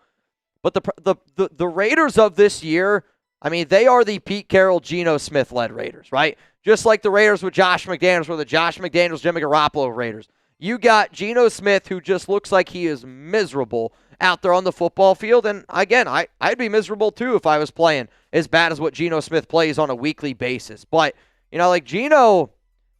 But the Raiders of this year, I mean, they are the Pete Carroll, Geno Smith-led Raiders, right? Just like the Raiders with Josh McDaniels were the Josh McDaniels, Jimmy Garoppolo Raiders. You got Geno Smith, who just looks like he is miserable out there on the football field. And again, I'd be miserable too if I was playing as bad as what Geno Smith plays on a weekly basis. But, Geno,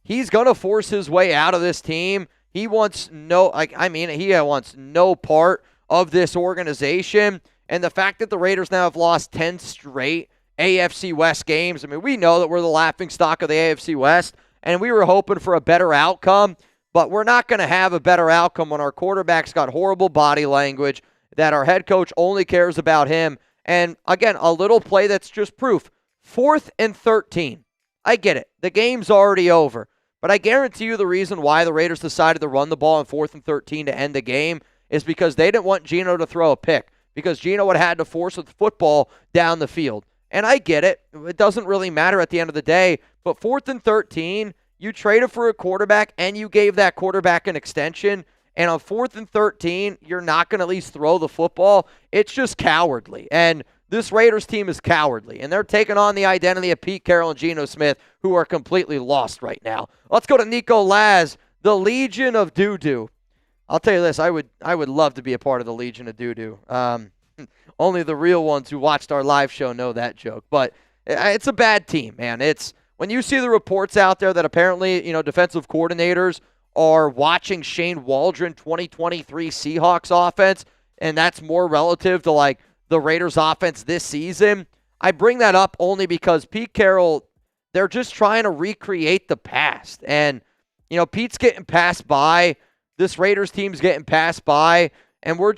he's going to force his way out of this team. He wants he wants no part of this organization. And the fact that the Raiders now have lost 10 straight AFC West games, I mean, we know that we're the laughingstock of the AFC West, and we were hoping for a better outcome, but we're not going to have a better outcome when our quarterback's got horrible body language, that our head coach only cares about him. And again, a little play that's just proof. 4th and 13. I get it. The game's already over. But I guarantee you the reason why the Raiders decided to run the ball on 4th and 13 to end the game is because they didn't want Geno to throw a pick, because Geno would have had to force the football down the field. And I get it. It doesn't really matter at the end of the day. But 4th and 13, you traded for a quarterback and you gave that quarterback an extension. And on 4th and 13, you're not going to at least throw the football. It's just cowardly. And this Raiders team is cowardly. And they're taking on the identity of Pete Carroll and Geno Smith, who are completely lost right now. Let's go to Nico Laz, the Legion of Doo-Doo. I'll tell you this, I would love to be a part of the Legion of Doo-Doo. Only the real ones who watched our live show know that joke. But it's a bad team, man. It's when you see the reports out there that apparently, defensive coordinators are watching Shane Waldron 2023 Seahawks offense, and that's more relative to the Raiders offense this season. I bring that up only because Pete Carroll, they're just trying to recreate the past. And, Pete's getting passed by. This Raiders team's getting passed by. And we're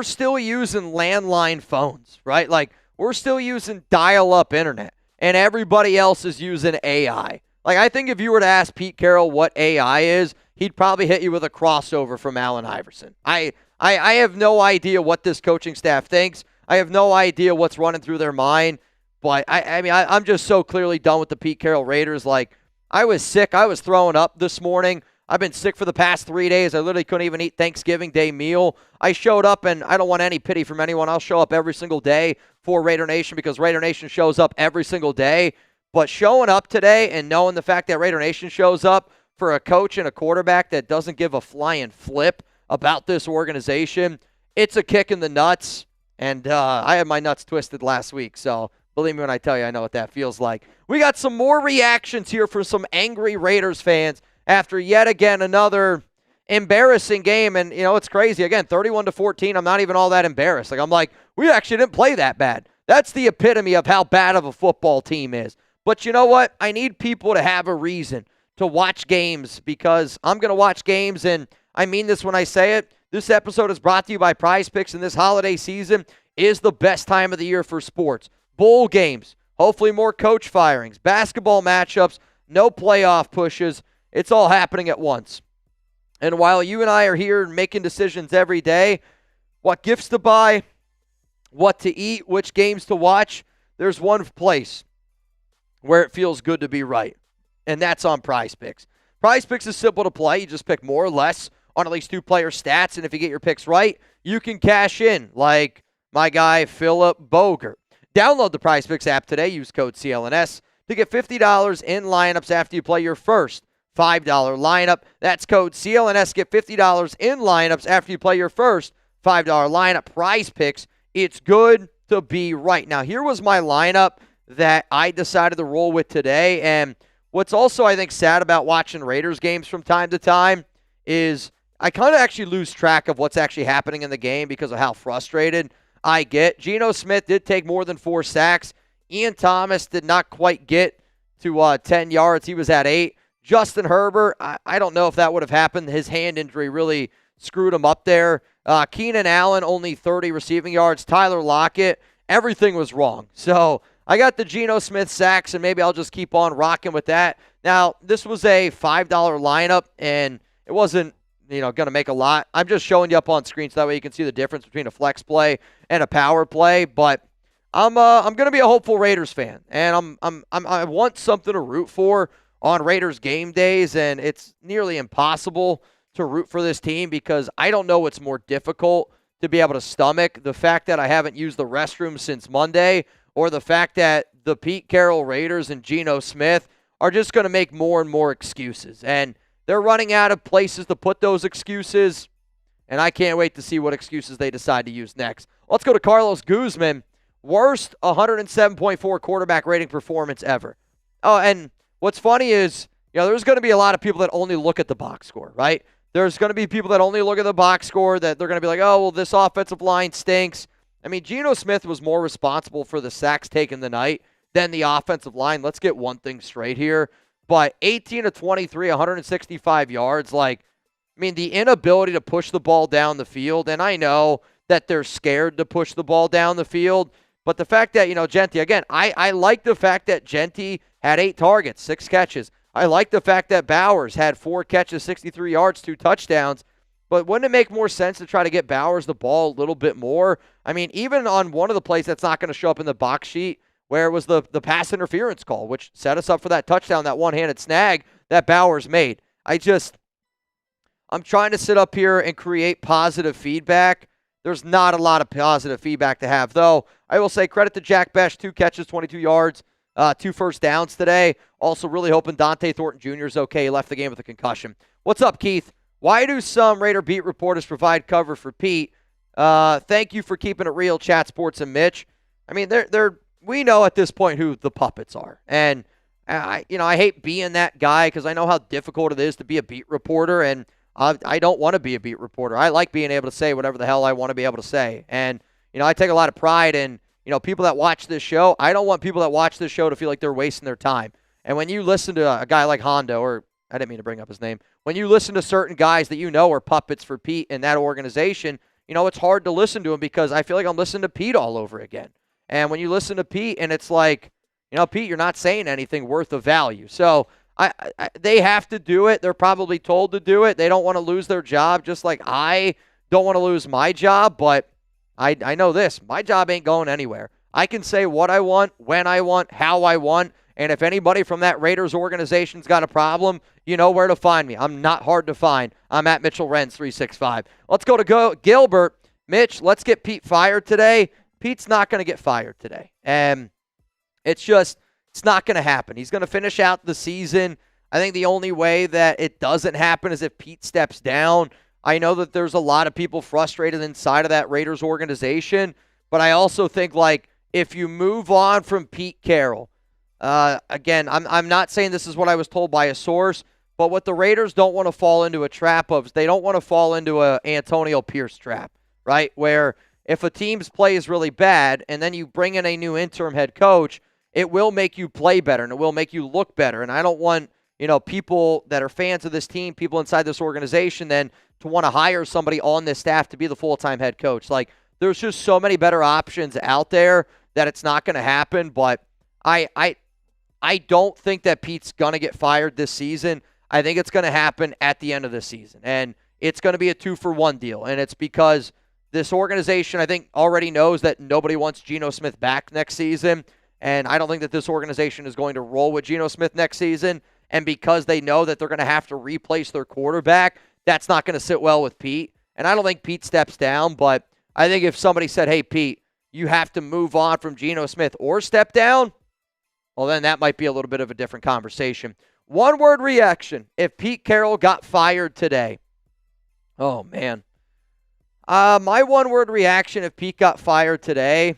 still using landline phones, right? Like, we're still using dial-up internet. And everybody else is using AI. Like, I think if you were to ask Pete Carroll what AI is, he'd probably hit you with a crossover from Allen Iverson. I have no idea what this coaching staff thinks. I have no idea what's running through their mind. But, I'm just so clearly done with the Pete Carroll Raiders. Like, I was sick. I was throwing up this morning. I've been sick for the past 3 days. I literally couldn't even eat Thanksgiving Day meal. I showed up, and I don't want any pity from anyone. I'll show up every single day for Raider Nation because Raider Nation shows up every single day. But showing up today and knowing the fact that Raider Nation shows up for a coach and a quarterback that doesn't give a flying flip about this organization, it's a kick in the nuts. And I had my nuts twisted last week, so believe me when I tell you, I know what that feels like. We got some more reactions here for some angry Raiders fans after yet again another embarrassing game. And, it's crazy. Again, 31-14, I'm not even all that embarrassed. I'm like, we actually didn't play that bad. That's the epitome of how bad of a football team is. But you know what? I need people to have a reason to watch games because I'm going to watch games, and I mean this when I say it. This episode is brought to you by Prize Picks, and this holiday season is the best time of the year for sports. Bowl games, hopefully more coach firings, basketball matchups, no playoff pushes. It's all happening at once. And while you and I are here making decisions every day, what gifts to buy, what to eat, which games to watch, there's one place where it feels good to be right, and that's on Prize Picks. Prize Picks is simple to play. You just pick more or less on at least two player stats, and if you get your picks right, you can cash in, like my guy Philip Bogert. Download the Prize Picks app today. Use code CLNS to get $50 in lineups after you play your first $5 lineup. That's code CLNS. Get $50 in lineups after you play your first $5 lineup. Prize Picks, it's good to be right. Now, here was my lineup that I decided to roll with today. And what's also, I think, sad about watching Raiders games from time to time is I kind of actually lose track of what's actually happening in the game because of how frustrated I get. Geno Smith did take more than 4 sacks. Ian Thomas did not quite get to 10 yards. He was at 8. Justin Herbert, I don't know if that would have happened. His hand injury really screwed him up there. Keenan Allen, only 30 receiving yards. Tyler Lockett, everything was wrong. So I got the Geno Smith sacks, and maybe I'll just keep on rocking with that. Now, this was a $5 lineup, and it wasn't going to make a lot. I'm just showing you up on screen so that way you can see the difference between a flex play and a power play. But I'm going to be a hopeful Raiders fan, and I want something to root for on Raiders game days, and it's nearly impossible to root for this team because I don't know what's more difficult to be able to stomach, the fact that I haven't used the restroom since Monday, or the fact that the Pete Carroll Raiders and Geno Smith are just going to make more and more excuses. And they're running out of places to put those excuses, and I can't wait to see what excuses they decide to use next. Let's go to Carlos Guzman. Worst 107.4 quarterback rating performance ever. Oh, and what's funny is, there's going to be a lot of people that only look at the box score, right? There's going to be people that only look at the box score that they're going to be like, oh, well, this offensive line stinks. I mean, Geno Smith was more responsible for the sacks taken tonight than the offensive line. Let's get one thing straight here. But 18 of 23, 165 yards. The inability to push the ball down the field, and I know that they're scared to push the ball down the field, but the fact that, Genti, again, I like the fact that Genti had 8 targets, 6 catches. I like the fact that Bowers had 4 catches, 63 yards, 2 touchdowns. But wouldn't it make more sense to try to get Bowers the ball a little bit more? I mean, even on one of the plays that's not going to show up in the box sheet, where it was the pass interference call, which set us up for that touchdown, that one-handed snag that Bowers made. I'm trying to sit up here and create positive feedback. There's not a lot of positive feedback to have, though. I will say credit to Jack Bech, 2 catches, 22 yards, 2 first downs today. Also really hoping Dante Thornton Jr. is okay. He left the game with a concussion. What's up, Keith? Why do some Raider beat reporters provide cover for Pete? Thank you for keeping it real, Chat Sports and Mitch. I mean, we know at this point who the puppets are. And, I hate being that guy because I know how difficult it is to be a beat reporter. And I don't want to be a beat reporter. I like being able to say whatever the hell I want to be able to say. And, I take a lot of pride in, people that watch this show. I don't want people that watch this show to feel like they're wasting their time. And when you listen to a guy like Hondo, or I didn't mean to bring up his name, when you listen to certain guys that are puppets for Pete in that organization, it's hard to listen to him because I feel like I'm listening to Pete all over again. And when you listen to Pete and it's like, Pete, you're not saying anything worth of value. So they have to do it. They're probably told to do it. They don't want to lose their job, just like I don't want to lose my job. But I know this. My job ain't going anywhere. I can say what I want, when I want, how I want. And if anybody from that Raiders organization's got a problem, you know where to find me. I'm not hard to find. I'm at Mitchell Renz 365. Let's go to Gilbert. Mitch, let's get Pete fired today. Pete's not going to get fired today. And it's not going to happen. He's going to finish out the season. I think the only way that it doesn't happen is if Pete steps down. I know that there's a lot of people frustrated inside of that Raiders organization, but I also think, if you move on from Pete Carroll, again, I'm not saying this is what I was told by a source, but what the Raiders don't want to fall into a trap of is they don't want to fall into a Antonio Pierce trap, right? Where if a team's play is really bad and then you bring in a new interim head coach, it will make you play better and it will make you look better. And I don't want, people that are fans of this team, people inside this organization, then to want to hire somebody on this staff to be the full-time head coach. There's just so many better options out there that it's not going to happen. But I don't think that Pete's going to get fired this season. I think it's going to happen at the end of the season. And it's going to be a 2-for-1 deal. And it's because this organization, I think, already knows that nobody wants Geno Smith back next season. And I don't think that this organization is going to roll with Geno Smith next season. And because they know that they're going to have to replace their quarterback, that's not going to sit well with Pete. And I don't think Pete steps down, but I think if somebody said, hey, Pete, you have to move on from Geno Smith or step down, well, then that might be a little bit of a different conversation. One-word reaction if Pete Carroll got fired today. Oh, man. My one-word reaction if Pete got fired today,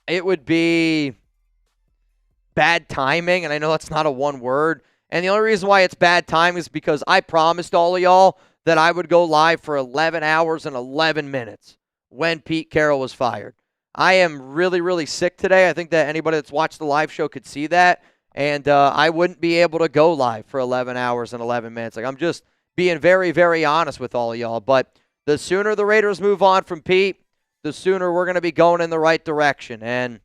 it would be bad timing, and I know that's not a one word. And the only reason why it's bad timing is because I promised all of y'all that I would go live for 11 hours and 11 minutes when Pete Carroll was fired. I am really, really sick today. I think that anybody that's watched the live show could see that. And I wouldn't be able to go live for 11 hours and 11 minutes. I'm just being very, very honest with all of y'all. But the sooner the Raiders move on from Pete, the sooner we're going to be going in the right direction. And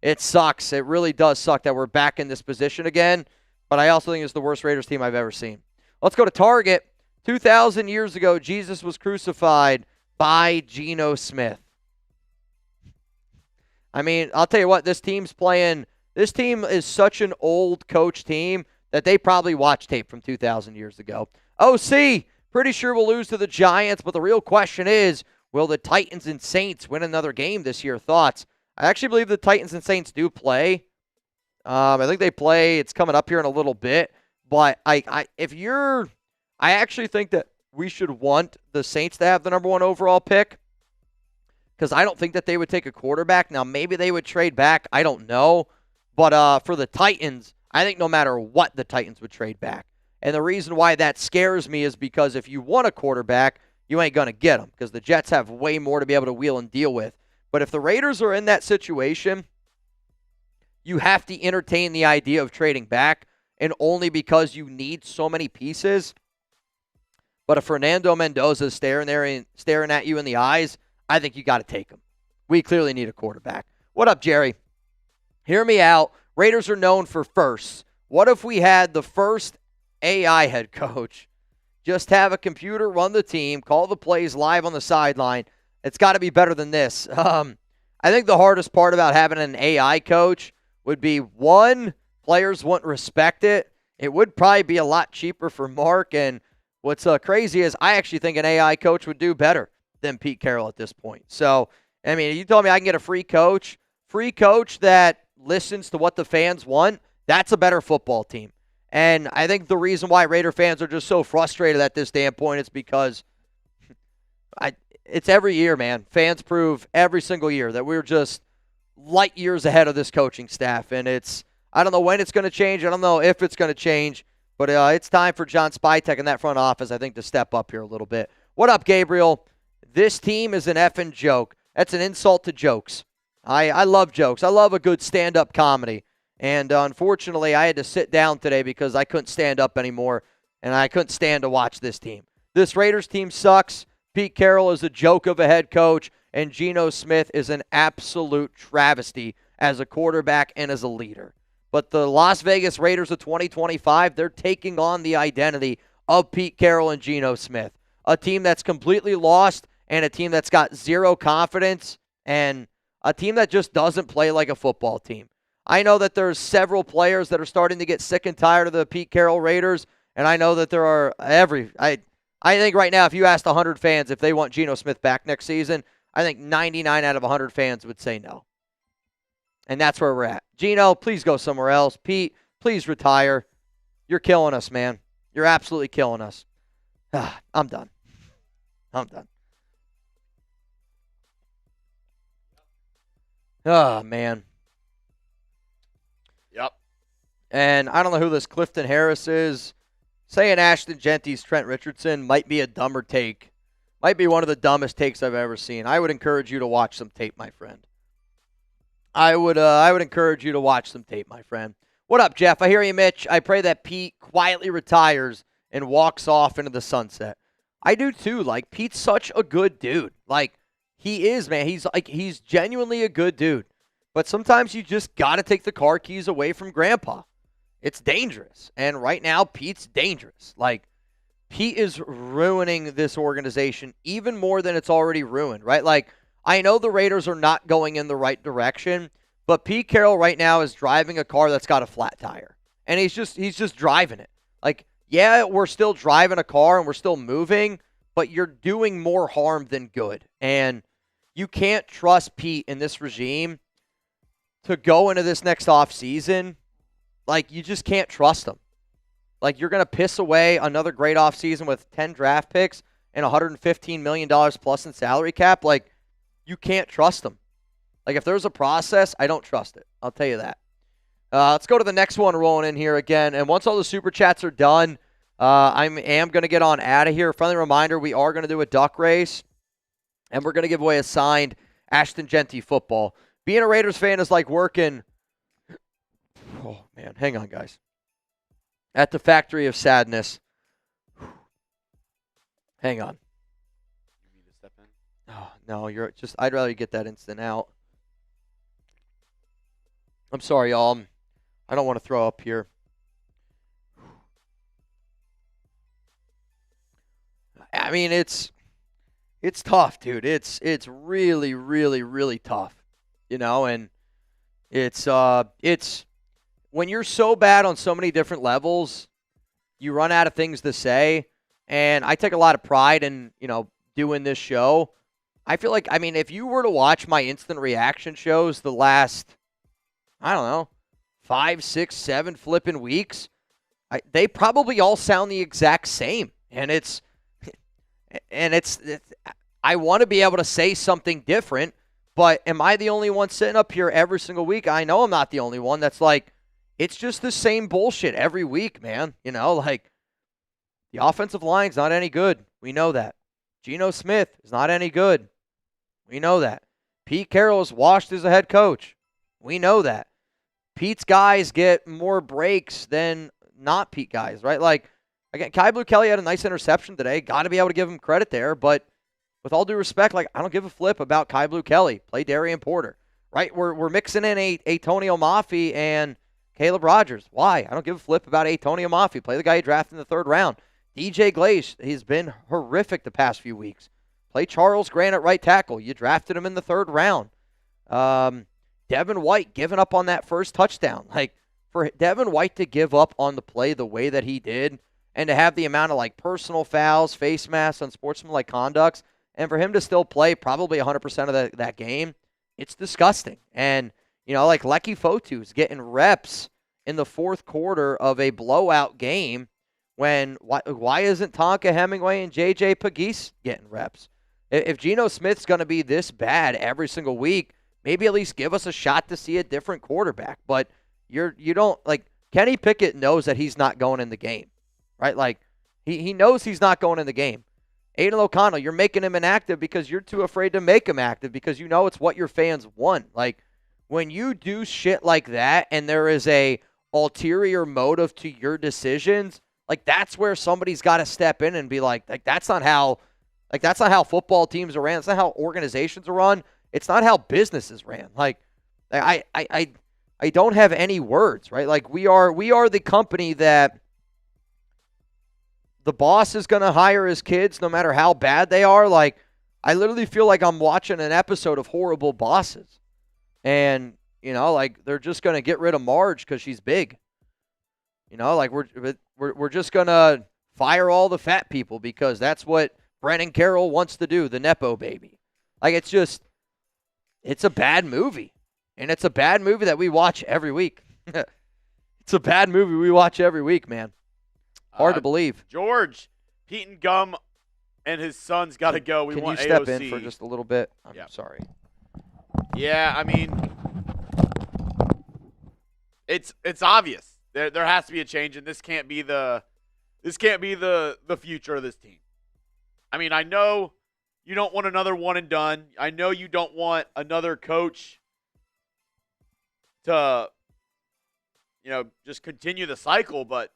it sucks. It really does suck that we're back in this position again. But I also think it's the worst Raiders team I've ever seen. Let's go to Target. 2,000 years ago, Jesus was crucified by Geno Smith. I mean, I'll tell you what, this team is such an old coach team that they probably watched tape from 2,000 years ago. OC, pretty sure we'll lose to the Giants, but the real question is, will the Titans and Saints win another game this year? Thoughts? I actually believe the Titans and Saints do play. I think they play. It's coming up here in a little bit. But I actually think that we should want the Saints to have the number 1 overall pick because I don't think that they would take a quarterback. Now, maybe they would trade back. I don't know. But for the Titans, I think no matter what, the Titans would trade back. And the reason why that scares me is because if you want a quarterback, you ain't going to get him because the Jets have way more to be able to wheel and deal with. But if the Raiders are in that situation, you have to entertain the idea of trading back, and only because you need so many pieces. But if Fernando Mendoza is staring at you in the eyes, I think you got to take him. We clearly need a quarterback. What up, Jerry? Hear me out. Raiders are known for firsts. What if we had the first AI head coach? Just have a computer run the team, call the plays live on the sideline. It's got to be better than this. I think the hardest part about having an AI coach would be, one, players wouldn't respect it. It would probably be a lot cheaper for Mark. And what's crazy is I actually think an AI coach would do better than Pete Carroll at this point. So, I mean, you told me I can get a free coach that listens to what the fans want, that's a better football team. And I think the reason why Raider fans are just so frustrated at this damn point is because it's every year, man. Fans prove every single year that we're just light years ahead of this coaching staff. And I don't know when it's going to change. I don't know if it's going to change. But it's time for John Spytek and that front office, I think, to step up here a little bit. What up, Gabriel? This team is an effing joke. That's an insult to jokes. I love jokes. I love a good stand-up comedy. And unfortunately, I had to sit down today because I couldn't stand up anymore, and I couldn't stand to watch this team. This Raiders team sucks. Pete Carroll is a joke of a head coach, and Geno Smith is an absolute travesty as a quarterback and as a leader. But the Las Vegas Raiders of 2025, they're taking on the identity of Pete Carroll and Geno Smith. A team that's completely lost and a team that's got zero confidence and a team that just doesn't play like a football team. I know that there's several players that are starting to get sick and tired of the Pete Carroll Raiders, and I know that there are I think right now if you asked 100 fans if they want Geno Smith back next season, I think 99 out of 100 fans would say no. And that's where we're at. Geno, please go somewhere else. Pete, please retire. You're killing us, man. You're absolutely killing us. I'm done. Oh, man. Yep. And I don't know who this Clifton Harris is. Saying Ashton Genty's Trent Richardson might be a dumber take. Might be one of the dumbest takes I've ever seen. I would encourage you to watch some tape, my friend. I would encourage you to watch some tape, my friend. What up, Jeff? I hear you, Mitch. I pray that Pete quietly retires and walks off into the sunset. I do too. Like, Pete's such a good dude. Like, he is, man. He's genuinely a good dude. But sometimes you just got to take the car keys away from Grandpa. It's dangerous. And right now, Pete's dangerous. Like, Pete is ruining this organization even more than it's already ruined, right? Like, I know the Raiders are not going in the right direction, but Pete Carroll right now is driving a car that's got a flat tire. And he's just driving it. Like, yeah, we're still driving a car and we're still moving, but you're doing more harm than good. And you can't trust Pete in this regime to go into this next offseason. Like, you just can't trust him. Like, you're going to piss away another great offseason with 10 draft picks and $115 million plus in salary cap. Like, you can't trust him. Like, if there's a process, I don't trust it. I'll tell you that. Let's go to the next one rolling in here again. And once all the super chats are done, I am going to get on out of here. Friendly reminder, we are going to do a duck race, and we're going to give away a signed Ashton Genty football. Being a Raiders fan is like working. Oh, man. Hang on, guys. At the Factory of Sadness. Hang on. You need to step in? Oh, no, I'd rather you get that instant out. I'm sorry, y'all. I don't want to throw up here. I mean, it's tough, dude. It's really, really, really tough. You know, and it's when you're so bad on so many different levels, you run out of things to say. And I take a lot of pride in, doing this show. I feel like, if you were to watch my instant reaction shows the last, 5, 6, 7 flipping weeks, they probably all sound the exact same. And it's I want to be able to say something different, but am I the only one sitting up here every single week? I know I'm not the only one that's like, it's just the same bullshit every week, man. Like, the offensive line's not any good. We know that. Geno Smith is not any good. We know that. Pete Carroll is washed as a head coach. We know that. Pete's guys get more breaks than not Pete guys, right? Like, again, Kai Blue Kelly had a nice interception today. Got to be able to give him credit there, but with all due respect, like, I don't give a flip about Kai Blue Kelly. Play Darian Porter, right? We're mixing in a Tony Mafi and Caleb Rogers. Why? I don't give a flip about Tony Mafi. Play the guy you drafted in the 3rd round. DJ Glaze, he's been horrific the past few weeks. Play Charles Grant at right tackle. You drafted him in the 3rd round. Devin White giving up on that first touchdown. Like, for Devin White to give up on the play the way that he did and to have the amount of, like, personal fouls, face masks, unsportsmanlike conducts, and for him to still play probably 100% of that game, it's disgusting. And, like Lecky Fotu's getting reps in the 4th quarter of a blowout game when why isn't Tonka Hemingway and J.J. Pegues getting reps? If Geno Smith's going to be this bad every single week, maybe at least give us a shot to see a different quarterback. But you don't, like, Kenny Pickett knows that he's not going in the game, right? Like, he knows he's not going in the game. Aiden O'Connell, you're making him inactive because you're too afraid to make him active because you know it's what your fans want. Like, when you do shit like that and there is a ulterior motive to your decisions, like, that's where somebody's got to step in and be like, that's not how football teams are ran. It's not how organizations are run. It's not how businesses ran. Like, I don't have any words, right? Like, we are the company that the boss is going to hire his kids no matter how bad they are. Like, I literally feel like I'm watching an episode of Horrible Bosses. And, you know, like, they're just going to get rid of Marge because she's big. You know, like, we're just going to fire all the fat people because that's what Brennan Carroll wants to do, the Nepo baby. Like, it's a bad movie. And it's a bad movie that we watch every week. It's a bad movie we watch every week, man. Hard to believe. George, Pete and Gum and his son's got to go. Can want you step AOC. in for just a little bit? I'm Yeah. sorry. Yeah, I mean, it's obvious. There has to be a change, and this can't be the future of this team. I mean, I know you don't want another one and done. I know you don't want another coach to, you know, just continue the cycle, but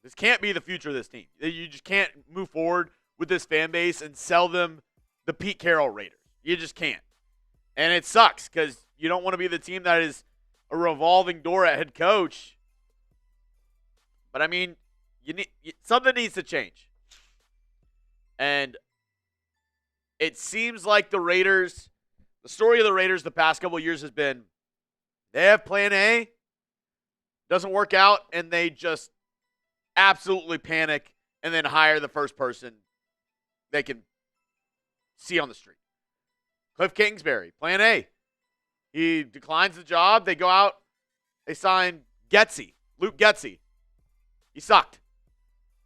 this can't be the future of this team. You just can't move forward with this fan base and sell them the Pete Carroll Raiders. You just can't. And it sucks because you don't want to be the team that is a revolving door at head coach. But, I mean, something needs to change. And it seems like the story of the Raiders the past couple of years has been they have plan A, doesn't work out, and they just absolutely panic and then hire the first person they can see on the street. Cliff Kingsbury, plan A. He declines the job. They go out. They sign Luke Getsy. He sucked.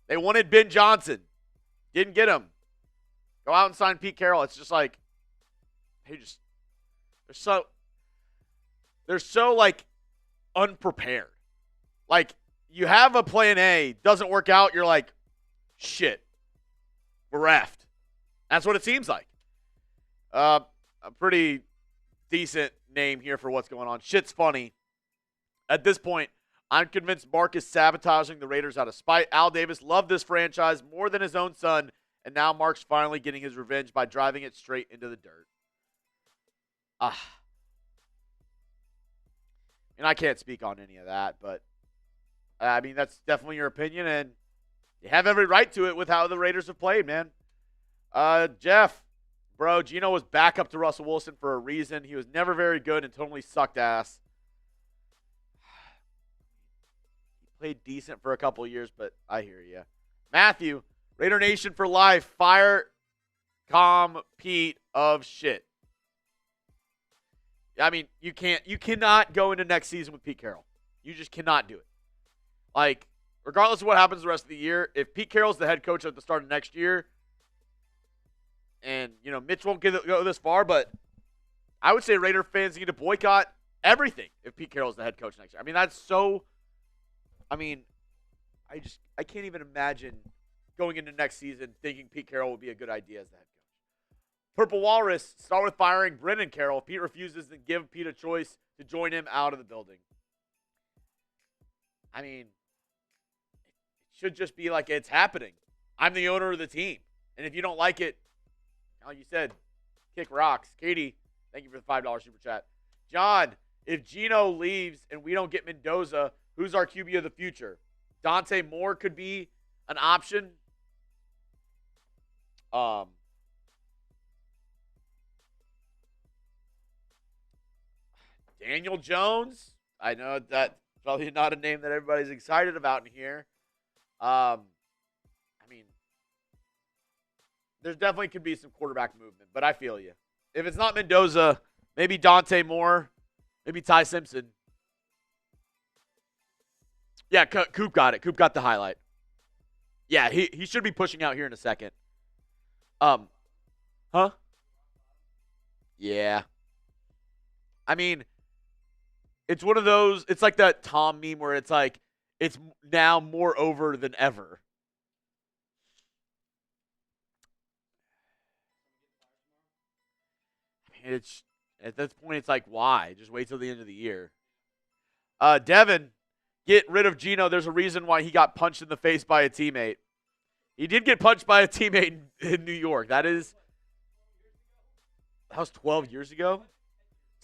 They wanted Ben Johnson. Didn't get him. Go out and sign Pete Carroll. It's just like, they're so like unprepared. Like, you have a plan A, doesn't work out, you're like, shit, we're effed. That's what it seems like. A pretty decent name here for what's going on. Shit's funny. At this point, I'm convinced Mark is sabotaging the Raiders out of spite. Al Davis loved this franchise more than his own son, and now Mark's finally getting his revenge by driving it straight into the dirt. And I can't speak on any of that, but I mean, that's definitely your opinion, and you have every right to it with how the Raiders have played, man. Jeff, bro, Gino was backup to Russell Wilson for a reason. He was never very good and totally sucked ass. He played decent for a couple of years, but I hear you. Matthew, Raider Nation for life. Fire Pete of shit. I mean, you cannot go into next season with Pete Carroll. You just cannot do it. Like, regardless of what happens the rest of the year, if Pete Carroll's the head coach at the start of next year, and, you know, Mitch won't go this far, but I would say Raider fans need to boycott everything if Pete Carroll's the head coach next year. I mean, I can't even imagine going into next season thinking Pete Carroll would be a good idea as the head coach. Purple Walrus, start with firing Brennan Carroll. If Pete refuses, then give Pete a choice to join him out of the building. I mean, it should just be like it's happening. I'm the owner of the team. And if you don't like it, like you said, kick rocks. Katie, thank you for the $5 super chat. John, if Gino leaves and we don't get Mendoza, who's our QB of the future? Dante Moore could be an option. Daniel Jones. I know that's probably not a name that everybody's excited about in here. I mean, there definitely could be some quarterback movement, but I feel you. If it's not Mendoza, maybe Dante Moore, maybe Ty Simpson. Yeah, Coop got it. Coop got the highlight. Yeah, he should be pushing out here in a second. Huh? Yeah. I mean, It's one of those. It's like that Tom meme where it's like it's now more over than ever. It's at this point, it's like, why? Just wait till the end of the year. Devin, get rid of Geno. There's a reason why he got punched in the face by a teammate. He did get punched by a teammate in New York. That was 12 years ago?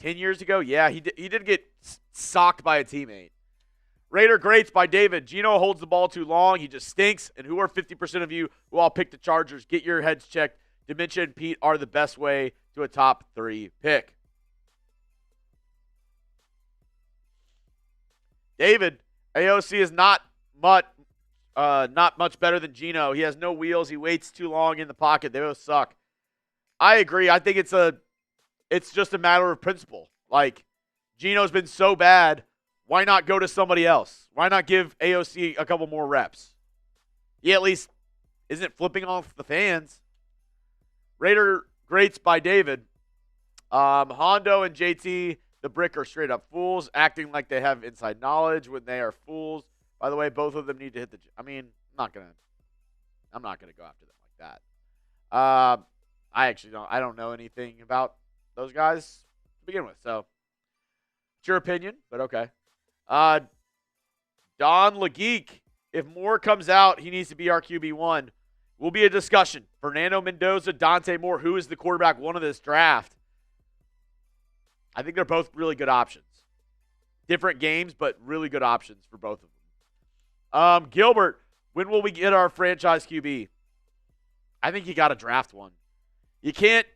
10 years ago? Yeah, he did get socked by a teammate. Raider Greats by David. Geno holds the ball too long. He just stinks. And who are 50% of you who all pick the Chargers? Get your heads checked. Dementia and Pete are the best way to a top 3 pick. David, AOC is not much better than Geno. He has no wheels. He waits too long in the pocket. They both suck. I agree. I think it's just a matter of principle. Like, Geno's been so bad. Why not go to somebody else? Why not give AOC a couple more reps? He at least isn't flipping off the fans. Raider Greats by David. Hondo and JT, the Brick, are straight up fools, acting like they have inside knowledge when they are fools. By the way, both of them need to hit the. I'm not gonna go after them like that. I actually don't. I don't know anything about those guys to begin with. So, it's your opinion, but okay. Don LeGeek, if Moore comes out, he needs to be our QB1. Will be a discussion. Fernando Mendoza, Dante Moore, who is the quarterback one of this draft? I think they're both really good options. Different games, but really good options for both of them. Gilbert, when will we get our franchise QB? I think you got to draft one. You can't.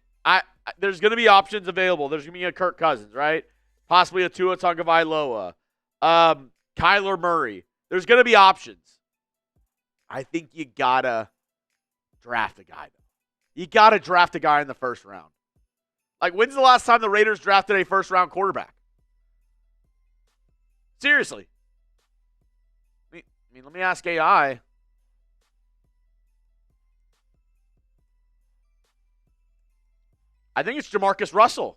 There's going to be options available. There's going to be a Kirk Cousins, right? Possibly a Tua Tagovailoa. Kyler Murray. There's going to be options. I think you got to draft a guy, though. You got to draft a guy in the first round. Like, when's the last time the Raiders drafted a first-round quarterback? Seriously. I mean, let me ask AI. I think it's Jamarcus Russell.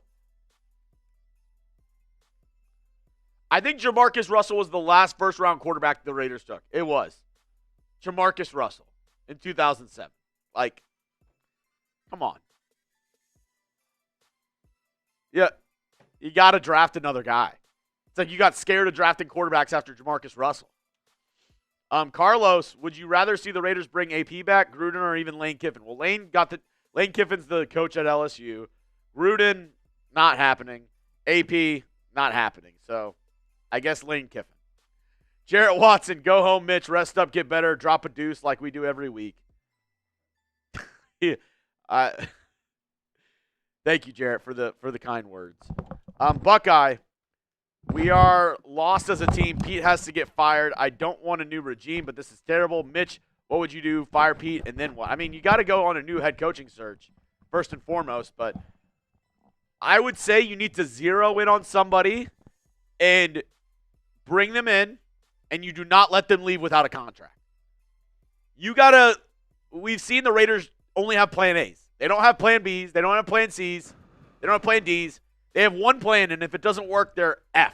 I think Jamarcus Russell was the last first-round quarterback the Raiders took. It was. Jamarcus Russell in 2007. Like, come on. Yeah, you got to draft another guy. It's like you got scared of drafting quarterbacks after Jamarcus Russell. Carlos, would you rather see the Raiders bring AP back, Gruden, or even Lane Kiffin? Well, Lane Kiffin's the coach at LSU. Gruden, not happening. AP, not happening. So, I guess Lane Kiffin. Jarrett Watson, go home, Mitch. Rest up, get better, drop a deuce like we do every week. Thank you, Jarrett, for the kind words. Buckeye, we are lost as a team. Pete has to get fired. I don't want a new regime, but this is terrible. Mitch, what would you do? Fire Pete, and then what? I mean, you got to go on a new head coaching search, first and foremost, but I would say you need to zero in on somebody and bring them in, and you do not let them leave without a contract. We've seen the Raiders only have plan A's. They don't have plan B's. They don't have plan C's. They don't have plan D's. They have one plan, and if it doesn't work, they're effed.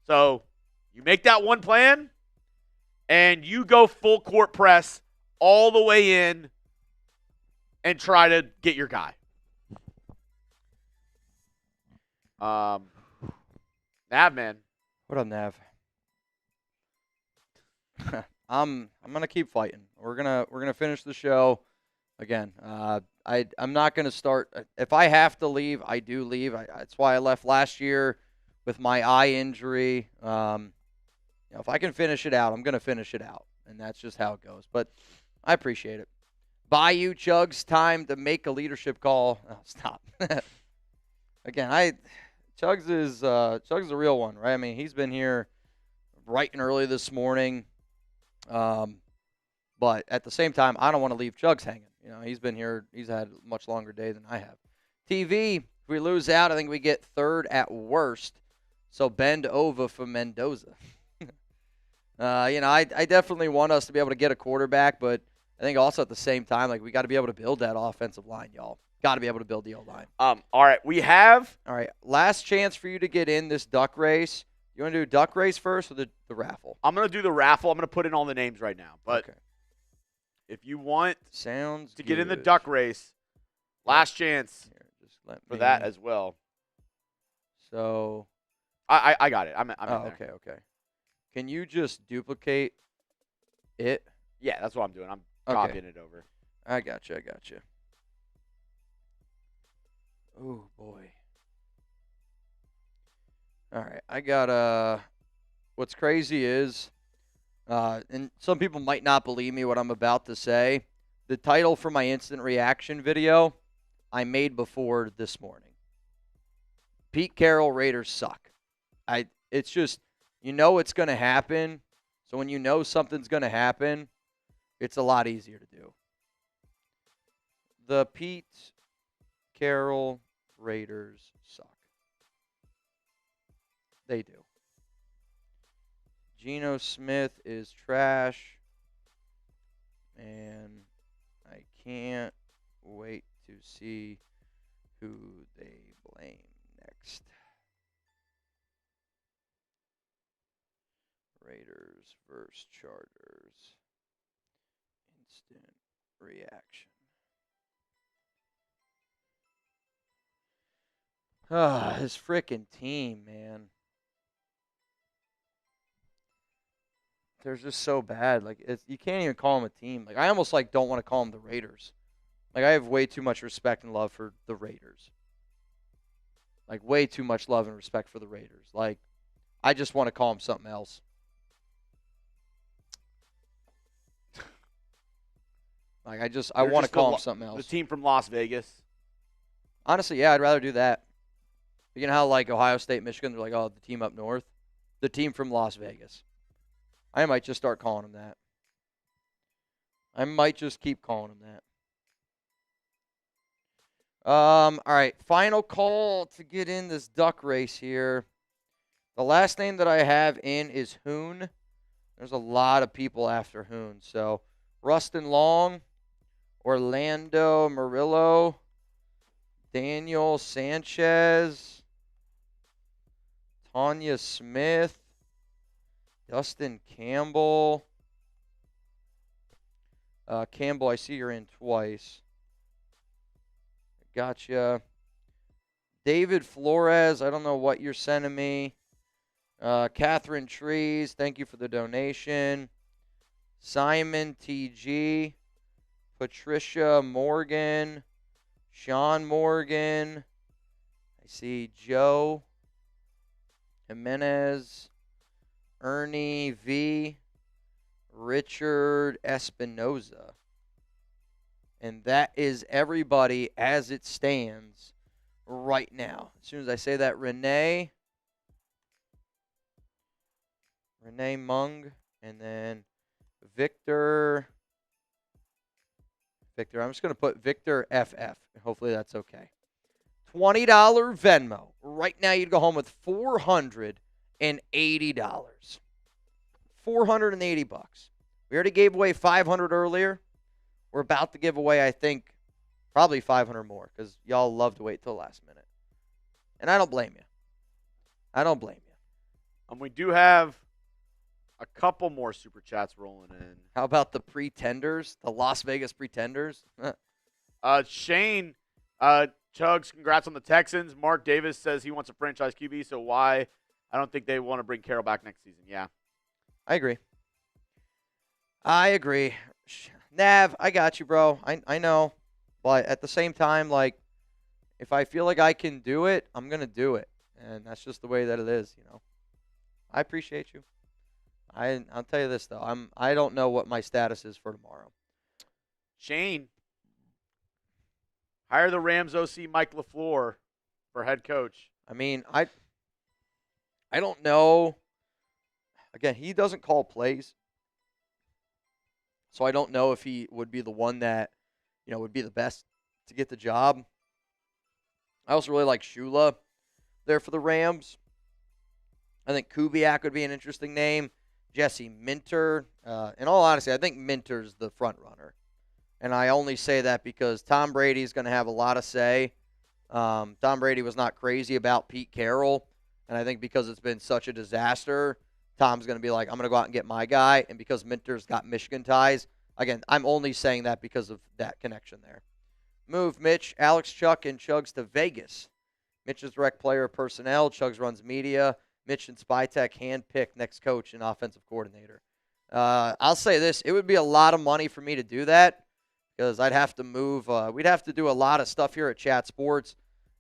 So you make that one plan, and you go full court press all the way in and try to get your guy. Nav, man. What up, Nav? I'm gonna keep fighting. We're gonna finish the show. Again, I'm not going to start. If I have to leave, I do leave. That's why I left last year with my eye injury. If I can finish it out, I'm going to finish it out, and that's just how it goes. But I appreciate it. Bayou Chugs, time to make a leadership call. Oh, stop. Again, Chugs is a real one, right? I mean, he's been here bright and early this morning. But at the same time, I don't want to leave Chugs hanging. He's been here. He's had a much longer day than I have. TV, if we lose out, I think we get third at worst. So bend over for Mendoza. I definitely want us to be able to get a quarterback, but I think also at the same time, like, we got to be able to build that offensive line, y'all. Got to be able to build the O-line. All right, we have. All right, last chance for you to get in this duck race. You want to do duck race first or the raffle? I'm going to do the raffle. I'm going to put in all the names right now. But okay. if you want Sounds to get in the good. duck race, last chance Here, just let for me- that as well. So. I got it. I'm in there. Okay. Can you just duplicate it? Yeah, that's what I'm doing. I'm Okay. copying it over. I got you. Oh, boy. All right. I got what's crazy is, and some people might not believe me what I'm about to say. The title for my instant reaction video I made before this morning. Pete Carroll, Raiders suck. It's just, it's going to happen. So when you know something's going to happen, it's a lot easier to do. The Pete Carroll Raiders suck. They do. Geno Smith is trash. And I can't wait to see who they blame next. Raiders versus Chargers. Instant reaction. His freaking team, man. They're just so bad. Like, you can't even call them a team. Like, I almost don't want to call them the Raiders. Like, I have way too much respect and love for the Raiders. Like, way too much love and respect for the Raiders. Like, I just want to call them something else. Like, I want to call them something else. The team from Las Vegas. Honestly, yeah, I'd rather do that. You know how, Ohio State, Michigan, they're like, oh, the team up north? The team from Las Vegas. I might just start calling them that. I might just keep calling them that. All right, final call to get in this duck race here. The last name that I have in is Hoon. There's a lot of people after Hoon. So, Rustin Long, Orlando Murillo, Daniel Sanchez, Tanya Smith, Dustin Campbell. Campbell, I see you're in twice. Gotcha. David Flores, I don't know what you're sending me. Catherine Trees, thank you for the donation. Simon TG. Patricia Morgan. Sean Morgan. I see Joe Jimenez. Ernie V. Richard Espinoza. And that is everybody as it stands right now. As soon as I say that, Renee Mung, and then Victor, I'm just going to put Victor FF. Hopefully that's okay. $20 Venmo. Right now you'd go home with $480. $480. We already gave away 500 earlier. We're about to give away, I think, probably 500 more because y'all love to wait till the last minute. And I don't blame you. And we do have a couple more super chats rolling in. How about the Pretenders? The Las Vegas Pretenders? Shane, Chugs, congrats on the Texans. Mark Davis says he wants a franchise QB, so why? I don't think they want to bring Carroll back next season. Yeah. I agree. Nav, I got you, bro. I know. But at the same time, if I feel like I can do it, I'm going to do it. And that's just the way that it is, I appreciate you. I'll tell you this, though. I don't know what my status is for tomorrow. Shane, hire the Rams OC Mike LaFleur for head coach. I mean, I don't know. Again, he doesn't call plays. So I don't know if he would be the one that, would be the best to get the job. I also really like Shula there for the Rams. I think Kubiak would be an interesting name. Jesse Minter. In all honesty, I think Minter's the front runner. And I only say that because Tom Brady's going to have a lot of say. Tom Brady was not crazy about Pete Carroll. And I think because it's been such a disaster, Tom's going to be like, I'm going to go out and get my guy. And because Minter's got Michigan ties, again, I'm only saying that because of that connection there. Move Mitch, Alex, Chuck, and Chugs to Vegas. Mitch is direct player personnel. Chugs runs media. Mitch and Spytech handpicked next coach and offensive coordinator. I'll say this. It would be a lot of money for me to do that because I'd have to move. We'd have to do a lot of stuff here at Chat Sports.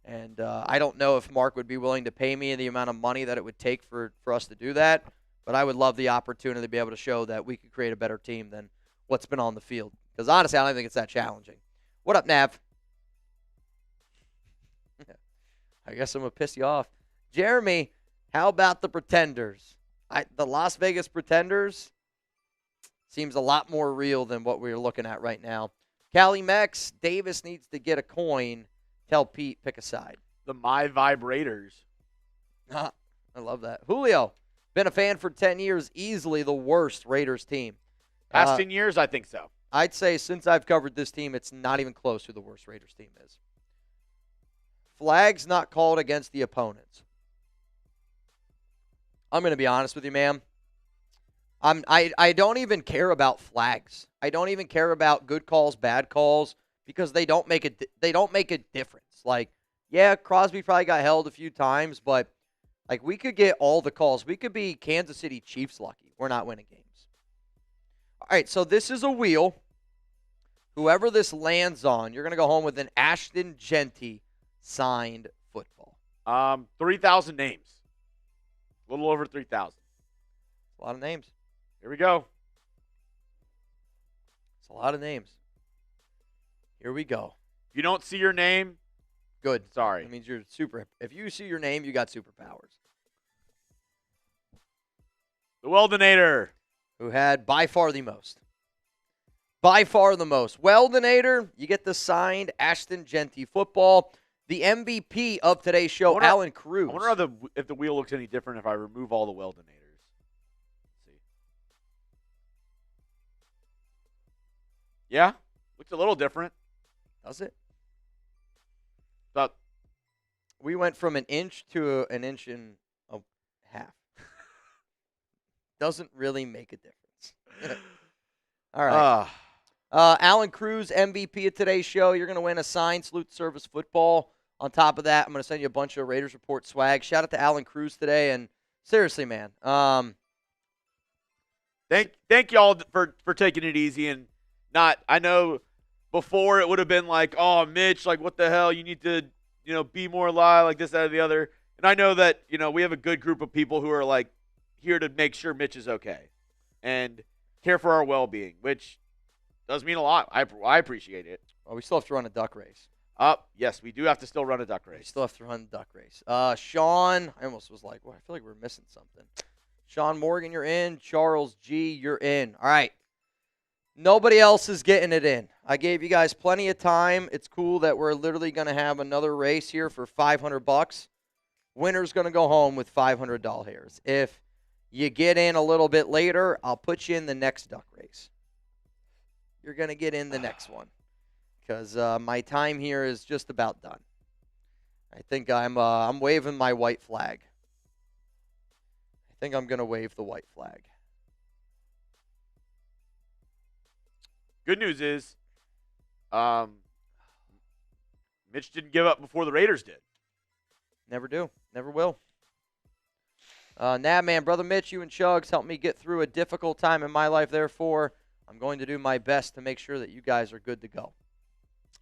And I don't know if Mark would be willing to pay me the amount of money that it would take for us to do that. But I would love the opportunity to be able to show that we could create a better team than what's been on the field. Because honestly, I don't think it's that challenging. What up, Nav? I guess I'm going to piss you off. Jeremy, how about the Pretenders? The Las Vegas Pretenders seems a lot more real than what we're looking at right now. Cali Mex, Davis needs to get a coin. Tell Pete, pick a side. The My Vibrators. I love that. Julio, been a fan for 10 years, easily the worst Raiders team. Past 10 years, I think so. I'd say since I've covered this team, it's not even close who the worst Raiders team is. Flags not called against the opponents. I'm going to be honest with you, man. I don't even care about flags. I don't even care about good calls, bad calls, because they don't make a difference. Like, yeah, Crosby probably got held a few times, but like we could get all the calls. We could be Kansas City Chiefs lucky. We're not winning games. All right, so this is a wheel. Whoever this lands on, you're going to go home with an Ashton Genty signed football. 3,000 names. A little over 3,000. A lot of names. Here we go. It's a lot of names. Here we go. If you don't see your name, good. Sorry. That means you're super. If you see your name, you got superpowers. The Weldinator. Who had by far the most. By far the most. Weldinator, you get the signed Ashton Genty football. The MVP of today's show, Alan Cruz. I wonder if the wheel looks any different if I remove all the Weldinators. Let's see. Yeah, looks a little different. Does it? About we went from an inch to an inch and a half. Doesn't really make a difference. All right. Alan Cruz, MVP of today's show. You're going to win a signed Salute Service football. On top of that, I'm going to send you a bunch of Raiders Report swag. Shout out to Alan Cruz today. And seriously, man. Thank y'all for taking it easy and not. I know before it would have been like, oh, Mitch, like what the hell? You need to, be more live, like this, that, or the other. And I know that, we have a good group of people who are like here to make sure Mitch is okay and care for our well-being, which does mean a lot. I appreciate it. Well, we still have to run a duck race. Yes, we do have to still run a duck race. We still have to run a duck race. Sean, I almost was like, well, I feel like we're missing something. Sean Morgan, you're in. Charles G, you're in. All right. Nobody else is getting it in. I gave you guys plenty of time. It's cool that we're literally going to have another race here for $500. Winner's going to go home with $500 hairs. If you get in a little bit later, I'll put you in the next duck race. You're going to get in the next one because my time here is just about done. I think I'm waving my white flag. I think I'm going to wave the white flag. Good news is Mitch didn't give up before the Raiders did. Never do. Never will. Man, Brother Mitch, you and Chugs helped me get through a difficult time in my life. Therefore, I'm going to do my best to make sure that you guys are good to go.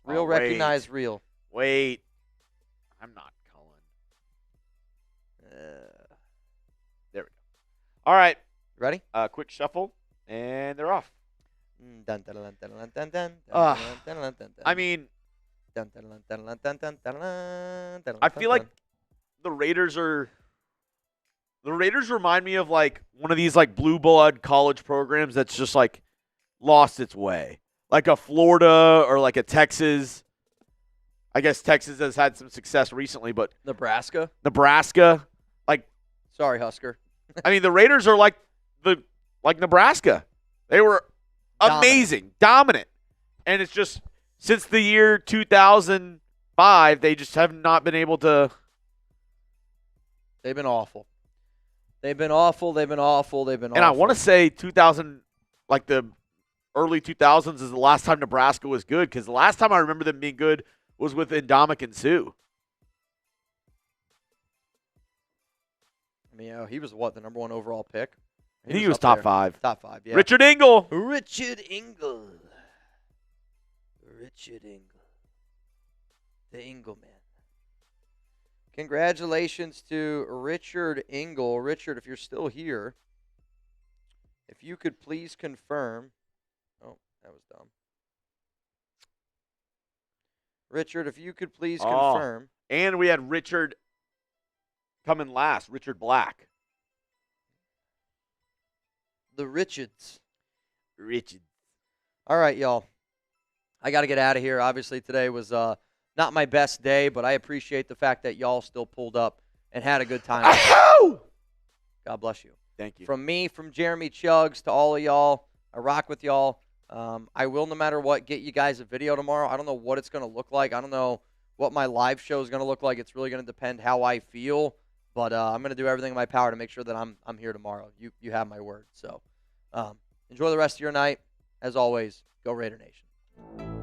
Real recognize real. Wait. I'm not calling. There we go. All right. Ready? Quick shuffle, and they're off. I mean, I feel like the Raiders remind me of like one of these like blue blood college programs that's just like lost its way. Like a Florida or like a Texas. I guess Texas has had some success recently, but Nebraska. Like, sorry, Husker. I mean, the Raiders are like Nebraska. They were amazing, dominant. And it's just since the year 2005, they just have not been able to They've been awful. They've been awful. They've been awful. They've been And awful. I want to say 2000, like the early 2000s, is the last time Nebraska was good, because the last time I remember them being good was with Indomitian and Sue. I mean, he was what, the number 1 overall pick? I think he was up top there. 5. Top 5, yeah. Richard Engel. Richard Engel. The Engel man. Congratulations to Richard Engel. Richard, if you're still here, if you could please confirm. Oh, that was dumb. Richard, if you could please confirm. And we had Richard coming last, Richard Black. The Richards. Richard. All right, y'all. I got to get out of here. Obviously, today was not my best day, but I appreciate the fact that y'all still pulled up and had a good time. God bless you. Thank you. From me, from Jeremy Chuggs to all of y'all, I rock with y'all. I will, no matter what, get you guys a video tomorrow. I don't know what it's going to look like. I don't know what my live show is going to look like. It's really going to depend how I feel. But I'm going to do everything in my power to make sure that I'm here tomorrow. You have my word. So enjoy the rest of your night. As always, go Raider Nation.